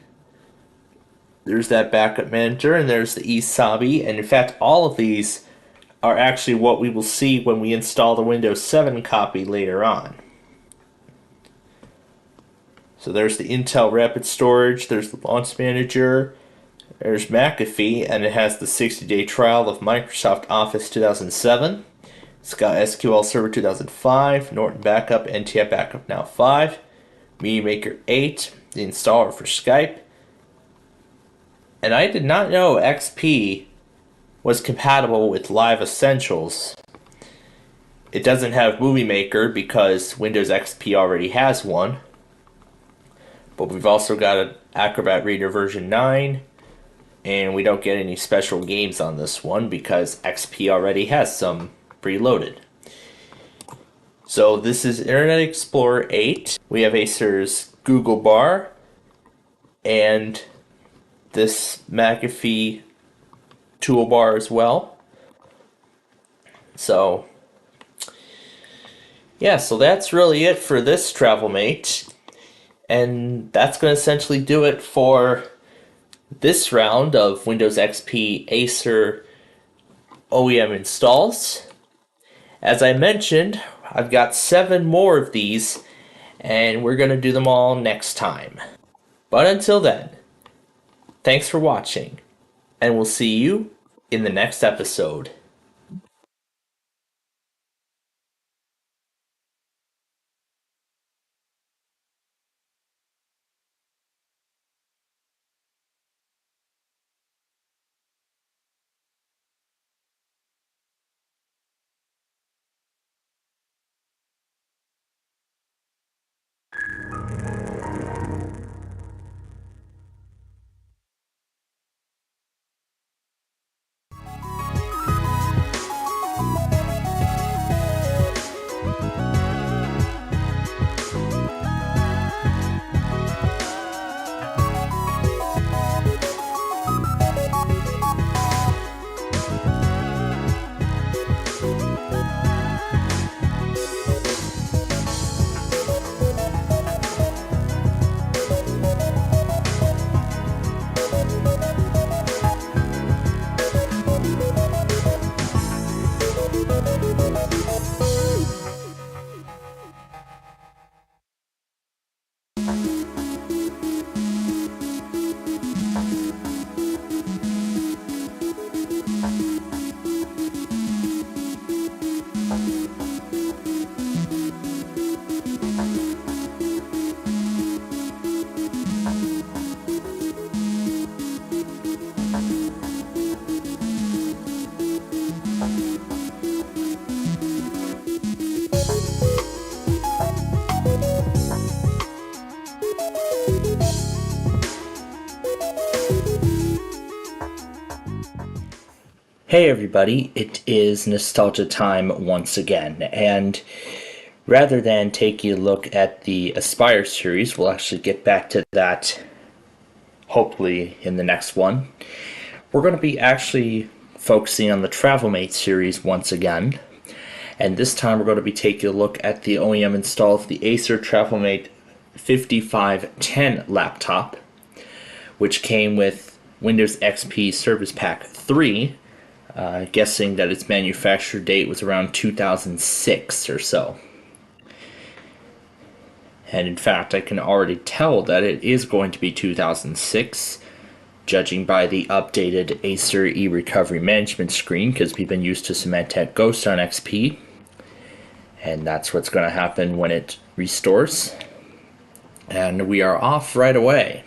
There's that backup manager, and there's the eSabi. And in fact, all of these are actually what we will see when we install the Windows 7 copy later on. So there's the Intel Rapid Storage, there's the Launch Manager, there's McAfee, and it has the 60-day trial of Microsoft Office 2007. It's got SQL Server 2005, Norton Backup, NTI Backup Now 5, Media Maker 8, the installer for Skype. And I did not know XP was compatible with Live Essentials. It doesn't have Movie Maker because Windows XP already has one. But we've also got an Acrobat Reader version 9, and we don't get any special games on this one because XP already has some preloaded. So this is Internet Explorer 8. We have Acer's Google Bar and this McAfee toolbar as well. So yeah, so that's really it for this TravelMate. And that's going to essentially do it for this round of Windows XP Acer OEM installs. As I mentioned, I've got 7 more of these, and we're going to do them all next time. But until then, thanks for watching, and we'll see you in the next episode. Hey everybody, it is nostalgia time once again, and rather than taking a look at the Aspire series, we'll actually get back to that hopefully in the next one. We're going to be actually focusing on the TravelMate series once again, and this time we're going to be taking a look at the OEM install of the Acer TravelMate 5510 laptop, which came with Windows XP Service Pack 3. Guessing that its manufacture date was around 2006 or so. And in fact, I can already tell that it is going to be 2006, judging by the updated Acer e-recovery management screen, because we've been used to Symantec Ghost on XP. And that's what's going to happen when it restores. And we are off right away.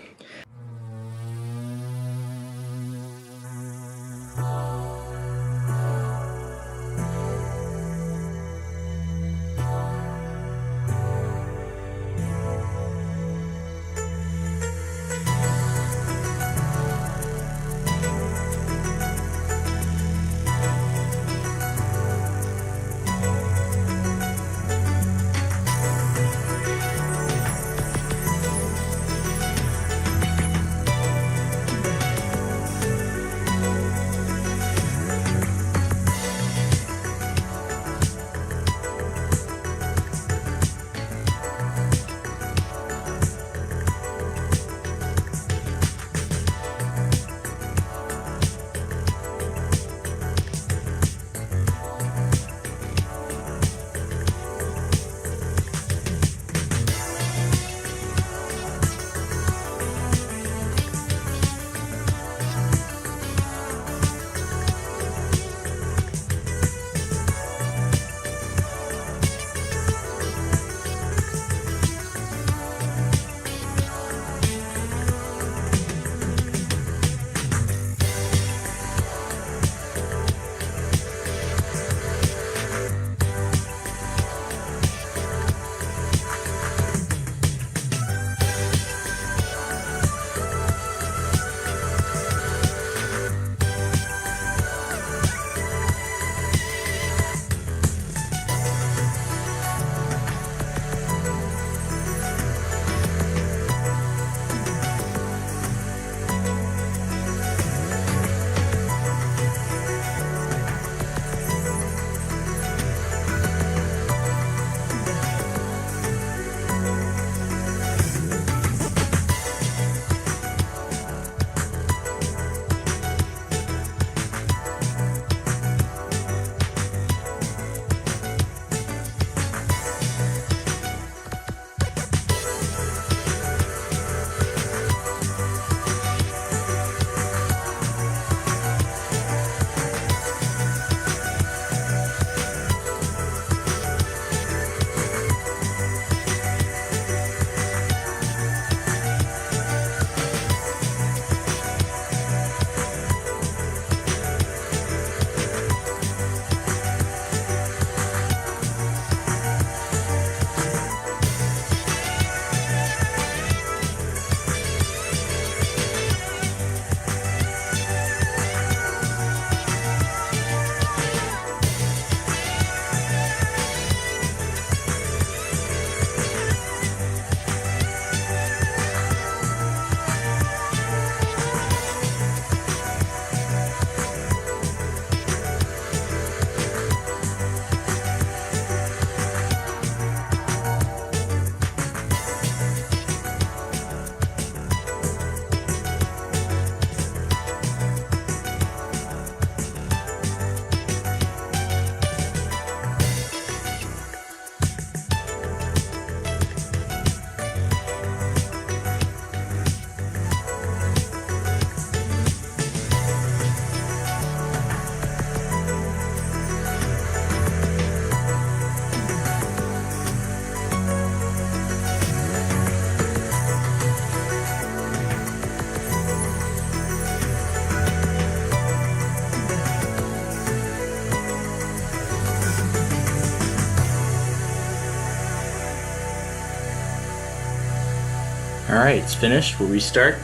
Alright, it's finished. We'll restart.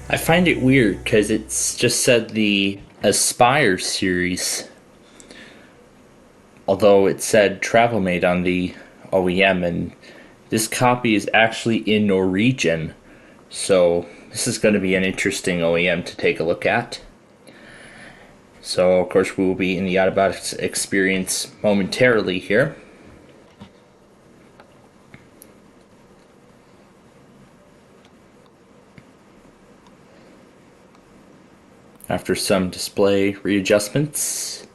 I find it weird because it's just said the Aspire series. Although it said TravelMate on the OEM, and this copy is actually in Norwegian. So this is going to be an interesting OEM to take a look at. So of course we will be in the Autobotics experience momentarily here. After some display readjustments.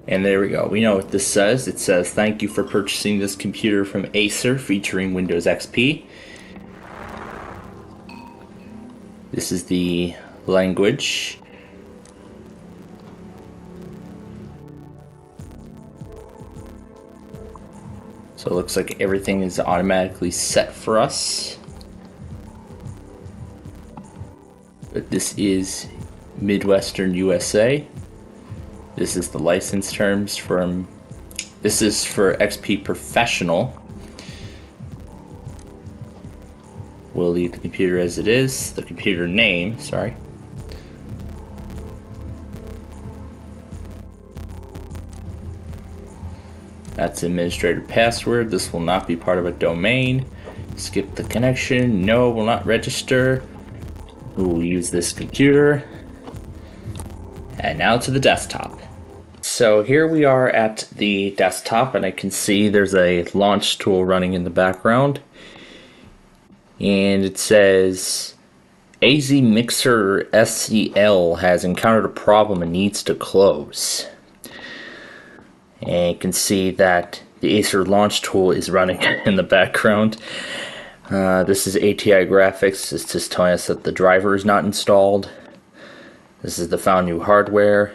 And there we go. We know what this says. It says, "Thank you for purchasing this computer from Acer featuring Windows XP." This is the language. So it looks like everything is automatically set for us. But this is Midwestern USA. This is the license terms from, this is for XP Professional. We'll leave the computer as it is, the computer name, sorry. That's administrator password. This will not be part of a domain. Skip the connection. No, will not register. We will use this computer. And now to the desktop. So here we are at the desktop, and I can see there's a launch tool running in the background. And it says, AZ Mixer SCL has encountered a problem and needs to close. And you can see that the Acer launch tool is running in the background. This is ATI graphics. It's just telling us that the driver is not installed. This is the found new hardware.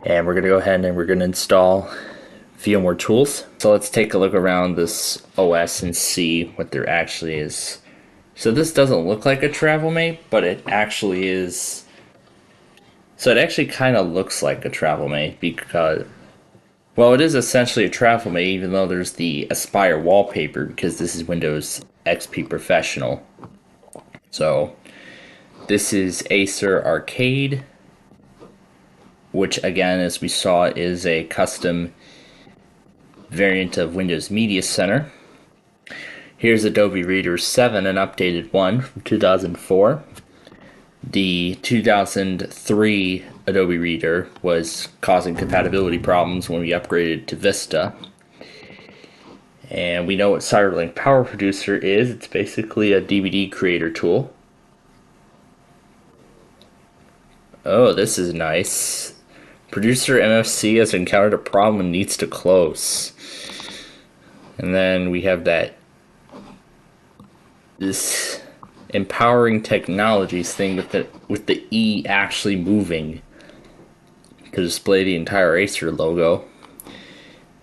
And we're going to go ahead and we're going to install VMware tools. So let's take a look around this OS and see what there actually is. So this doesn't look like a TravelMate, but it actually is. So it actually kind of looks like a TravelMate because, well, it is essentially a TravelMate, even though there's the Aspire wallpaper, because this is Windows XP Professional. So this is Acer Arcade, which again, as we saw, is a custom variant of Windows Media Center. Here's Adobe Reader 7, an updated one from 2004. The 2003 Adobe Reader was causing compatibility problems when we upgraded to Vista. And we know what Cyberlink Power Producer is. It's basically a DVD creator tool. Oh, this is nice. Producer MFC has encountered a problem and needs to close. And then we have this empowering technologies thing with the E actually moving to display the entire Acer logo.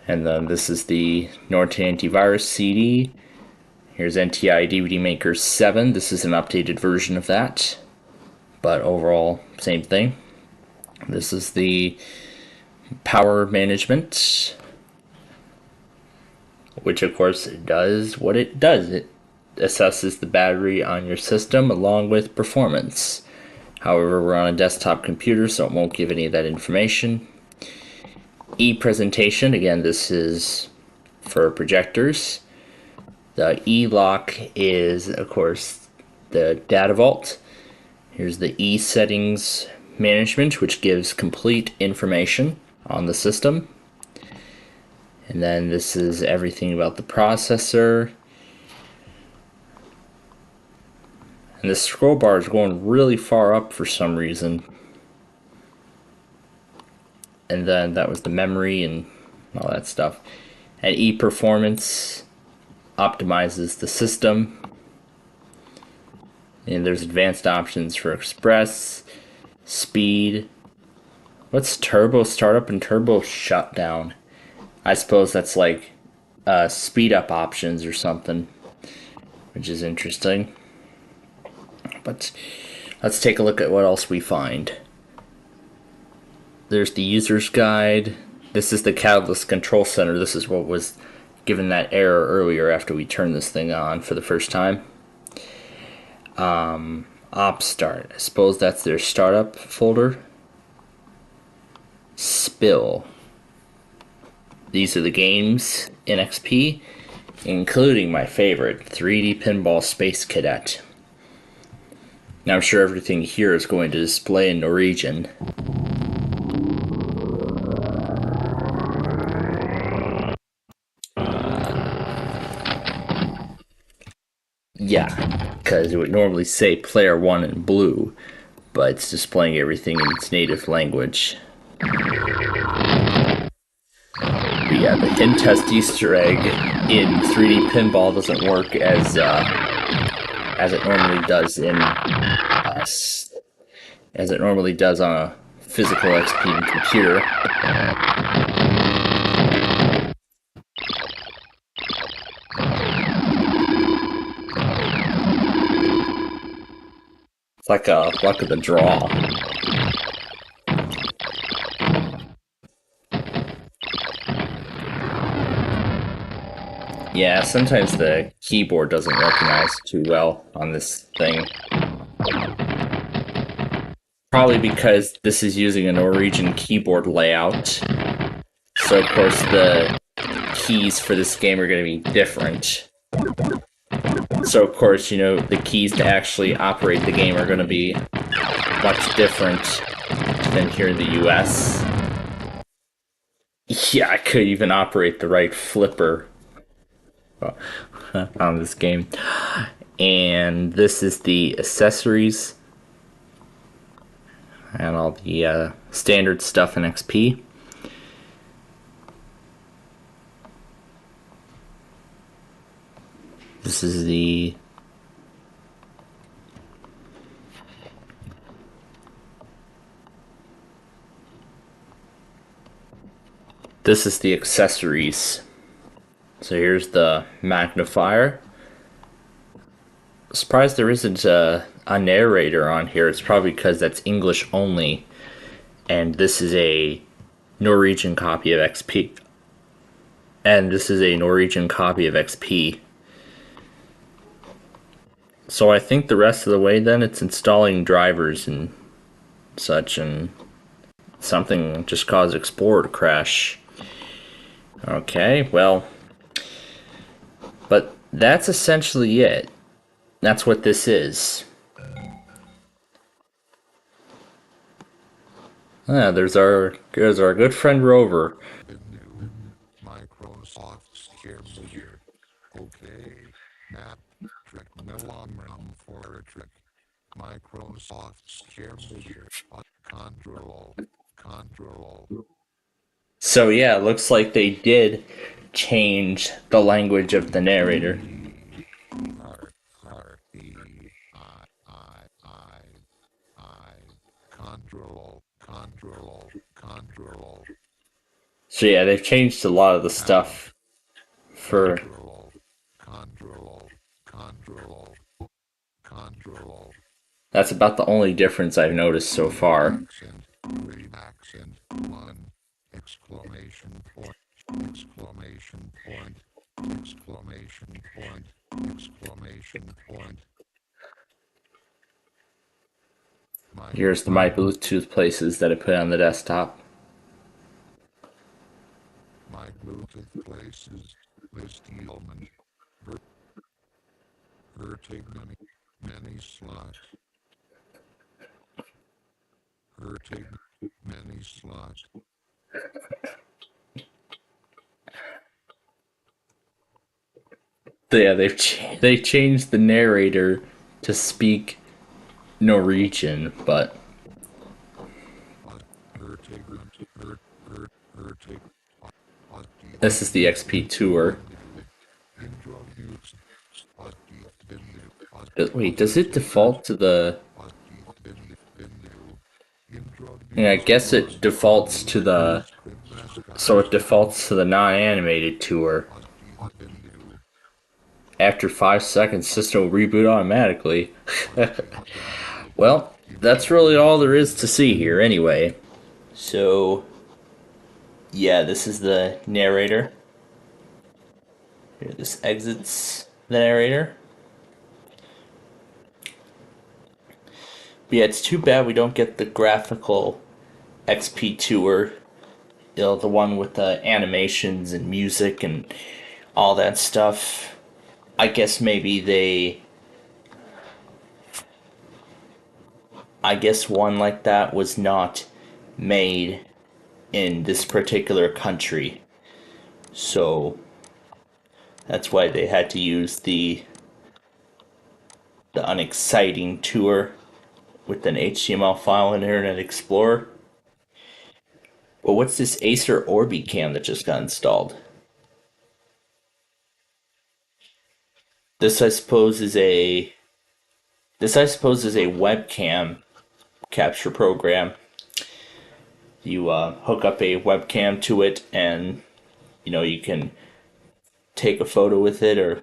And then this is the Norton Antivirus CD. Here's NTI DVD Maker 7. This is an updated version of that, but overall same thing. This is the power management, which of course does what it does. It assesses the battery on your system along with performance. However, we're on a desktop computer, so it won't give any of that information. E-presentation, again, this is for projectors. The E-lock is, of course, the data vault. Here's the E-settings management, which gives complete information on the system. And then this is everything about the processor. And the scroll bar is going really far up for some reason. And then that was the memory and all that stuff. And E-performance optimizes the system. And there's advanced options for express, speed. What's turbo startup and turbo shutdown? I suppose that's like speed up options or something, which is interesting. But let's take a look at what else we find. There's the user's guide. This is the Catalyst Control Center. This is what was given that error earlier after we turned this thing on for the first time. Op start. I suppose that's their startup folder. Spill. These are the games in XP, including my favorite, 3D Pinball Space Cadet. Now I'm sure everything here is going to display in Norwegian. Yeah, because it would normally say player 1 in blue, but it's displaying everything in its native language. But yeah, the hint test Easter egg in 3D Pinball doesn't work as it normally does on a physical XP computer. It's like a luck of the draw. Yeah, sometimes the keyboard doesn't recognize too well on this thing. Probably because this is using a Norwegian keyboard layout. So of course the keys for this game are going to be different. So of course, you know, the keys to actually operate the game are going to be much different than here in the US. Yeah, I could even operate the right flipper on this game. And this is the accessories and all the standard stuff in XP. This is the accessories. So here's the magnifier. Surprised there isn't a narrator on here. It's probably because that's English only, and this is a Norwegian copy of XP. So I think the rest of the way then it's installing drivers and such, and something just caused Explorer to crash. Okay, well, but that's essentially it. That's what this is. There's our good friend Rover. Microsoft's here. Okay, map trick no room for a trick. Microsoft's here. Control. So yeah, it looks like they did change the language of the narrator. Control. So yeah, they've changed a lot of the stuff for. Control. That's about the only difference I've noticed so far. Accent 1. Exclamation point. Here's my Bluetooth places that I put on the desktop. My Bluetooth places. List element. Vertig many slots. Vertig many slots. Yeah, they changed the narrator to speak Norwegian, but this is the XP tour. Wait, does it default to the... Yeah, I guess it defaults to the... So it defaults to the non-animated tour. After 5 seconds, system will reboot automatically. Well, that's really all there is to see here anyway. So, Yeah, this is the narrator. Here, this exits the narrator. But yeah, it's too bad we don't get the graphical XP tour. You know, the one with the animations and music and all that stuff. I guess I guess one like that was not made in this particular country. So that's why they had to use the unexciting tour with an HTML file in Internet Explorer. Well, what's this Acer Orbicam that just got installed? This I suppose is a webcam capture program. You hook up a webcam to it, and you can take a photo with it or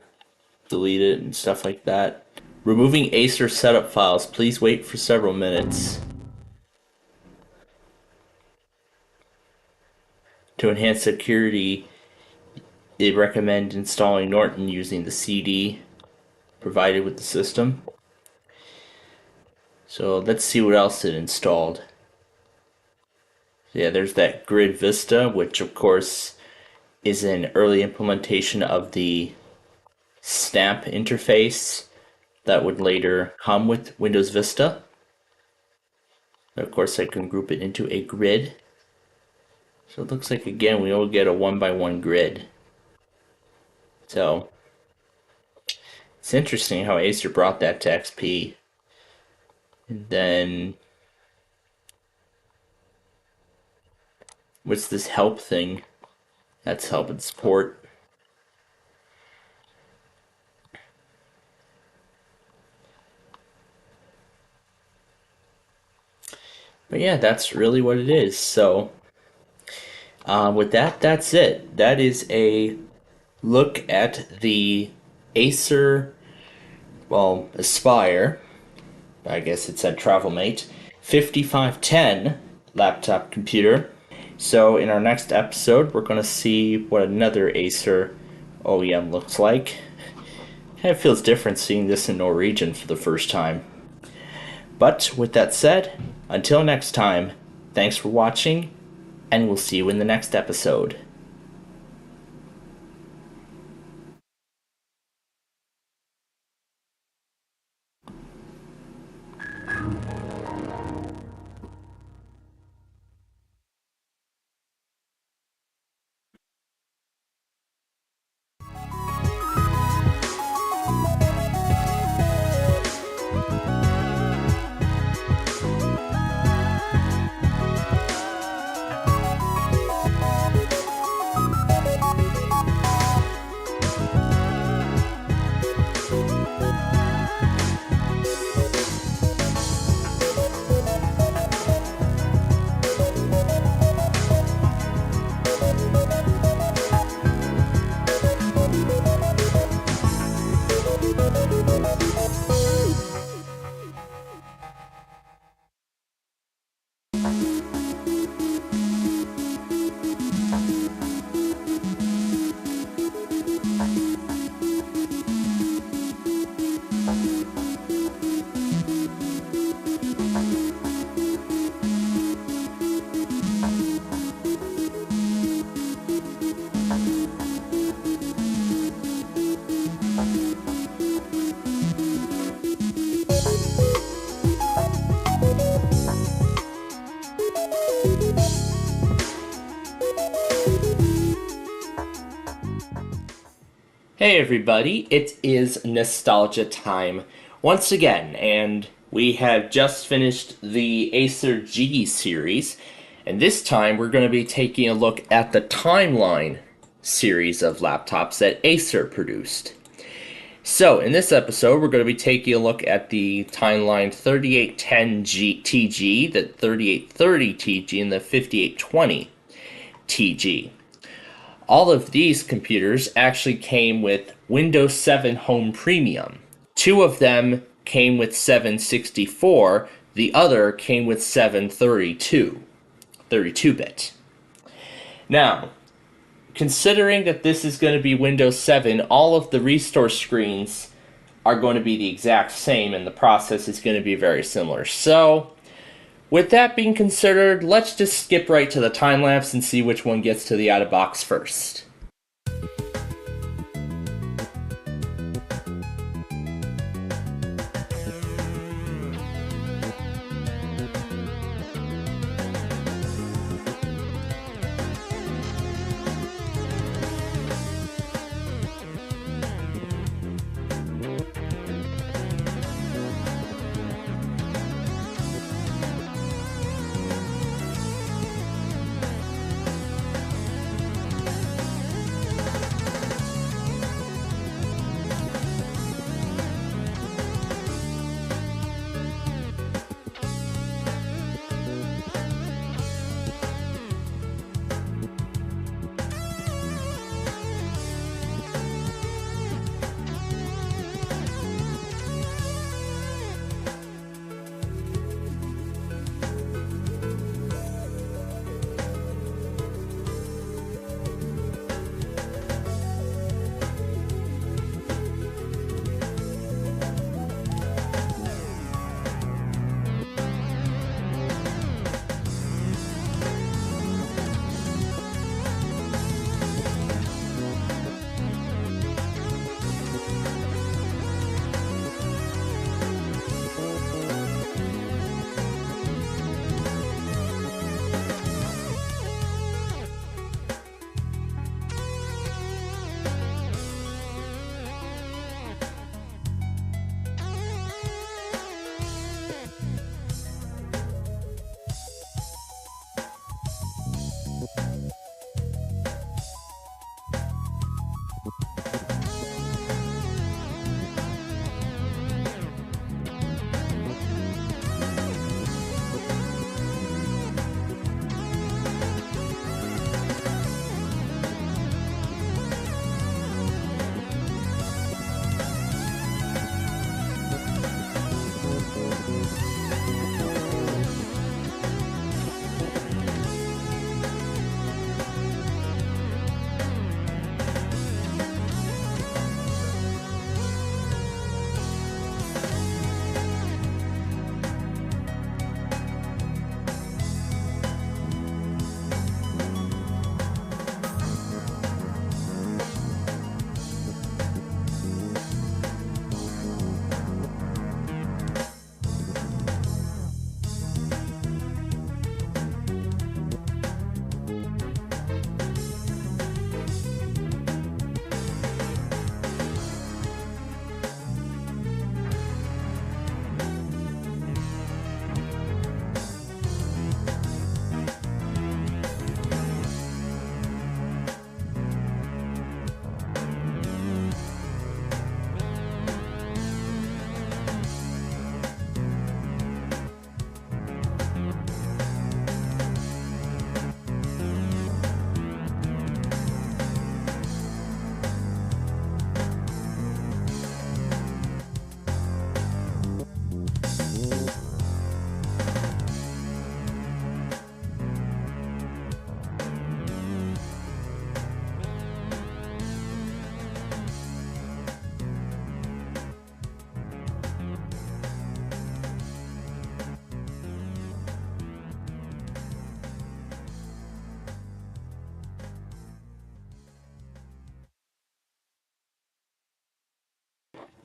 delete it and stuff like that. Removing Acer setup files. Please wait for several minutes. To enhance security, they recommend installing Norton using the CD provided with the system. So let's see what else it installed. Yeah, there's that Grid Vista, which of course is an early implementation of the Snap interface that would later come with Windows Vista. Of course, I can group it into a grid. So it looks like, again, we will get a 1x1 grid. So it's interesting how Acer brought that to XP. And then what's this help thing? That's help and support. But yeah, that's really what it is. So with that, that's it. That is a look at the Acer, well, Aspire, I guess it said TravelMate, 5510 laptop computer. So in our next episode, we're going to see what another Acer OEM looks like. Kind of feels different seeing this in Norwegian for the first time. But with that said, until next time, thanks for watching, and we'll see you in the next episode. Hey everybody, it is nostalgia time once again, and we have just finished the Acer G series, and this time we're going to be taking a look at the Timeline series of laptops that Acer produced. So in this episode, we're going to be taking a look at the Timeline 3810TG, the 3830TG, and the 5820TG. All of these computers actually came with Windows 7 Home Premium. Two of them came with 764, the other came with 732, 32-bit. Now, considering that this is going to be Windows 7, all of the restore screens are going to be the exact same, and the process is going to be very similar. So, with that being considered, let's just skip right to the time lapse and see which one gets to the out of box first.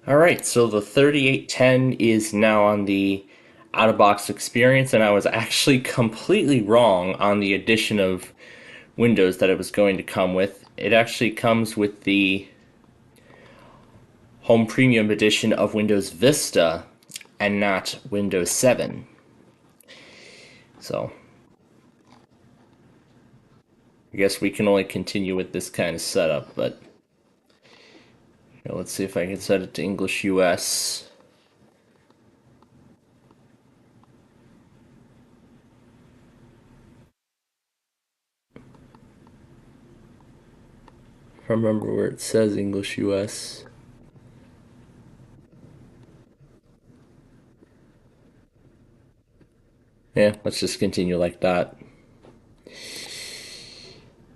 Alright, so the 3810 is now on the out-of-box experience, and I was actually completely wrong on the addition of Windows that it was going to come with. It actually comes with the Home Premium Edition of Windows Vista and not Windows 7. So, I guess we can only continue with this kind of setup, but let's see if I can set it to English US. I remember where it says English US. Yeah, let's just continue like that.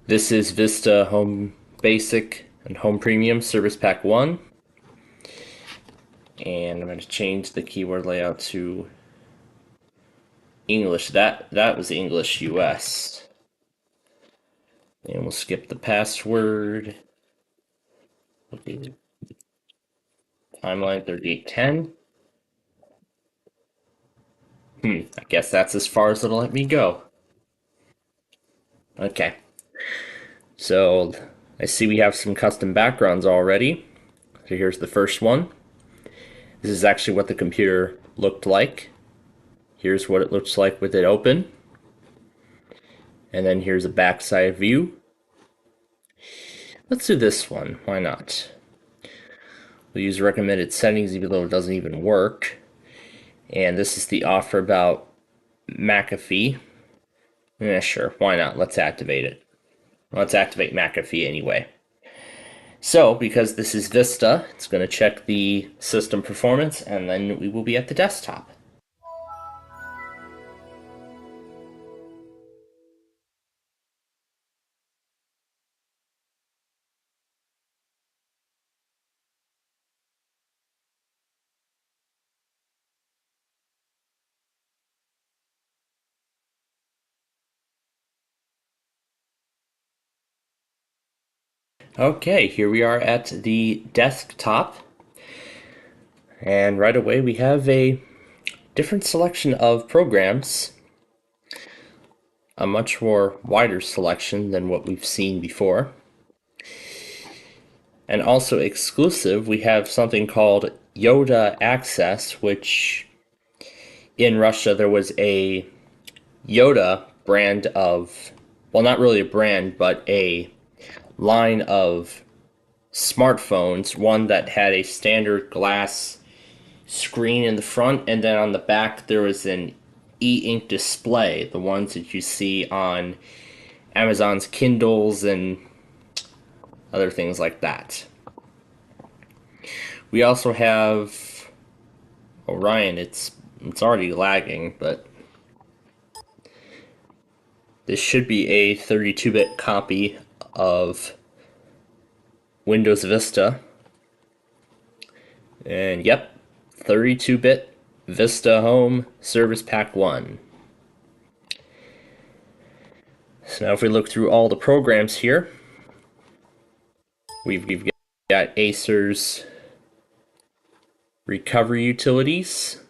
This is Vista Home Basic and Home Premium Service Pack 1. And I'm going to change the keyboard layout to English. That was English US. And we'll skip the password. Okay. Timeline 3810. I guess that's as far as it'll let me go. Okay. So I see we have some custom backgrounds already. So here's the first one. This is actually what the computer looked like. Here's what it looks like with it open. And then here's a backside view. Let's do this one. Why not? We'll use recommended settings even though it doesn't even work. And this is the offer about McAfee. Yeah, sure. Why not? Let's activate it. Let's activate McAfee anyway. So, because this is Vista, it's going to check the system performance, and then we will be at the desktop. Okay, here we are at the desktop, and right away we have a different selection of programs, a much more wider selection than what we've seen before. And also exclusive, we have something called Yoda Access, which in Russia there was a Yoda brand of, well, not really a brand, but a line of smartphones, one that had a standard glass screen in the front, and then on the back there was an e-ink display, the ones that you see on Amazon's Kindles and other things like that. We also have Orion. It's already lagging, but this should be a 32-bit copy of Windows Vista. And yep, 32-bit Vista Home Service Pack 1. So now if we look through all the programs here, we've got Acer's recovery utilities.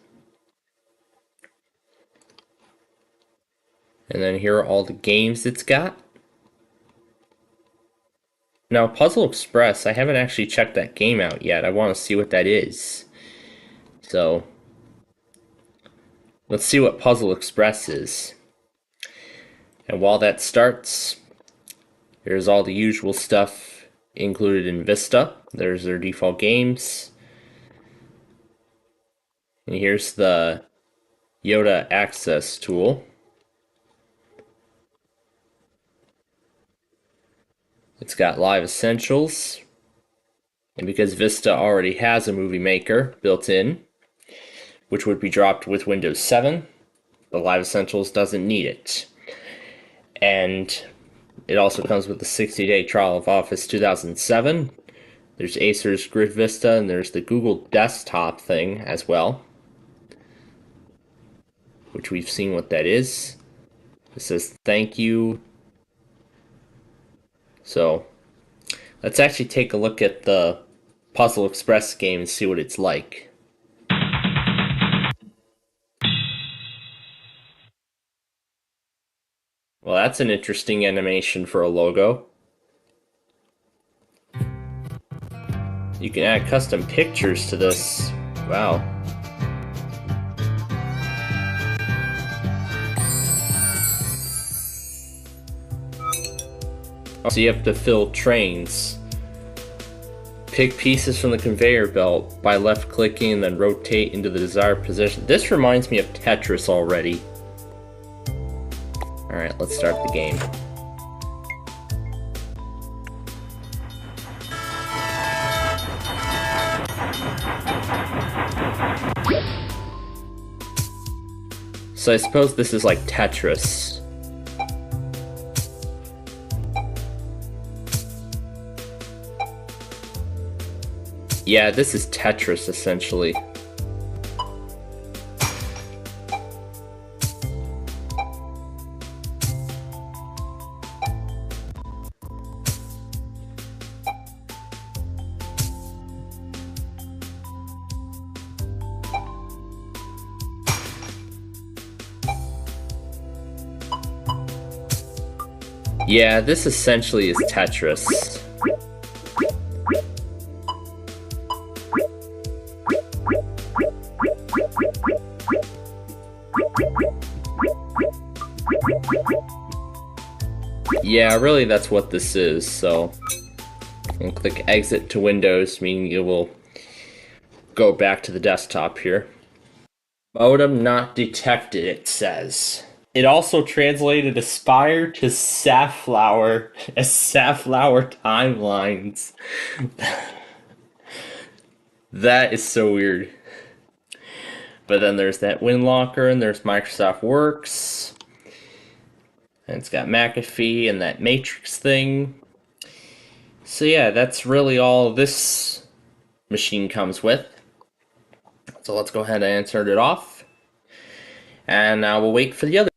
And then here are all the games it's got. Now, Puzzle Express, I haven't actually checked that game out yet. I want to see what that is. So, let's see what Puzzle Express is. And while that starts, there's all the usual stuff included in Vista. There's their default games. And here's the Yoda Access tool. It's got Live Essentials, and because Vista already has a movie maker built in, which would be dropped with Windows 7, the Live Essentials doesn't need it. And it also comes with a 60-day trial of Office 2007. There's Acer's Grid Vista, and there's the Google Desktop thing as well, which we've seen what that is. It says thank you. So let's actually take a look at the Puzzle Express game and see what it's like. Well, that's an interesting animation for a logo. You can add custom pictures to this. Wow. So you have to fill trains. Pick pieces from the conveyor belt by left clicking and then rotate into the desired position. This reminds me of Tetris already. Alright, let's start the game. So I suppose this is like Tetris. Yeah, this is Tetris, essentially. Yeah, this essentially is Tetris. Yeah, really that's what this is, so and click exit to Windows, meaning it will go back to the desktop here. Modem not detected, it says. It also translated Aspire to Safflower as Safflower Timelines. That is so weird. But then there's that WinLocker, and there's Microsoft Works. And it's got McAfee and that Matrix thing. So yeah, that's really all this machine comes with. So let's go ahead and turn it off. And now we'll wait for the other.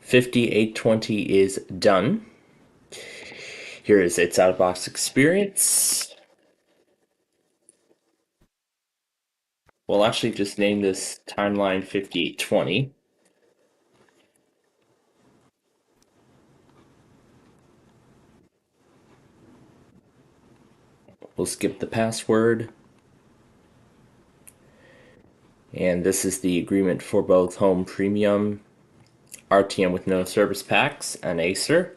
5820 is done. Here is its out-of-box experience. We'll actually just name this timeline 5820. We'll skip the password. And this is the agreement for both Home Premium, RTM with no service packs, and Acer.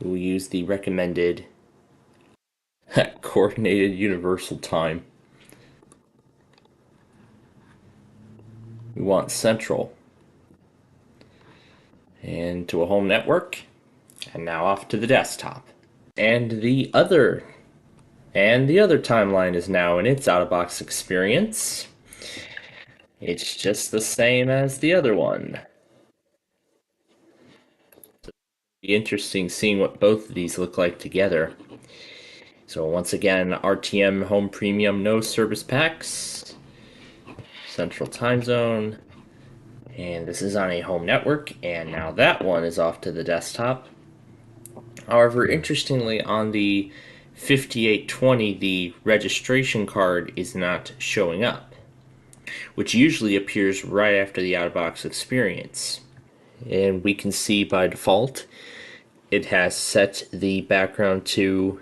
We'll use the recommended coordinated universal time. We want Central. And to a home network. And now off to the desktop. And the other timeline is now in its out-of-box experience. It's just the same as the other one. It'll be interesting seeing what both of these look like together. So once again, RTM Home Premium, no service packs, Central Time Zone, and this is on a home network, and now that one is off to the desktop. However, interestingly, on the 5820, the registration card is not showing up, which usually appears right after the out-of-box experience. And we can see by default, it has set the background to